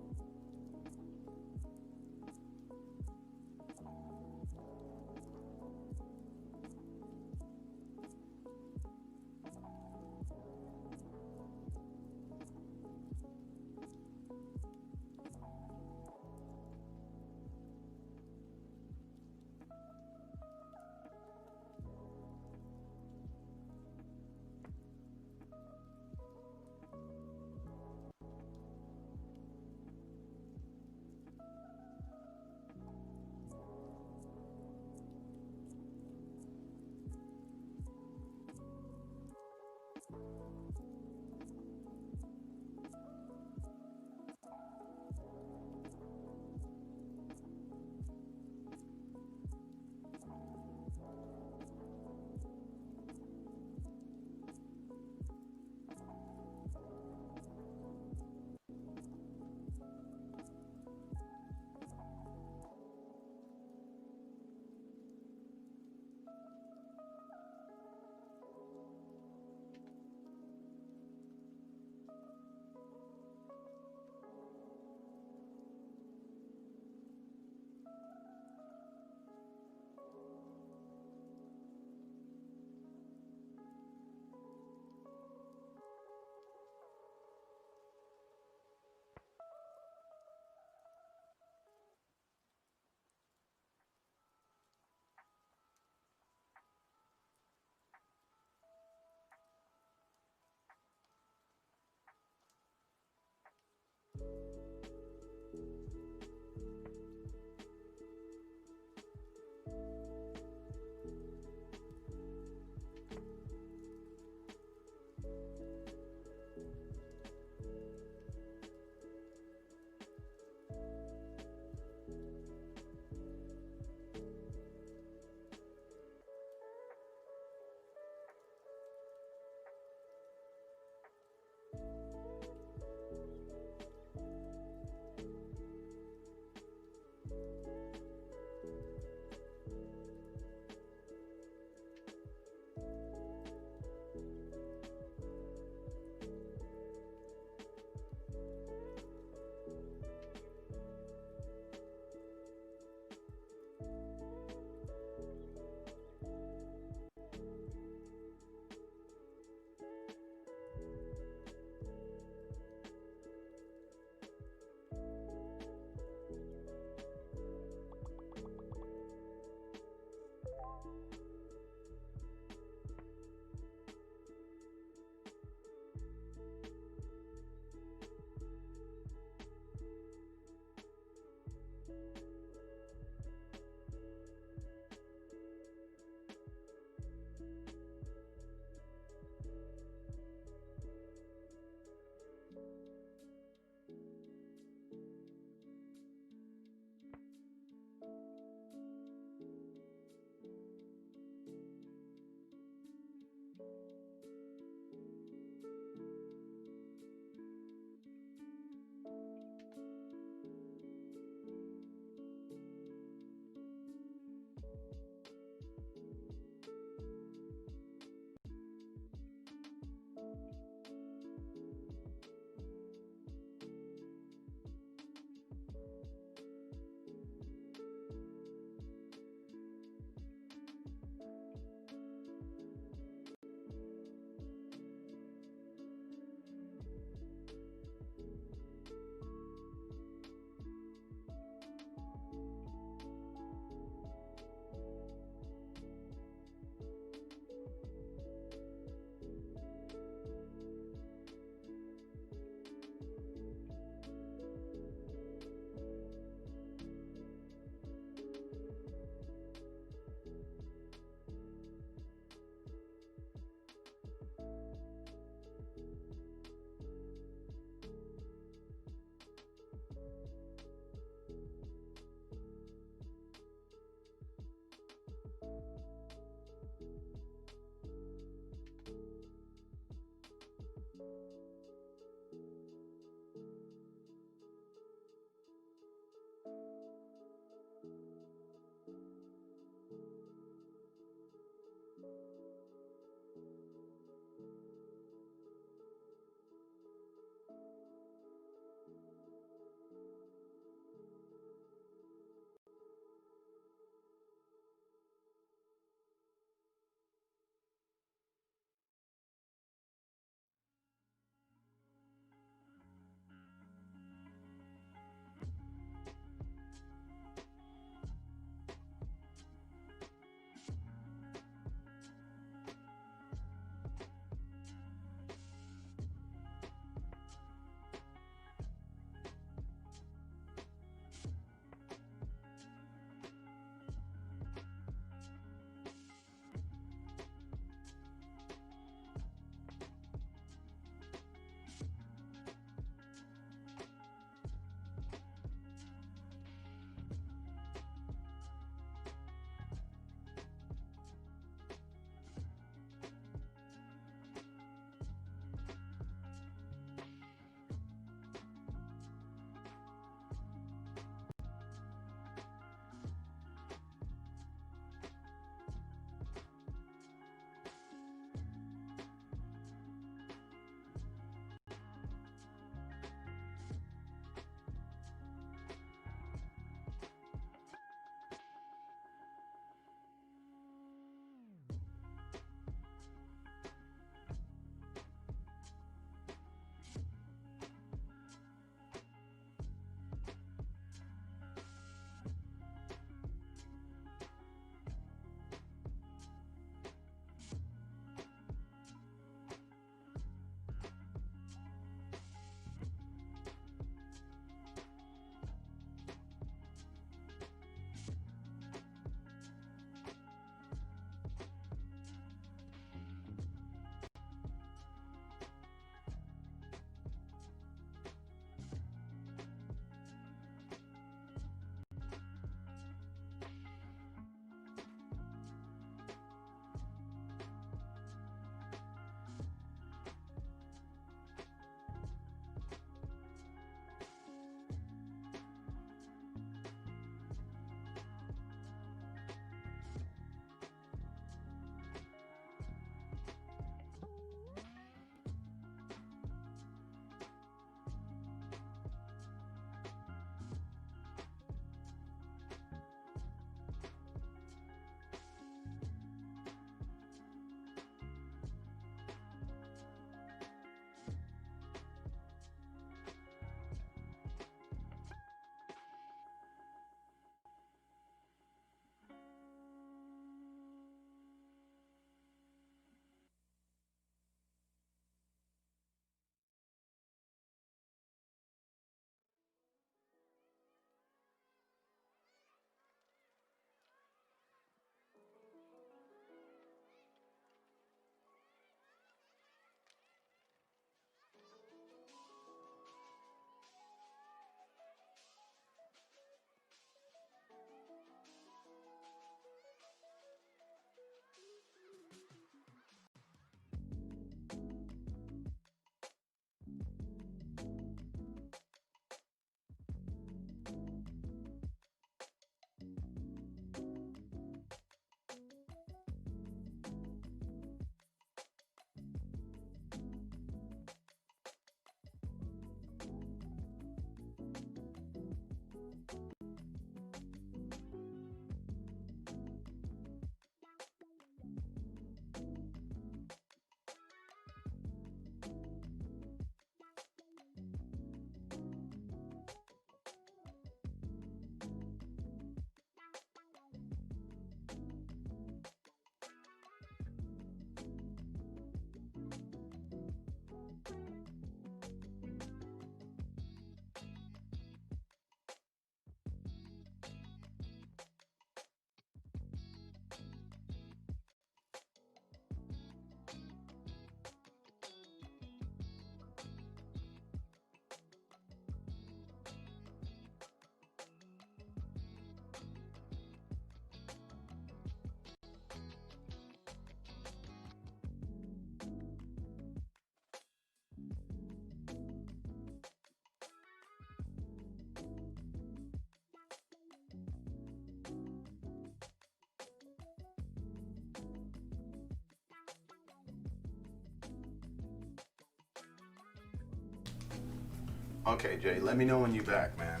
Okay, Jay, let me know when you're back, man.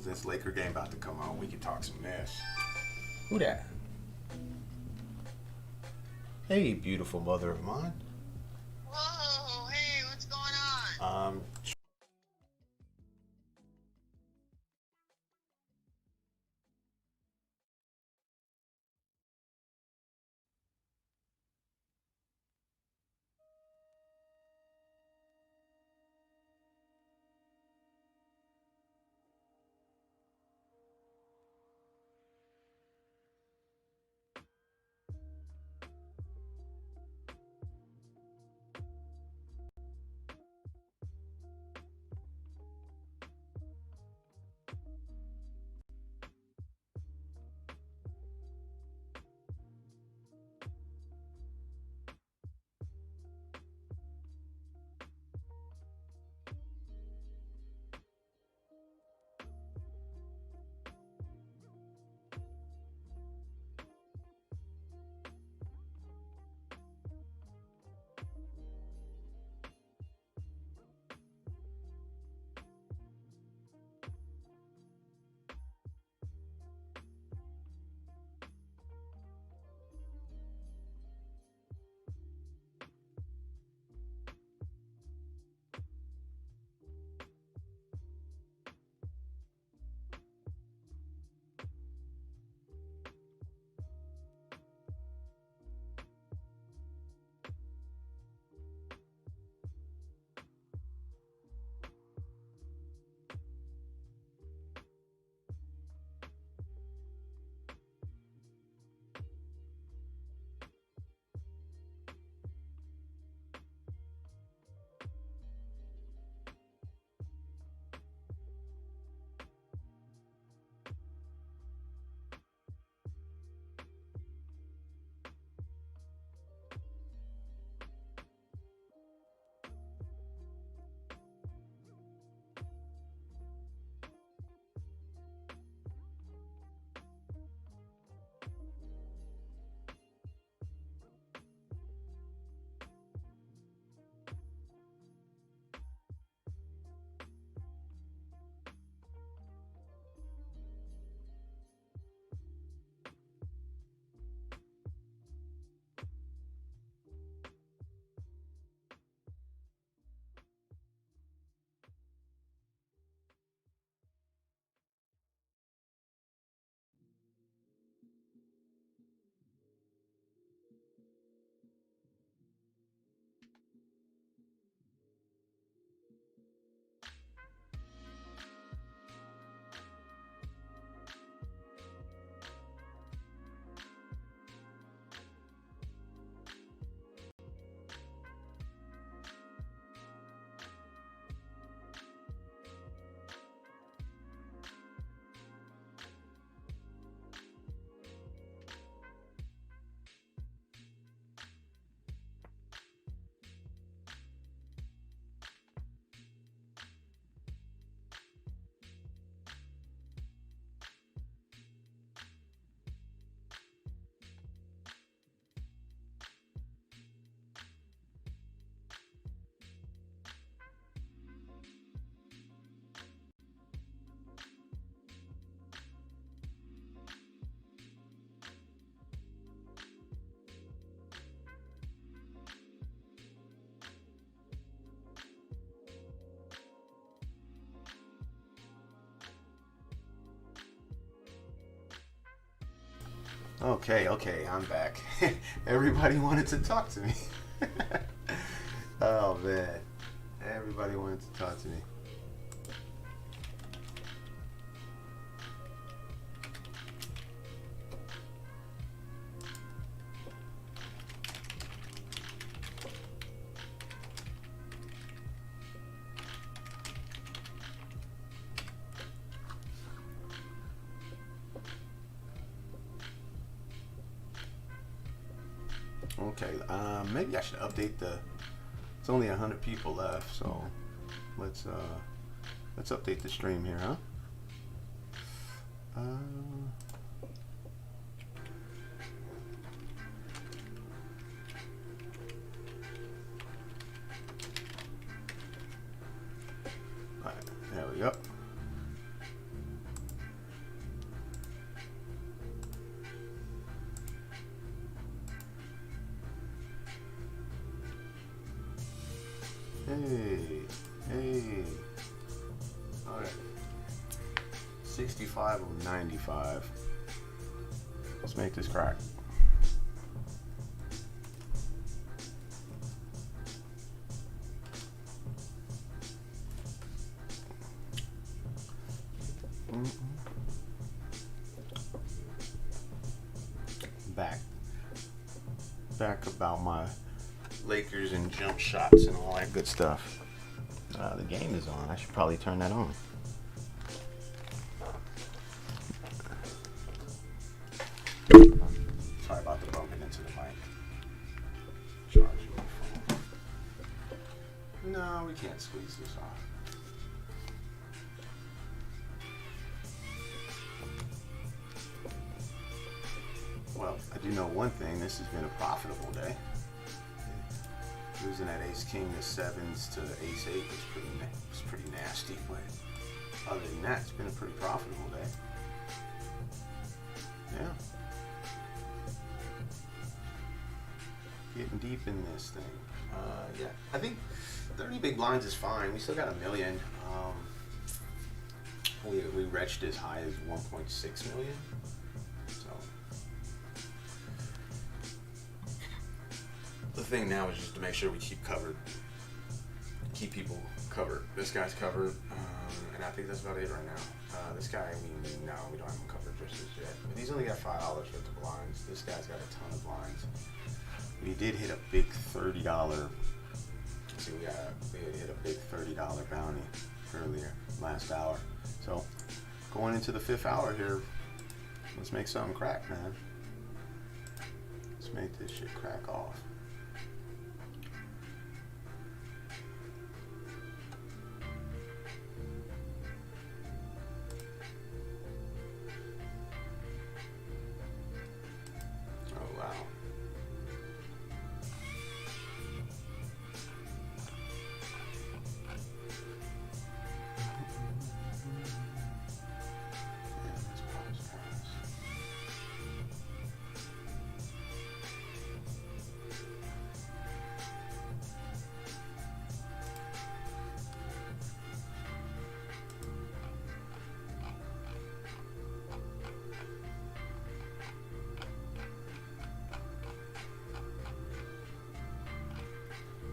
This Laker game about to come on. We can talk some mess. Who that? Hey, beautiful mother of mine. Whoa, hey, what's going on? Okay, I'm back. Everybody wanted to talk to me. Oh man, everybody wanted to talk to me. Okay, maybe I should update the. It's only 100 people left, so let's update the stream here, huh? we go. Hey. All right. 65 of 95. Let's make this crack. Back about my Lakers and jump shots and all that good stuff. The game is on. I should probably turn that on. Sorry about the bumping into the mic. Charge my phone. No, we can't squeeze this off. Well, I do know one thing. This has been a profitable day. Losing that ace king to sevens to ace 8 was pretty nasty, but other than that, it's been a pretty profitable day. Yeah. Getting deep in this thing. Yeah, I think 30 big blinds is fine. We still got $1 million. We retched as high as 1.6 million. So the thing now is just to make sure we keep keep people covered. This guy's covered, and I think that's about it right now. This guy, we don't have him covered just as yet. But he's only got $5 worth of blinds. This guy's got a ton of blinds. We did hit a big $30. See, we hit a big $30 bounty earlier, last hour. So going into the 5th hour here, let's make something crack, man. Let's make this shit crack off. Oh, wow.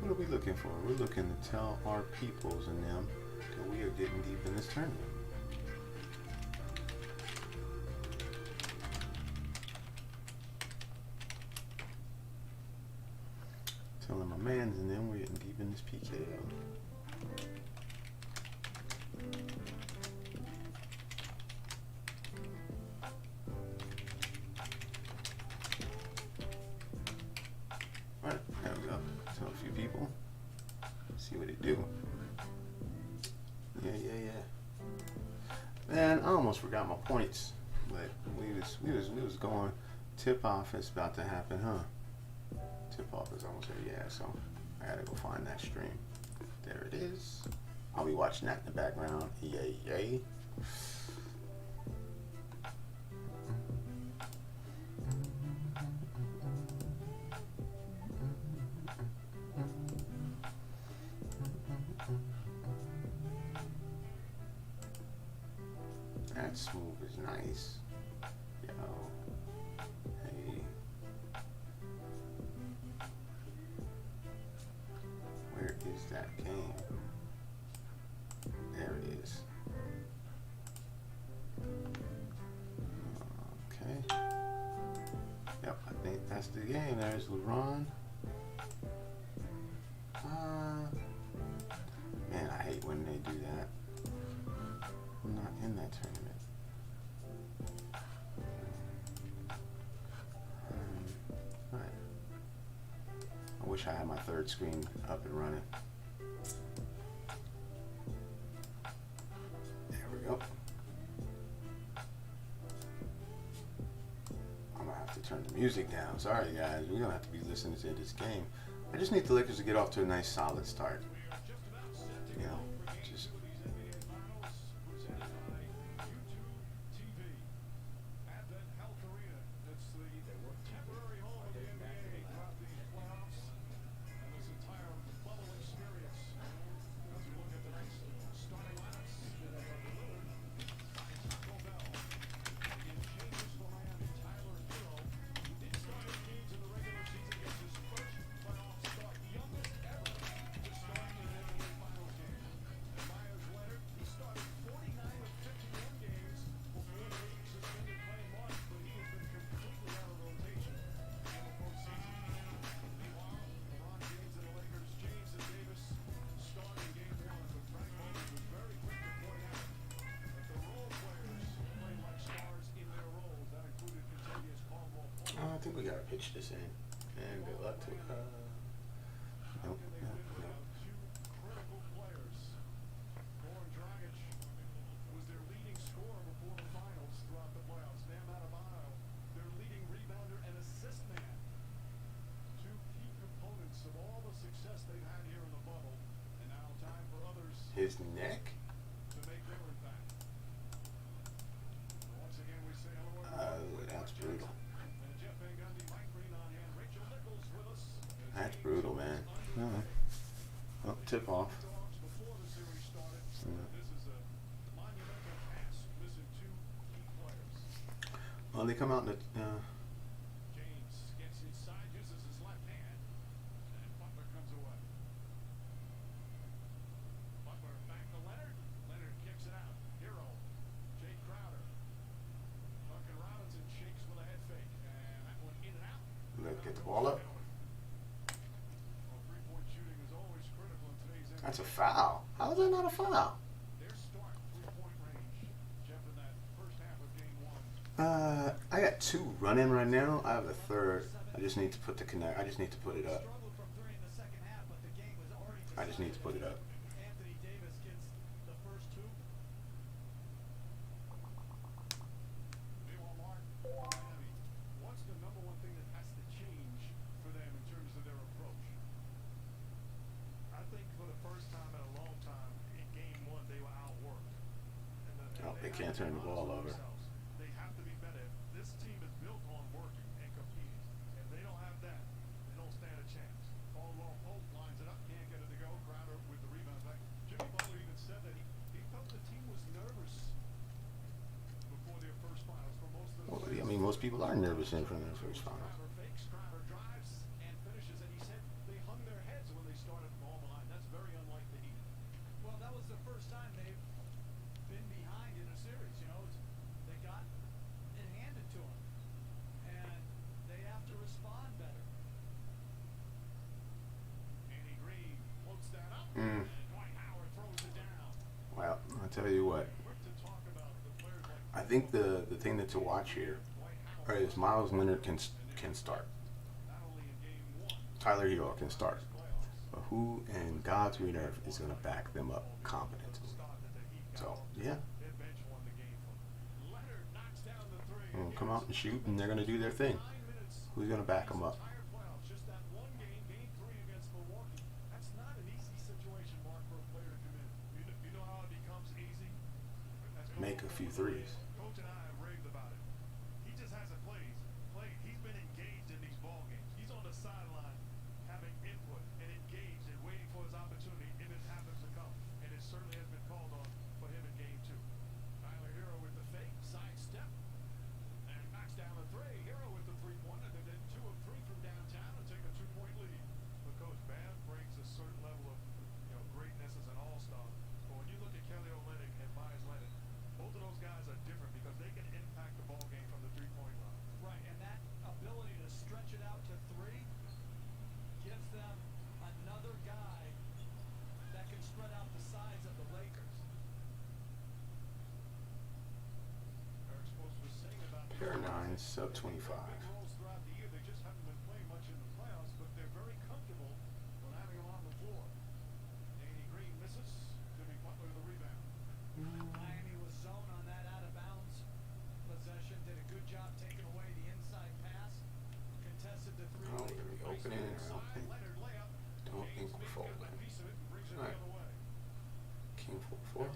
What are we looking for? We're looking to tell our peoples and them that we are getting deep in this tournament. Telling my mans and them we're getting deep in this PKO. Alright, there we go. Tell a few people. See what it do. Yeah. Man, I almost forgot my points. But we was going. Tip off is about to happen, huh? Tip off is almost there, yeah, so I gotta go find that stream. There it is. I'll be watching that in the background. Yay. That smooth is nice. Yo. Hey. Where is that game? There it is. Okay. Yep, I think that's the game. There's LeBron. Man, I hate when they do that. I'm not in that tournament. Right. I wish I had my third screen up and running. There we go. I'm gonna have to turn the music down. Sorry guys, we're gonna have to be listening to this game. I just need the Lakers to get off to a nice solid start. You know, just gotta pitch this in. And good luck to nope, nope, nope. His neck? That's brutal. That's brutal, man. Oh, tip off. Well, they come out in the... Get the ball up. That's a foul. How is that not a foul? I got 2 running right now. I have a third. I just need to put the connect. I just need to put it up. I just need to put it up. Oh, they can't turn the ball over. Well, I mean, most people are nervous in front of their first final. Well, I'll tell you what. I think the thing that to watch here is Miles Leonard can start. Tyler Hero can start. But who in God's green earth is going to back them up competently? So, yeah. Come out and shoot, and they're going to do their thing. Who's going to back them up? Make a few threes. Pair 9, sub 25. Miami was zone on that out of bounds possession. Did a good job taking away the inside pass. Contested the 3. Oh, we're going to be opening. I don't think we're folding. All right. King 4-4.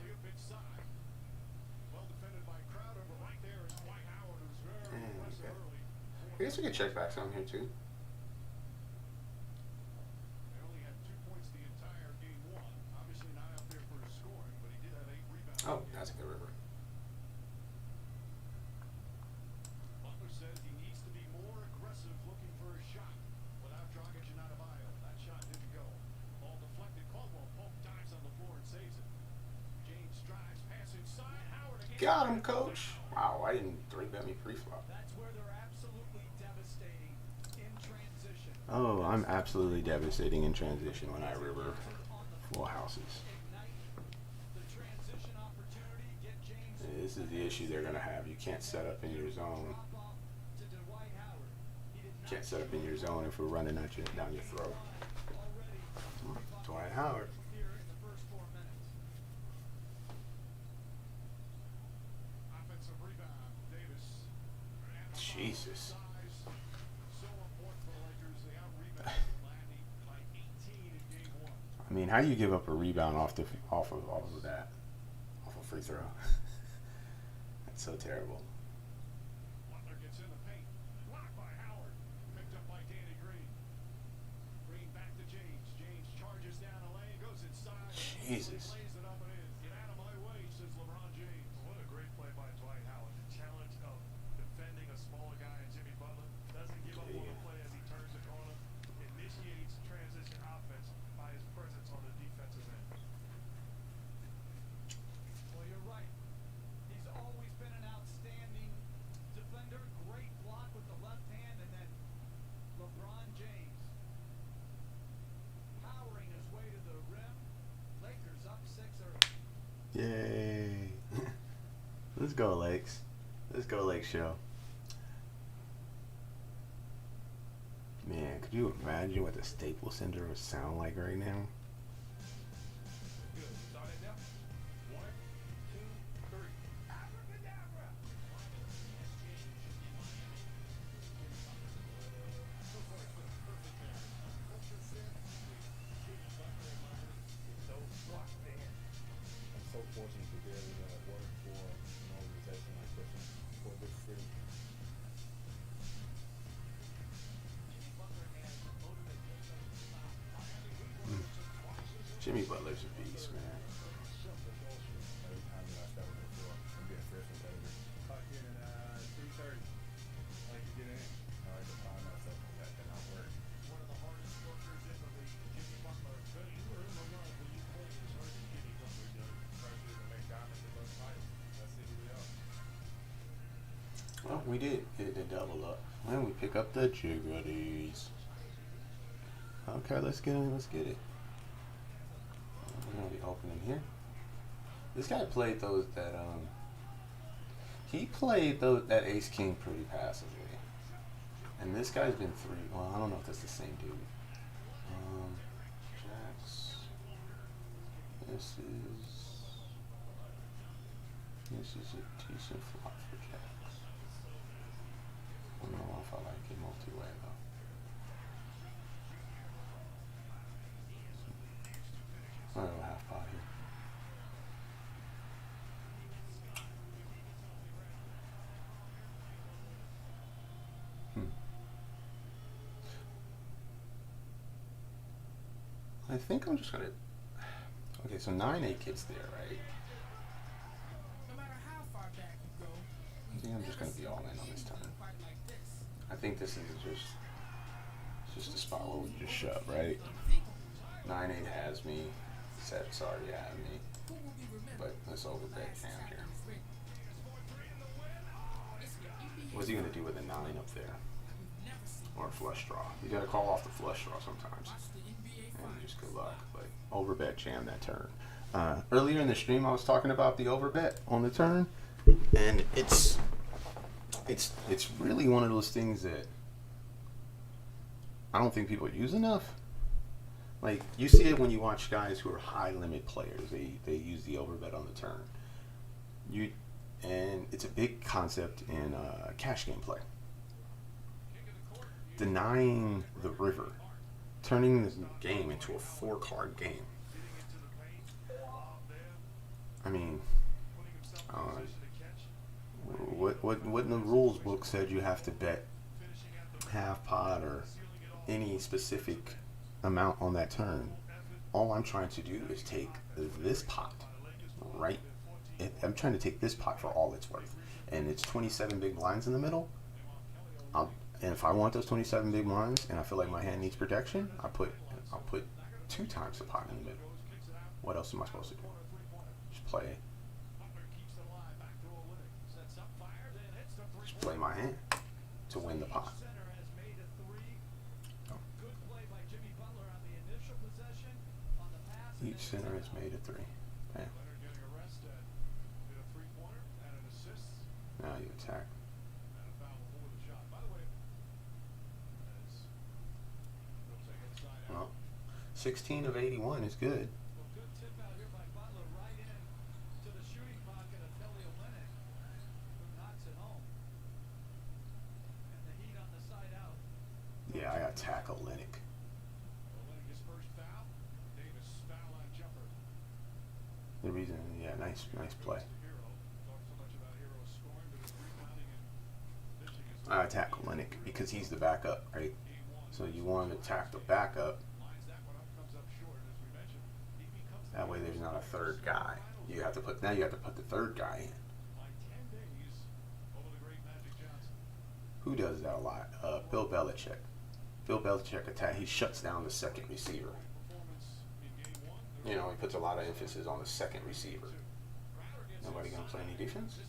I guess we could check back some here too. Oh, that's a good river. Butler says he needs to be more aggressive looking for a shot without Dragic and Adebayo. That shot didn't go. Ball deflected. Caldwell Pope dives on the floor and saves it. James drives, pass inside. Howard again. Got him, coach. Wow, I didn't 3-bet me pre-flop. That's where they're absolutely devastating in transition. Oh, I'm absolutely devastating in transition when I river full houses. This is the issue they're going to have. You can't set up in your zone Can't set up in your zone if we're running at you down your throat. Dwight Howard. Jesus. I mean, how do you give up a rebound off of that? Off a free throw. That's so terrible. Jesus. Yay. Let's go, Lakes. Let's go, Lake Show. Man, could you imagine what the Staples Center would sound like right now? Jimmy Butler's a beast, man. Well, we did get the double up. And we pick up the Jiggities. Okay, let's get in. Let's get it. We're gonna be opening here. This guy played that Ace King pretty passively, and this guy's been three. Well, I don't know if that's the same dude. Jacks. This is a decent flop for Jacks. I don't know if I like it multi-way though. I don't half pot here. I think I'm just gonna. Okay, so 9-8 gets there, right? I think I'm just gonna be all in on this time. I think this is just a spot where we just shove, right? 9-8 has me. Set's already at me, but let's overbet Cam here. What's he gonna do with a 9 up there? Or a flush draw? You gotta call off the flush draw sometimes. And just good luck. But overbet jam that turn. Earlier in the stream I was talking about the overbet on the turn, and it's really one of those things that I don't think people use enough. Like, you see it when you watch guys who are high limit players. They use the overbet on the turn. And it's a big concept in cash game play. Denying the river, turning this game into a 4-card game. I mean, what in the rules book said you have to bet half pot or any specific amount on that turn? All I'm trying to do is take this pot, right? I'm trying to take this pot for all it's worth, and it's 27 big blinds in the middle. And if I want those 27 big blinds, and I feel like my hand needs protection, I'll put 2 times the pot in the middle. What else am I supposed to do? Just play my hand to win the pot. Each center has made a 3. Bam. Now you attack. 16 of 81 is good. Well, good tip out here by Butler, right in to the shooting pocket of Kelly Olynyk, who knocks it home. And the Heat on the side out. Yeah, I got tackle Olynyk. Olynyk his first foul. Davis foul on jumper. The reason, yeah, nice play. I attack Olynyk because he's the backup, right? So you want to attack the backup. That way, there's not a third guy. You have to put the third guy in. Who does that a lot? Bill Belichick. Bill Belichick attack. He shuts down the second receiver. You know, he puts a lot of emphasis on the second receiver. Nobody gonna play any defense?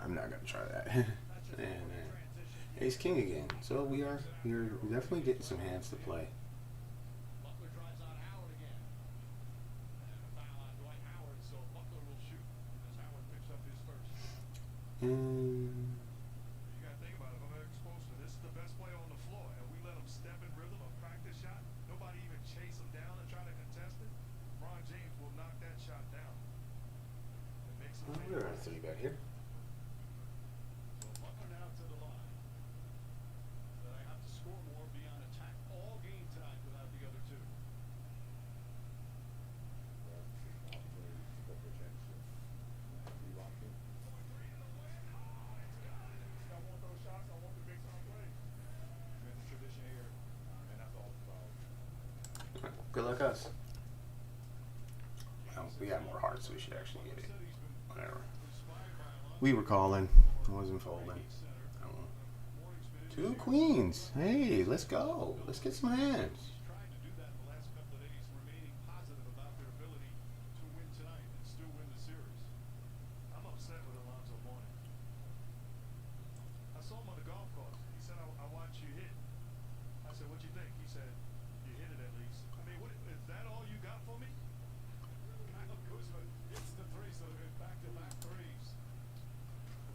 I'm not gonna try that. And ace king again. So we're definitely getting some hands to play. And we're at 3 back here. Good luck us. Well, we got more hearts, so we should actually get it. Whatever. We were calling. I wasn't folding. I don't know. 2 queens. Hey, let's go. Let's get some hands.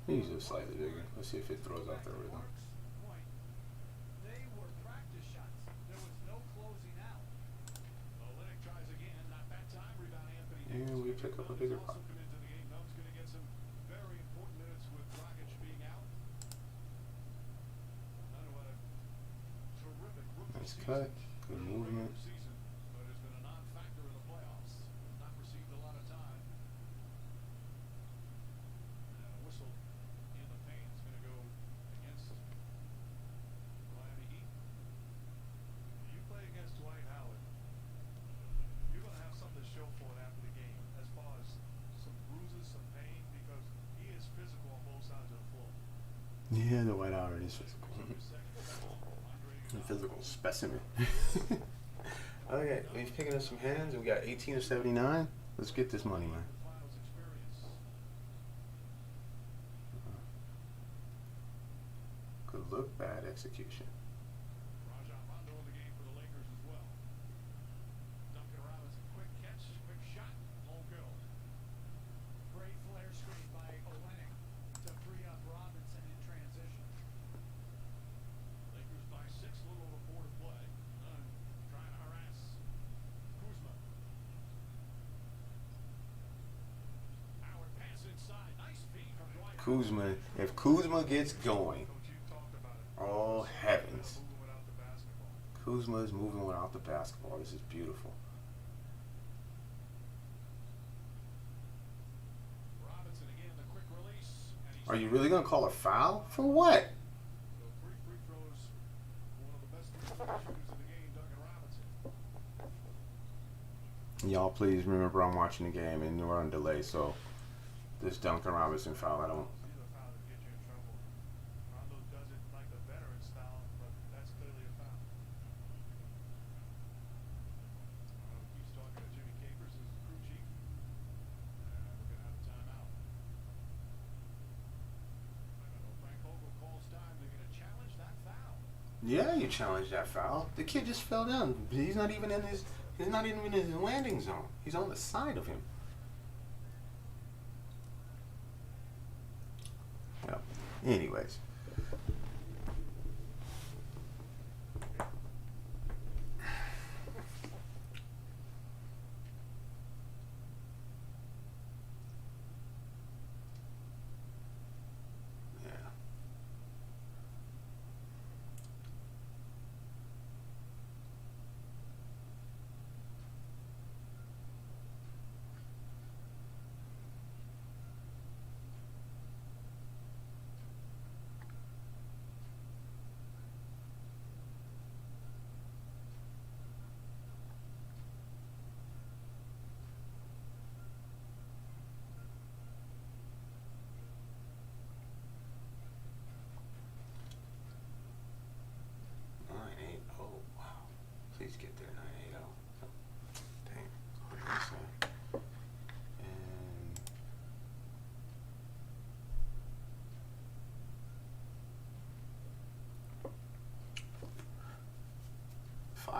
He's just slightly bigger. Let's see if it throws off the rhythm. They were practice shots. There was no closing out. Olynyk tries again. Not that time. Rebound Anthony Davis. And we pick up a bigger pop. Nubb's going to get some very important minutes with Dragic being out. Terrific rookie Nice season. cut. Good movement. Season, but has been a non-factor in the playoffs. Has not received a lot of time. And a whistle in the paint is going to go against Miami Heat. You play against Dwight Howard, you're going to have something to show for it after the game, as far as some bruises, some pain, because he is physical on both sides of the floor. Yeah, the White Howard is physical. A physical specimen. Okay, we've picking up some hands. We got 18 of 79. Let's get this money, man. Good look, bad execution. Great flare screen by Olynyk to free up Robinson in transition. Lakers by 6, a little over 4 to play. Nunn trying to harass Kuzma. Howard pass inside. Nice feed from Dwight. Kuzma, if Kuzma gets going, oh heavens. Kuzma is moving without the basketball. This is beautiful. Robinson again, the quick release. Are you really going to call a foul? For what? So 3 free throws. One of the best free throw shooters in Y'all please remember I'm watching the game and we're on delay, so this Duncan Robinson foul, I don't. See the foul that get you in trouble. Rondo does it like the veteran style, but that's clearly a foul. Rondo keeps talking to Jimmy Capers, his crew chief. And we're going to have a timeout. Frank Vogel calls time. They're going to challenge that foul. Yeah, you challenge that foul. The kid just fell down. He's not even in his landing zone. He's on the side of him. Yeah. Anyways. Please get there, 980. Dang. What did I say?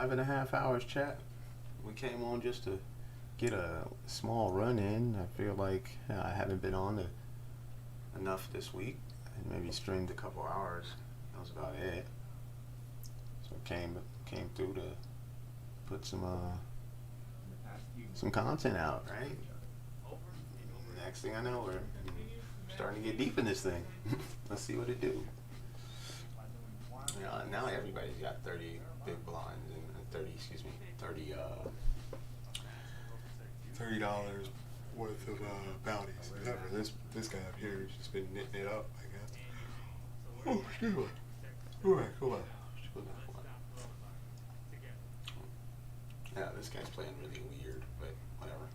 And 5.5 hours, chat. We came on just to get a small run in. I feel like I haven't been on enough this week. I maybe streamed a couple hours. That was about it. So came through to put some content out, right? Next thing I know, we're starting to get deep in this thing. Let's see what it do. You know, now everybody's got 30 big blinds and $30 worth of bounties. Except for this guy up here who's just been knitting it up, I guess. Oh, excuse me. All right, come on. Yeah, this guy's playing really weird, but whatever.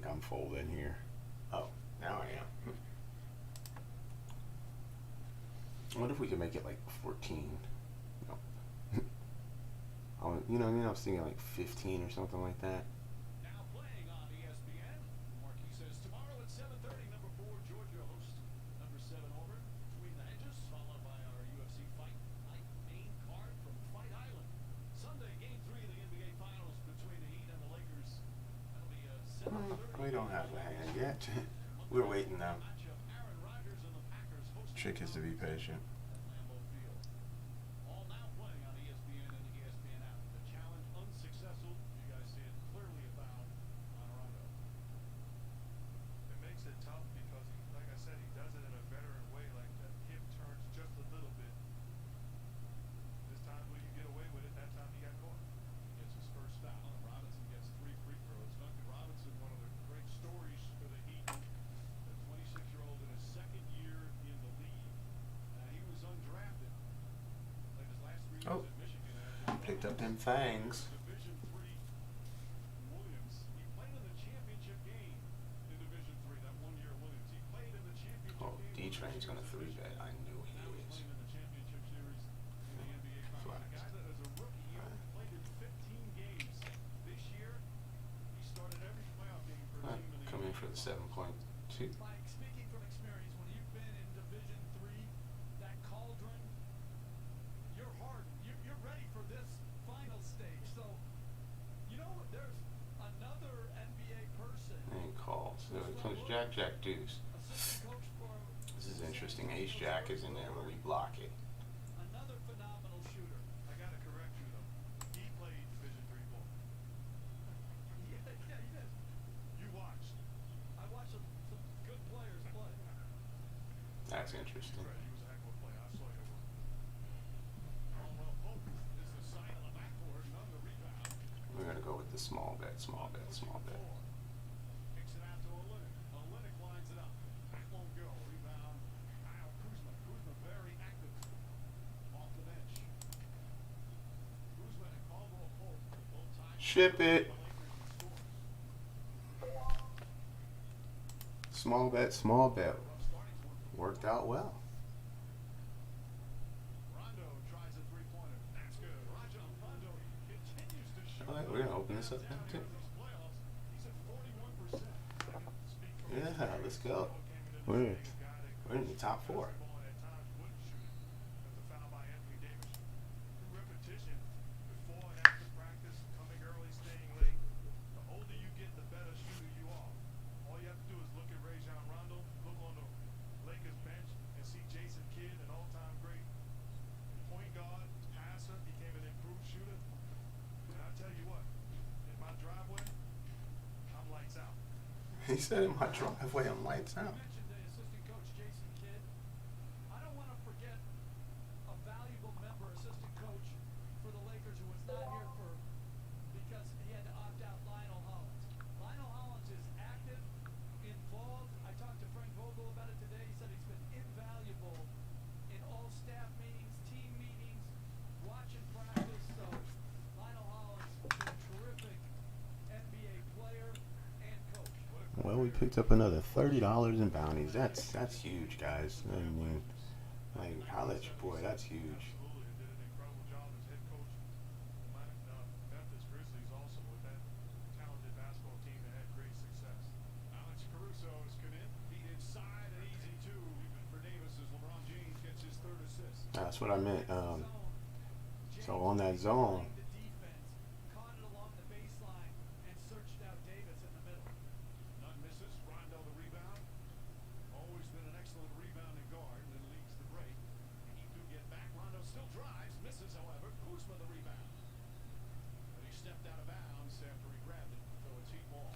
I'm folding here. Oh, now I am. What if we could make it like 14? No. You know what I mean? I was thinking like 15 or something like that. Now playing on ESPN, Marquis says tomorrow at 7:30, number 4 Georgia hosts number 7 Auburn. Between the hedges, followed by our UFC Fight Night main card from Fight Island. Sunday, Game 3 of the NBA Finals between the Heat and the Lakers. That'll be 7:30. We don't have a hand yet. We're waiting now. Trick is to be patient. All now playing on ESPN and the ESPN app. The challenge unsuccessful. You guys see it clearly a foul on Rondo. It makes it tough because, like I said, he does it in a veteran way. Like that hip turns just a little bit. This time, will you get away with it? That time he got caught. Gets his first foul, and Robinson gets 3 free throws. Duncan Robinson, one of the great stories for the Heat. The 26-year-old in his second year in the league. He was undrafted. Like his last 3 years at Michigan. Picked up them fangs. Division 3 Williams. He played in the championship game in Division 3. That 1 year Williams. He played in the championship game. D-Train's gonna 3-bet. I knew he is. In the championship series in the NBA Finals. A guy that as a rookie, he only played in 15 games. This year, he started every playoff game for a team in the Come in for the 7.2. Mike, speaking from experience, when you've been in Division 3, that cauldron, you're hardened. You're ready for this final stage. So, you know, there's another NBA person. And calls. So it comes Jack Deuce. This is interesting. Ace Jack is in there where we block it. Another phenomenal shooter. A interesting. He was a heck of a player. I saw you work. Oh, well, Pope is the sign on the backboard. Another rebound. We're gonna go with the small bet, small bet, small bet. Kicks it out to Olynyk. Olynyk lines it up. That won't go. Rebound. Kyle Kuzma. Kuzma very active. Off the bench. Kuzma and Caldwell Pope both tied. Ship it. Small bet, small bet. Worked out well. Rondo tries a three-pointer. That's good. Rajon Rondo continues to shoot. All right, we're gonna open this up now too. He's at 41%. Yeah, let's go. We're in the top 4. Repetition before and after practice, coming early, staying late. The older you get, the better shooter you are. All you have to do is look at Rajon Rondo, look on the Lakers bench, and see Jason Kidd, an all-time great point guard, passer, became an improved shooter. And I tell you what, in my driveway, I'm lights out. He said in my driveway, I'm lights out. mentioned the assistant coach Jason Kidd. I don't want to forget a valuable member, assistant coach for the Lakers who was not here for because he had to opt out, Lionel Hollins. Lionel Hollins is active, involved. I talked to Frank Vogel about it today. He said he's been invaluable in all staff meetings, team meetings, watching practice. So Lionel Hollins is a terrific NBA player and coach. Well, we picked up another $30 in bounties. That's huge, guys. I mean, like, holla at your boy. That's huge. Absolutely, did an incredible job as head coach. Memphis Grizzlies also with that talented basketball team that had great success. Alex Caruso has come in. Feet inside, an easy two for Davis as LeBron James gets his third assist. That's what I meant. So on that zone, The defense caught it along the baseline and searched out Davis in the middle. None misses. Rondo the rebound. Always been an excellent rebounding guard. Then leads the break. He do get back. Rondo still drives. Misses, however. Kuzma the rebound. But he stepped out of bounds after he grabbed it. So it's heat ball.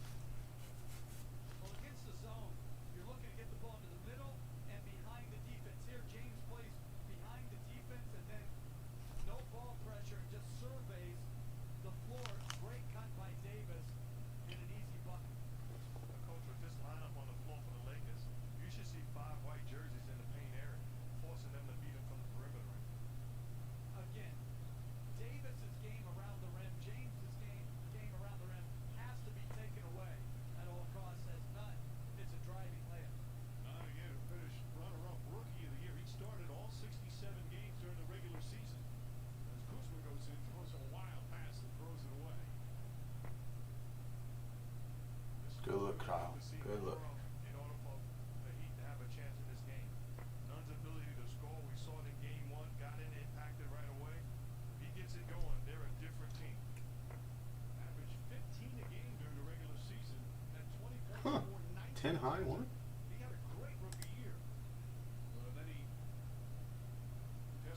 Well, against the zone, you're looking to get the ball to the middle and behind the defense. Here, James plays behind the defense and then no ball pressure and just surveys the floor. Great cut by Davis and an easy bucket. Coach, with this lineup on the floor for the Lakers, you should see 5 white jerseys in the paint area, forcing them to beat him from the perimeter. Again, Davis's game around the rim, James's game around the rim has to be taken away at all costs. As none, it's a driving layup. Not again, who finished runner-up rookie of the year. He started all 67 games during the regular season. As Kuzma goes in, throws a wild pass and throws it away. good look, Kyle. Good look. In order for the Heat to have a chance in this game. Nunn's ability to score, we saw it in game 1, got in, impacted right away. He gets it going. They're a different team. Averaged 15 a game during the regular season. Had 20 points more 10 19. high, one. He had a great rookie year. Then he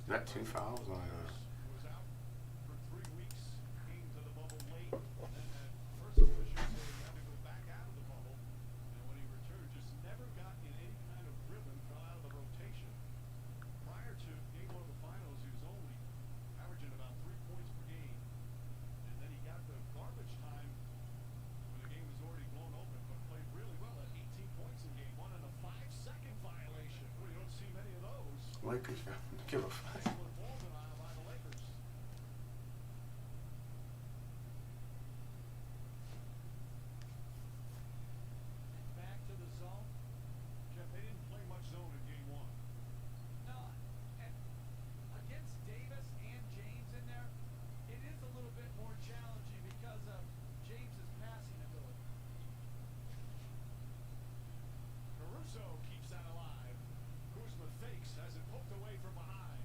Got 2 fouls on was out for 3 weeks. Came to the bubble late. And then had personal issues, so he had to go back out of the bubble. And when he returned, just never got in any kind of rhythm, fell out of the rotation. Prior to game 1 of the finals, he was only averaging about 3 points per game. And then he got the garbage time when the game was already blown open, but played really well at 18 points in game 1 and a 5-second violation. Well, you don't see many of those. Lakers give a fuck. Excellent ball denial by the Lakers. Back to the zone. Jeff, they didn't play much zone in game 1. No, and against Davis and James in there, it is a little bit more challenging because of James's passing ability. Caruso keeps that alive. Kuzma fakes, has it poked away from behind.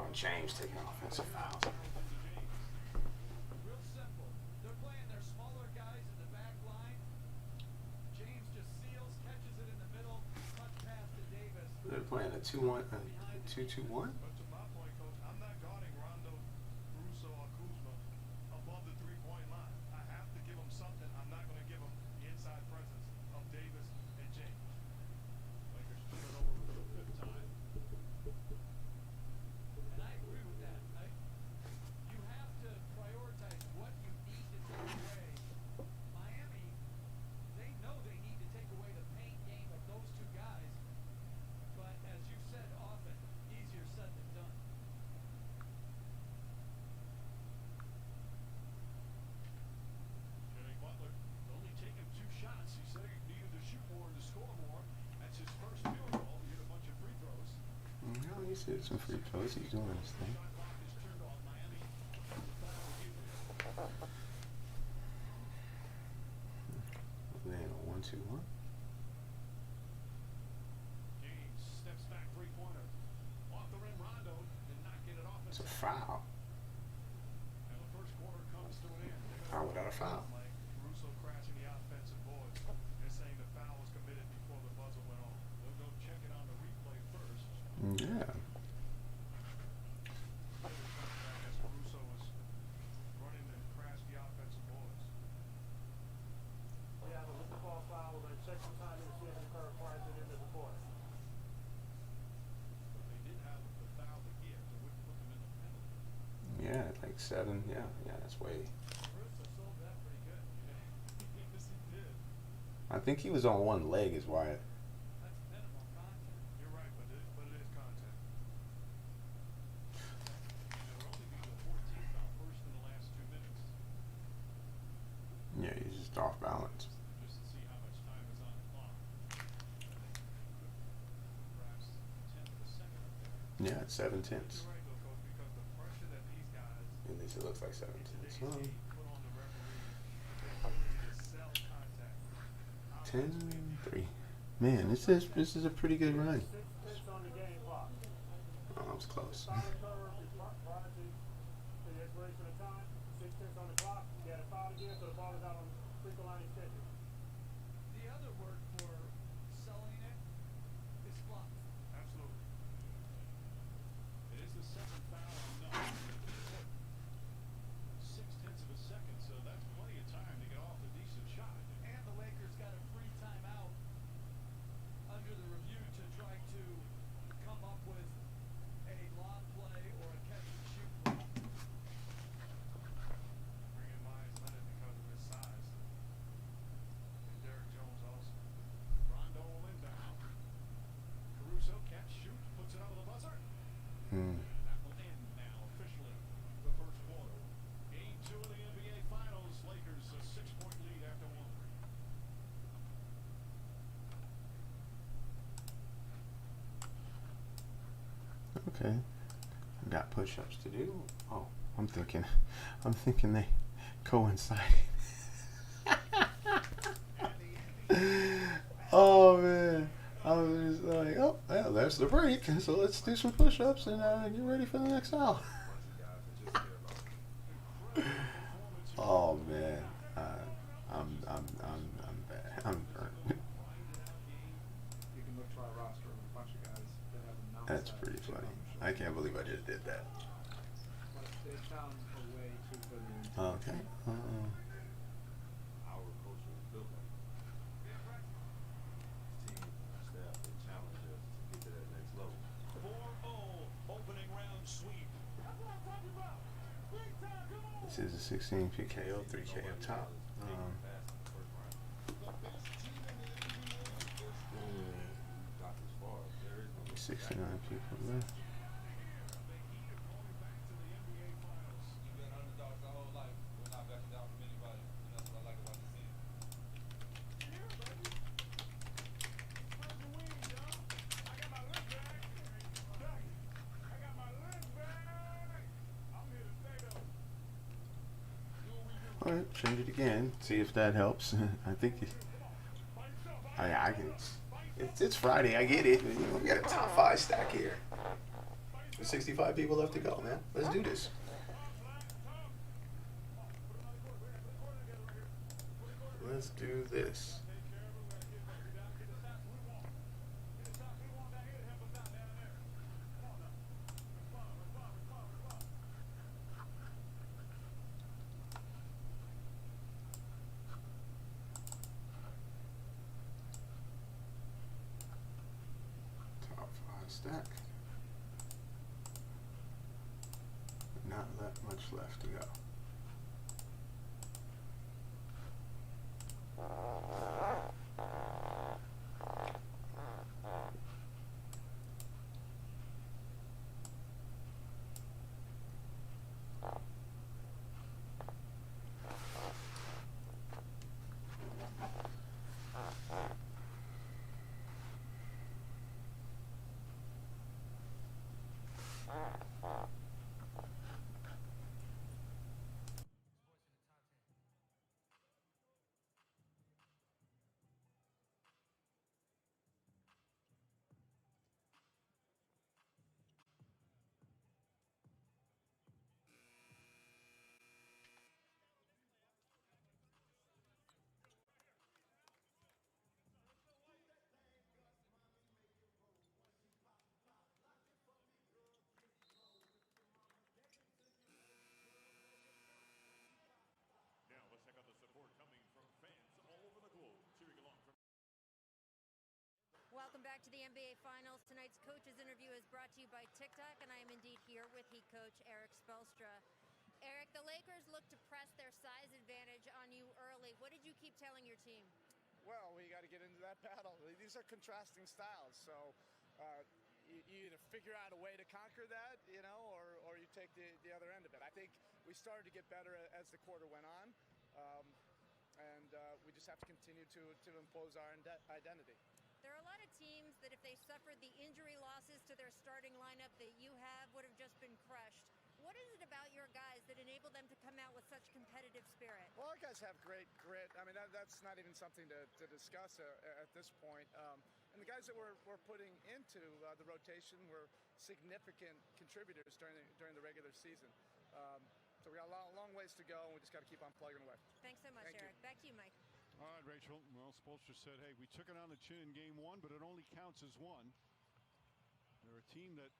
on James taking offensive fouls. Real simple. They're playing their smaller guys in the back line. James just seals, catches it in the middle, touch pass to Davis. They're playing a 2-1, 2-2-1. But to my point, Coach, I'm not guarding Rondo, Caruso, or Kuzma above the three-point line. I have to give them something. I'm not going to give them the inside presence of Davis and James. Lakers turn it over for the fifth time. And I agree with that. You have to prioritize what you need to take away. Miami, they know they need to take away the paint game of those two guys. But as you said often, easier said than done. Jimmy Butler only taking 2 shots. He said he needed to shoot more and to score more. That's his first field goal. He hit a bunch of free throws. No, he's hit some free throws. He's doing his thing. Shot clock is turned off. Miami has a foul to give you. Then a 1-2-1. James steps back, three-pointer. Off the rim, Rondo did not get it off. It's a foul. And the first quarter comes to an end. Foul without a foul. Like Caruso crashing the offensive boards. They're saying the foul was committed before the buzzer went off. They'll go check it on the replay first. Yeah. As Caruso was running and crashed the offensive boards. We have a look ball foul. We're going to check some time to see if it occurred prior to the end of the quarter. But they did have the foul to give. They wouldn't put them in the penalty. Yeah, like 7. Yeah, that's way. Caruso sold that pretty good. Yes, he did. I think he was on one leg, is why. That's minimal contact. You're right, but it is contact. And it would only be the 14th foul, first in the last 2 minutes. Yeah, he's just off balance. Just to see how much time is on the clock. Perhaps 10th of a second up there. Yeah, it's 7 tenths. You're right, though, Coach, because the pressure that these guys At least it looks like 7 tenths. put on the referee, the ability to sell contact. 10-3. Man, this is a pretty good run. 6 tenths on the game clock. Oh, that was close. Foul occurred prior to the expiration of time. 6 tenths on the clock. He had a foul again, so the ball is out on free throw line extension. The other word for selling it is flop. Absolutely. It is the second foul on Nutt. 6/10 of a second, so that's plenty of time to get off a decent shot. And the Lakers got a free timeout under the review to try to come up with a lob play or a catch and shoot play. Bring in Myers Leonard because of his size. And Derek Jones also. Rondo will inbound. Caruso catch, shoot, puts it over the buzzer. That will end now officially the first quarter. Game 2 of the NBA Finals. Lakers a 6-point lead after 1. Okay. Got push-ups to do. Oh, I'm thinking they coincided. Oh man, I was just like, oh, yeah, there's the break. So let's do some push-ups and get ready for the next hour. Oh man, I'm bad. I'm burnt. You can look to our roster of a bunch of guys that have a That's pretty funny. I can't believe I just did that. But they found a way to put it in. Okay. Our culture is built like that. Team, staff, they challenge us to get to that next level. 4-0 opening round sweep. This is a 16 PKO, 3 KO top. 69 people left. All right, change it again. See if that helps. I think I can. It's Friday. I get it. We got a top 5 stack here. There's 65 people left to go, man. Let's do this. Let's do this. Top 5 stack. Not much left to go. Now let's check out the support coming from fans all over the globe cheering along from. Welcome back to the NBA Finals. Tonight's coach's interview is brought to you by TikTok, and I am indeed here with Heat coach Eric Spoelstra. Eric, the Lakers look to press their size advantage on you early. What did you keep telling your team? Well, we got to get into that battle. These are contrasting styles, so you either figure out a way to conquer that, you know, or you take the other end of it. I think we started to get better as the quarter went on, and we just have to continue to impose our identity. There are a lot of teams that if they suffered the injury losses to their starting lineup that you have would have just been crushed. What is it about your guys that enable them to come out with such competitive spirit? Well, our guys have great grit. I mean, that's not even something to discuss at this point. And the guys that we're putting into the rotation were significant contributors during the regular season. So we got a long ways to go, and we just got to keep on plugging away. Thanks so much, Thank Eric. you. Back to you, Mike. All right, Rachel. Well, Spoelstra said, hey, we took it on the chin in game one, but it only counts as one. They're a team that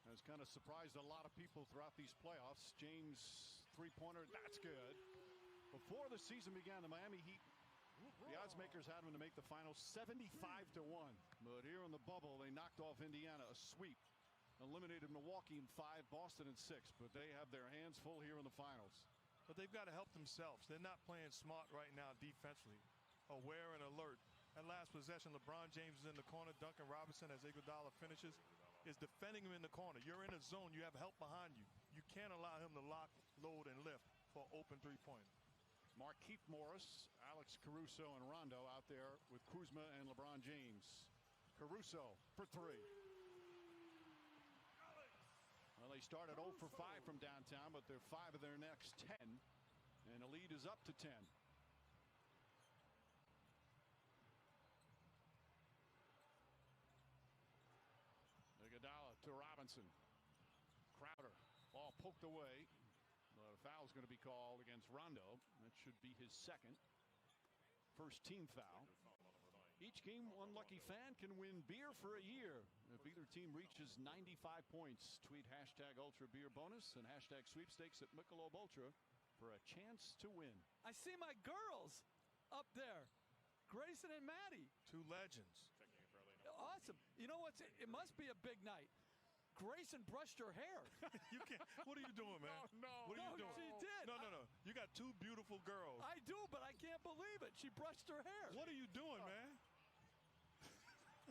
has kind of surprised a lot of people throughout these playoffs. James three-pointer, that's good. Before the season began, the Miami Heat, the odds makers had them to make the finals 75-1. But here in the bubble, they knocked off Indiana, a sweep. Eliminated Milwaukee in 5, Boston in 6. But they have their hands full here in the finals. But they've got to help themselves. They're not playing smart right now defensively. Aware and alert. That last possession, LeBron James is in the corner. Duncan Robinson, as Iguodala finishes, is defending him in the corner. You're in a zone. You have help behind you. You can't allow him to lock, load, and lift for open three-pointer. Markieff Morris, Alex Caruso, and Rondo out there with Kuzma and LeBron James. Caruso for 3. Well, they started 0 for 5 from downtown, but they're 5 of their next 10, and the lead is up to 10. Iguodala to Robinson. Crowder, ball poked away. The foul's going to be called against Rondo. That should be his second. First team foul. Each game, one lucky fan can win beer for a year. If either team reaches 95 points, tweet hashtag Ultra Beer Bonus and hashtag sweepstakes at Michelob Ultra for a chance to win. I see my girls up there, Grayson and Maddie. 2 legends. Awesome. You know what? It must be a big night. Grayson brushed her hair. You can't. What are you doing, man? No, What are you doing? she did. No. You got 2 beautiful girls. I do, but I can't believe it. She brushed her hair. What are you doing, man?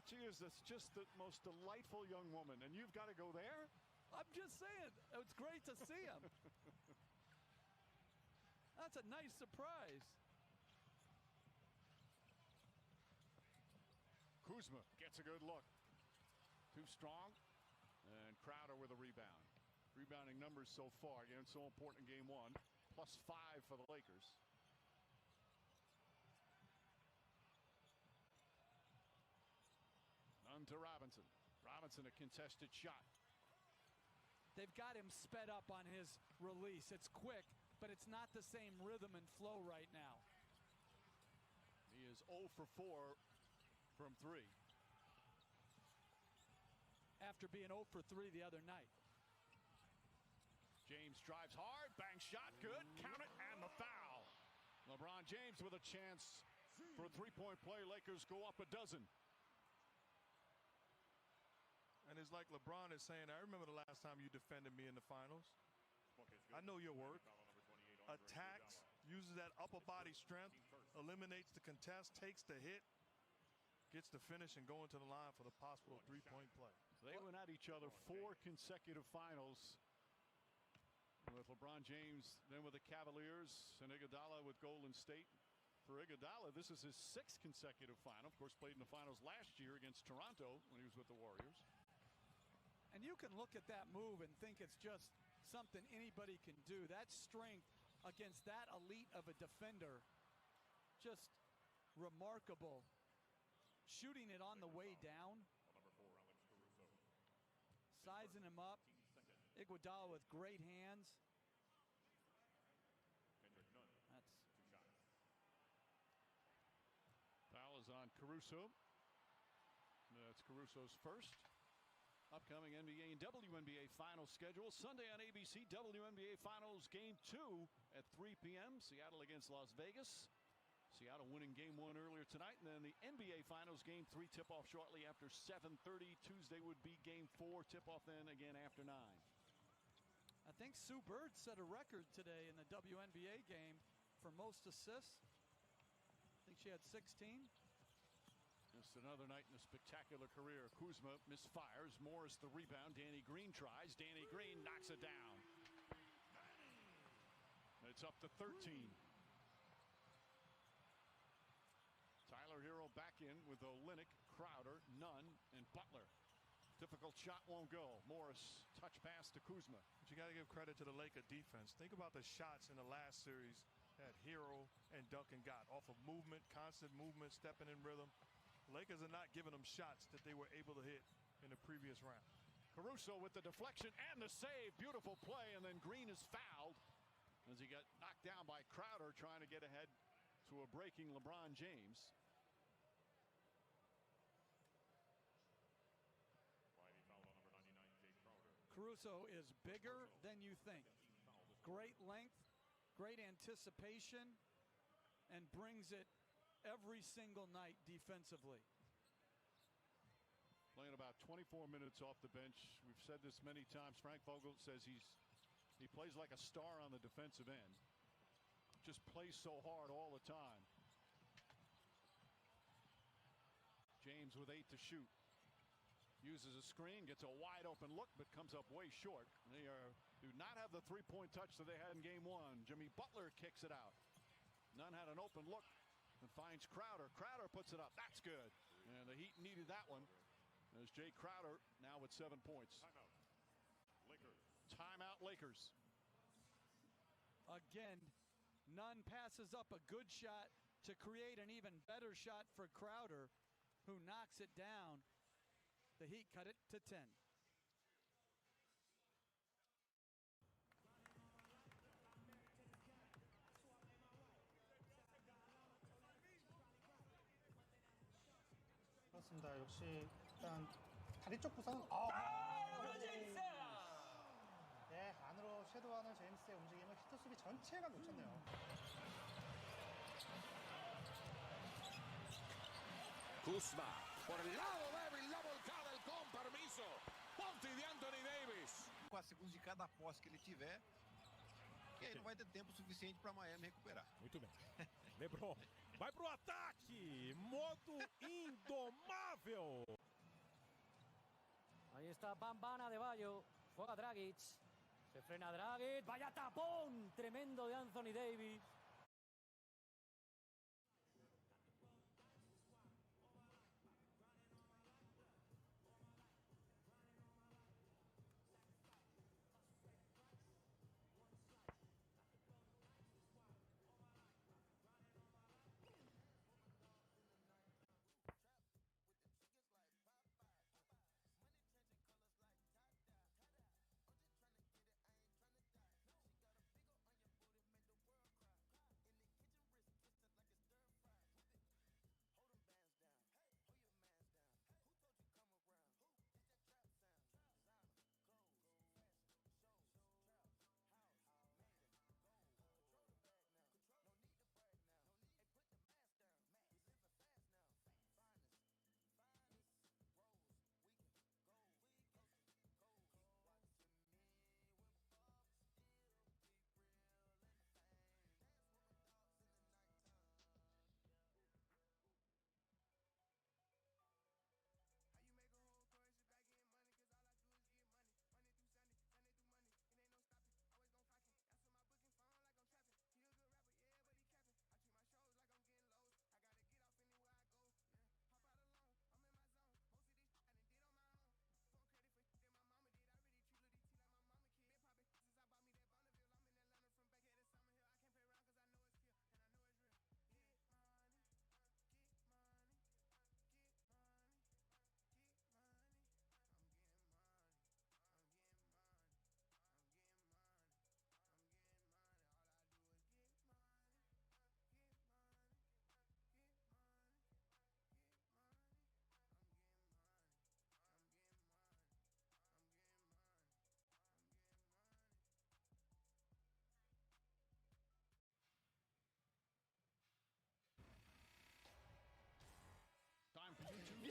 She is just the most delightful young woman, and you've got to go there? I'm just saying. It's great to see him. That's a nice surprise. Kuzma gets a good look. Too strong. And Crowder with a rebound. Rebounding numbers so far. Again, it's so important in game one. +5 for the Lakers. None to Robinson. Robinson a contested shot. They've got him sped up on his release. It's quick, but it's not the same rhythm and flow right now. He is 0 for 4 from 3. After being 0 for 3 the other night. James drives hard, bang shot, good, count it, and the foul. LeBron James with a chance for a three-point play. Lakers go up a dozen. And it's like LeBron is saying, I remember the last time you defended me in the finals. I know your work. Attacks, uses that upper body strength, eliminates the contest, takes the hit, gets the finish, and going to the line for the possible three-point play. They went at each other 4 consecutive finals. With LeBron James, then with the Cavaliers, and Iguodala with Golden State. For Iguodala, this is his 6th consecutive final. Of course, played in the finals last year against Toronto when he was with the Warriors. And you can look at that move and think it's just something anybody can do. That strength against that elite of a defender, just remarkable. Shooting it on the way down. Sizing him up. Iguodala with great hands. That's foul is on Caruso. That's Caruso's first. Upcoming NBA and WNBA final schedule. Sunday on ABC, WNBA Finals Game 2 at 3 p.m. Seattle against Las Vegas. Seattle winning Game 1 earlier tonight. And then the NBA Finals Game 3 tip-off shortly after 7:30. Tuesday would be Game 4 tip-off then again after 9. I think Sue Bird set a record today in the WNBA game for most assists. I think she had 16. Just another night in a spectacular career. Kuzma misfires. Morris the rebound. Danny Green tries. Danny Green knocks it down. It's up to 13. Tyler Hero back in with Olynyk, Crowder, Nunn, and Butler. Difficult shot won't go. Morris touch pass to Kuzma. But you got to give credit to the Laker defense. Think about the shots in the last series that Hero and Duncan got off of movement, constant movement, stepping in rhythm. The Lakers are not giving them shots that they were able to hit in the previous round. Caruso with the deflection and the save. Beautiful play, and then Green is fouled as he got knocked down by Crowder trying to get ahead to a breaking LeBron James. Caruso is bigger than you think. Great length, great anticipation, and brings it every single night defensively. Playing about 24 minutes off the bench. We've said this many times. Frank Vogel says he plays like a star on the defensive end. Just plays so hard all the time. James with 8 to shoot. Uses a screen, gets a wide open look, but comes up way short. They do not have the three-point touch that they had in Game 1. Jimmy Butler kicks it out. Nunn had an open look and finds Crowder. Crowder puts it up. That's good. And the Heat needed that one. There's Jay Crowder now with 7 points. Timeout. Lakers. Timeout Lakers. Again, Nunn passes up a good shot to create an even better shot for Crowder, who knocks it down. The Heat cut it to 10. 그렇습니다. 역시 일단 다리 쪽 구상. 제임스! 네, 안으로 섀도우하는 제임스의 움직임을 히트 수비 전체가 놓쳤네요. Kuzma por el lado débil, la volcada, el compromiso. Ponte de Anthony Davis. 4 segundos de cada posse que ele tiver. E aí não vai ter tempo suficiente para Miami recuperar. Muito bem. LeBron vai pro ataque. Modo indomável. Ahí está Bambana de Bayo. Juega Dragic. Se frena Dragic. Vaya tapón tremendo de Anthony Davis.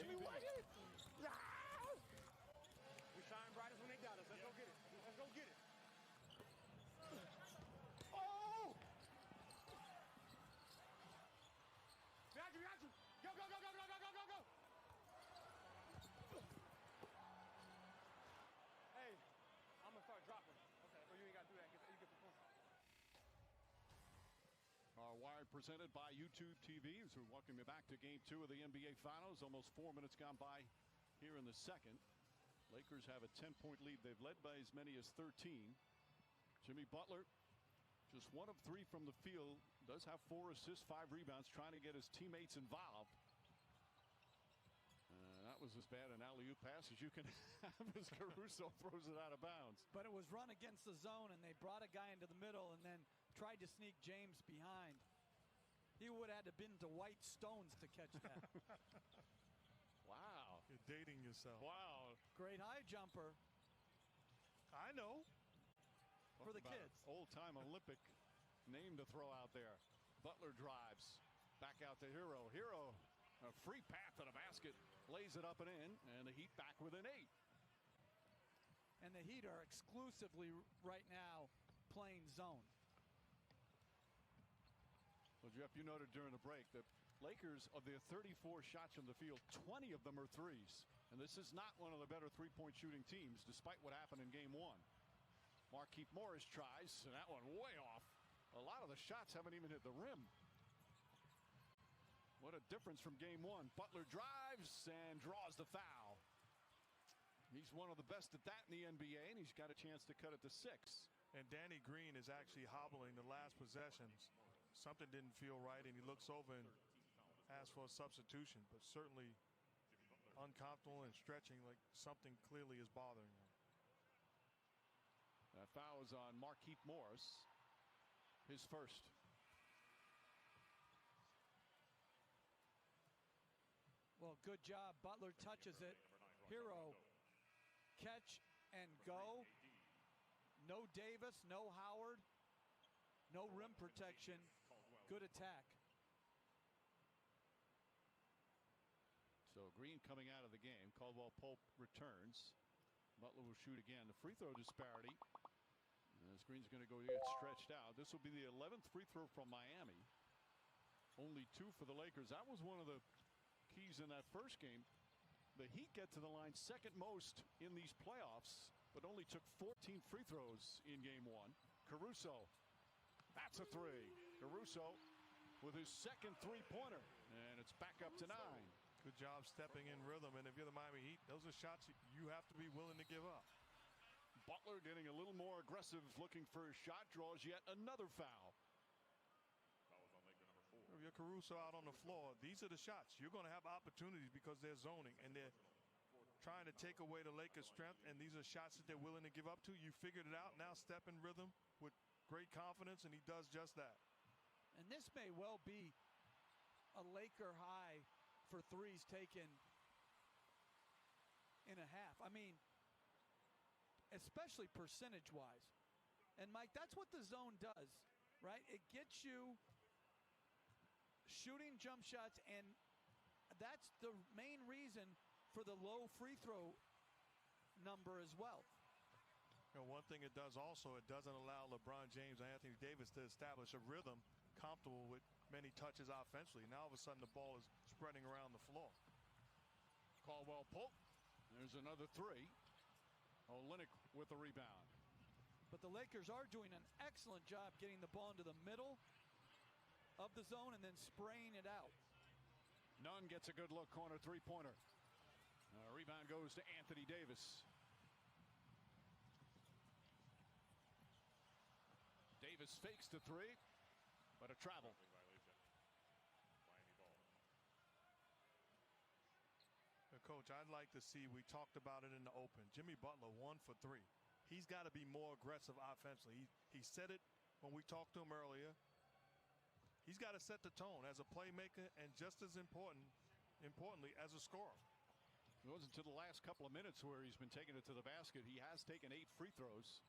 Jimmy White. Yeah. We shine brightest when they got us. Let's go get it. Let's go get it. Oh! Got you, got you. Go, go, go, go, go, go, go, go, go. Hey, I'm gonna start dropping. Okay, well, you ain't gotta do that. You get the point. Our wire presented by YouTube TV as we welcome you back to Game 2 of the NBA Finals. Almost 4 minutes gone by here in the second. Lakers have a 10-point lead. They've led by as many as 13. Jimmy Butler, just 1 of 3 from the field, does have 4 assists, 5 rebounds, trying to get his teammates involved. That was as bad an alley-oop pass as you can have as Caruso throws it out of bounds. But it was run against the zone, and they brought a guy into the middle and then tried to sneak James behind. He would have had to been to white stones to catch that. Wow. You're dating yourself. Wow. Great high jumper. I know. For the kids. Old-time Olympic name to throw out there. Butler drives. Back out to Hero. Hero, a free path to the basket. Lays it up and in. And the Heat back within 8. And the Heat are exclusively right now playing zone. Well, Jeff, you noted during the break that Lakers, of their 34 shots from the field, 20 of them are threes. And this is not one of the better three-point shooting teams, despite what happened in Game 1. Markieff Morris tries, and that one way off. A lot of the shots haven't even hit the rim. What a difference from Game 1. Butler drives and draws the foul. He's one of the best at that in the NBA, and he's got a chance to cut it to 6. And Danny Green is actually hobbling the last possessions. Something didn't feel right, and he looks over and asks for a substitution, but certainly uncomfortable and stretching like something clearly is bothering him. That foul is on Markieff Morris, his first. Well, good job. Butler touches it. Hero, catch and go. No Davis, no Howard, no rim protection. Good attack. So Green coming out of the game. Caldwell Pope returns. Butler will shoot again. The free throw disparity. As Green's going to go get stretched out. This will be the 11th free throw from Miami. Only 2 for the Lakers. That was one of the keys in that first game. The Heat get to the line second most in these playoffs, but only took 14 free throws in Game 1. Caruso. That's a 3. Caruso with his second three-pointer. And it's back up to 9. Good job stepping in rhythm. And if you're the Miami Heat, those are shots you have to be willing to give up. Butler getting a little more aggressive, looking for a shot, draws yet another foul. If you're Caruso out on the floor, these are the shots. You're going to have opportunities because they're zoning and they're trying to take away the Lakers' strength. And these are shots that they're willing to give up to. You figured it out. Now step in rhythm with great confidence, and he does just that. And this may well be a Laker high for threes taken in a half. I mean, especially percentage-wise. And, Mike, that's what the zone does, right? It gets you shooting jump shots, and that's the main reason for the low free throw number as well. You know, one thing it does also, it doesn't allow LeBron James and Anthony Davis to establish a rhythm comfortable with many touches offensively. Now all of a sudden the ball is spreading around the floor. Caldwell Pope. There's another 3. Olynyk with the rebound. But the Lakers are doing an excellent job getting the ball into the middle of the zone and then spraying it out. Nunn gets a good look, corner three-pointer. Rebound goes to Anthony Davis. Davis fakes the 3, but a travel. Coach, I'd like to see, we talked about it in the open, Jimmy Butler 1 for 3. He's got to be more aggressive offensively. He said it when we talked to him earlier. He's got to set the tone as a playmaker and just as importantly as a scorer. It wasn't until the last couple of minutes where he's been taking it to the basket. He has taken 8 free throws.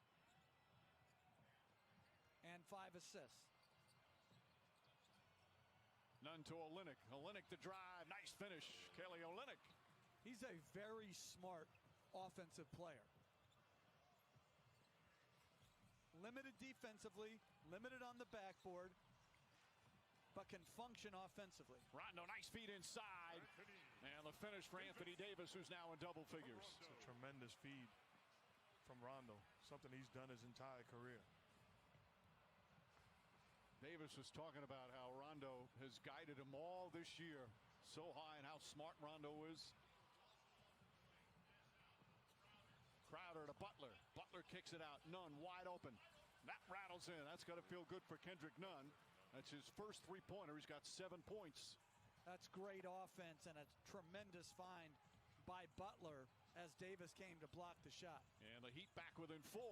And 5 assists. None to Olynyk. Olynyk to drive. Nice finish. Kelly Olynyk. He's a very smart offensive player. Limited defensively, limited on the backboard, but can function offensively. Rondo, nice feed inside. And the finish for Anthony Davis, who's now in double figures. It's a tremendous feed from Rondo, something he's done his entire career. Davis was talking about how Rondo has guided him all this year so high and how smart Rondo is. Crowder to Butler. Butler kicks it out. Nunn wide open. That rattles in. That's got to feel good for Kendrick Nunn. That's his first three-pointer. He's got 7 points. That's great offense and a tremendous find by Butler as Davis came to block the shot. And the Heat back within 4.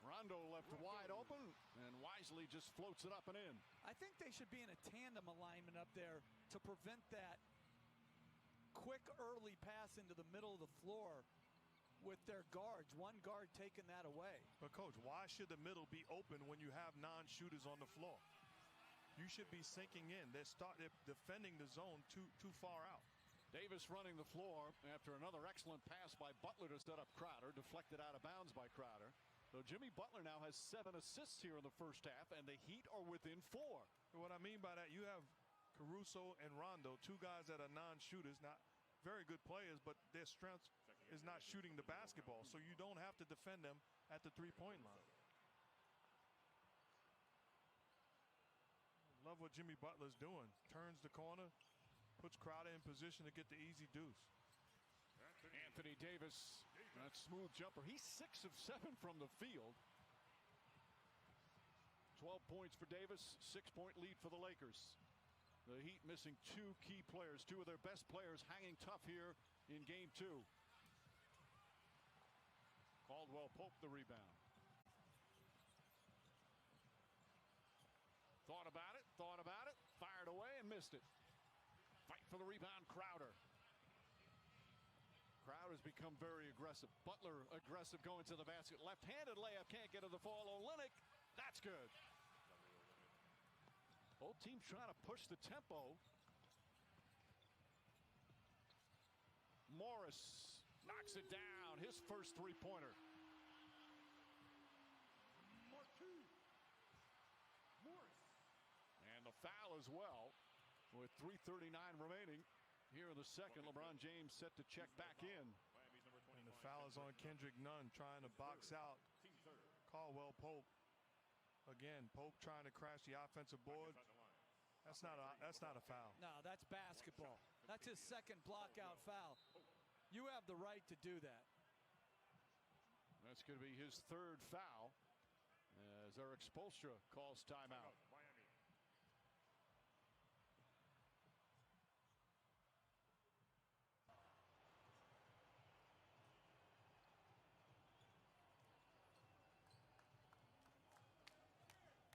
Rondo left wide open and wisely just floats it up and in. I think they should be in a tandem alignment up there to prevent that quick early pass into the middle of the floor with their guards. One guard taking that away. But coach, why should the middle be open when you have non-shooters on the floor? You should be sinking in. They're defending the zone too far out. Davis running the floor after another excellent pass by Butler to set up Crowder, deflected out of bounds by Crowder. So Jimmy Butler now has 7 assists here in the first half, and the Heat are within 4. What I mean by that, you have Caruso and Rondo, 2 guys that are non-shooters, not very good players, but their strength is not shooting the basketball, so you don't have to defend them at the three-point line. Love what Jimmy Butler's doing. Turns the corner, puts Crowder in position to get the easy deuce. Anthony Davis, that smooth jumper. He's 6 of 7 from the field. 12 points for Davis, 6-point lead for the Lakers. The Heat missing 2 key players, 2 of their best players hanging tough here in game 2. Caldwell Pope the rebound. Thought about it, fired away and missed it. Fight for the rebound, Crowder. Crowder's become very aggressive. Butler aggressive going to the basket. Left-handed layup, can't get to the fall. Olynyk, that's good. Both teams trying to push the tempo. Morris knocks it down. His first three-pointer. And the foul as well with 3:39 remaining. Here in the second, LeBron James set to check back in. And the foul is on Kendrick Nunn trying to box out Caldwell Pope. Again, Pope trying to crash the offensive board. That's not a foul. No, that's basketball. That's his second block-out foul. You have the right to do that. That's going to be his 3rd foul as Eric Spoelstra calls timeout.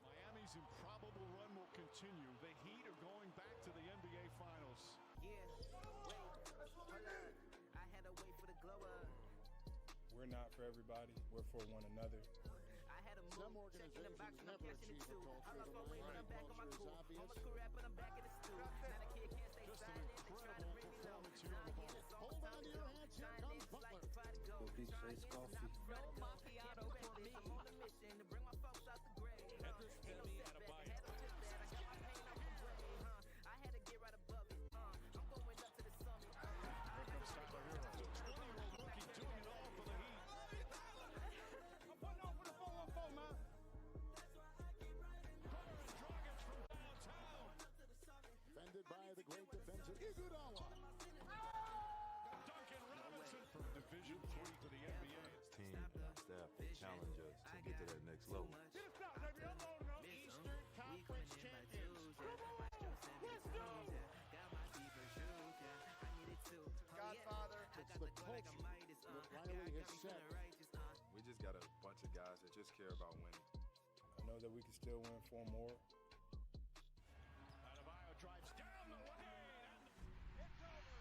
Miami's improbable run will continue. The Heat are going back to the NBA Finals. Yeah, wait, hold up. I had to wait for the glow up. We're not for everybody. We're for one another. I had a Some move, checking the box, organizations and I'm never catching it achieve a too. I culture lost of my way, but I'm back on my culture is cool. obvious. Almost cool rap, but I'm back in the stew. Now the kid can't stay Just an silent. They try to incredible bring me low. performance here on the ball. Hold on to your hats. Here comes Butler. Big face coffee. Roll macchiato for me. I'm on a mission to bring my folks out the grave. Edris Demi at a bite. I had to get right above it. I'm going up to the summit. Here comes Tyler Hero. 20-year-old rookie doing it all for the Heat. I'm putting on for the 414, man. Dragic from downtown. Defended by the great defensive Iguodala. Duncan Robinson from Division III to the NBA. Team, staff, challenge us to get to that next level. Get it down, baby. I'm loading up. Eastern Conference champions. Godfather. It's the culture that Riley has set. We just got a bunch of guys that just care about winning. I know that we can still win 4 more. Adebayo drives down the lane. It's over.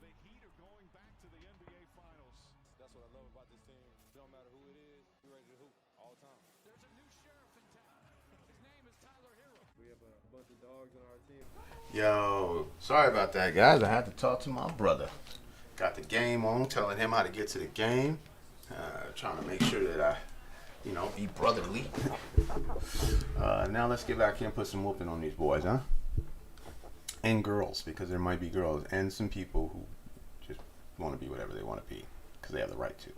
The Heat are going back to the NBA Finals. That's what I love about this team. It don't matter who it is, we're ready to hoop all the time. There's a new sheriff in town. His name is Tyler Hero. We have a bunch of dogs on our team. Yo, sorry about that, guys. I had to talk to my brother. Got the game on, telling him how to get to the game. Trying to make sure that I, be brotherly. Now let's get back here and put some whooping on these boys, huh? And girls, because there might be girls and some people who just want to be whatever they want to be because they have the right to.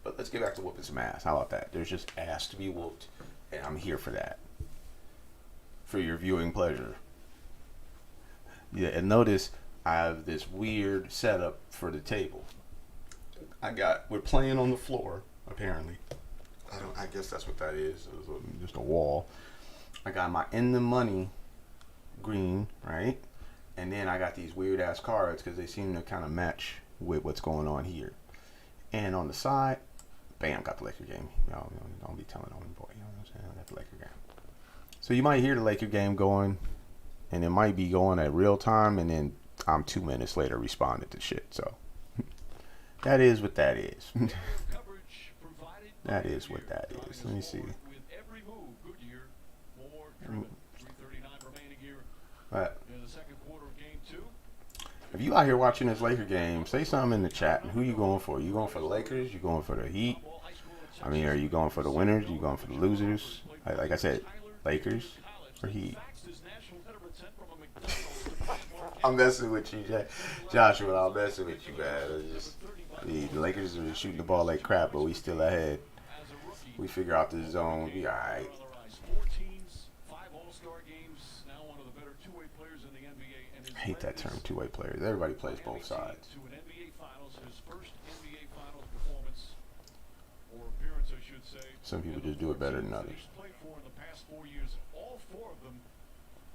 But let's get back to whooping some ass. How about that? There's just ass to be whooped, and I'm here for that. For your viewing pleasure. Yeah, and notice I have this weird setup for the table. We're playing on the floor, apparently. I guess that's what that is. It's just a wall. I got my in the money green, right? And then I got these weird ass cards because they seem to kind of match with what's going on here. And on the side, bam, got the Laker game. Y'all don't be telling on me, boy. You know what I'm saying? I got the Laker game. So you might hear the Laker game going, and it might be going at real time, and then I'm 2 minutes later responding to shit. So that is what that is. That is what that is. Let me see. What? If you out here watching this Laker game, say something in the chat. Who you going for? You going for the Lakers? You going for the Heat? I mean, are you going for the winners? You going for the losers? Like I said, Lakers or Heat? I'm messing with you, Joshua. I'm messing with you, man. The Lakers are shooting the ball like crap, but we still ahead. We figure out the zone. We be all right. I hate that term, two-way players. Everybody plays both sides. Some people just do it better than others. All four of them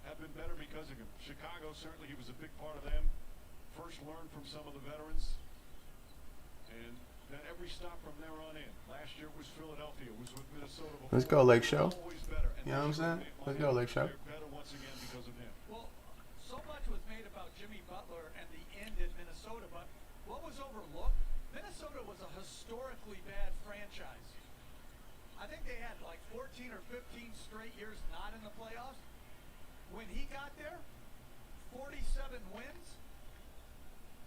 have been better because of him. Chicago, certainly he was a big part of them. First learned from some of the veterans. And then every stop from there on in. Last year was Philadelphia, was with Minnesota before. Let's go, Lake Show. You know what I'm saying? Let's go, Lake Show. Better once again because of him. Well, so much was made about Jimmy Butler and the end in Minnesota, but what was overlooked? Minnesota was a historically bad franchise. I think they had like 14 or 15 straight years not in the playoffs. When he got there, 47 wins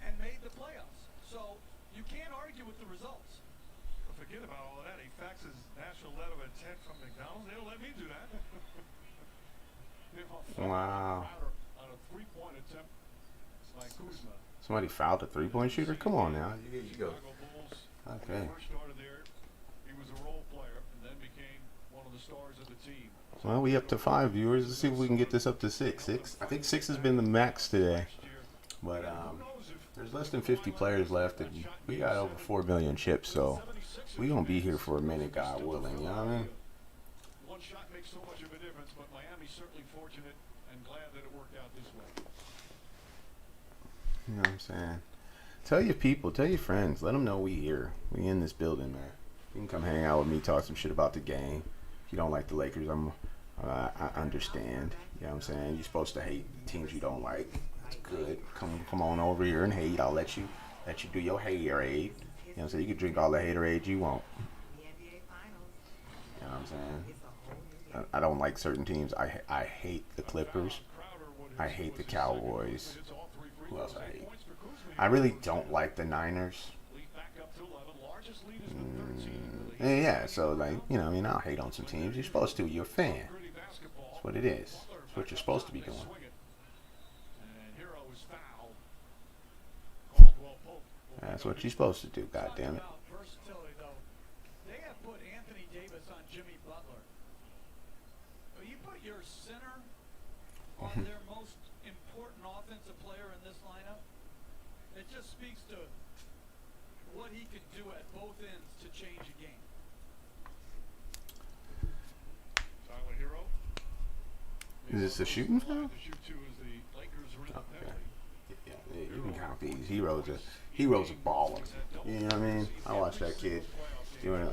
and made the playoffs. So you can't argue with the results. Forget about all of that. He faxes national letter of intent from McDonald's. They'll let me do that. Wow. On a three-point attempt by Kuzma. Somebody fouled a three-point shooter? Come on now. You go. Okay. First started there. He was a role player and then became one of the stars of the team. Well, we up to 5 viewers. Let's see if we can get this up to 6. I think 6 has been the max today. But there's less than 50 players left, and we got over 4 million chips, so we're going to be here for a minute, God willing. You know what I mean? One shot makes so much of a difference, but Miami's certainly fortunate and glad that it worked out this way. You know what I'm saying? Tell your people, tell your friends, let them know we here. We in this building, man. You can come hang out with me, talk some shit about the game. If you don't like the Lakers, I understand. You know what I'm saying? You're supposed to hate teams you don't like. That's good. Come on over here and hate. I'll let you do your haterade. You know what I'm saying? You can drink all the haterade you want. You know what I'm saying? I don't like certain teams. I hate the Clippers. I hate the Cowboys. Who else I hate? I really don't like the Niners. Yeah, so like, you know, I mean, I'll hate on some teams. You're supposed to. You're a fan. That's what it is. That's what you're supposed to be doing. That's what you're supposed to do, goddammit. They have put Anthony Davis on Jimmy Butler. You put your center on their most important offensive player in this lineup. It just speaks to what he can do at both ends to change a game. Tyler Hero. Is this a shooting foul? Okay. Yeah, you can count these. Hero's a baller. You know what I mean? I watched that kid doing,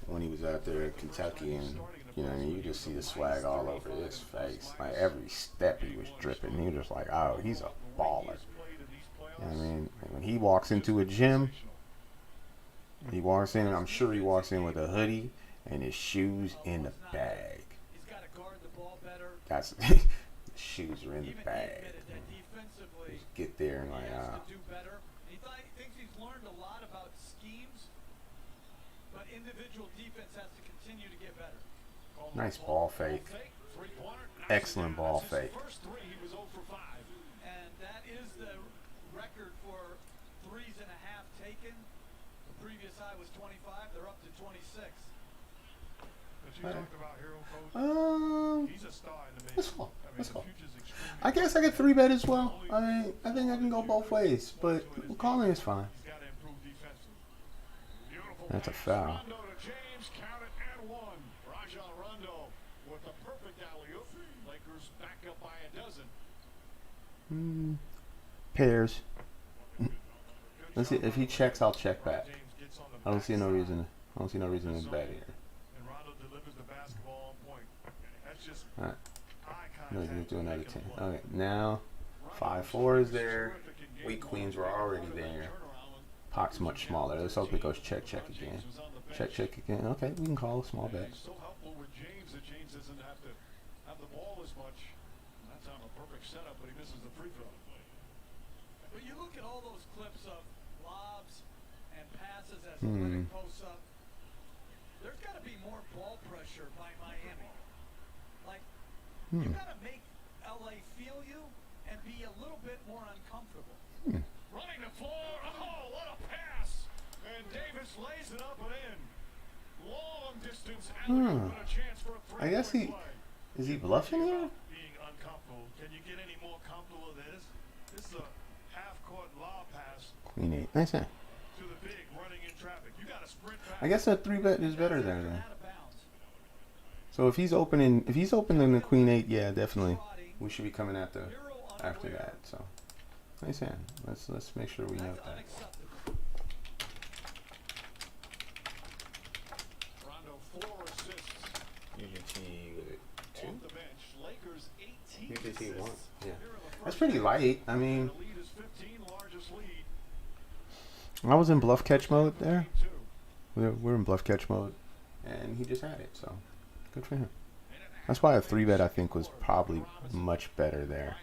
when he was out there in Kentucky, and you know what I mean, you just see the swag all over his face. Like every step he was dripping. He was just like, oh, he's a baller. You know what I mean? And when he walks into a gym, I'm sure he walks in with a hoodie and his shoes in the bag. He's got to guard the ball better. That's the shoes are in the bag. Just get there and like, schemes, but individual defense has to continue to get better. Nice ball fake. Excellent ball fake. First three, he was 0 for 5. And that is the record for 3.5 taken. The previous high was 25. They're up to 26. But you talked about hero coach. He's a star in the making. That's cool. That's cool. future's extremely I guess I could 3-bet as well. I mean, I think I can go both ways, but calling is fine. He's got to improve defensively. That's a foul. Rondo to James, count it and one. Rajon Rondo with the perfect alley-oop. Lakers back up by a dozen. Pairs. Let's see if he checks. I'll check back. I don't see no reason. I don't see no reason to bet here. And Rondo delivers the basketball on point. That's just All right. eye No, he's gonna contact. do another 10. Okay, now 5-4 is there. Weak queens were already there. Pock's much smaller. Let's hope it goes check again. Check again. Okay, we can call a small bet. He's so helpful with James that James doesn't have to have the ball as much. And that's on a perfect setup, but he misses the free throw. But you look at all those clips of lobs and passes as the Olympic posts up. There's got to be more ball pressure by Miami. Like, you got to make LA feel you and be a little bit more uncomfortable. Running the floor. Oh, what a pass. And Davis lays it up and in. Long distance alley-oop and a chance for a I guess he is he bluffing here? Being uncomfortable. Can you get any more comfortable than this? This is a half-court lob pass Queen 8. Nice hand. to the big running in traffic. You got to sprint back. I guess that 3-bet is better there then. So if he's opening the Queen 8, yeah, definitely we should be coming after that. So nice hand. Let's make sure we note that. Rondo 4 assists. UGT with it 2. Off the bench. Lakers 18 UGT 1. assists. Yeah. That's pretty light. I mean, The lead is 15, largest lead. I was in bluff catch mode there. We're in bluff catch mode, and he just had it. So good for him. That's why a 3-bet I think was probably much better there.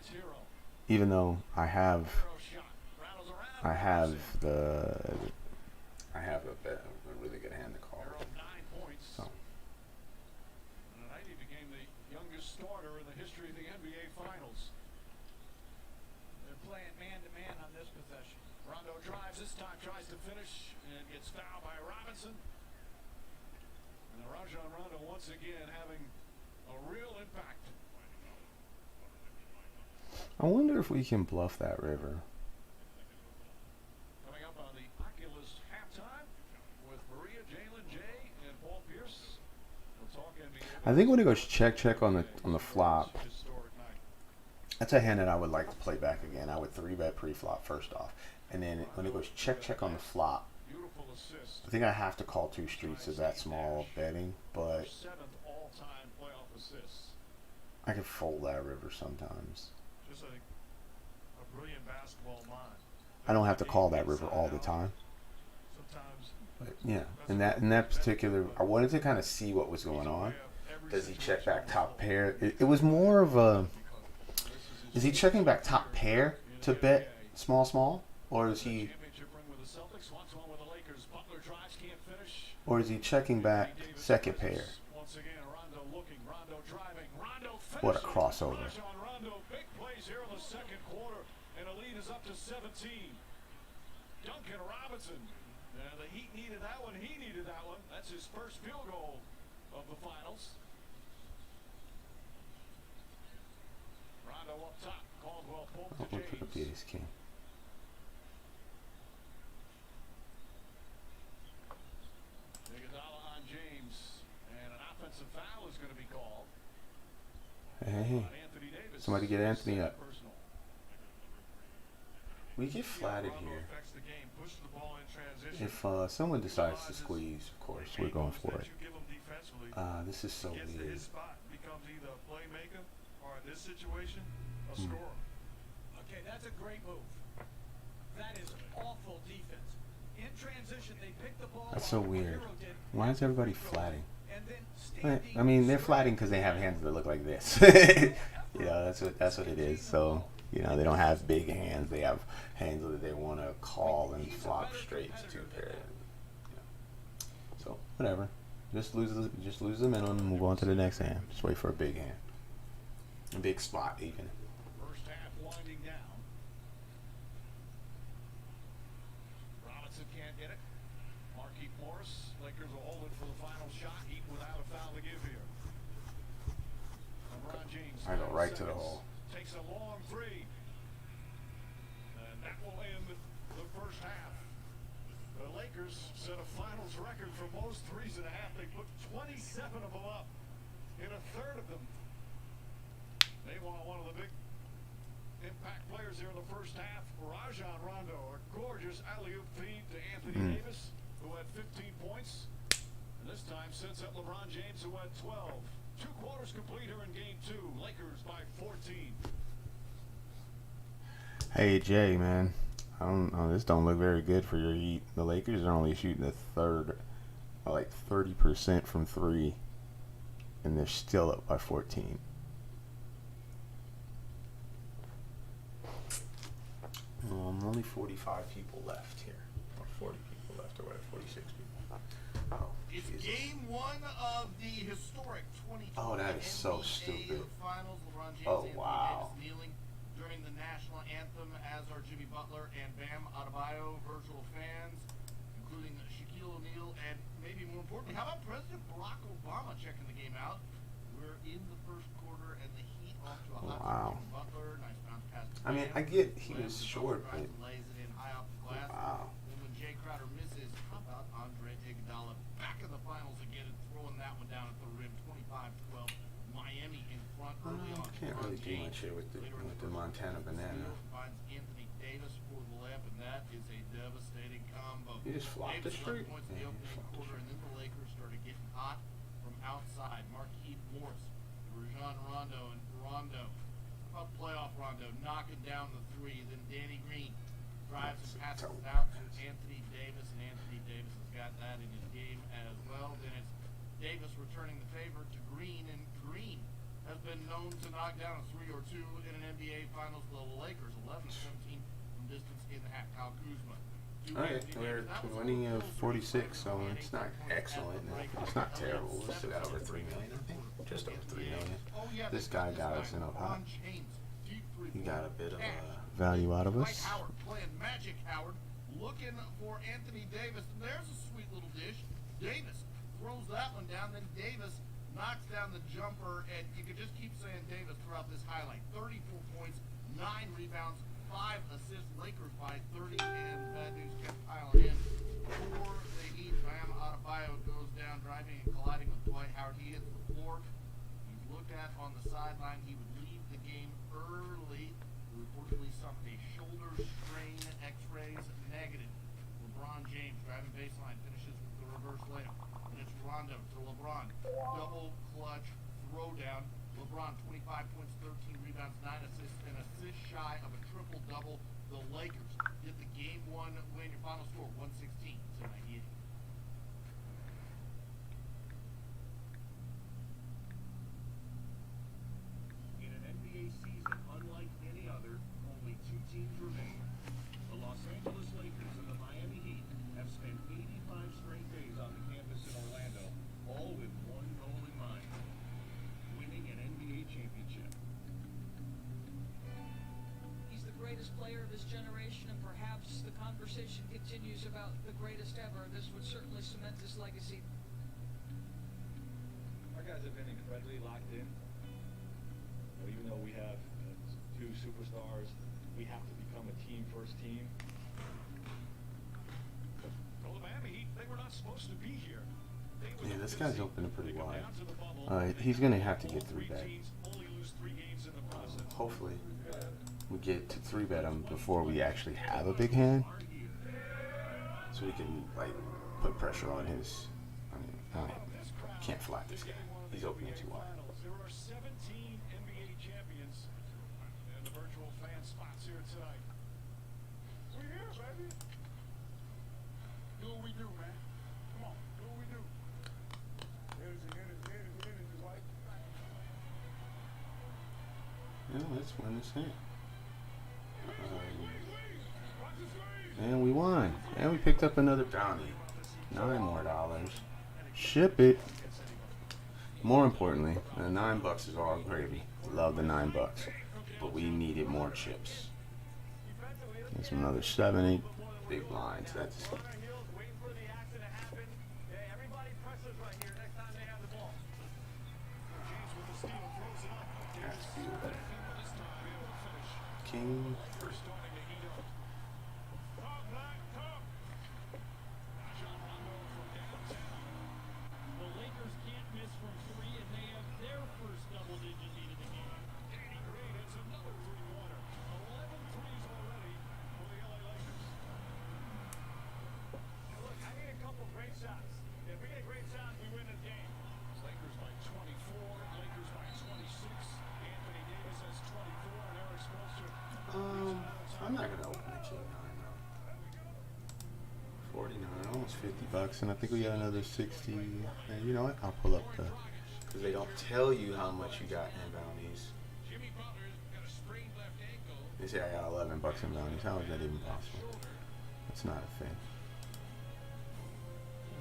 Even though I have a really good hand to call. So Tonight he became the youngest starter in the history of the NBA Finals. They're playing man-to-man on this possession. Rondo drives this time, tries to finish, and gets fouled by Robinson. And Rajon Rondo once again having a real impact. I wonder if we can bluff that river. Coming up on the Oculus halftime with Maria, Jalen J, and Paul Pierce. We'll talk NBA. I think when it goes check on the flop, that's a hand that I would like to play back again. I would 3-bet pre-flop first off, and then when it goes check on the flop, Beautiful assist. I think I have to call 2 streets as that small betting, but 7th all-time playoff assists. I could fold that river sometimes. Just a brilliant basketball mind. I don't have to call that river all the time. Sometimes. But yeah, in that particular, I wanted to kind of see what was going on. Does he check back top pair? It was more of a, is he checking back top pair to bet small, or is he, or is he checking back second pair? What a crossover! Rondo, big plays here in the second quarter, and the lead is up to 17. Duncan Robinson. The Heat needed that one. He needed that one. That's his first field goal of the finals. Rondo up top. Caldwell Pope to We'll put up the James. ace king. Iguodala on James, and an offensive foul is going to be called. Hey, Anthony Davis. somebody get Anthony up. Personal. We get flatted here. Affects the game. Push the ball in transition. If someone decides to squeeze, of course, we're going for it. You give him defensively. This is so Gets to weird. his spot, becomes either a playmaker or in this situation, a scorer. Okay, that's a great move. That is awful defense. In transition, they pick the ball. That's so up, weird. Hero did, Why is everybody flatting? and then I mean, they're flatting because they have hands that look like this. You know, that's what it is. So, you know, they don't have big hands. They have hands that they want to call and flop straight to 2 pair. whatever. Just lose the minimum and move on to the next hand. Just wait for a big hand. A big spot even. First half winding down. Robinson can't hit it. Marquise Morris. Lakers will hold it for the final shot. Eaton without a foul to give here. LeBron James. I go right to the hole. Takes a long three. And that will end the first half. The Lakers set a finals record for most threes in a half. They put 27 of them up in a third of them. They want one of the big impact players here in the first half. Rajon Rondo, a gorgeous alley-oop feed to Anthony Davis, who had 15 points. And this time sets up LeBron James, who had 12. 2 quarters complete here in game 2. Lakers by 14. Hey Jay, man. I don't know, this don't look very good for your Heat. The Lakers are only shooting a third, like 30% from 3, and they're still up by 14. Only 45 people left here, or 40 people left, or whatever, 46 people. Oh, it's Jesus. game 1 of the historic 2020 Oh, that is so NBA stupid. Finals. LeBron James, Oh, Anthony wow. Davis kneeling during the national anthem, as are Jimmy Butler and Bam Adebayo, virtual fans, including Shaquille O'Neal, and maybe more importantly, how about President Barack Obama checking the game out? We're in the first quarter, and the Heat off to a hot start. Jimmy Butler, nice bounce pass to I mean, Bam. I get he was short, but Lays it in high off the glass. wow. Then when Jay Crowder misses, how about Andre Iguodala back in the finals again and throwing that one down at the rim, 25-12. Miami in front early on. Can't really do much here with the Montana banana. Finds Anthony Davis for the layup, and that is a devastating combo. You just flopped the Davis street. points in the opening quarter, and then the Lakers started getting hot from outside. Marquise Morris, Rajon Rondo, and Rondo. How about playoff Rondo knocking down the 3? Then Danny Green drives and passes it out to Anthony Davis, and Anthony Davis has got that in his game as well. Then it's Davis returning the favor to Green, and Green has been known to knock down a 3 or 2 in an NBA Finals. The Lakers 11-17 from distance in the half. Kyle Kuzma. Alright, we're 20 of 46, so it's not excellent. It's not terrible. We still got over 3 million, I think. Just over 3 million. This guy got us in up hot. He got a bit of value out of us. Howard playing Magic Howard, looking for Anthony Davis. And there's a sweet little dish. Davis throws that one down, then Davis knocks down the jumper, and you could just keep saying Davis throughout this highlight. 34 points, 9 rebounds, 5 assists. Lakers by 30, and bad news kept piling in. For the Heat, Bam Adebayo goes down, driving and colliding with Dwight Howard. He hits the floor. He's looked at on the sideline. He would leave the game early. He reportedly suffered a shoulder strain, x-rays negative. LeBron James driving baseline, finishes with the reverse layup. And it's Rondo to LeBron. Double clutch throwdown. LeBron 25 points, 13 rebounds, 9 assists, and assist shy of a triple-double. The Lakers get the game 1 win. Your final score 116 to 98. In an NBA season unlike any other, only 2 teams remain. The Los Angeles Lakers and the Miami Heat have spent 85 straight days on the campus in Orlando, all with one goal in mind: winning an NBA championship. He's the greatest player of his generation, and perhaps the conversation continues about the greatest ever. This would certainly cement his legacy. Our guys have been incredibly locked in. Even though we have 2 superstars, we have to become a team-first team. Well, the Miami Heat, they were not supposed to be here. Yeah, this guy's opening pretty wide. He's going to have to get 3-bet. Hopefully, we get to 3-bet him before we actually have a big hand, so we can like put pressure on his. I mean, can't flat this guy. He's opening too wide. There are 17 NBA champions and the virtual fan spots here tonight. We're here, baby. Do what we do, man. Come on, do what we do. Energy, like. Yeah, let's win this thing. And we won. And we picked up another bounty. $9 more. Ship it. More importantly, the $9 is all gravy. Love the $9, but we needed more chips. There's another 7, 8 big blinds. That's beautiful. King. I'm not gonna open the King 9 though. 49, almost $50, and I think we got another 60. And you know what? I'll pull up the, because they don't tell you how much you got in bounties. They say I got $11 in bounties. How is that even possible? That's not a thing.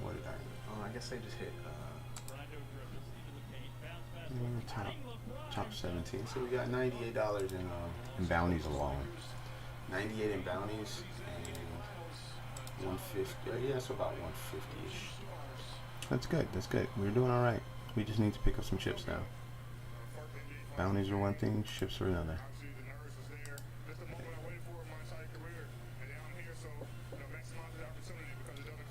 What did I? Oh, I guess they just hit top 17. So we got $98 in bounties alone. 98 in bounties and 150. Yeah, so about 150-ish. That's good. That's good. We're doing all right. We just need to pick up some chips now. Bounties are one thing, chips are another.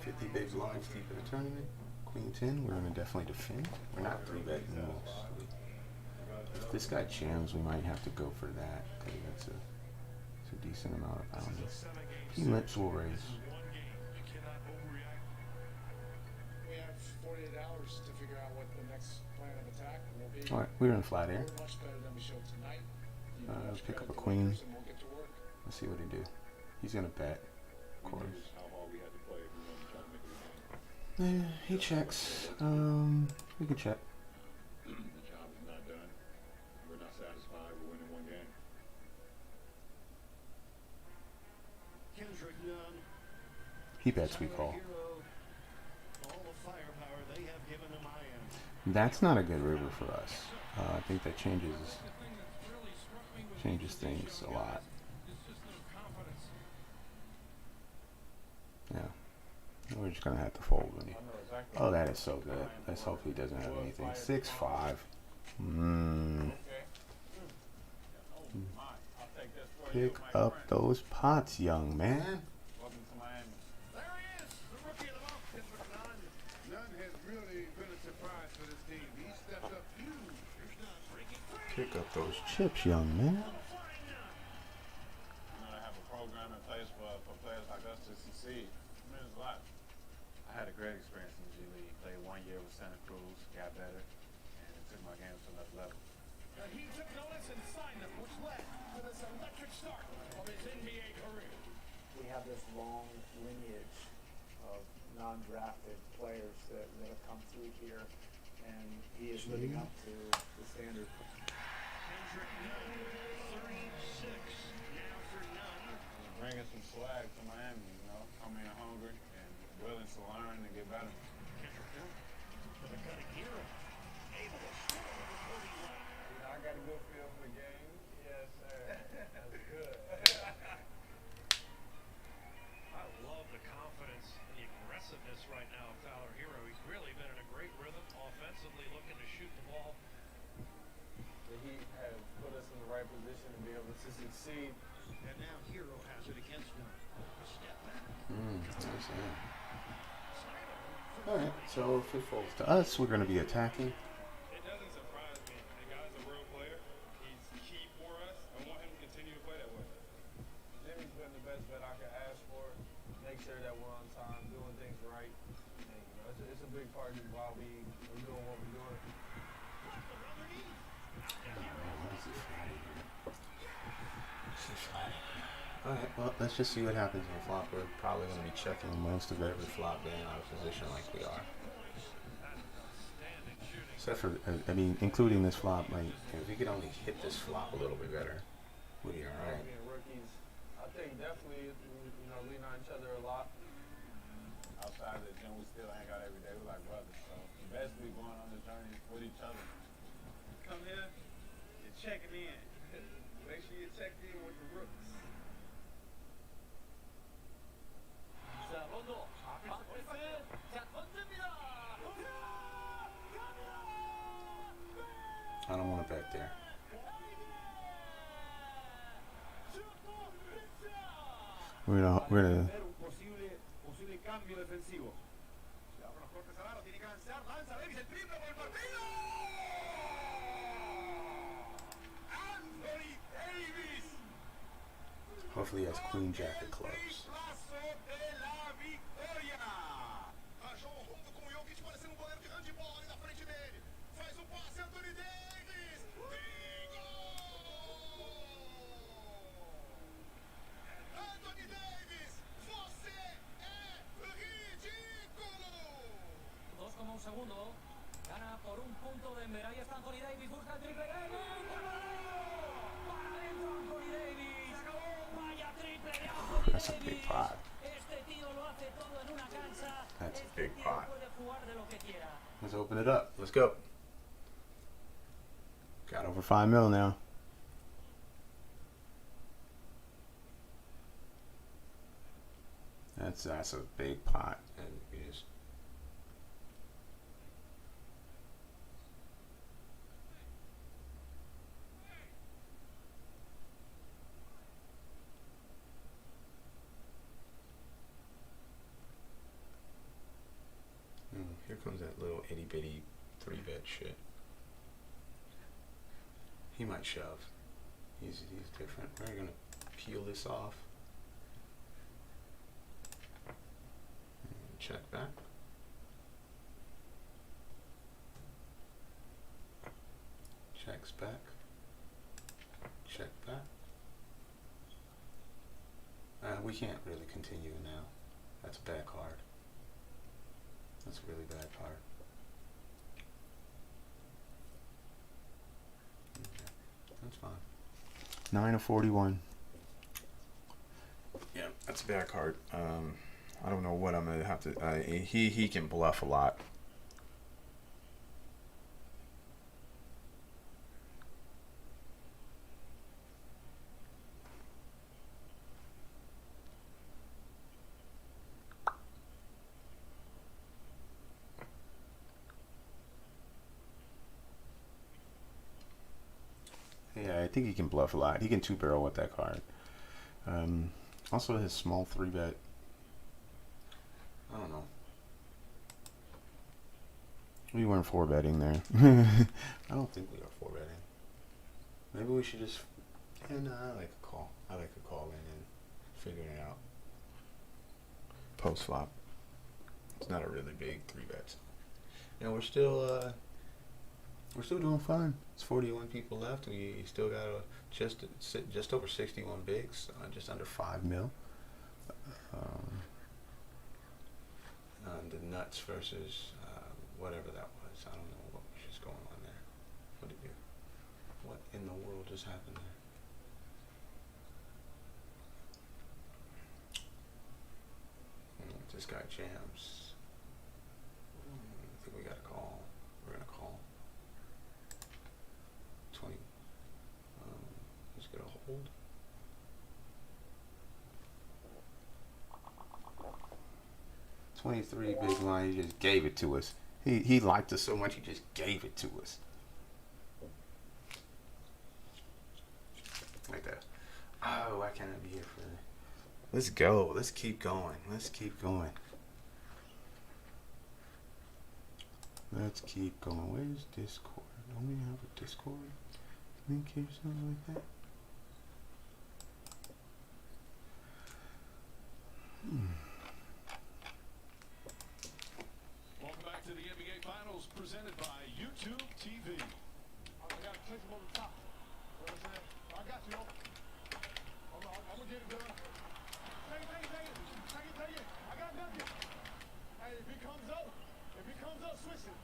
50 big blinds deep in the tournament. Queen 10. We're gonna definitely defend. We're not 3-betting this. If this guy jams, we might have to go for that because that's a decent amount of bounties. He limps will raise. We have 48 hours to figure out what the next plan of attack will be. All right, we're in flat air. Much better than we showed tonight. Pick up a queen. Let's see what he do. He's gonna bet, of course. Yeah, he checks. We can check. The job is not done. We're not satisfied. We're winning one game. He bets, we call. That's not a good river for us. I think that changes things a lot. Yeah. We're just gonna have to fold when he. Oh, that is so good. Let's hope he doesn't have anything. 6-5. Pick up those pots, young man. Welcome to Miami. There he is, the rookie of the month. Hits with none. None has really been a surprise for this team. He stepped up huge. Pick up those chips, young man. I have a program in place for players like us to succeed. It means a lot. I had a great experience in the G League. Played 1 year with Santa Cruz, got better, and it took my game to another level. He took notice and signed them, which led to this electric start of his NBA career. We have this long lineage of non-drafted players that have come through here, and he is living up to the standard. Kendrick Nunn, 36, now for Nunn. Bringing some swag to Miami, you know, coming in hungry and willing to learn and get better. Kendrick Nunn, for the cutting hero, able to score with 31. I got a good feel for the game. Yes, sir. That's good. I love the confidence and the aggressiveness right now of Tyler Hero. He's really been in a great rhythm offensively, looking to shoot the ball. The Heat have put us in the right position to be able to succeed. And now Hero has it against him. A step back. Nice. Alright, so if it falls to us, we're going to be attacking. It doesn't surprise me. The guy's a real player. He's key for us. I want him to continue to play that way. Jimmy's been the best bet I could ask for. Make sure that we're on time, doing things right. And, you know, it's a big part of why we're doing what we're doing. Alright, well, let's just see what happens in the flop. We're probably going to be checking most of every flop being out of position like we are. Except for, I mean, including this flop, like, if we could only hit this flop a little bit better, we'd be alright. Being rookies, I think definitely, you know, lean on each other a lot. Outside of the gym, we still hang out every day. We're like brothers, so basically going on the journey with each other. Come here, you're checking in. Make sure you check in with the rooks. 자, 런도. 패스. 자, 던집니다. I don't want it back there. We're gonna Posible cambio defensivo. Se abre los cortes al aro, tiene que lanzar, lanza Davis, el triple por el partido. Anthony Davis. hopefully he has Queen Jacket clubs. Segundo, gana por un punto de Denver. Ahí está Anthony Davis, busca el triple. ¡Para adentro Anthony Davis! ¡Se acabó! ¡Vaya triple de Anthony That's a big pot. Este tío lo hace todo en una cancha. That's a big pot. Puede jugar de lo que quiera. Let's open it up. Let's go. Got over $5 million now. That's a big pot, and we just. Here comes that little itty bitty 3-bet shit. He might shove. He's different. We're gonna peel this off. And check back. Checks back. Check back. We can't really continue now. That's a bad card. That's a really bad card. Okay, that's fine. 9 of 41. Yeah, that's a bad card. I don't know what I'm gonna have to. He can bluff a lot. Yeah, I think he can bluff a lot. He can 2-barrel with that card. Also his small 3-bet. I don't know. We weren't 4-betting there. I don't think we are 4-betting. Maybe we should just. Yeah, no, I like a call. I like a call in and figuring it out. Post flop. It's not a really big 3-bet. And we're still doing fine. It's 41 people left. We still got just over 61 bigs, just under $5 million. The nuts versus whatever that was. I don't know what was just going on there. What in the world just happened there? This guy jams. I think we got a call. We're gonna call. 20. He's gonna hold. $23 big line. He just gave it to us. He liked us so much. He just gave it to us. Like that. Oh, why can't I be here for that? Let's go. Let's keep going. Let's keep going. Let's keep going. Where's Discord? Don't we have a Discord link here, something like that? Welcome back to the NBA Finals presented by YouTube TV. I got to catch him on the top. You know what I'm saying? I got you. I'm gonna get it done. Take it. I got nothing. Hey, if he comes up, switch it.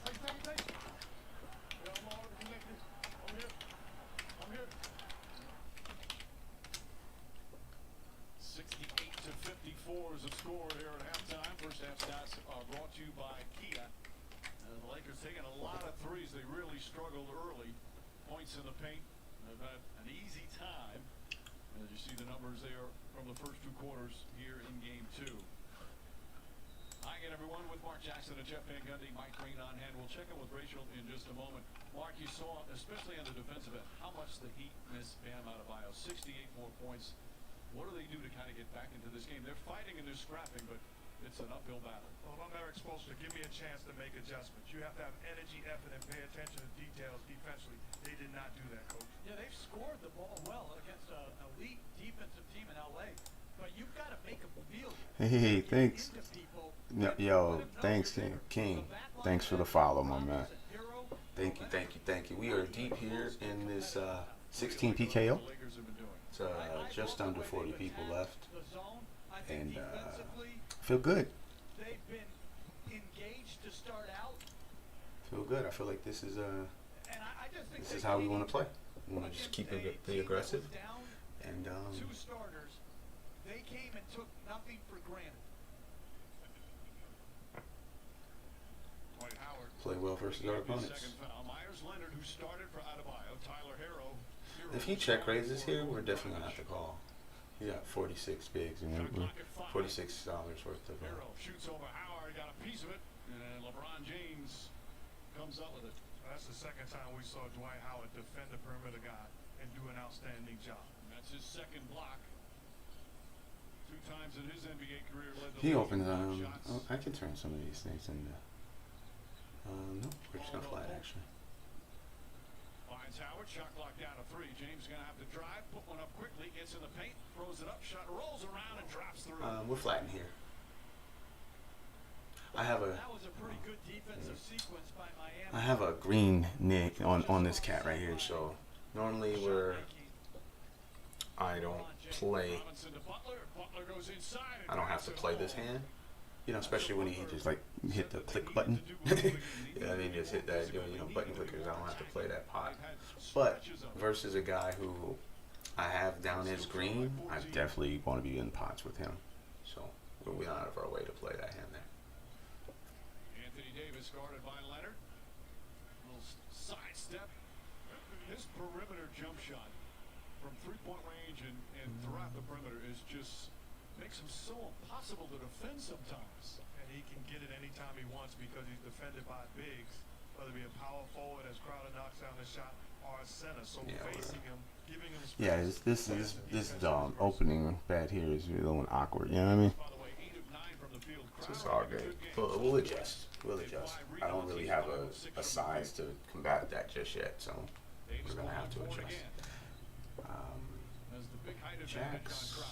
Take it. Yeah, I'm all connected. really struggled early. Points in the paint. They've had an easy time. As you see the numbers there from the first 2 quarters here in game 2. Hi again, everyone, with Mark Jackson and Jeff Van Gundy, Mike Green on hand. We'll check in with Rachel in just a moment. Mark, you saw, especially on the defensive end, how much the Heat missed Bam Adebayo. 68 more points. What do they do to kind of get back into this game? They're fighting and they're scrapping, but it's an uphill battle. Well, I'm Eric Spoelstra. Give me a chance to make adjustments. You have to have energy, effort, and pay attention to details defensively. They did not do that, Coach. Yeah, they've scored the ball well against an elite defensive team in LA, but you've got to make them feel it. Hey, thanks. Yo, thanks, King. Thanks for the follow, my man. Thank you. We are deep here in this 16 PKO. It's just under 40 people left, and feel good. They've been engaged to start out. Feel good. I feel like this is how we want to play. We want to just keep it be aggressive, and 2 starters, they came and took nothing for granted. Play well versus our opponents. If he check raises here, we're definitely gonna have to call. He got 46 bigs, and we're $46 worth of. Shoots over Howard, got a piece of it, and LeBron James comes up with it. That's the second time we saw Dwight Howard defend the perimeter guy and do an outstanding job. And that's his second block. 2 times in his NBA career led the He league opens. in block shots. I can turn some of these things into. No, we're just gonna flat actually. Finds Howard, shot clock down to 3. James gonna have to drive, put one up quickly, gets in the paint, throws it up, shot rolls around and drops through. We're flatting here. I have a. That was a pretty good defensive sequence by Miami. I have a green nick on this cat right here. So normally I don't play. I don't have to play this hand. You know, especially when he just like hit the click button. Yeah, I mean, just hit that, button clickers. I don't have to play that pot. But versus a guy who I have down as green, I definitely want to be in pots with him. So we're out of our way to play that hand there. Anthony Davis guarded by Leonard. Little sidestep. His perimeter jump shot from 3-point range and throughout the perimeter is just makes him so impossible to defend sometimes. And he can get it anytime he wants because he's defended by bigs, whether it be a power forward as Crowder knocks down the shot or a center. So facing him, giving him space. Yeah, this opening bat here is a little awkward. You know what I mean? So it's all good. We'll adjust. I don't really have a size to combat that just yet, so we're gonna have to adjust. Jacks.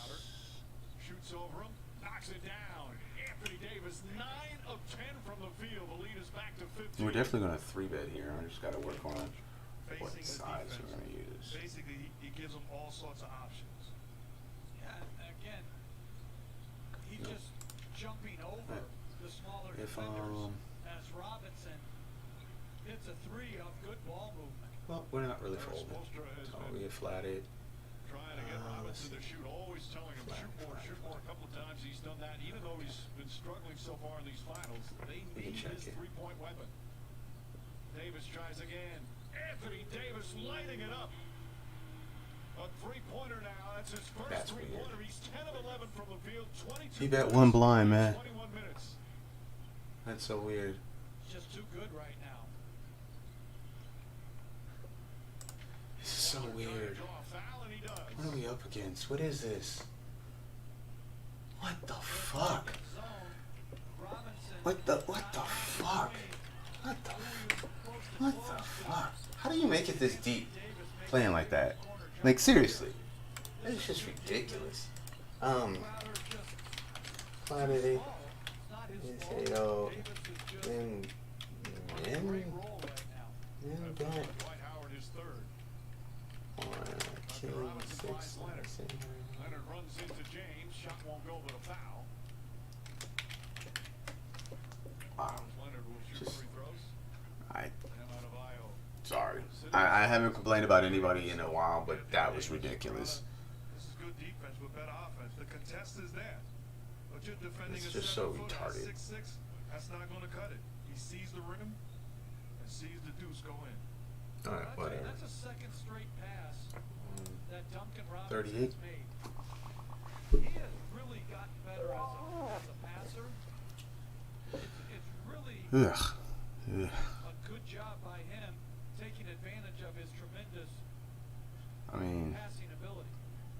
Shoots over him, knocks it down. Anthony Davis, 9 of 10 from the field. The lead is back to 15. We're definitely going to 3-bet here. I just got to work on what size we're going to use. Basically, he gives them all sorts of options. Yeah, again, he's just jumping over the smaller defenders as Robinson hits a 3 off good ball movement. Well, we're not really folding. So we get flatted. Trying to get Robinson to shoot, always telling him shoot more. A couple of times he's done that, even though he's been struggling so far in these finals. They need his 3-point weapon. Davis tries again. Anthony Davis lighting it up. A 3-pointer now. That's his first 3-pointer. He's 10 of 11 from the field. 22. He bet one blind, man. 21 minutes. That's so weird. It's just too good right now. This is so weird. What are we up against? What is this? What the fuck? What the fuck? What the fuck? How do you make it this deep playing like that? Like, seriously. It's just ridiculous. Quantity. Potato. Then that. King 6. Leonard runs into James. Shot won't go, but a foul. Wow. Leonard will shoot free throws. Sorry. I haven't complained about anybody in a while, but that was ridiculous. This is good defense with better offense. The contest is there. But you're defending it's a just so 7-foot retarded. 6'6". That's not going to cut it. He sees the rim and sees the deuce go in. All right, whatever. That's a second straight pass that Duncan 38. Robinson's made. He has really gotten better as a passer. It's really Ugh. a good job by him taking advantage of his tremendous passing ability.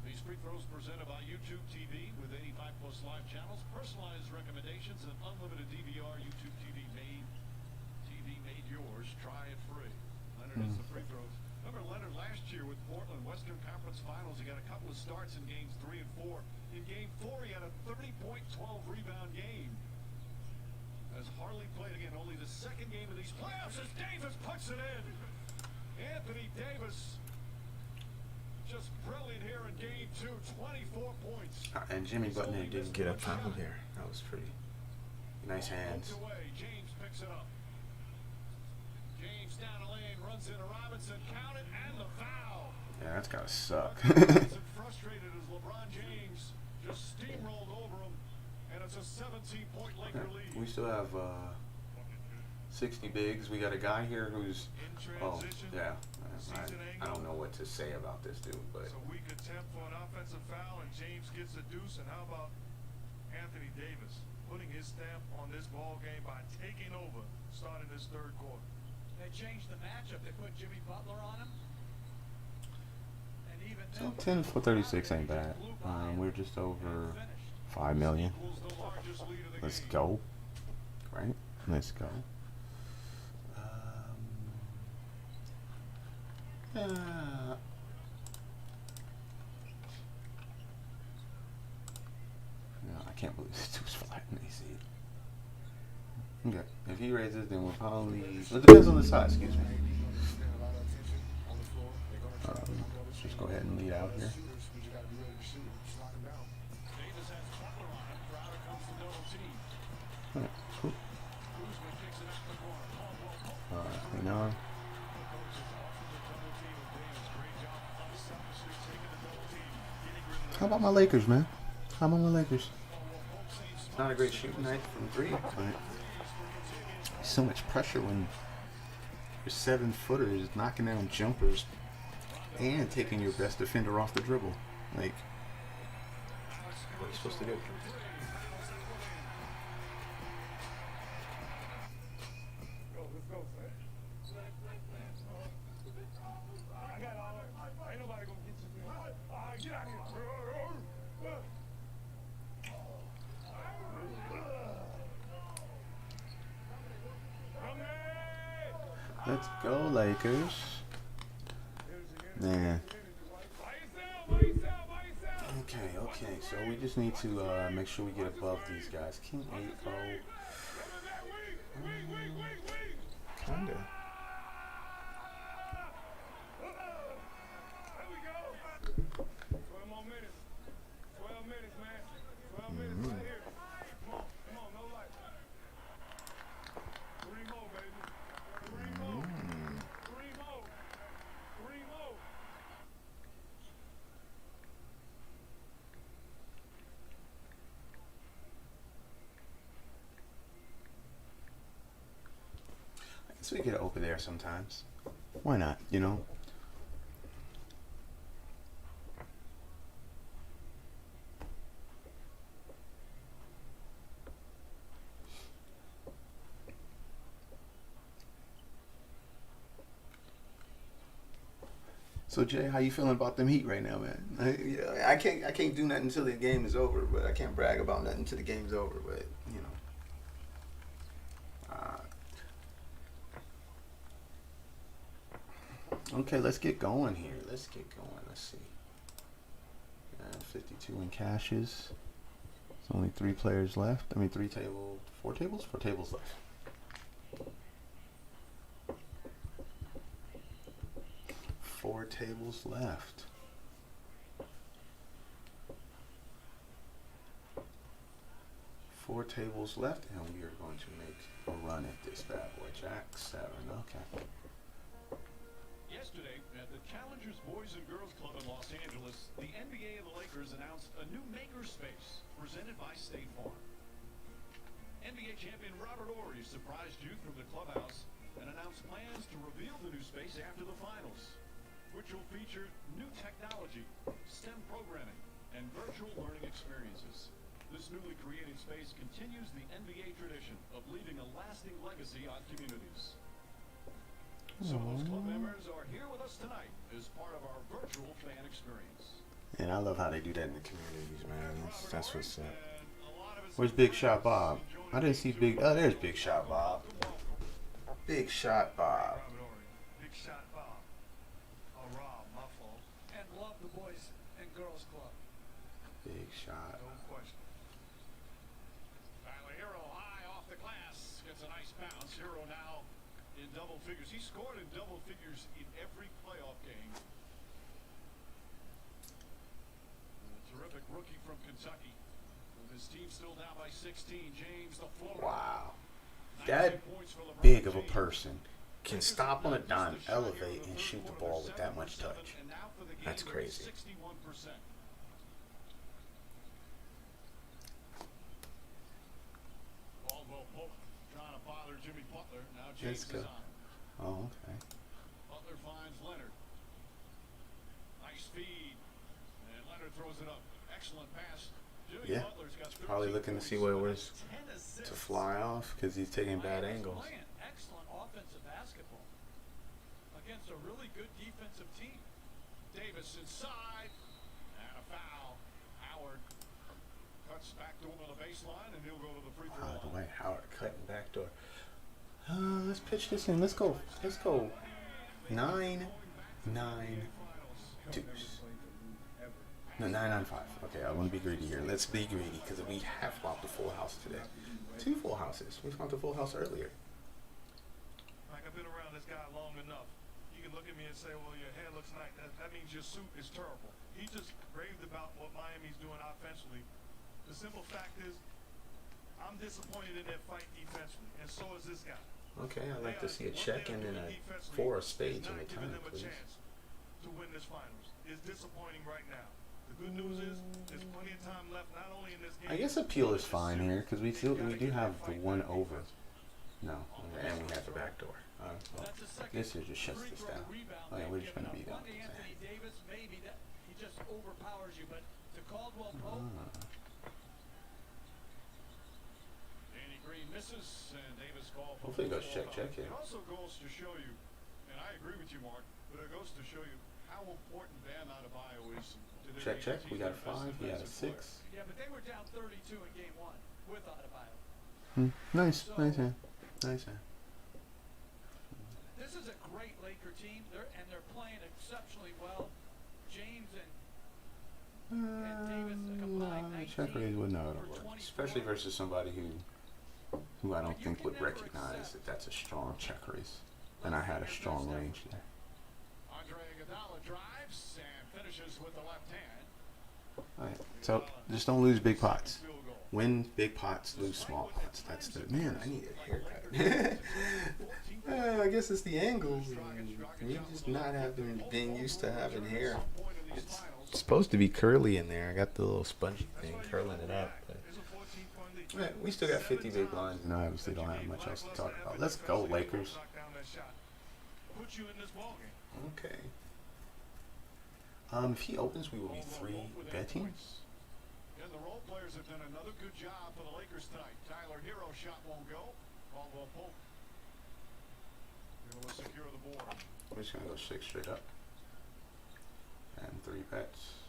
These free throws presented by YouTube TV with 85 plus live channels, personalized recommendations, and unlimited DVR. YouTube TV made yours. Try it free. Leonard hits the free throws. Remember Leonard last year with Portland Western Conference Finals. He got a couple of starts in games 3 and 4. In game 4, he had a 30-point, 12-rebound game. As Harley played again, only the second game of these playoffs as Davis puts it in. Anthony Davis just brilliant here in game 2, 24 points. And Jimmy Butler didn't get up top of there. That was pretty nice hands. Away. James picks it up. James down the lane, runs into Robinson, count it, and the foul. Yeah, that's gotta suck. Frustrated as LeBron James just steamrolled over him, and it's a 17-point Laker lead. We still have 60 bigs. We got a guy here who's I don't know what to say about this dude, but it's a weak attempt for an offensive foul, and James gets a deuce. And how about Anthony Davis putting his stamp on this ball game by taking over, starting this third quarter? They changed the matchup. They put Jimmy Butler on him. And even so 10 for 36 ain't bad. We're just over 5 million. Let's go. Right? Let's go. No, I can't believe this dude's flat in AC. Okay, if he raises, then we'll probably. It depends on the size, excuse me. Let's just go ahead and lead out here. Alright, cool. Hang on. How about my Lakers, man? How about my Lakers? Not a great shooting night from 3, but so much pressure when your 7-footer is knocking down jumpers and taking your best defender off the dribble. Like, what are you supposed to do? Let's go, Lakers. Man. Okay. So we just need to make sure we get above these guys. King 8-0. Kinda. So we get over there sometimes. Why not, you know? So Jay, how you feeling about them Heat right now, man? I can't do nothing until the game is over, but I can't brag about nothing until the game's over. But you know. Okay, let's get going here. Let's see. 52 in cashes. There's only 3 players left. I mean, 4 tables? 4 tables left. Four tables left. Four tables left, and we are going to make a run at this bad boy. Jack 7. Okay. Yesterday, at the Challengers Boys and Girls Club in Los Angeles, the NBA and the Lakers announced a new makerspace presented by State Farm. NBA champion Robert Horry surprised youth from the clubhouse and announced plans to reveal the new space after the which will feature new technology, STEM programming, and virtual learning experiences. This newly created space continues the NBA tradition of leaving a lasting legacy on communities. Some of those club members are here with us tonight as part of our virtual fan experience. And I love how they do that in the communities, man. That's what's up. Where's Big Shot Bob? I didn't see Big. Oh, there's Big Shot Bob. Big Shot Bob. Big Shot Bob. Oh, Rob, my fault. And love the Boys and Girls Club. Big Shot. No question. Tyler Hero high off the glass. Gets a nice bounce. Hero now in double figures. He scored in double figures in every playoff game. And a terrific rookie from Kentucky. With his team still down by 16. James the floater. Wow. That big of a person can stop on a dime, elevate, and shoot the ball with that much touch. That's crazy. 61%. Caldwell Pope trying to bother Jimmy Butler. Now James is on. Oh, okay. Butler finds Leonard. Nice feed. And Leonard throws it up. Excellent pass. Jimmy Yeah. Butler's got Probably looking to see where it was to fly off because he's taking bad angles. Playing excellent offensive basketball against a really good defensive team. Davis inside. And a foul. Howard cuts back to him on the baseline, and he'll go to the free throw line. The way Howard cutting back door. Let's pitch this in. Let's go. Let's go. 9-9 deuce. No, 9-9-5. Okay, I want to be greedy here. Let's be greedy because we have swapped the full house today. 2 full houses. We swapped the full house earlier. Like, I've been around this guy long enough. You can look at me and say, well, your hair looks nice. That means your suit is terrible. He just raved about what Miami's doing offensively. The simple fact is, I'm disappointed in their fight defensively, and so is this guy. Okay, I'd like to see a check and then a 4 of spades on the time, please. To win this finals is disappointing right now. The good news is there's plenty of time left, not only in this game. I guess appeal is fine here because we do have the 1 over. No, and we have the back door. Well, this here just shuts this down. Oh yeah, we're just gonna be down. Anthony Davis, maybe that he just overpowers you, but to Caldwell Pope. Danny Green misses, and Davis calls. Hopefully it goes check here. It also goes to show you, and I agree with you, Mark, but it goes to show you how important Bam Adebayo is. Check. We got a 5. We had a 6. Yeah, but they were down 32 in game 1 with Adebayo. Nice hand. Nice hand. This is a great Laker team, they're playing exceptionally well. James and Davis combined 19 check raise would not work, especially versus somebody who I don't think would recognize that that's a strong check raise, and I had a strong range there. Andre Iguodala drives and finishes with the left hand. Alright, so just don't lose big pots. Win big pots, lose small pots. That's the man. I need a haircut. I guess it's the angles. You just not having been used to having hair. It's supposed to be curly in there. I got the little spongy thing curling it up. But we still got 50 big blinds, and I obviously don't have much else to talk about. Let's go, Lakers. Okay. If he opens, we will be 3 betting. And the role players have done another good job for the Lakers tonight. Tyler Hero shot won't go. Caldwell Pope will secure the board. We're just gonna go 6 straight up. And 3 bets.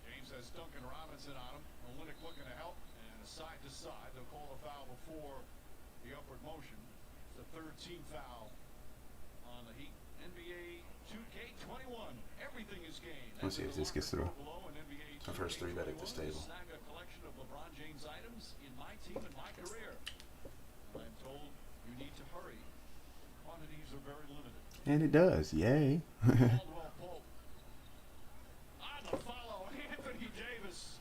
James has Duncan Robinson on him. Olynyk looking to help. And a side to side. They'll call a foul before the upward motion. It's the 3rd team foul on the Heat. NBA 2K21. Everything is game. Let's see if this gets through. My first 3 bet at this table. Snag a collection of LeBron James items in my team and my career. I'm told you need to hurry. Quantities are very limited. And it does. Yay. Caldwell Pope. On the follow, Anthony Davis.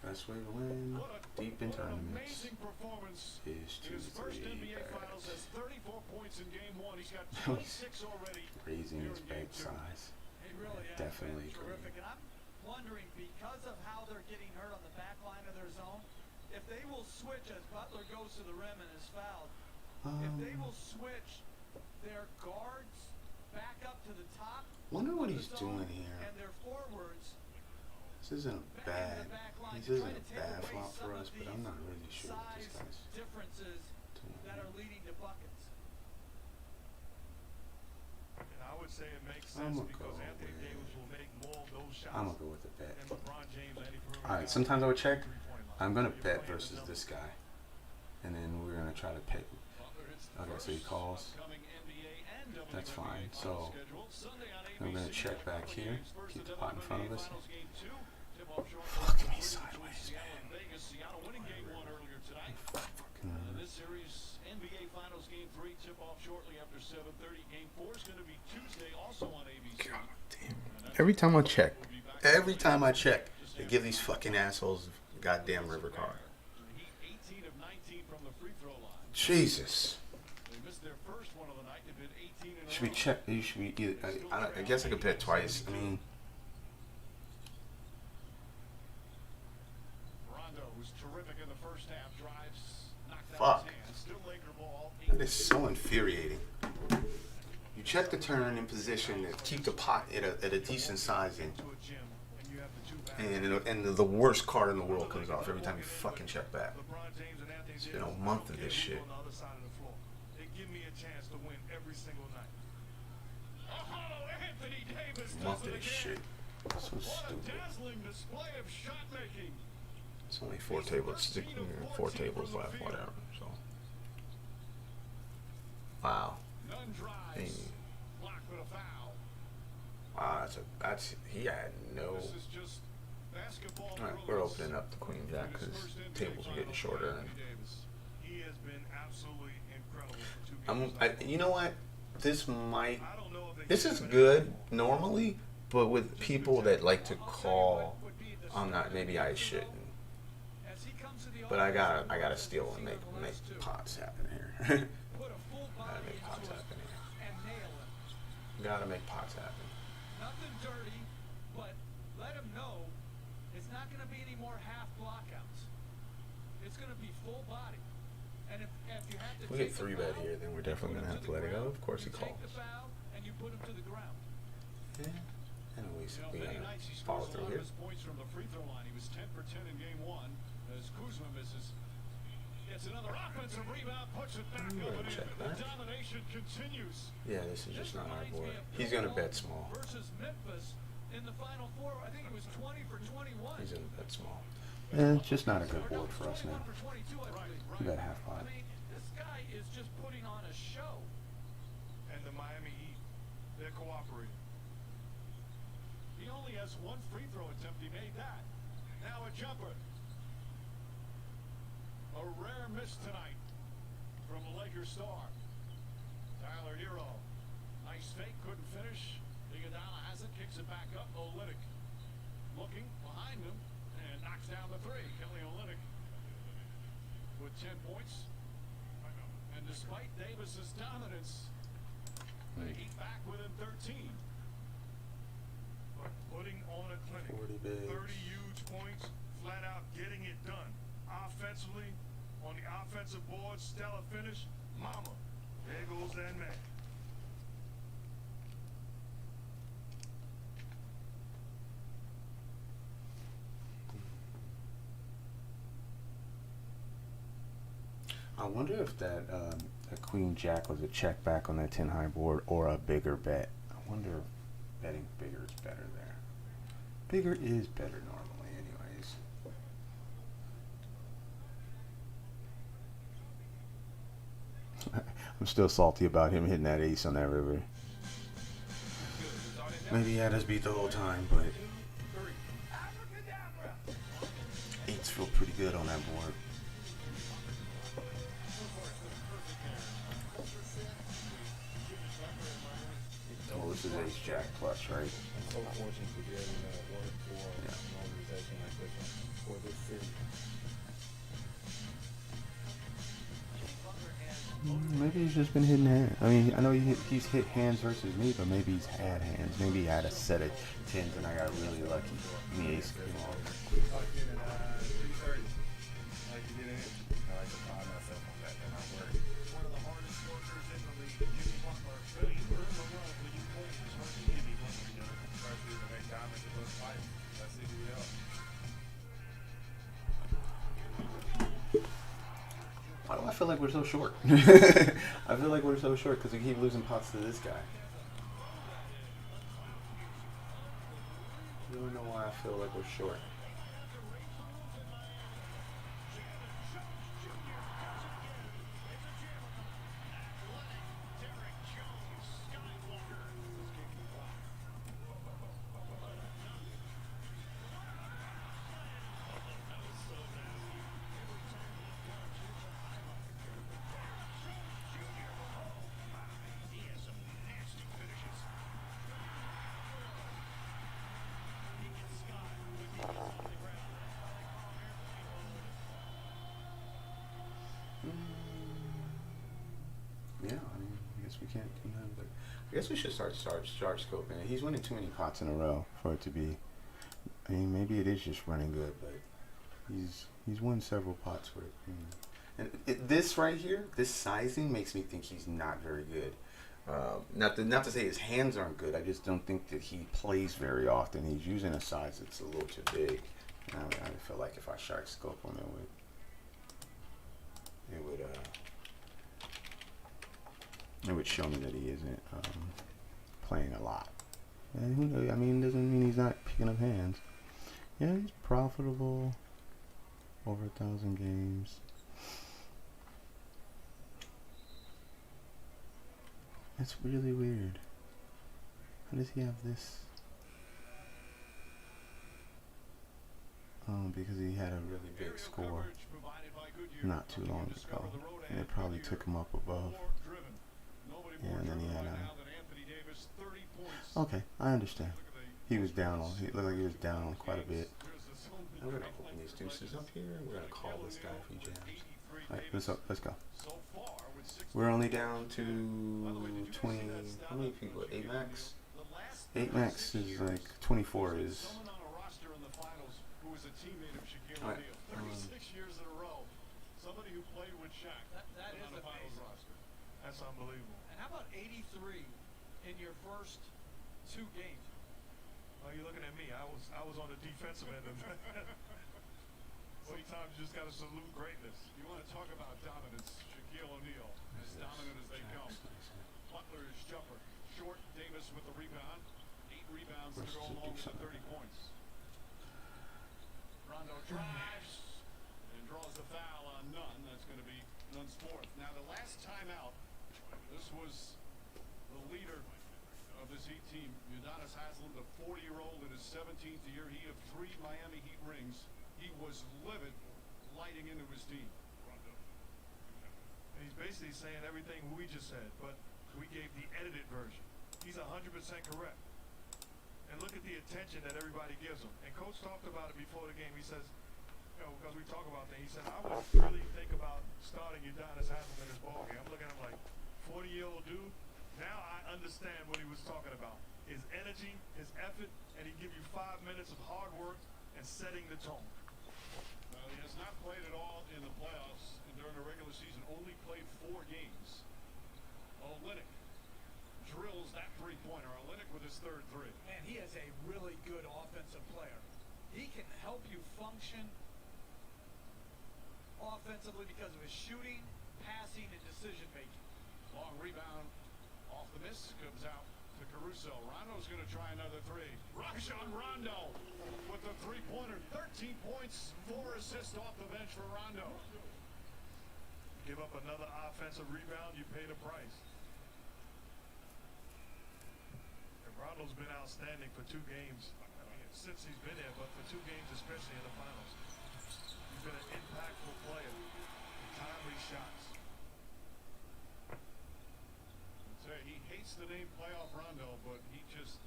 Best way to win deep in tournaments Amazing performance. is to His first NBA Finals has 34 points in game 1. He's got 26 already. raising his bag size. He really has Definitely been terrific. And I'm wondering, because of how they're getting hurt on the back line of their zone, if they will switch as Butler goes to the rim and is fouled, if they will switch their guards back up to the top. One what he's doing here. And their forwards This isn't a bad flop for us, but I'm not really sure what this guy's differences doing. that are leading to buckets. And I would say it makes sense because Anthony Davis will make more of those shots. I'm gonna go with the bet. than LeBron James and Andy Ferrari. Alright, sometimes I would check. I'm gonna bet versus this guy. And then we're gonna try to pick. Okay, so he calls. That's fine. So I'm gonna check back here. Keep the pot in front of us. Fuck me sideways, man. This series, NBA Finals Game 3 tip off shortly after 7:30. Game 4 is going to be Tuesday, also on ABC. God damn. Every time I check, they give these fucking assholes a goddamn river card. 18 of 19 from the free throw line. Jesus. They missed their first one of the night. They've been 18 in a Should we check? You should be either. I guess I could bet twice. I mean, Rondo, who's terrific in the first half, drives, knocked out fuck. his hand. Still Laker ball. That is so infuriating. You check the turn in position to keep the pot at a decent sizing, and the worst card in the world comes off every time you fucking check back. It's been a month of this shit. They give me a chance to win every single night. Anthony Davis A month of this shit. So stupid. dazzling display of shot making. It's only 4 tables. 4 tables left. Whatever. So. Wow. None drives. Hey. Blocked with a foul. Wow. That's he had no. This is just basketball. All right, we're opening up the queen jack because tables are getting shorter. And He has been absolutely incredible for 2 games. you know what? This is good normally, but with people that like to call, I'm not. Maybe I shouldn't. But I gotta steal and make pots happen here. Gotta make pots happen here. Gotta make pots happen. Nothing dirty, but let him know it's not going to be any more half blockouts. It's going to be full body. And if you have to If we get 3 bet here, then we're definitely gonna have to let it go. Of course he calls. and you put him to the ground. Yeah. Anyways, we Many gotta nights he follow scores a through lot of here. his points from the free throw line. He was 10 for 10 in game 1. As Kuzma misses, gets another offensive rebound, puts it back up and in. The domination continues. Yeah, this is just not our board. He's gonna bet small. Versus Memphis in the Final Four, I think it was 20 for 21. He's gonna bet small. It's just not a good board for us now. We got half pot. I mean, this guy is just putting on a show. And the Miami Heat, they're cooperating. He only has 1 free throw attempt. He made that. Now a jumper. A rare miss tonight from the Lakers star. Tyler Hero. Nice fake, couldn't finish. Iguodala has it, kicks it back up. Olynyk looking behind him and knocks down the 3. Kelly Olynyk with 10 points. And despite Davis's dominance, the Heat back within 13. But putting on a clinic, 40 bigs. 30 huge points, flat out getting it done. Offensively, on the offensive board, stellar finish. Mama, there goes that man. I wonder if that a queen jack was a check back on that 10 high board or a bigger bet. I wonder if betting bigger is better there. Bigger is better normally, anyways. I'm still salty about him hitting that ace on that river. Maybe he had us beat the whole time, but 8s feel pretty good on that board. Oh, this is ace jack plus, right? I'm so fortunate to be able to work for an organization like this one, for this city. Maybe he's just been hitting hands. I mean, I know he's hit hands versus me, but maybe he's had hands. Maybe he had a set of 10s and I got really lucky. And the ace came off. feel like we're so short. I feel like we're so short because we keep losing pots to this guy. I don't know why I feel like we're short. Yeah, I mean, I guess we can't do nothing, but I guess we should start scoping. He's winning too many pots in a row for it to be. I mean, maybe it is just running good, but he's won several pots for it. And this right here, this sizing makes me think he's not very good. Not to say his hands aren't good. I just don't think that he plays very often. He's using a size that's a little too big. I feel like if I shark scope him, it would show me that he isn't playing a lot. And who knows? I mean, it doesn't mean he's not picking up hands. Yeah, he's profitable. Over 1,000 games. That's really weird. How does he have this? Because he had a really big score not too long ago, and it probably took him up above. Yeah, and then he had okay, I understand. He was down on. He looked like he was down on quite a bit. I'm gonna open these deuces up here, and we're gonna call this guy if he jams. All right, let's go. We're only down to 20. How many people? 8 max. 8 max is like 24 is. All right. 36 years in a row. Somebody who played with Shaq. That is on the finals amazing. roster. That's unbelievable. And how about 83 in your first 2 games? Oh, you're looking at me. I was on the defensive end of that. Sometimes you just got to salute greatness. You want to talk about dominance? Shaquille O'Neal, as dominant as they come. Butler's jumper, short. Davis with the rebound. 8 rebounds to go along with the 30 points. Rondo drives and draws the foul on Nunn. That's going to be Nunn's 4th. Now the last time out, this was the leader of this Heat team, Udonis Haslem, the 40-year-old in his 17th year. He of 3 Miami Heat rings. He was livid, lighting into his team. And he's basically saying everything we just said, but we gave the edited version. He's 100% correct. And look at the attention that everybody gives him. And Coach talked about it before the game. He says, you know, because we talk about things, he said, I would really think about starting Udonis Haslem in this ballgame. I'm looking at him like, 40-year-old dude. Now I understand what he was talking about. His energy, his effort, and he give you 5 minutes of hard work and setting the tone. He has not played at all in the playoffs and during the regular season. Only played 4 games. Olynyk drills that 3-pointer. Olynyk with his 3rd 3. Man, he is a really good offensive player. He can help you function offensively because of his shooting, passing, and decision-making. Long rebound off the miss. Comes out to Caruso. Rondo's going to try another 3. Rajon Rondo with the 3-pointer. 13 points, 4 assists off the bench for Rondo. Give up another offensive rebound, you pay the price. And Rondo's been outstanding for 2 games. I mean, since he's been there, but for 2 games, especially in the finals. He's been an impactful player. Timely shots. He hates the name playoff Rondo, but he just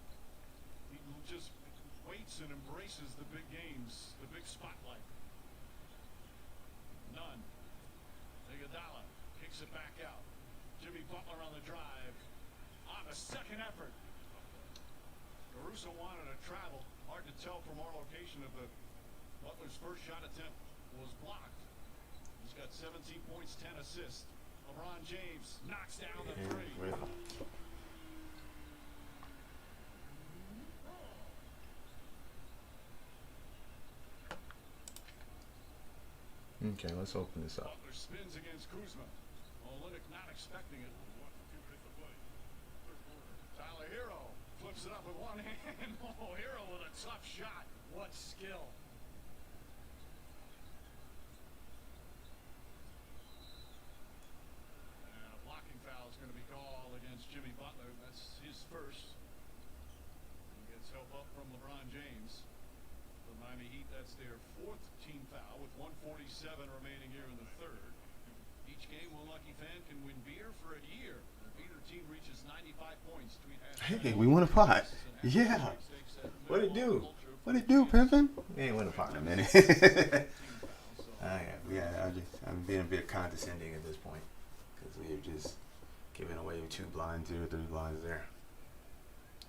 waits and embraces the big games, the big spotlight. Nunn. Iguodala kicks it back out. Jimmy Butler on the drive. On the second effort. Caruso wanted to travel. Hard to tell from our location of the Butler's first shot attempt was blocked. He's got 17 points, 10 assists. LeBron James knocks down the 3. Okay, let's open this up. Butler spins against Kuzma. Olynyk not expecting it. Tyler Hero flips it up with one hand. Oh, Hero with a tough shot. What skill. And a blocking foul is going to be called against Jimmy Butler. That's his first. He gets help up from LeBron James. The Miami Heat, that's their fourth team foul with 1:47 remaining here in the third. Each game, one lucky fan can win beer for a year. If either team reaches 95 points, tweet Hey, we won a pot. Yeah. What it do? What it do, pimpin'? We ain't won a pot in a minute. I'm being a bit condescending at this point because we've just given away 2 blinds here, 3 blinds there.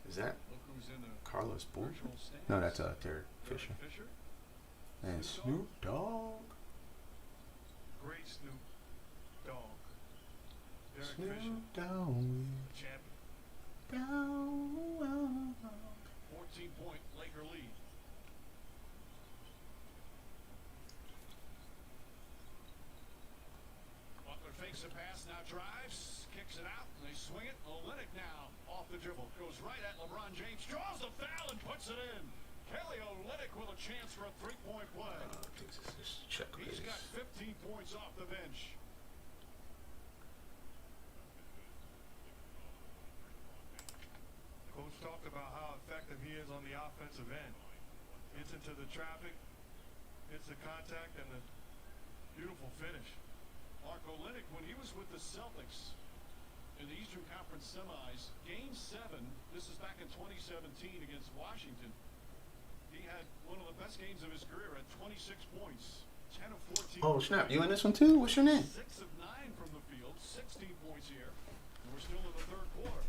Is that Carlos Bull? No, that's Derek Fisher. And Snoop Dogg. Great Snoop Dogg. Derek Snoop Fisher. Dogg. Champion. 14-point Laker lead. Butler fakes a pass, now drives, kicks it out, and they swing it. Olynyk now off the dribble, goes right at LeBron James, draws the foul and puts it in. Kelly Olynyk with a chance for a 3-point play. He's got 15 points off the bench. Coach talked about how effective he is on the offensive end. Gets into the traffic, hits the contact, and the beautiful finish. Mark Olynyk, when he was with the Celtics in the Eastern Conference semis, Game 7, this is back in 2017 against Washington, he had one of the best games of his career at 26 points, 10 of 14. Oh, snap. You in this one too? What's your name? 6 of 9 from the field, 16 points here. And we're still in the third quarter.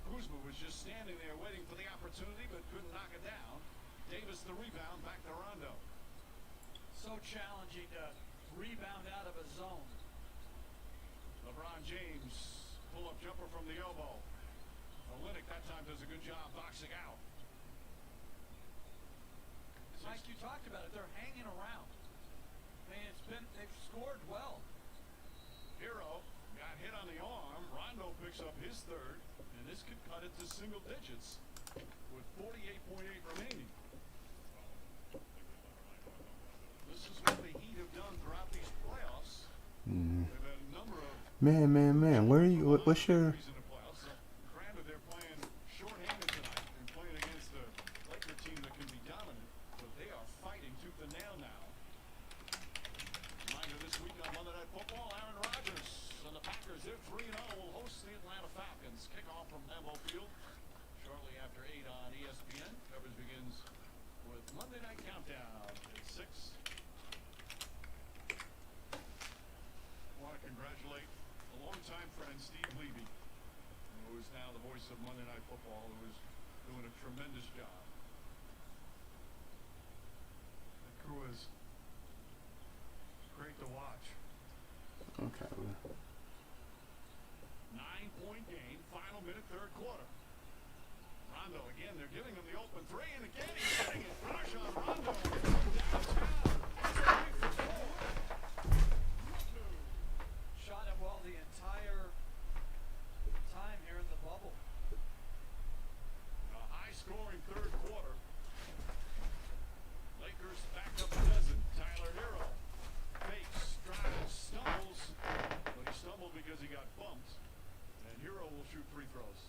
Kuzma was just standing there waiting for the opportunity but couldn't knock it down. Davis the rebound, back to Rondo. So challenging to rebound out of a zone. LeBron James, pull-up jumper from the elbow. Olynyk that time does a good job boxing out. Like you talked about it, they're hanging around. I mean, they've scored well. Hero got hit on the arm. Rondo picks up his third, and this could cut it to single digits with 48.8 remaining. This is what the Heat have done throughout these playoffs. They've had a number of Man. Where are you? What's your... Granted, they're playing shorthanded tonight and playing against a Laker team that can be dominant, but they are fighting tooth and nail now. Reminder this week on Monday Night Football, Aaron Rodgers and the Packers, they're 3-0, will host the Atlanta Falcons. Kickoff from Lambeau Field shortly after 8 on ESPN. Coverage begins with Monday Night Countdown at 6. I want to congratulate a longtime friend, Steve Levy, who is now the voice of Monday Night Football, who is doing a tremendous job. The crew is great to watch. Okay. 9-point game, final minute, third quarter. Rondo again, they're giving him the open three, and again he's getting it. Rush on Rondo. Shot it well the entire time here in the bubble. A high-scoring third quarter. Lakers back up a dozen. Tyler Hero fakes, drives, stumbles, but he stumbled because he got bumped. And Hero will shoot free throws.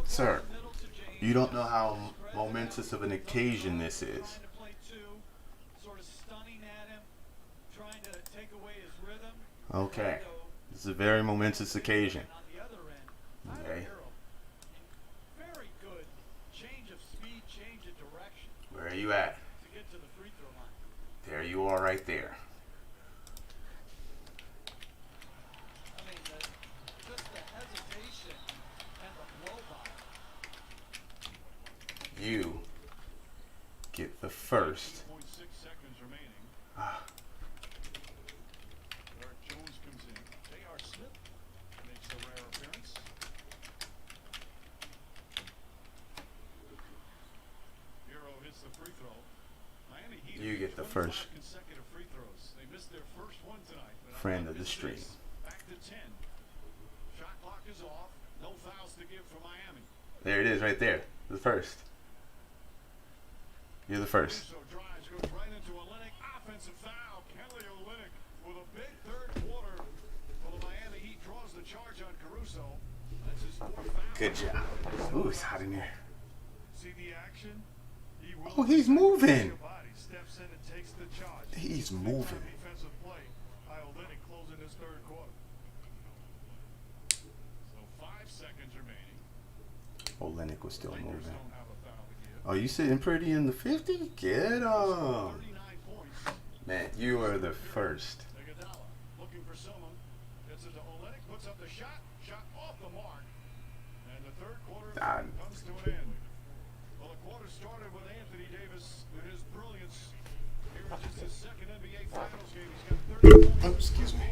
Sir, you don't know how momentous of an occasion this is. Sort of stunning at him, trying to take away his rhythm. Okay. This is a very momentous occasion. Okay. Very good change of speed, change of direction. Where are you at? To get to the free throw line. There you are right there. I mean, just the hesitation and the blow by. You get the first. 0.6 seconds remaining. Derek Jones comes in. J.R. Smith makes a rare appearance. Hero hits first consecutive free throws. They missed their first one tonight. friend of the stream. Back to 10. Shot clock is off. No fouls to give for Miami. There it is, right there. The first. You're the first. Caruso drives, goes right into Olynyk. Offensive foul. Kelly Olynyk with a big third quarter. Well, the Miami Heat draws the charge on Caruso. That's his fourth foul. Good job. Ooh, it's hot in here. See the action? Oh, he's moving. Steps in and takes the charge. He's moving. Defensive play by Olynyk closing this third quarter. So 5 seconds remaining. Olynyk was still moving. Oh, you sitting pretty in the 50? Get him. Man, you are the first. Looking for someone. Gets it to Olynyk, puts up the shot. Shot off the mark. And the third quarter comes to an end. Well, the quarter started with Anthony Davis with his brilliance. Here is just his second NBA Finals game. He's got 30 points. Excuse me.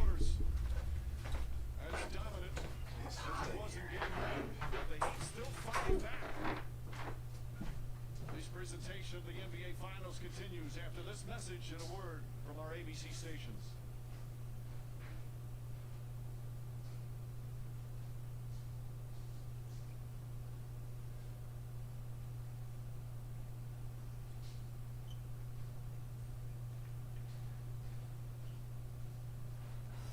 As dominant as it was in game one, but the Heat still fighting back. This presentation of the NBA Finals continues after this message and a word from our ABC stations.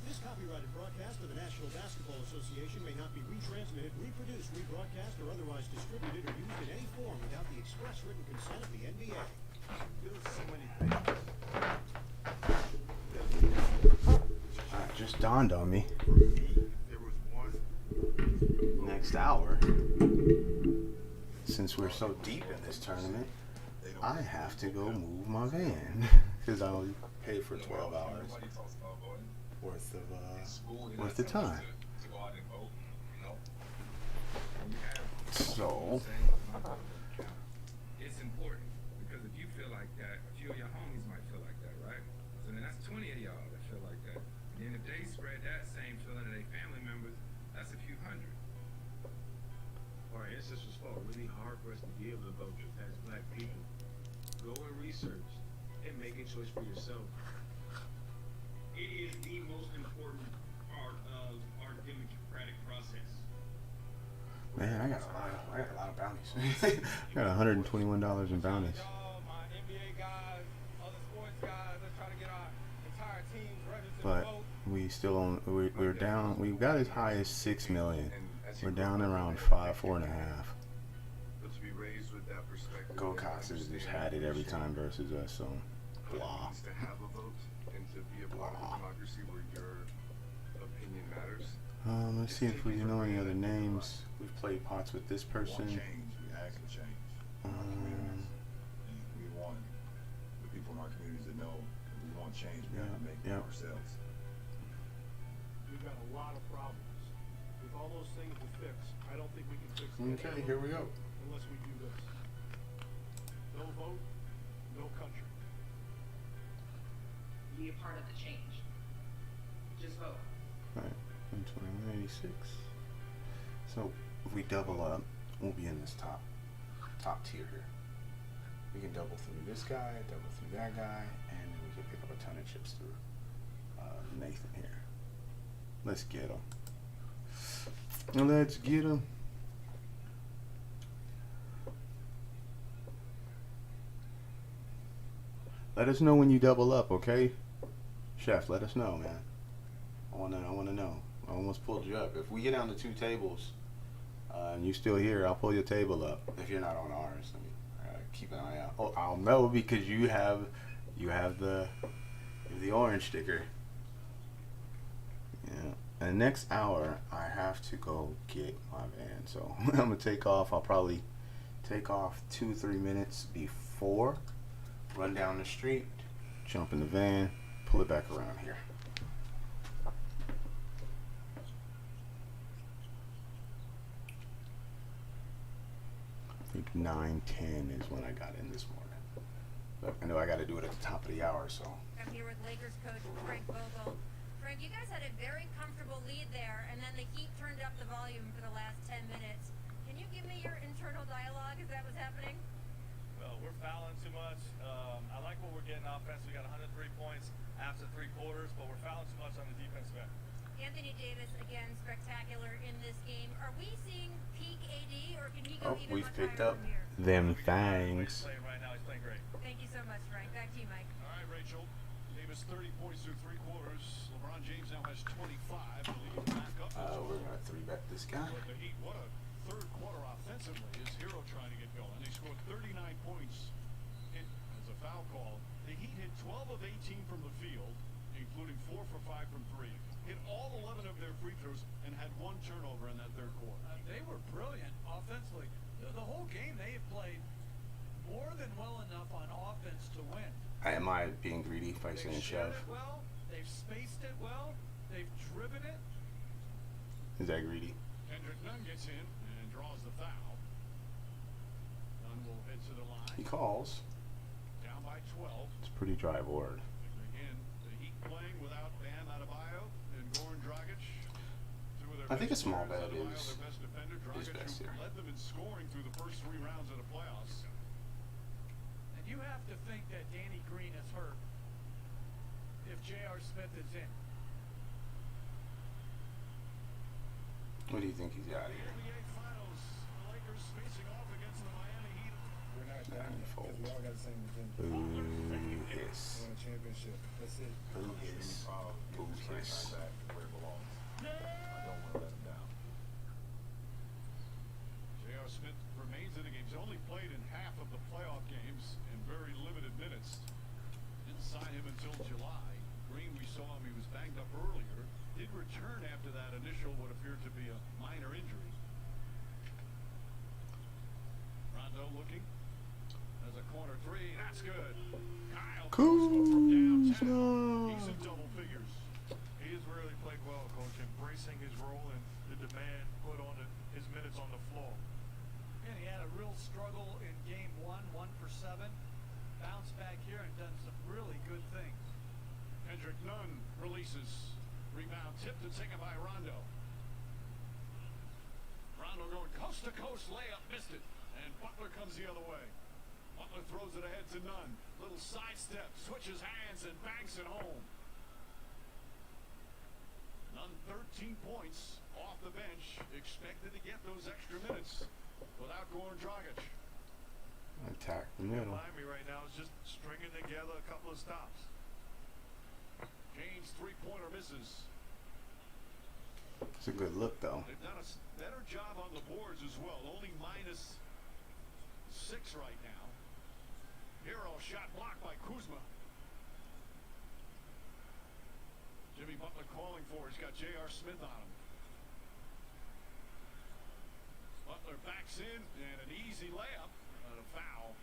This copyrighted broadcast of the National Basketball Association may not be retransmitted, reproduced, rebroadcast, or otherwise distributed or used in any form without the express written consent of the NBA. So many things. It just dawned on me. Next hour, since we're so deep in this tournament, I have to go move my van because I only pay for 12 hours worth of time. So it's important because if you feel like that, a few of your homies might feel like that, right? So then that's 20 of y'all that feel like that. And then if they spread that same feeling to their family members, that's a few hundred. Our ancestors fought really hard for us to be able to vote as black people. Go and research and make a choice for yourself. It is the most important part of our democratic process. man, I got a lot of bounties. I got $121 in bounties. But we still on. We're down. We got as high as 6 million. We're down around 4.5. Go Coxers just had it every time versus us. So blah. Let's see if we know any other names. We've played pots with this person. We actually change. We want the people in our communities to know if we want change, we have to make it ourselves. We've got a lot of problems. With all those things to fix, I don't think we can fix them. Okay, here we go. Unless we do this. No vote, no country. Be a part of the change. Just vote. Right, 121.86. So if we double up, we'll be in this top tier here. We can double through this guy, double through that guy, and then we can pick up a ton of chips through Nathan here. Let's get him. Let's get him. Let us know when you double up, okay? Chef, let us know, man. I wanna know. I almost pulled you up. If we get down to 2 tables and you still here, I'll pull your table up. If you're not on ours, I mean, keep an eye out. Oh, I'll know because you have the orange sticker. Yeah. And next hour, I have to go get my van. So I'm gonna take off. I'll probably take off 2-3 minutes before. Run down the street, jump in the van, pull it back around here. I think 9:10 is when I got in this morning. But I know I got to do it at the top of the hour, so. I'm here with Lakers coach Frank Vogel. Frank, you guys had a very comfortable lead there, and then the Heat turned up the volume for the last 10 minutes. Can you give me your internal dialogue as that was happening? We're fouling too much. I like what we're getting offense. We got 103 points after 3 quarters, but we're fouling too much on the defensive end. Anthony Davis, again, spectacular in this game. Are we seeing peak AD, or can he go even We've much picked higher up from here? them fangs. Playing right now, he's playing great. Thank you so much, Frank. Back to you, Mike. All right, Rachel. Davis 30 points through 3 quarters. LeBron James now has 25. The lead back up. We're gonna 3-bet this guy. But the Heat, what a third quarter offensively is Hero trying to get going. They scored 39 points as a foul call. The Heat hit 12 of 18 from the field, including 4 for 5 from 3. Hit all 11 of their free throws and had 1 turnover in that third quarter. They were brilliant offensively. The whole game they have played more than well enough on offense to win. Am I being greedy by saying They've shove? shared it well. They've spaced it well. They've driven it. Is that greedy? Kendrick Nunn gets in and draws the foul. Nunn will head to the line. He calls. Down by 12. It's a pretty dry board. Again, the Heat playing without Bam Adebayo and Goran Dragic. I think a small bet Adebayo, is their best defender. Dragic, best here. who led them in scoring through the first 3 rounds of the playoffs. And you have to think that Danny Green is hurt if J.R. Smith is in. What do you think he's got here? NBA Finals, the Lakers facing off against the Miami Heat. We're not done because we all got the same agenda. Boo hiss. We want a championship. That's it. Boo hiss. Boo hiss. Back where it belongs. I don't want to let him down. J.R. Smith remains in the game. He's only played in half of the playoff games in very limited minutes. Didn't sign him until July. Green, we saw him. He was banged up earlier. Did return after that initial what appeared to be a minor injury. Rondo looking. As a corner 3. That's good. Kyle Kuzma from downtown. He's in double figures. He has really played well, Coach, embracing his role and the demand put on his minutes on the floor. And he had a real struggle in game 1, 1 for 7. Bounced back here and done some really good things. Kendrick Nunn releases. Rebound tipped and taken by Rondo. Rondo going coast to coast layup, missed it. And Butler comes the other way. Butler throws it ahead to Nunn. Little sidestep, switches hands and banks it home. Nunn 13 points off the bench. Expected to get those extra minutes without Goran Dragic. Attack the middle. Miami right now is just stringing together a couple of stops. James 3-pointer misses. It's a good look, though. They've done a better job on the boards as well. Only -6 right now. Hero shot blocked by Kuzma. Jimmy Butler calling for it. He's got J.R. Smith on him. Butler backs in and an easy layup. A foul.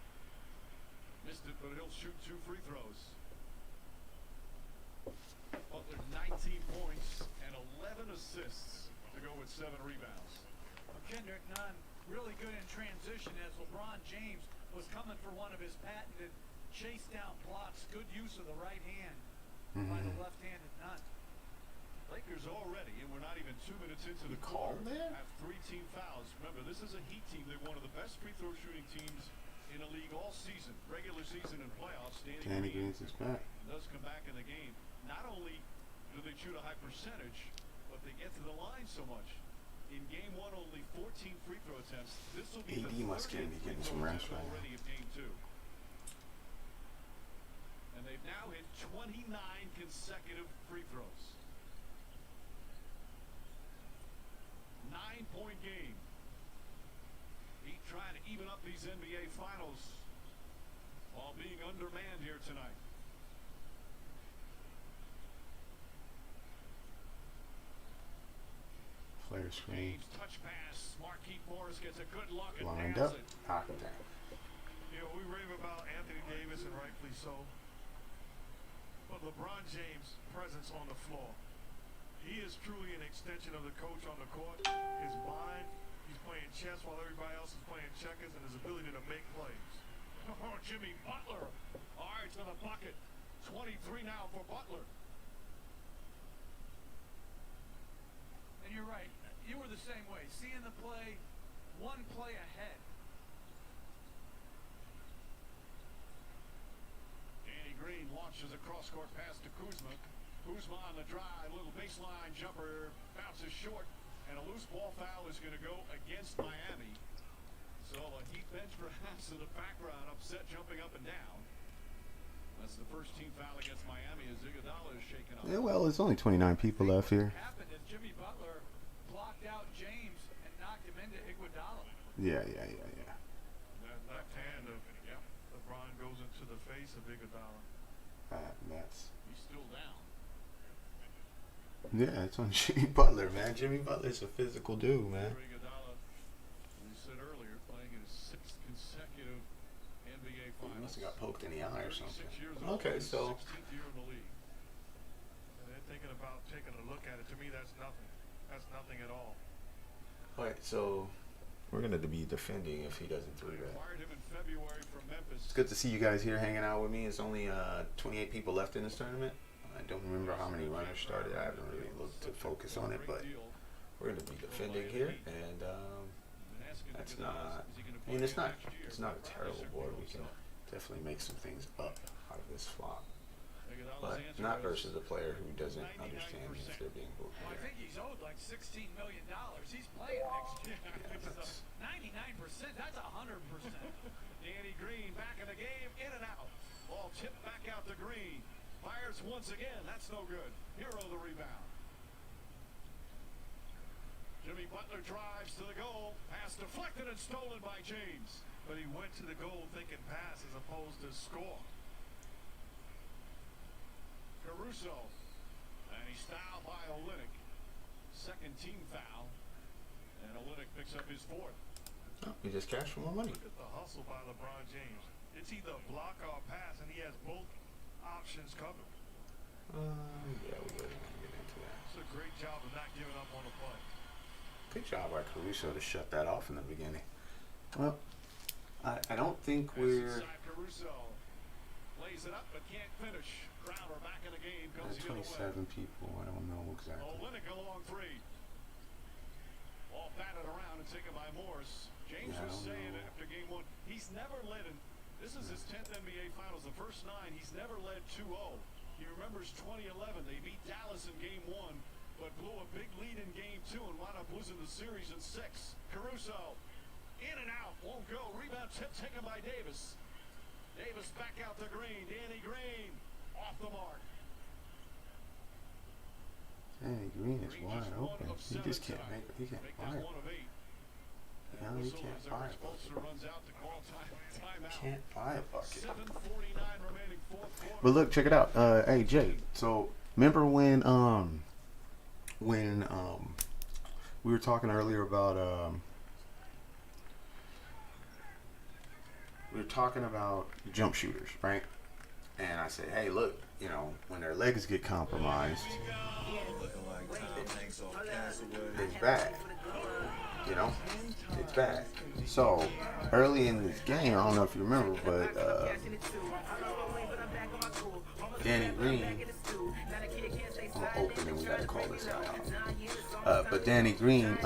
Missed it, but he'll shoot 2 free throws. Butler 19 points and 11 assists to go with 7 rebounds. Kendrick Nunn really good in transition as LeBron James was coming for one of his patented chase down blocks. Good use of the right hand by the left-handed Nunn. Lakers already, and we're not even 2 minutes into the call quarter, there? have 3 team fouls. Remember, this is a Heat team. They're one of the best free throw shooting teams in the league all season, regular season and playoffs. Danny Green's is back. Does come back in the game. Not only do they shoot a high percentage, but they get to the line so much. In game 1, only 14 free throw attempts. This will be AD the must be 30th getting free some throw rest attempt right now. already in game 2. And they've now hit 29 consecutive free throws. 9-point game. Heat trying to even up these NBA Finals while being undermanned here tonight. Flare screen. James touch pass. Marquise Morris gets a good look and Lined nails up. it. Knocked it down. You know, we rave about Anthony Davis, and rightfully so. But LeBron James' presence on the floor. He is truly an extension of the coach on the court. His mind, he's playing chess while everybody else is playing checkers, and his ability to make plays. Oh, Jimmy Butler. All right, to the bucket. 23 now for Butler. And you're right. You were the same way. Seeing the play, one play ahead. Green launches a cross-court pass to Kuzma. Kuzma on the drive, little baseline jumper, bounces short, and a loose ball foul is going to go against Miami. So a Heat bench perhaps in the background, upset, jumping up and down. That's the first team foul against Miami as Iguodala is shaken up. Yeah, well, there's only 29 people left here. What happened is Jimmy Butler blocked out James and knocked him into Iguodala. Yeah. That left hand of LeBron goes into the face of Iguodala. That's. He's still down. Yeah, it's on Jimmy Butler, man. Jimmy Butler's a physical dude, man. Iguodala, we said earlier, playing in his 6th consecutive NBA He Finals. must have got poked in the eye or something. 36 years old, Okay, his so 16th year in the league. And they're thinking about taking a look at it. To me, that's nothing. That's nothing at all. all right, so we're gonna be defending if he doesn't do that. Acquired him in February from Memphis. It's good to see you guys here hanging out with me. It's only 28 people left in this tournament. I don't remember how many runners started. I haven't really looked to focus on it, but we're going to be defending here, and that's not. I mean, it's not a terrible board. We can definitely make some things up out of this flop, but not versus a player who doesn't understand if they're being booked. Well, I think he's owed like $16 million. He's playing next year. Yeah, So 99%, that's 100%. Danny Green back in the game, in and out. Ball tipped back out to Green. Fires once again, that's no good. Hero the rebound. Jimmy Butler drives to the goal. Pass deflected and stolen by James. But he went to the goal thinking pass as opposed to score. Caruso. And he's fouled by Olynyk. Second team foul. And Olynyk picks up his 4th. Oh, we just cashed for more money. Look at the hustle by LeBron James. It's either block or pass, and he has both options covered. Yeah, we really want to get into that. It's a great job of not giving up on the play. Good job by Caruso to shut that off in the beginning. Well, I don't think we're. Caruso lays it up but can't finish. Crowder back in the game. Goes the other way. 27 people. I don't know exactly. Olynyk a long 3. Ball batted around and taken by Morris. James was saying after game 1, he's never led in. This is his 10th NBA Finals. The first 9, he's never led 2-0. He remembers 2011. They beat Dallas in game 1, but blew a big lead in game 2 and wound up losing the series in 6. Caruso, in and out, won't go. Rebound tip taken by Davis. Davis back out to Green. Danny Green off the mark. Danny Green is wide open. He just can't make it. He can't buy it. Yeah, he can't buy a bucket. Can't buy a bucket. But look, check it out. Hey Jay. So remember when we were talking earlier about jump shooters, right? And I said, hey, look, you know, when their legs get compromised, it's bad. You know, it's bad. So early in this game, I don't know if you remember, but Danny Green, I'm gonna open and we gotta call this out. But Danny Green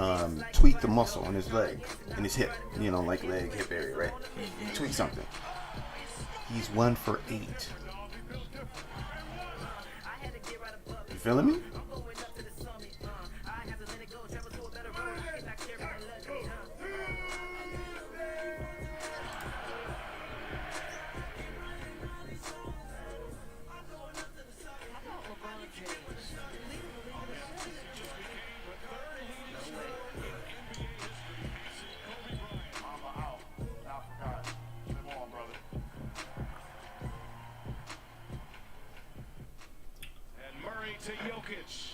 tweaked the muscle in his leg, in his hip, you know, like leg, hip area, right? He tweaked something. He's 1 for 8. You feeling me? To Jokic.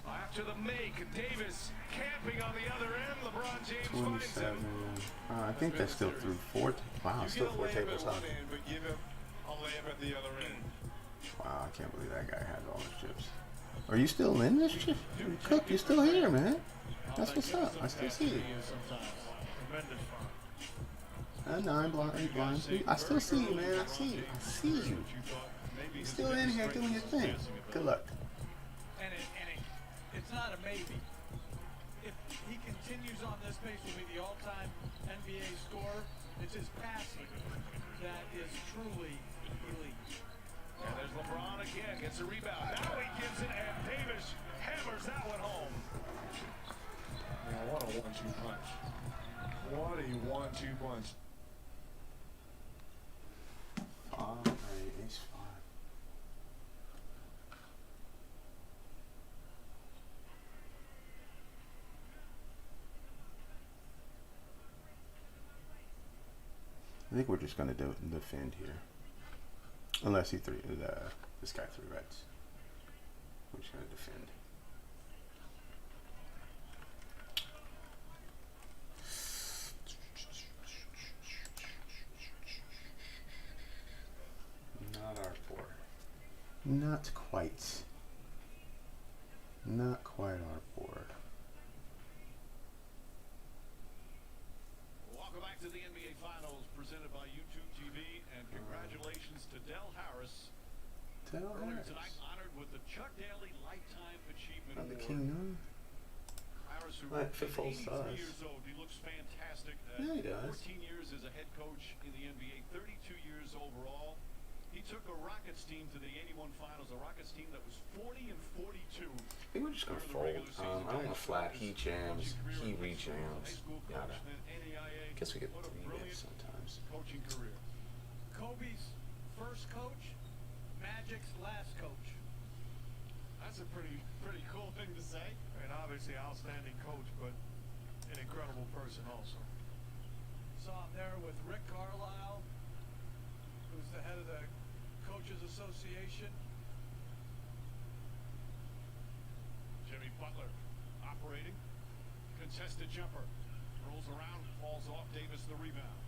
After the make, Davis camping on the other end. LeBron James 27. I think that's still through 4. Wow, still 4 tables out. But give him a layup at the other end. Wow, I can't believe that guy has all his chips. Are you still in this chip? Cook, you're still here, man. That's what's up. I still see you. Nine blind, 8 blinds. I still see you, man. I see you. I see you. You're still in here doing your thing. Good luck. And it's not a maybe. If he continues on this pace, will be the all-time NBA scorer. It's his passing that is truly And there's LeBron again, gets a rebound. Now he gives it, and Davis hammers that one home. Yeah, what a 1-2 punch. What a 1-2 punch. It's fine. I think we're just gonna defend here, unless this guy 3-reds. We're just gonna defend. Not our board. Not quite. Not quite our board. Welcome back to the NBA Finals, presented by YouTube TV, and congratulations to Del Harris. Earlier tonight, honored with the Chuck Daly Lifetime Achievement The Award. king, no? Harris, who Right, is 83 size. years old, he looks fantastic. Yeah, he does. 14 years as a head coach in the NBA, 32 years overall. He took a Rockets team to the 81 Finals, a Rockets team that was 40-42. I think we're just gonna fold. I don't want flat. He jams. He rejams. Yada. Guess we get 3 minutes sometimes. Coaching career. Kobe's first coach, Magic's last coach. That's a pretty cool thing to say. And obviously outstanding coach, but an incredible person also. Saw him there with Rick Carlisle, who's the head of the Coaches Association. Jimmy Butler operating. Contested jumper. Rolls around, falls off. Davis the rebound.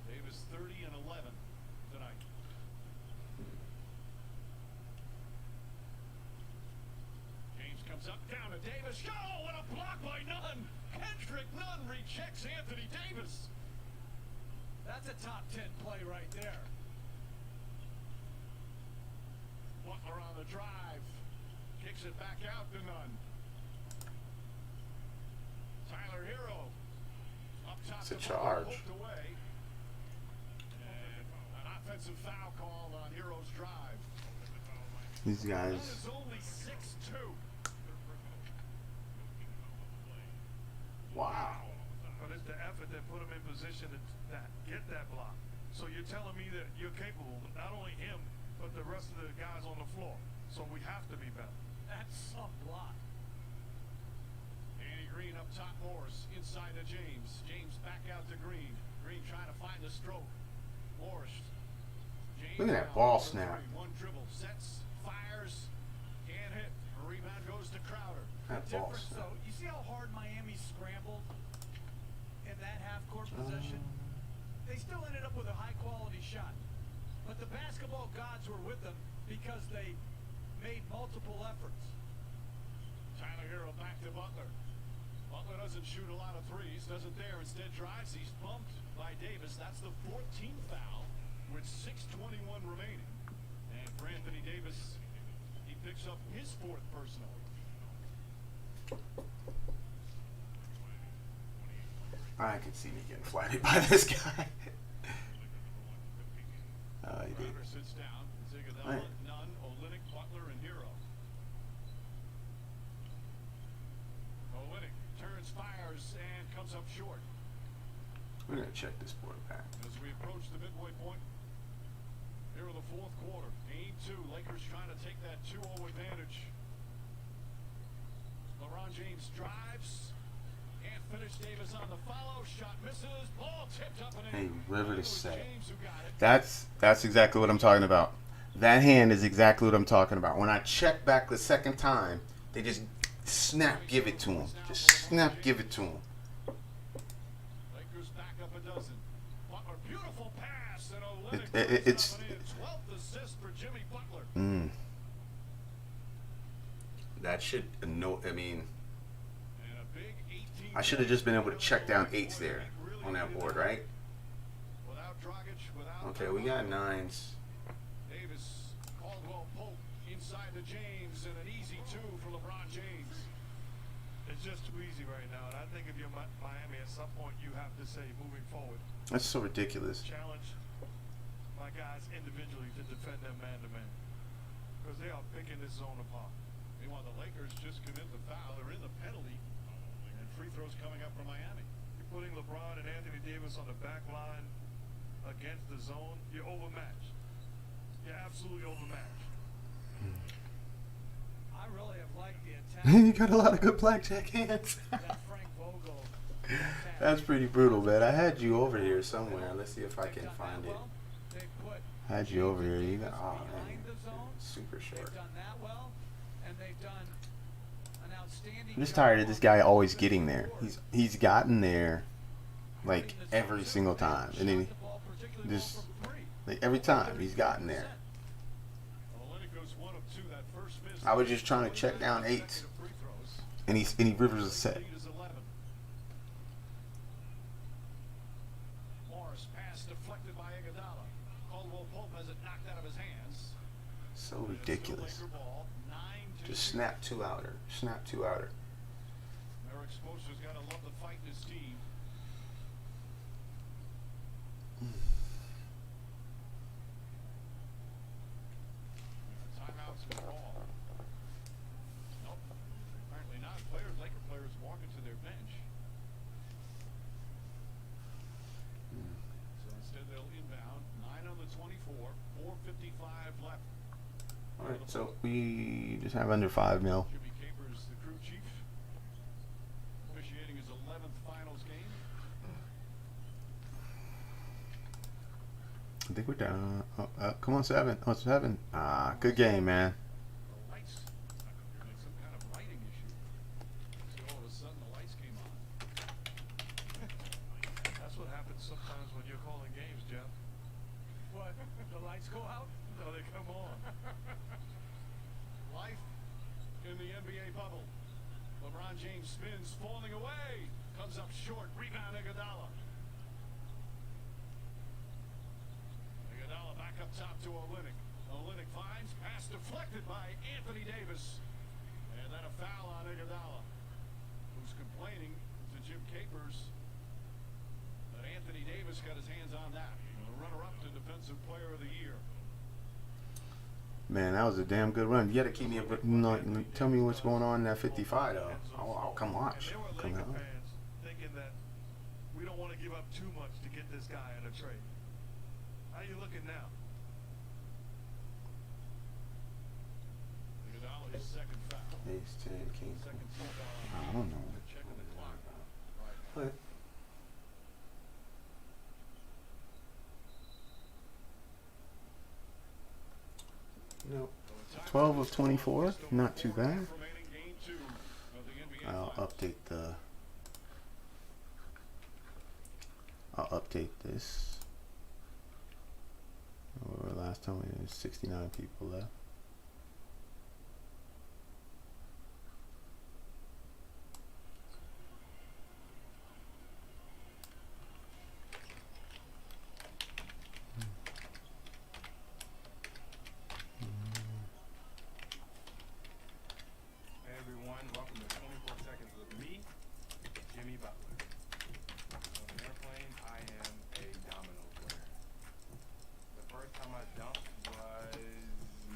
Davis 30 and 11 tonight. James comes up, down to Davis. Oh, what a block by Nunn! Kendrick Nunn rechecks Anthony Davis. That's a top 10 play right there. Butler on the drive. Kicks it back out to Nunn. Tyler Hero. Up top. It's a charge. Away. And an offensive foul called on Hero's drive. These guys. Nunn is only 6'2". Wow. But it's the effort that put him in position to get that block. So you're telling me that you're capable, not only him, but the rest of the guys on the floor. So we have to be better. That's some block. Danny Green up top, Morris inside to James. James back out to Green. Green trying to find the stroke. Morris. James Look at that ball snap. One dribble, sets, fires, can't hit. A rebound goes to Crowder. That ball Difference, snap. though, you see how hard Miami scrambled in that half-court possession? They still ended up with a high-quality shot. But the basketball gods were with them because they made multiple efforts. Tyler Hero back to Butler. Butler doesn't shoot a lot of threes, doesn't dare, instead drives. He's bumped by Davis. That's the 14th foul with 6:21 remaining. And for Anthony Davis, he picks up his 4th personal. I could see me getting flattened by this guy. He did. Crowder sits down. Zigadella, Right. Nunn, Olynyk, Butler, and Hero. Olynyk turns, fires, and comes up short. We're gonna check this board back. As we approach the midway point, here in the 4th quarter, game 2, Lakers trying to take that 2-0 advantage. LeBron James drives, and finish. Davis on the follow, shot misses, ball tipped up and Hey, in. river It to was say. James who got it. That's exactly what I'm talking about. That hand is exactly what I'm talking about. When I check back the second time, they just snap give it to him. Just snap give it to him. Lakers back up a dozen. Butler, beautiful pass, and Olynyk It's 12th assist for Jimmy Butler. That should I mean, And a big 18. I should have just been able to check down 8s there on that board, right? Without Dragic, without Okay, we got 9s. Davis, Caldwell Pope inside to James, and an easy 2 for LeBron James. It's just too easy right now. And I think if you're Miami, at some point you have to say, moving forward, That's so ridiculous. challenge my guys individually to defend them man-to-man. Because they are picking this zone apart. Meanwhile, the Lakers just commit the foul. They're in the penalty. And free throws coming up from Miami. You're putting LeBron and Anthony Davis on the back line against the zone. You're overmatched. You're absolutely overmatched. I really have liked the attack. You got a lot of good blackjack hands. That's pretty brutal, man. I had you over here somewhere. Let's see if I can find it. I had you over here. You got, oh man, super short. They've done that well, and they've done an outstanding I'm just tired of this guy always getting there. He's gotten there like every single time, and then just like every time he's gotten there. I was just trying to check down 8, and he rivers a set. Morris pass deflected by Iguodala. Caldwell Pope has it knocked out of his hands. So ridiculous. Just snap 2 outer. Snap 2 outer. Merrick Spoelstra's got to love the fight in his team. Timeouts and ball. Nope. Apparently not. Laker players walking to their bench. So instead they'll inbound. 9 on the 24. 4:55 left. All right, so we just have under 5 mil. Jimmy Capers, the crew chief, officiating his 11th finals game. I think we're down. Come on, 7. Oh, 7. Ah, good game, man. The lights. Like some kind of lighting issue. So all of a sudden the lights came on. That's what happens sometimes when you're calling games, Jeff. What? The lights go out? No, they come on. Life in the NBA bubble. LeBron James spins, falling away. Comes up short. Rebound Iguodala. Iguodala back up top to Olynyk. Olynyk finds. Pass deflected by Anthony Davis. And then a foul on Iguodala, who's complaining to Jim Capers that Anthony Davis got his hands on that. The runner-up to Defensive Player of the Year. Man, that was a damn good run. You got to keep me up. Tell me what's going on in that 55, though. I'll come watch. Come out. Fans thinking that we don't want to give up too much to get this guy in a trade. How you looking now? Iguodala, his second foul. Ace 10, king. Second foul. I don't know. Checking the clock. What? No. 12 of 24, not too bad. I'll update this. Last time we had 69 people left. Hey everyone, welcome to 24 Seconds with me, Jimmy Butler. On an airplane, I am a domino player. The first time I dunked was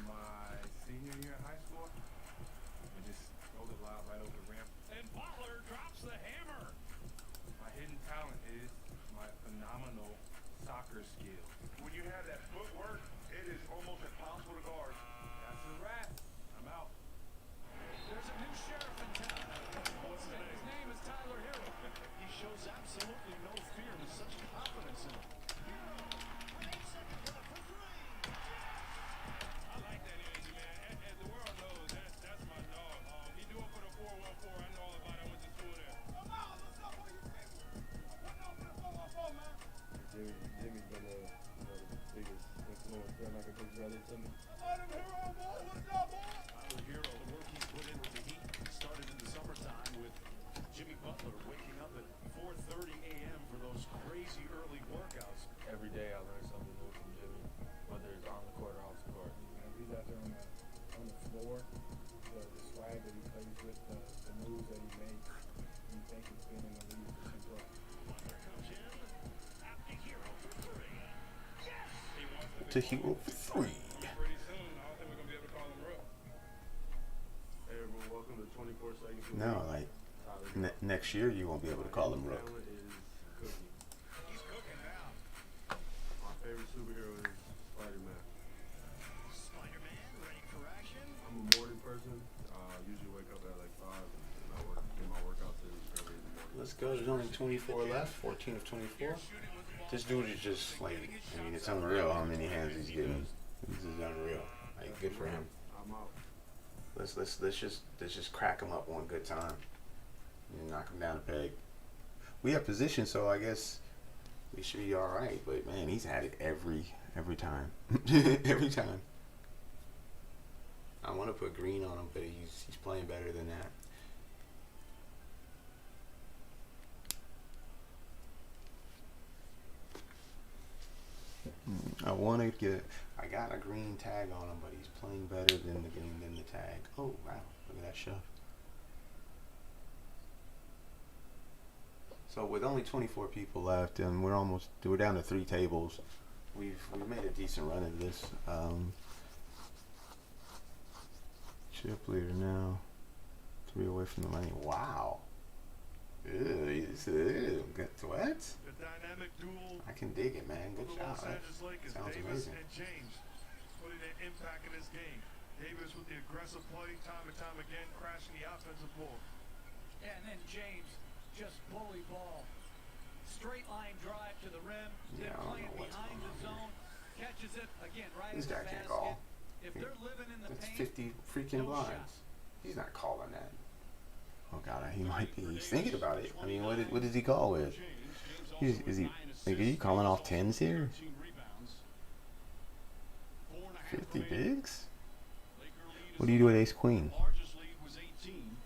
my senior year in high school. I just rolled it live right over the rim. And Butler drops the hammer. My hidden talent is my phenomenal soccer skills. When you have that footwork, it is almost impossible to guard. That's a wrap. I'm out. There's a new sheriff in town. What's his name? His name is Tyler Hero. He shows absolutely no fear with such confidence in him. I like that energy, man. And the world knows that's my dog. He do it for the 414. I know all about it. I went to school there. Jimmy's been the biggest influence, been like a big brother to me. Tyler Hero, the work he's put in with the Heat started in the summertime with Jimmy Butler waking up at 4:30 a.m. for those crazy early workouts. Every day I learn something new from Jimmy, whether it's on the court or off the court. He's out there on the floor, the swag that he plays with, the moves that he makes. You think he's been in the league for 2 plus. Butler comes in. At the Hero for 3. Yes! He wants the to Hero for 3. Pretty soon, I don't think we're gonna be able to call him Rook. Hey everyone, welcome to 24 Seconds. No, like next year you won't be able to call him Rook. Talent is cooking. He's cooking now. My favorite superhero is Spider-Man. Spider-Man ready for action. I'm a morning person. Usually wake up at like 5 and I get my workouts in early in the morning. Let's go. There's only 24 left. 14 of 24. This dude is just like, I mean, it's unreal how many hands he's getting. This is unreal. Like, good for him. I'm out. Let's just crack him up one good time and knock him down a peg. We have position, so I guess we should be all right. But man, he's had it every time, every time. I want to put green on him, but he's playing better than that. I got a green tag on him, but he's playing better than the tag. Oh wow, look at that shove. So with only 24 people left, and we're down to 3 tables. We've made a decent run at this. Chip leader now, 3 away from the money. Wow. Ew, what? The dynamic duel. I can dig it, man. Good job. Los Angeles Lakers, Sounds Davis amazing. and James putting an impact in this game. Davis with the aggressive play, time and time again, crashing the offensive ball. Yeah, and then James just bully ball. Straight line drive to the rim, then playing behind the zone, catches it again right in This the guy can't basket. call. If they're living in the That's paint, 50 freaking blinds. He's not calling that. Oh god, he might be. He's thinking about it. I mean, what does he call with? Is he? Like, are you calling off 10s here? 50 bigs? What do you do with ace queen? Largest lead was 18.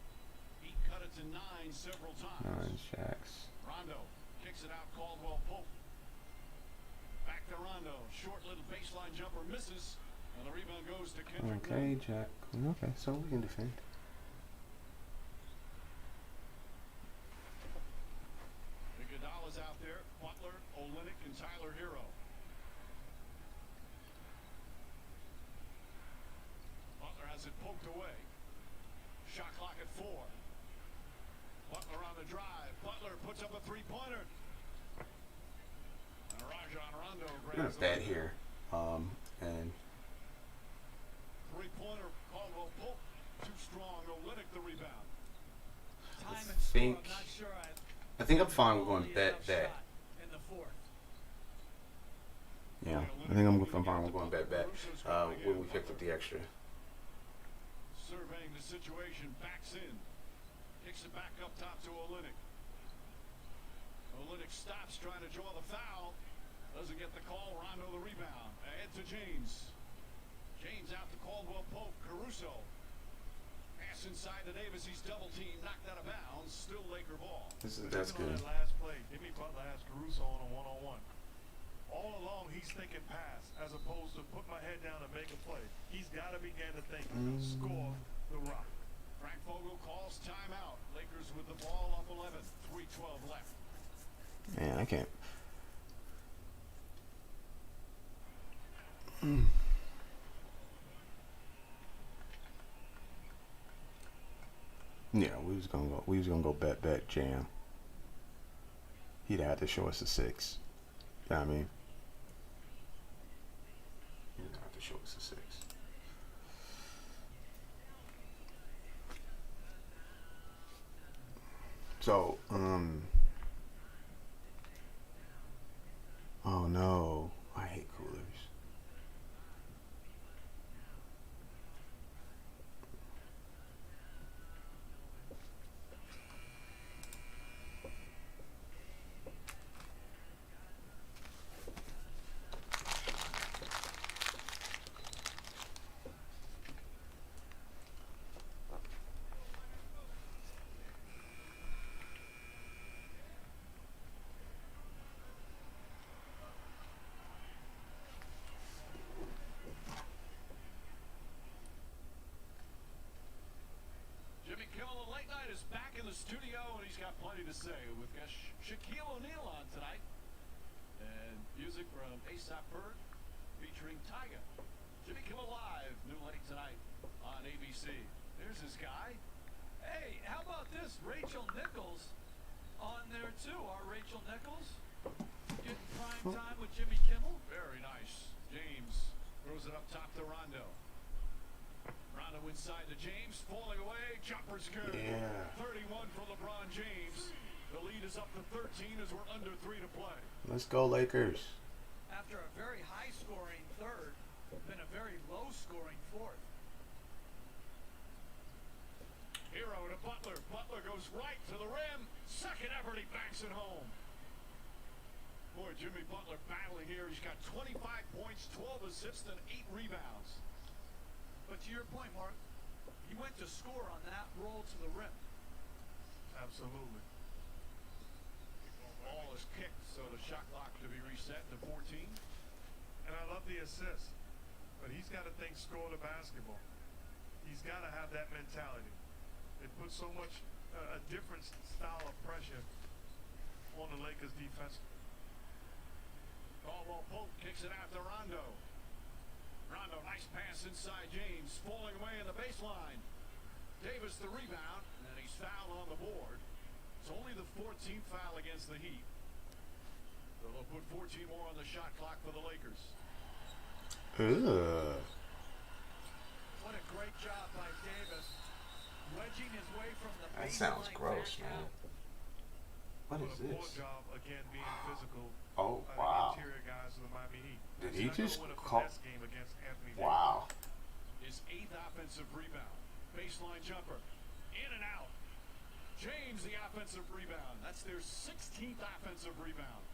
He cut it to 9 several times. 9 jacks. Rondo kicks it out. Caldwell Pope. Back to Rondo. Short little baseline jumper misses. And the rebound goes to Kendrick. Okay, jack. Okay, so we can defend. Iguodala's out there. Butler, Olynyk, and Tyler Hero. Butler has it poked away. Shot clock at 4. Butler on the drive. Butler puts up a 3-pointer. And Rajon Rondo I'm gonna grabs bet the here. And 3-pointer. Caldwell Pope. Too strong. Olynyk the rebound. I think I'm fine with going bet. Yeah, I think I'm fine with going bet. When we picked up the extra. Surveying the situation, backs in. Kicks it back up top to Olynyk. Olynyk stops trying to draw the foul. Doesn't get the call. Rondo the rebound. Ahead to James. James out to Caldwell Pope. Caruso. Pass inside to Davis. He's double teamed. Knocked out of bounds. Still Laker ball. That's good. That last play, Jimmy Butler has Caruso on a one-on-one. All along, he's thinking pass as opposed to put my head down and make a play. He's got to begin to think, score the rock. Frank Vogel calls timeout. Lakers with the ball up 11. 3:12 left. Man, I can't. Yeah, we was gonna go bet jam. He'd have to show us a 6. You know what I mean? He'd have to show us a 6. So, oh no, I hate coolers. Jimmy Kimmel, the late night, is back in the studio, and he's got plenty to say. We've got Shaquille O'Neal on tonight, and music from A$AP Ferg, featuring Tyga. Jimmy Kimmel Live, new late tonight on ABC. There's this guy. Hey, how about this? Rachel Nichols on there too. Our Rachel Nichols getting prime time with Jimmy Kimmel. Very nice. James throws it up top to Rondo. Rondo inside to James, falling away. Jumper's good. Yeah. 31 for LeBron James. The lead is up to 13 as we're under 3 to play. Let's go, Lakers. After a very high-scoring third, been a very low-scoring fourth. Hero to Butler. Butler goes right to the rim. Second effort, he banks it home. Boy, Jimmy Butler battling here. He's got 25 points, 12 assists, and 8 rebounds. But to your point, Mark, he went to score on that roll to the rim. Absolutely. Ball is kicked, so the shot clock to be reset to 14. And I love the assist, but he's got to think score the basketball. He's got to have that mentality. It puts so much, a different style of pressure on the Lakers defense. Caldwell Pope kicks it out to Rondo. Rondo, nice pass inside James, falling away in the baseline. Davis the rebound, and he's fouled on the board. It's only the 14th foul against the Heat. So they'll put 14 more on the shot clock for the Lakers. Ugh. What a great job by Davis, wedging his way from the That baseline sounds gross, back man. out. What is A poor this? job again being physical. Oh, by wow. the interior guys of the Miami Heat. Did He's he not gonna just win a call? finesse game against Anthony Davis. Wow. His 8th offensive rebound. Baseline jumper. In and out. James the offensive rebound. That's their 16th offensive rebound.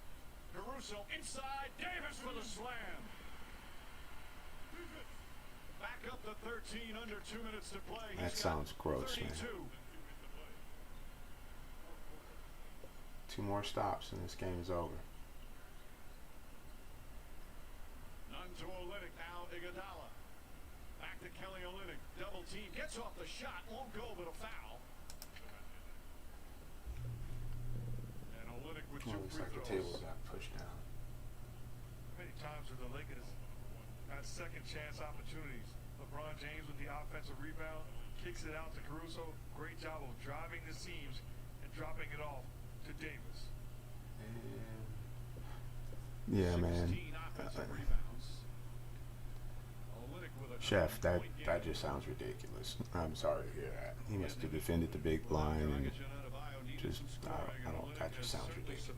Caruso inside. Davis for the slam. Back up to 13, under 2 minutes to play. That sounds gross, man. 32. 2 more stops and this game is over. None to Olynyk, now Iguodala. Back to Kelly Olynyk, double team, gets off the shot, won't go, but a foul. And Olynyk with 2 Looks free like the throws. table got pushed down. Many times with the Lakers had second chance opportunities. LeBron James with the offensive rebound, kicks it out to Caruso. Great job of driving the seams and dropping it off to Davis. Yeah, man. Chef, that just sounds ridiculous. I'm sorry to hear that. He must have defended the big blind and just, I don't, that just sounds ridiculous.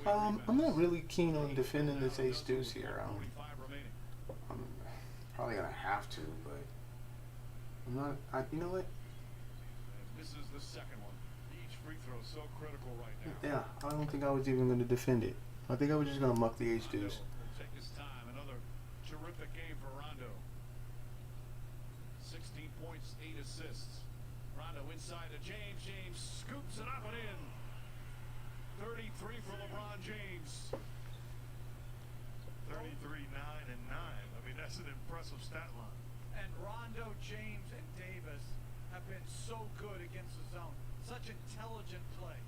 I'm not really keen on defending this ace deuce here. I'm probably gonna have to, but I'm not. You know what? This is the second one. Each free throw is so critical right now. Yeah, I don't think I was even gonna defend it. I think I was just gonna muck the ace deuce. Take his time. Another terrific game for Rondo. 16 points, 8 assists. Rondo inside to James. James scoops it up and in. 33 for LeBron James. 33, 9, and 9. I mean, that's an impressive stat line. And Rondo, James, and Davis have been so good against the zone. Such intelligent play.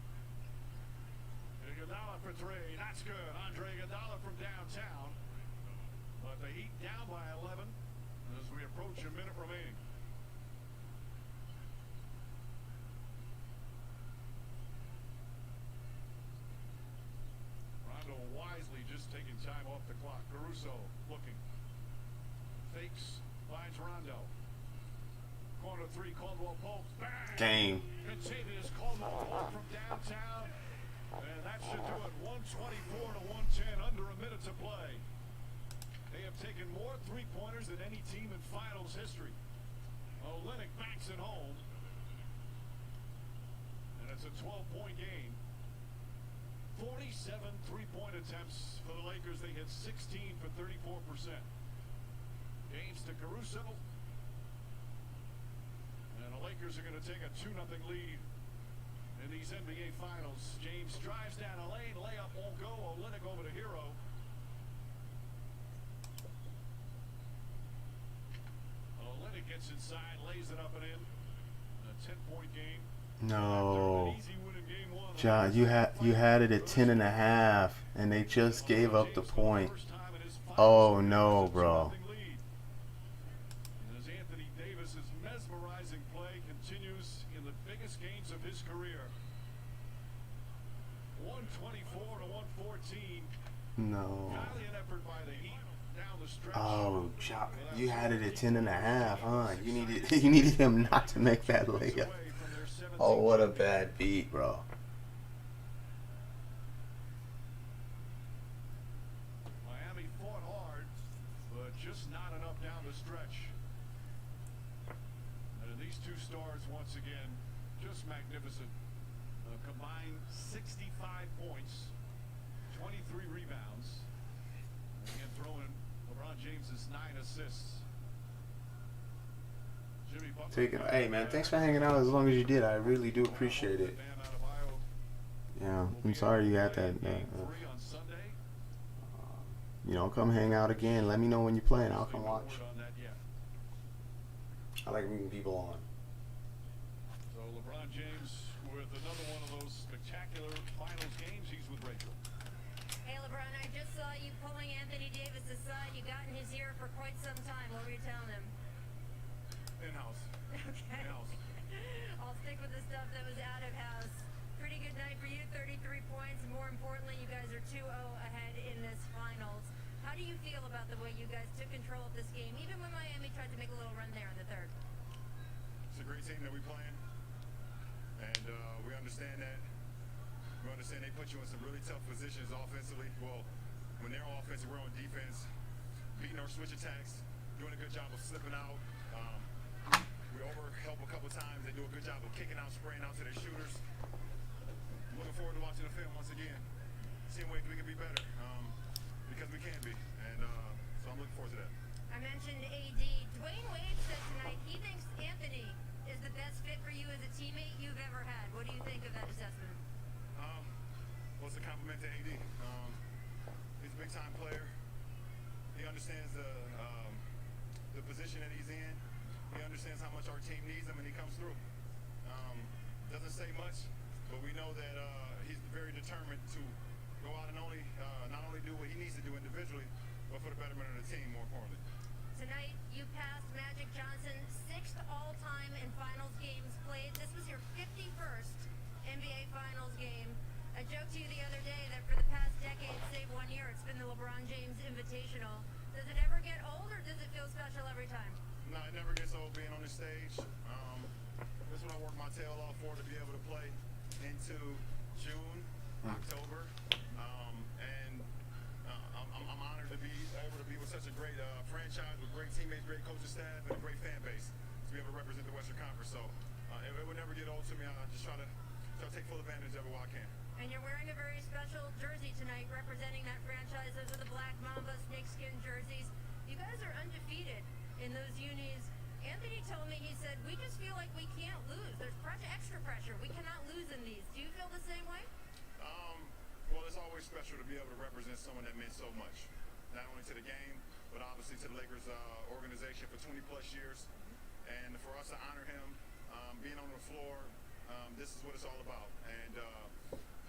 Iguodala for 3. That's good. Andre Iguodala from downtown. But the Heat down by 11 as we approach a minute remaining. Rondo wisely just taking time off the clock. Caruso looking. Fakes. Finds Rondo. Corner 3, Caldwell Pope. Bang! Game. Contavious Caldwell Pope from downtown. And that should do it. 124 to 110, under a minute to play. They have taken more three-pointers than any team in finals history. Olynyk banks it home. And it's a 12-point game. 47 three-point attempts for the Lakers. They hit 16 for 34%. James to Caruso. And the Lakers are going to take a 2-0 lead in these NBA Finals. James drives down a lane, layup won't go. Olynyk over to Hero. Olynyk gets inside, lays it up and in. A 10-point game. No. John, you had it at 10.5, and they just gave up the point. Oh no, bro. As Anthony Davis's mesmerizing play continues in the biggest games of his career. 124 to 114. No. Valiant effort by the Heat down the stretch. Oh, chop. You had it at 10.5, huh? You needed him not to make that layup. Oh, what a bad beat, bro. Miami fought hard, but just not enough down the stretch. And these two stars, once again, just magnificent. Combined 65 points, 23 rebounds. And again, throwing LeBron James's 9 assists. Jimmy Butler. Hey, man, thanks for hanging out as long as you did. I really do appreciate it. Yeah, I'm sorry you had that. You know, come hang out again. Let me know when you're playing. I'll come watch. I like bringing people on. So LeBron James with another one of those spectacular finals games. He's with Rachel. Hey LeBron, I just saw you pulling Anthony Davis aside. You got in his ear for quite some time. What were you telling him? In-house. Okay. In-house. I'll stick with the stuff that was out of house. Pretty good night for you, 33 points. More importantly, you guys are 2-0 ahead in this finals. How do you feel about the way you guys took control of this game, even when Miami tried to make a little run there in the third? It's a great team that we're playing, and we understand that. We understand they put you in some really tough positions offensively. Well, when they're offensive, we're on defense, beating our switch attacks, doing a good job of slipping out. We overhelp a couple times. They do a good job of kicking out, spraying out to their shooters. Looking forward to watching the film once again, seeing ways we can be better, because we can be, and so I'm looking forward to that. I mentioned AD. Dwayne Wade said tonight he thinks Anthony is the best fit for you as a teammate you've ever had. What do you think of that assessment? Well, it's a compliment to AD. He's a big-time player. He understands the position that he's in. He understands how much our team needs him, and he comes through. Doesn't say much, but we know that he's very determined to go out and not only do what he needs to do individually, but for the betterment of the team, more importantly. Tonight, you passed Magic Johnson, 6th all-time in finals games played. This was your 51st NBA finals game. I joked to you the other day that for the past decade, save 1 year, it's been the LeBron James Invitational. Does it ever get old, or does it feel special every time? No, it never gets old being on the stage. This is what I work my tail off for, to be able to play into June, October, and I'm honored to be able to be with such a great franchise, with great teammates, great coaching staff, and a great fan base to be able to represent the Western Conference. So it would never get old to me. I just try to take full advantage of it while I can. And you're wearing a very special jersey tonight, representing that franchise. Those are the Black Mamba snakeskin jerseys. You guys are undefeated in those unis. Anthony told me, he said, we just feel like we can't lose. There's extra pressure. We cannot lose in these. Do you feel the same way? Well, it's always special to be able to represent someone that meant so much, not only to the game, but obviously to the Lakers organization for 20-plus years. And for us to honor him, being on the floor, this is what it's all about. And,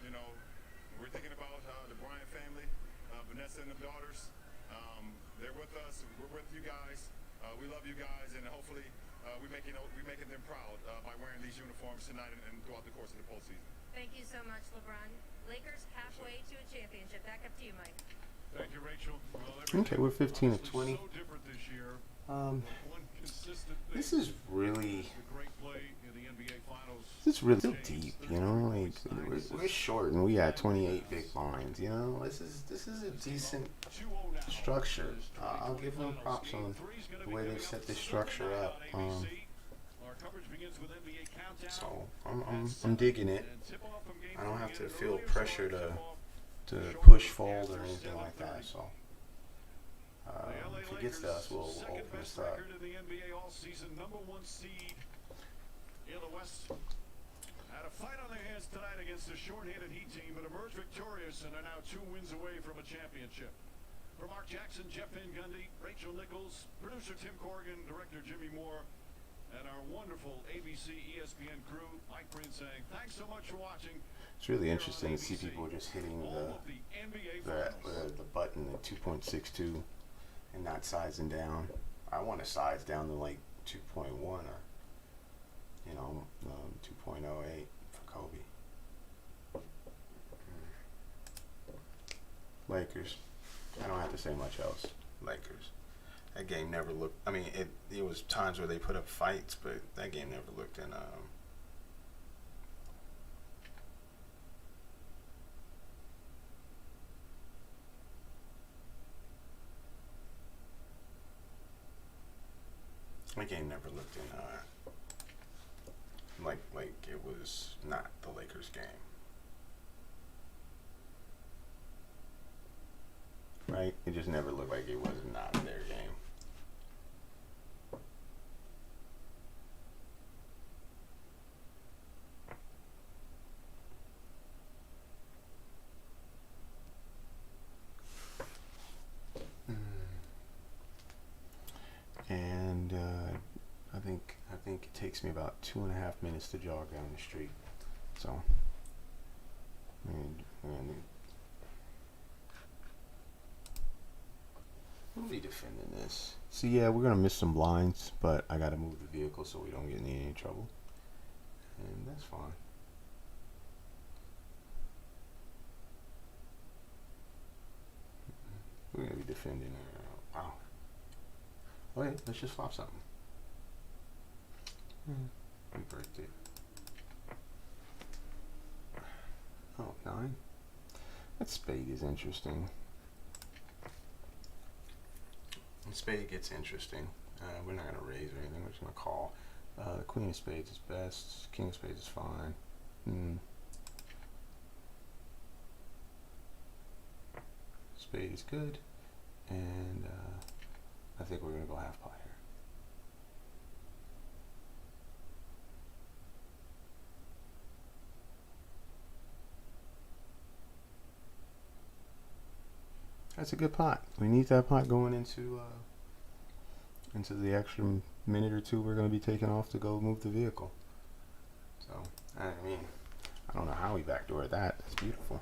you know, we're thinking about the Bryant family, Vanessa and the daughters. They're with us. We're with you guys. We love you guys, and hopefully we're making them proud by wearing these uniforms tonight and throughout the course of the postseason. Thank you so much, LeBron. Lakers halfway to a championship. Back up to you, Mike. Thank you, Rachel. Well, Okay, we're 15 to 20. so different this year. Um, One consistent thing. this is really The great play in the NBA Finals. This is really deep, you know. Like we're short and we got 28 big lines, you know. This is a decent structure. I'll give them props on the way they've set this structure up. So I'm digging it. I don't have to feel pressure to push, fold, or anything like that. So if it gets to us, we'll open this up. In the NBA all season, #1 seed in the West. Had a fight on their hands tonight against the short-handed Heat team, but emerged victorious and are now 2 wins away from a championship. For Mark Jackson, Jeff Van Gundy, Rachel Nichols, producer Tim Corrigan, director Jimmy Moore, And our wonderful ABC ESPN crew, Mike Breen saying, thanks so much for watching. It's really interesting to see people just hitting the button at 2.62 and not sizing down. I want to size down to like 2.1 or 2.08 for Kobe. Lakers. I don't have to say much else. Lakers. That game never looked. I mean, it was times where they put up fights, but that game never looked in. That game never looked in. Like it was not the Lakers game. Right? It just never looked like it was not their game. And I think it takes me about 2.5 minutes to jog down the street. So, we'll be defending this. So yeah, we're gonna miss some blinds, but I gotta move the vehicle so we don't get in any trouble, and that's fine. We're gonna be defending. Wow. Okay, let's just flop something. Happy birthday. Oh, 9. That spade is interesting. The spade gets interesting. We're not going to raise or anything. We're just going to call. The queen of spades is best. King of spades is fine. Spade is good. And I think we're going to go half pot here. That's a good pot. We need that pot going into the extra minute or two we're going to be taking off to go move the vehicle. So, I mean, I don't know how we backdoored that. That's beautiful.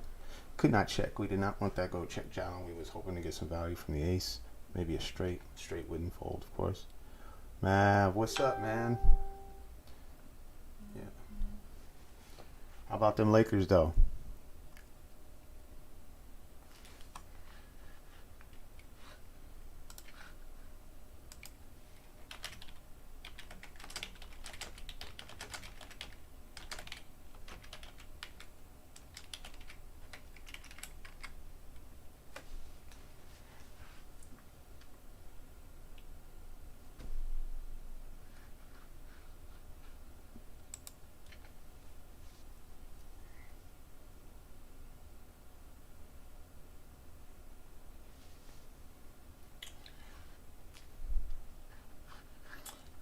Could not check. We did not want that go check down. We was hoping to get some value from the ace. Maybe a straight. Straight wouldn't fold, of course. Mav, what's up, man? Yeah. How about them Lakers, though?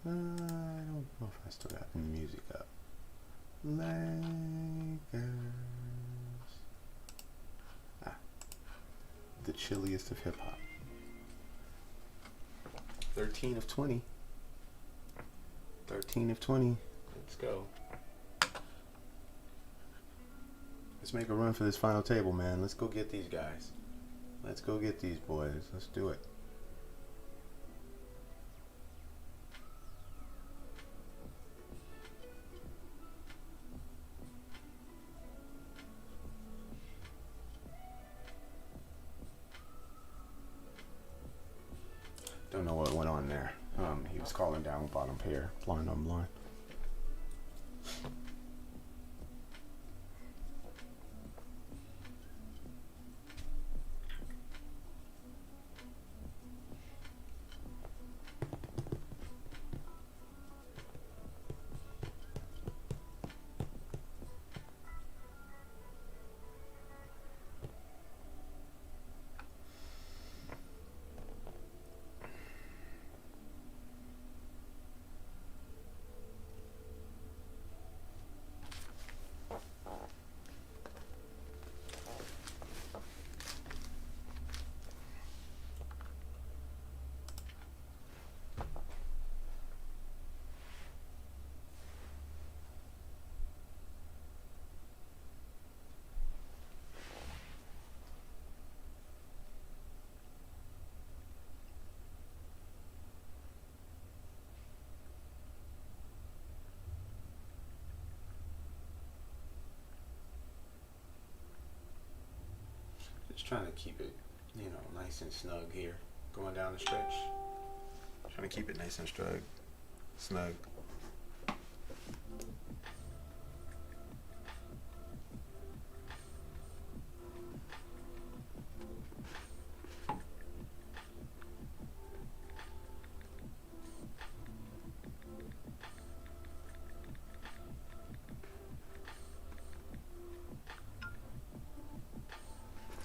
I don't know if I still got the music up. Lakers. The chilliest of hip hop. 13 of 20. 13 of 20. Let's go. Let's make a run for this final table, man. Let's go get these guys. Let's go get these boys. Let's do it. Don't know what went on there. He was calling down bottom pair, blind on blind. trying to keep it, you know, nice and snug here, going down the stretch. Trying to keep it nice and snug.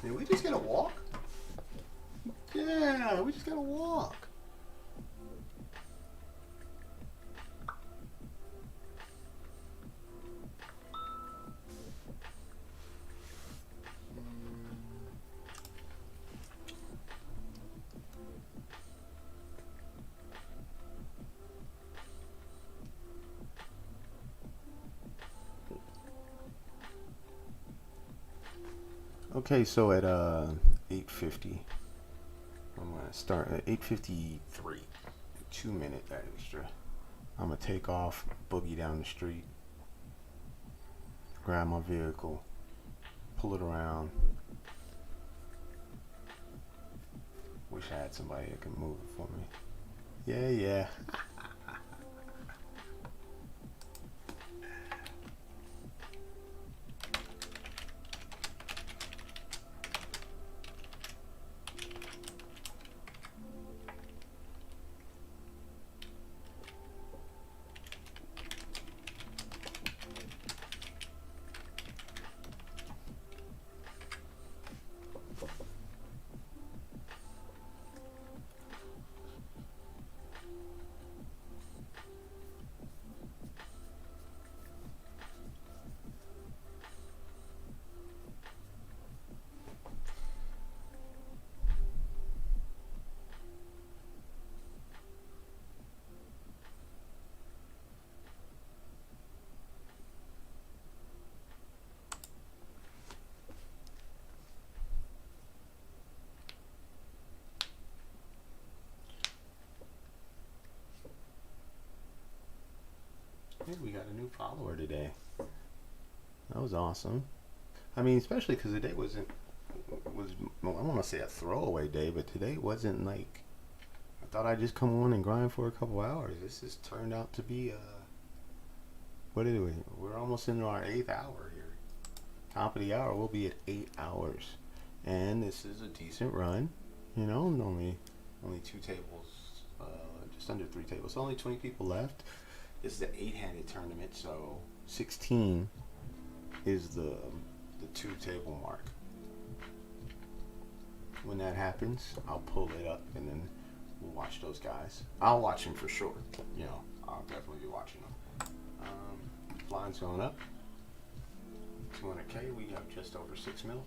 Did we just get a walk? Yeah, we just got a walk. Okay, so at 8:50, I'm gonna start at 8:53. 2 minute extra. I'm gonna take off, boogie down the street, grab my vehicle, pull it around. Wish I had somebody that could move it for me. Yeah. Hey, we got a new follower today. That was awesome. I mean, especially because today was I don't want to say a throwaway day, but today wasn't like, I thought I'd just come on and grind for a couple hours. This has turned out to be, what are we? We're almost into our 8th hour here. Top of the hour, we'll be at 8 hours. And this is a decent run. You know, only 2 tables, just under 3 tables. So only 20 people left. This is the 8-handed tournament, so 16 is the 2 table mark. When that happens, I'll pull it up and then we'll watch those guys. I'll watch them for sure. You know, I'll definitely be watching them. Blinds going up. 200K, we have just over 6 mil.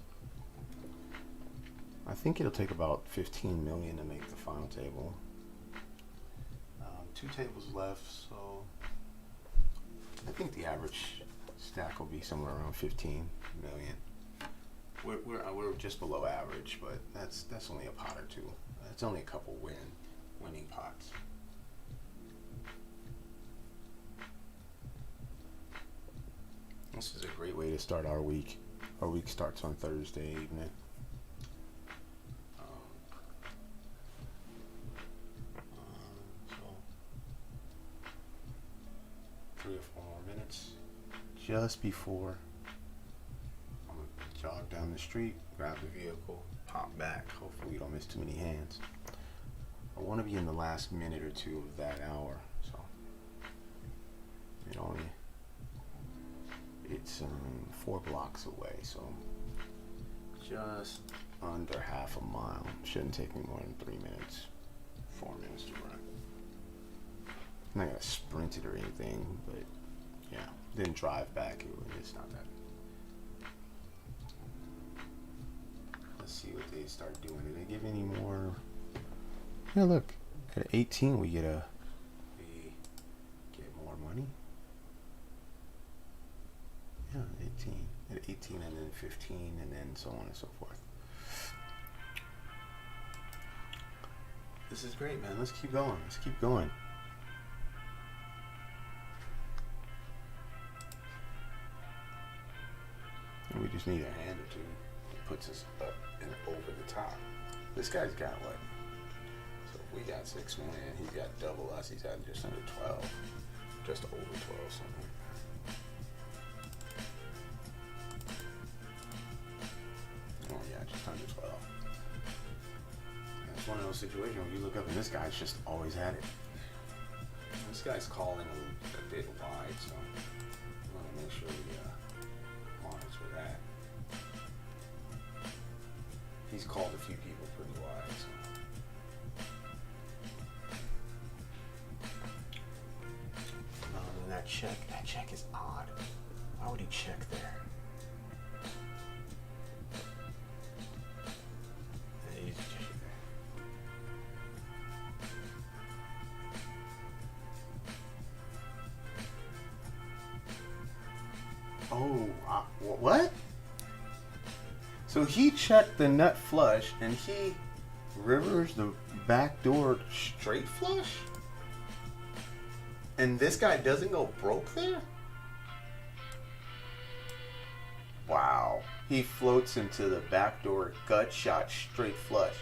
I think it'll take about 15 million to make the final table. 2 tables left, so I think the average stack will be somewhere around 15 million. We're just below average, but that's only a pot or 2. That's only a couple winning pots. This is a great way to start our week. Our week starts on Thursday evening. 3 or 4 more minutes just before I'm gonna jog down the street, grab the vehicle, pop back. Hopefully we don't miss too many hands. I want to be in the last minute or 2 of that hour, so it's 4 blocks away, so just under half a mile. Shouldn't take me more than 3 minutes, 4 minutes to run. I'm not gonna sprint it or anything, but yeah, then drive back. It's not that. Let's see what they start doing. Do they give any more? Yeah, look, at 18 we get more money. Yeah, 18. At 18 and then 15 and then so on and so forth. This is great, man. Let's keep going. Let's keep going. We just need a hand or 2. puts us up and over the top. This guy's got what? So if we got 6 win, he got double us. He's at just under 12, just over 12, something like that. Oh yeah, just under 12. And it's one of those situations where you look up and this guy's just always at it. This guy's calling a bit wide, so we want to make sure we monitor that. He's called a few people pretty wide, so. And that check is odd. Why would he check there? Yeah, he's checking there. Oh, what? So he checked the nut flush and he rivers the backdoor straight flush? And this guy doesn't go broke there? Wow. He floats into the backdoor gut shot straight flush.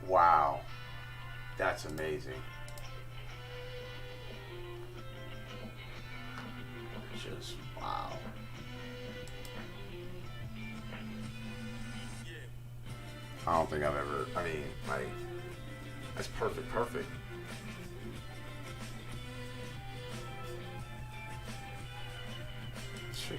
Wow. That's amazing. Just wow. I don't think I've ever, I mean, like, that's perfect. Sure.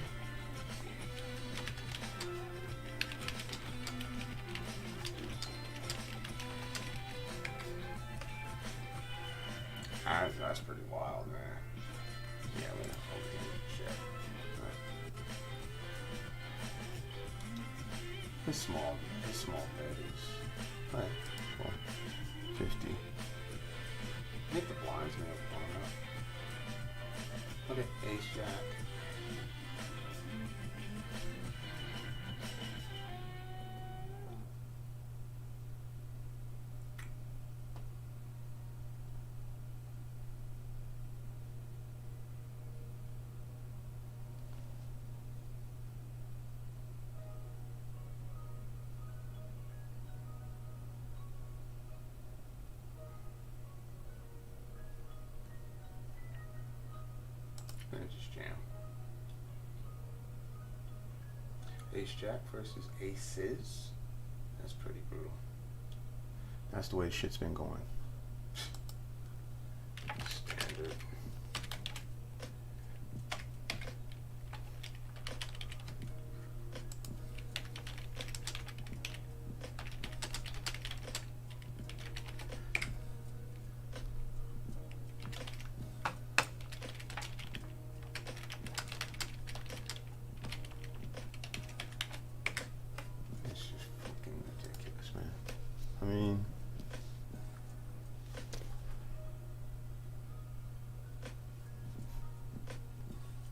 That's pretty wild, man. Yeah, we're not holding any shit. Right. His small bet is right. Well, 50. I think the blinds may have blown up. Okay, ace jack. And just jam. Ace jack versus aces. That's pretty brutal. That's the way shit's been going. Standard. I mean,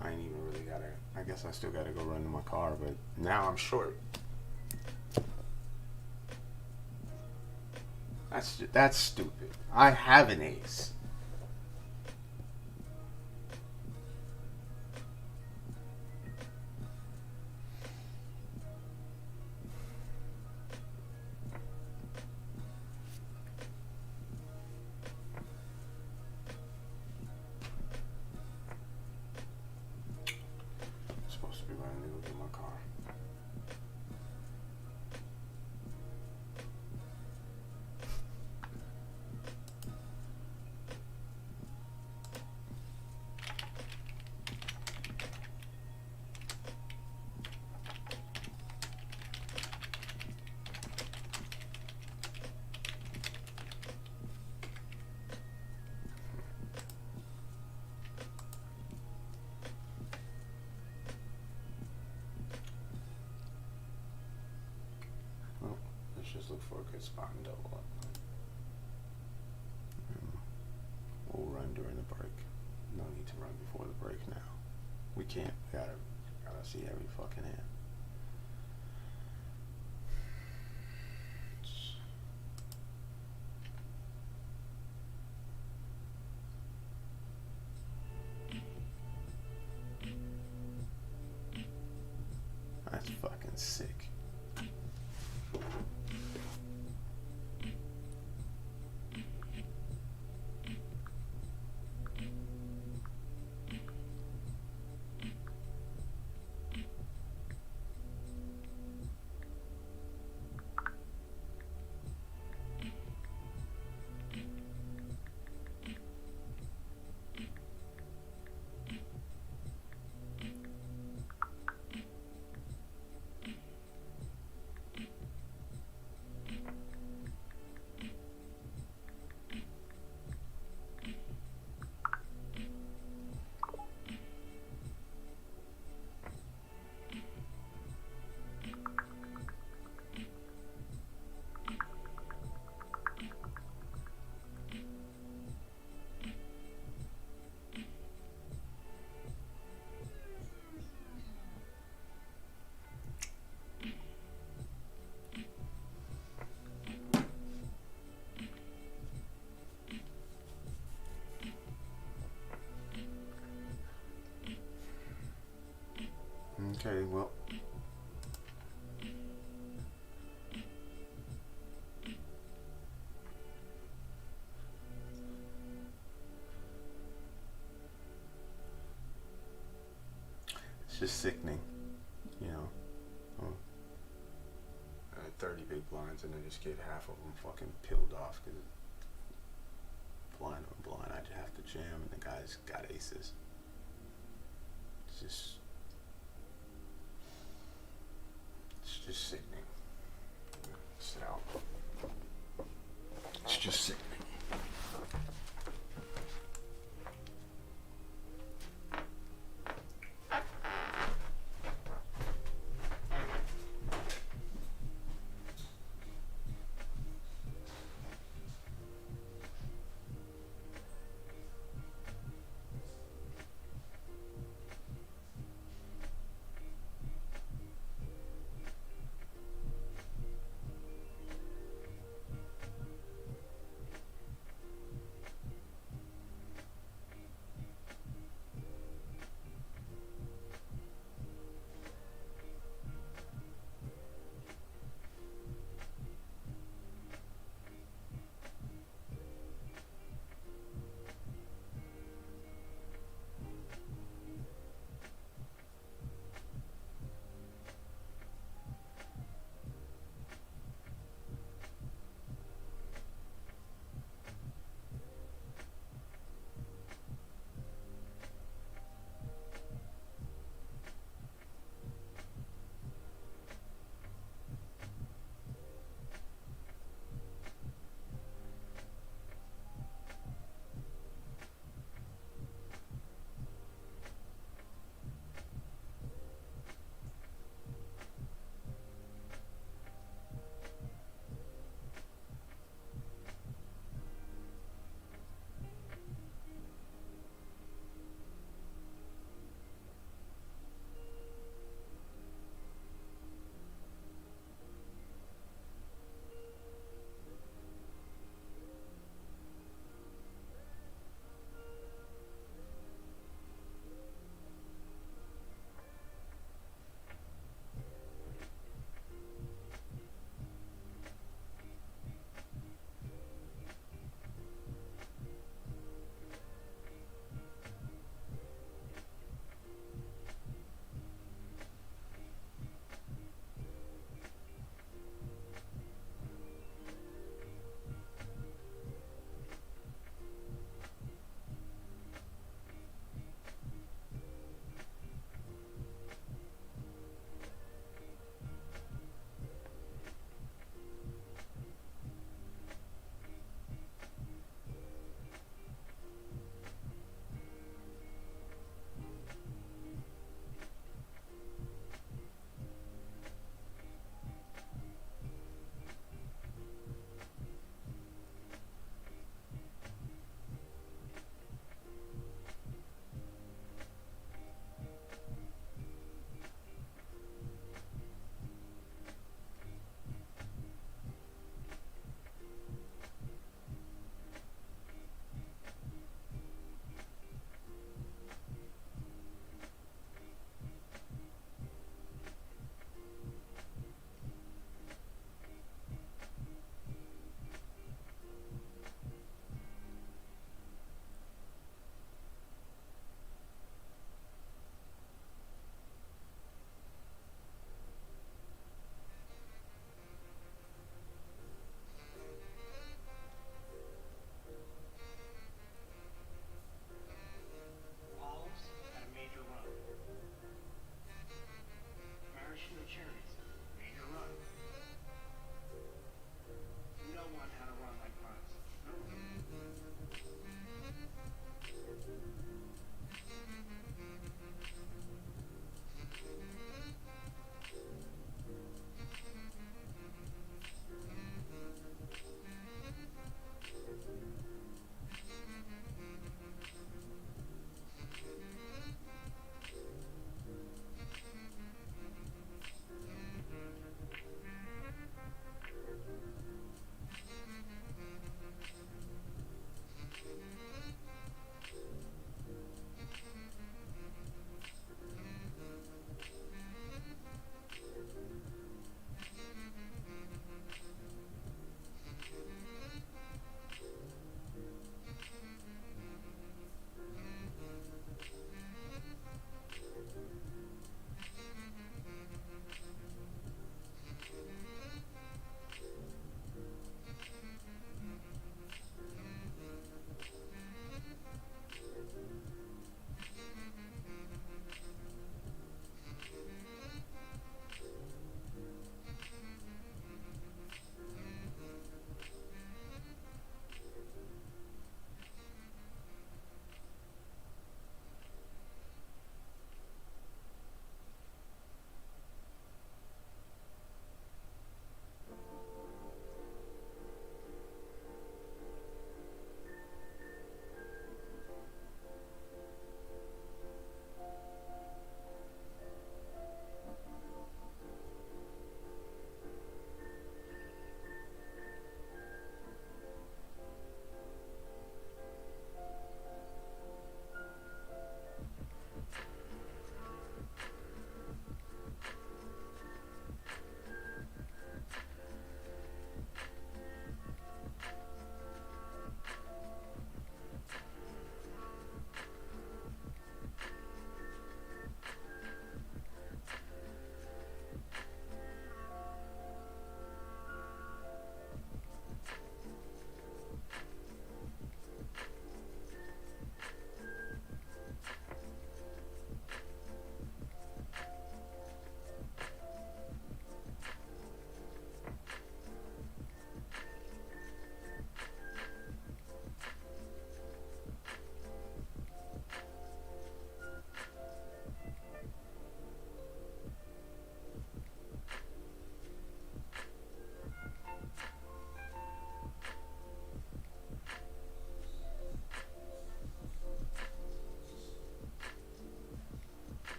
I ain't even really gotta, I guess I still gotta go run to my car, but now I'm short. That's stupid. I have an ace. Supposed to be running to go get my car. Well, let's just look for a good spot and double up. We'll run during the break. No need to run before the break now. We can't. We gotta see every fucking hand. That's fucking sick. Okay, well. It's just sickening, you know. 30 big blinds and I just get half of them fucking peeled off because blind on blind I just have to jam and the guy's got aces. It's just sickening. Sit out. It's just sickening.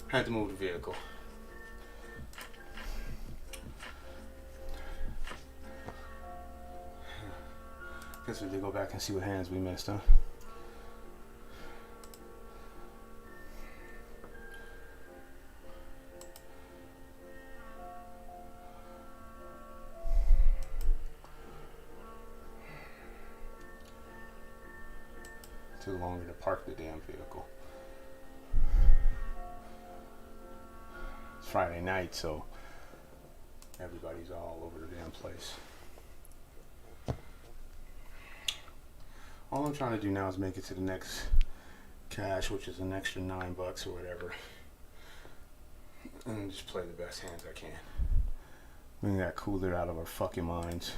Had to move the vehicle. Guess we did go back and see what hands we missed, huh? Too longer to park the damn vehicle. It's Friday night, so everybody's all over the damn place. All I'm trying to do now is make it to the next cash, which is an extra $9 or whatever, and just play the best hands I can. We got cooler out of our fucking minds.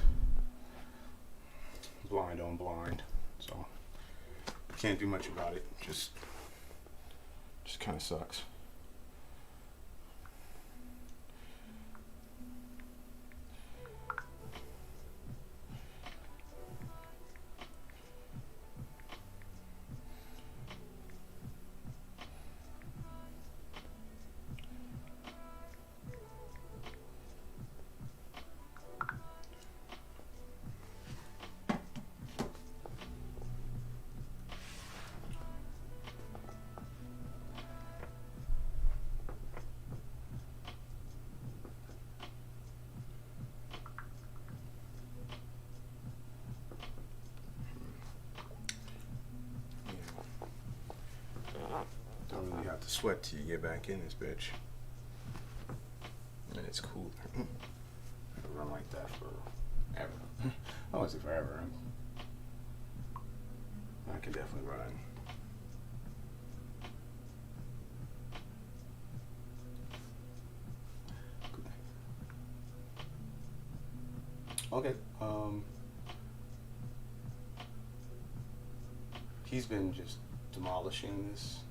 Blind on blind, so can't do much about it. Just kind of sucks. Don't really have to sweat till you get back in this bitch. And it's cooler. I could run like that forever. I won't say forever. I can definitely run. Okay. He's been just demolishing this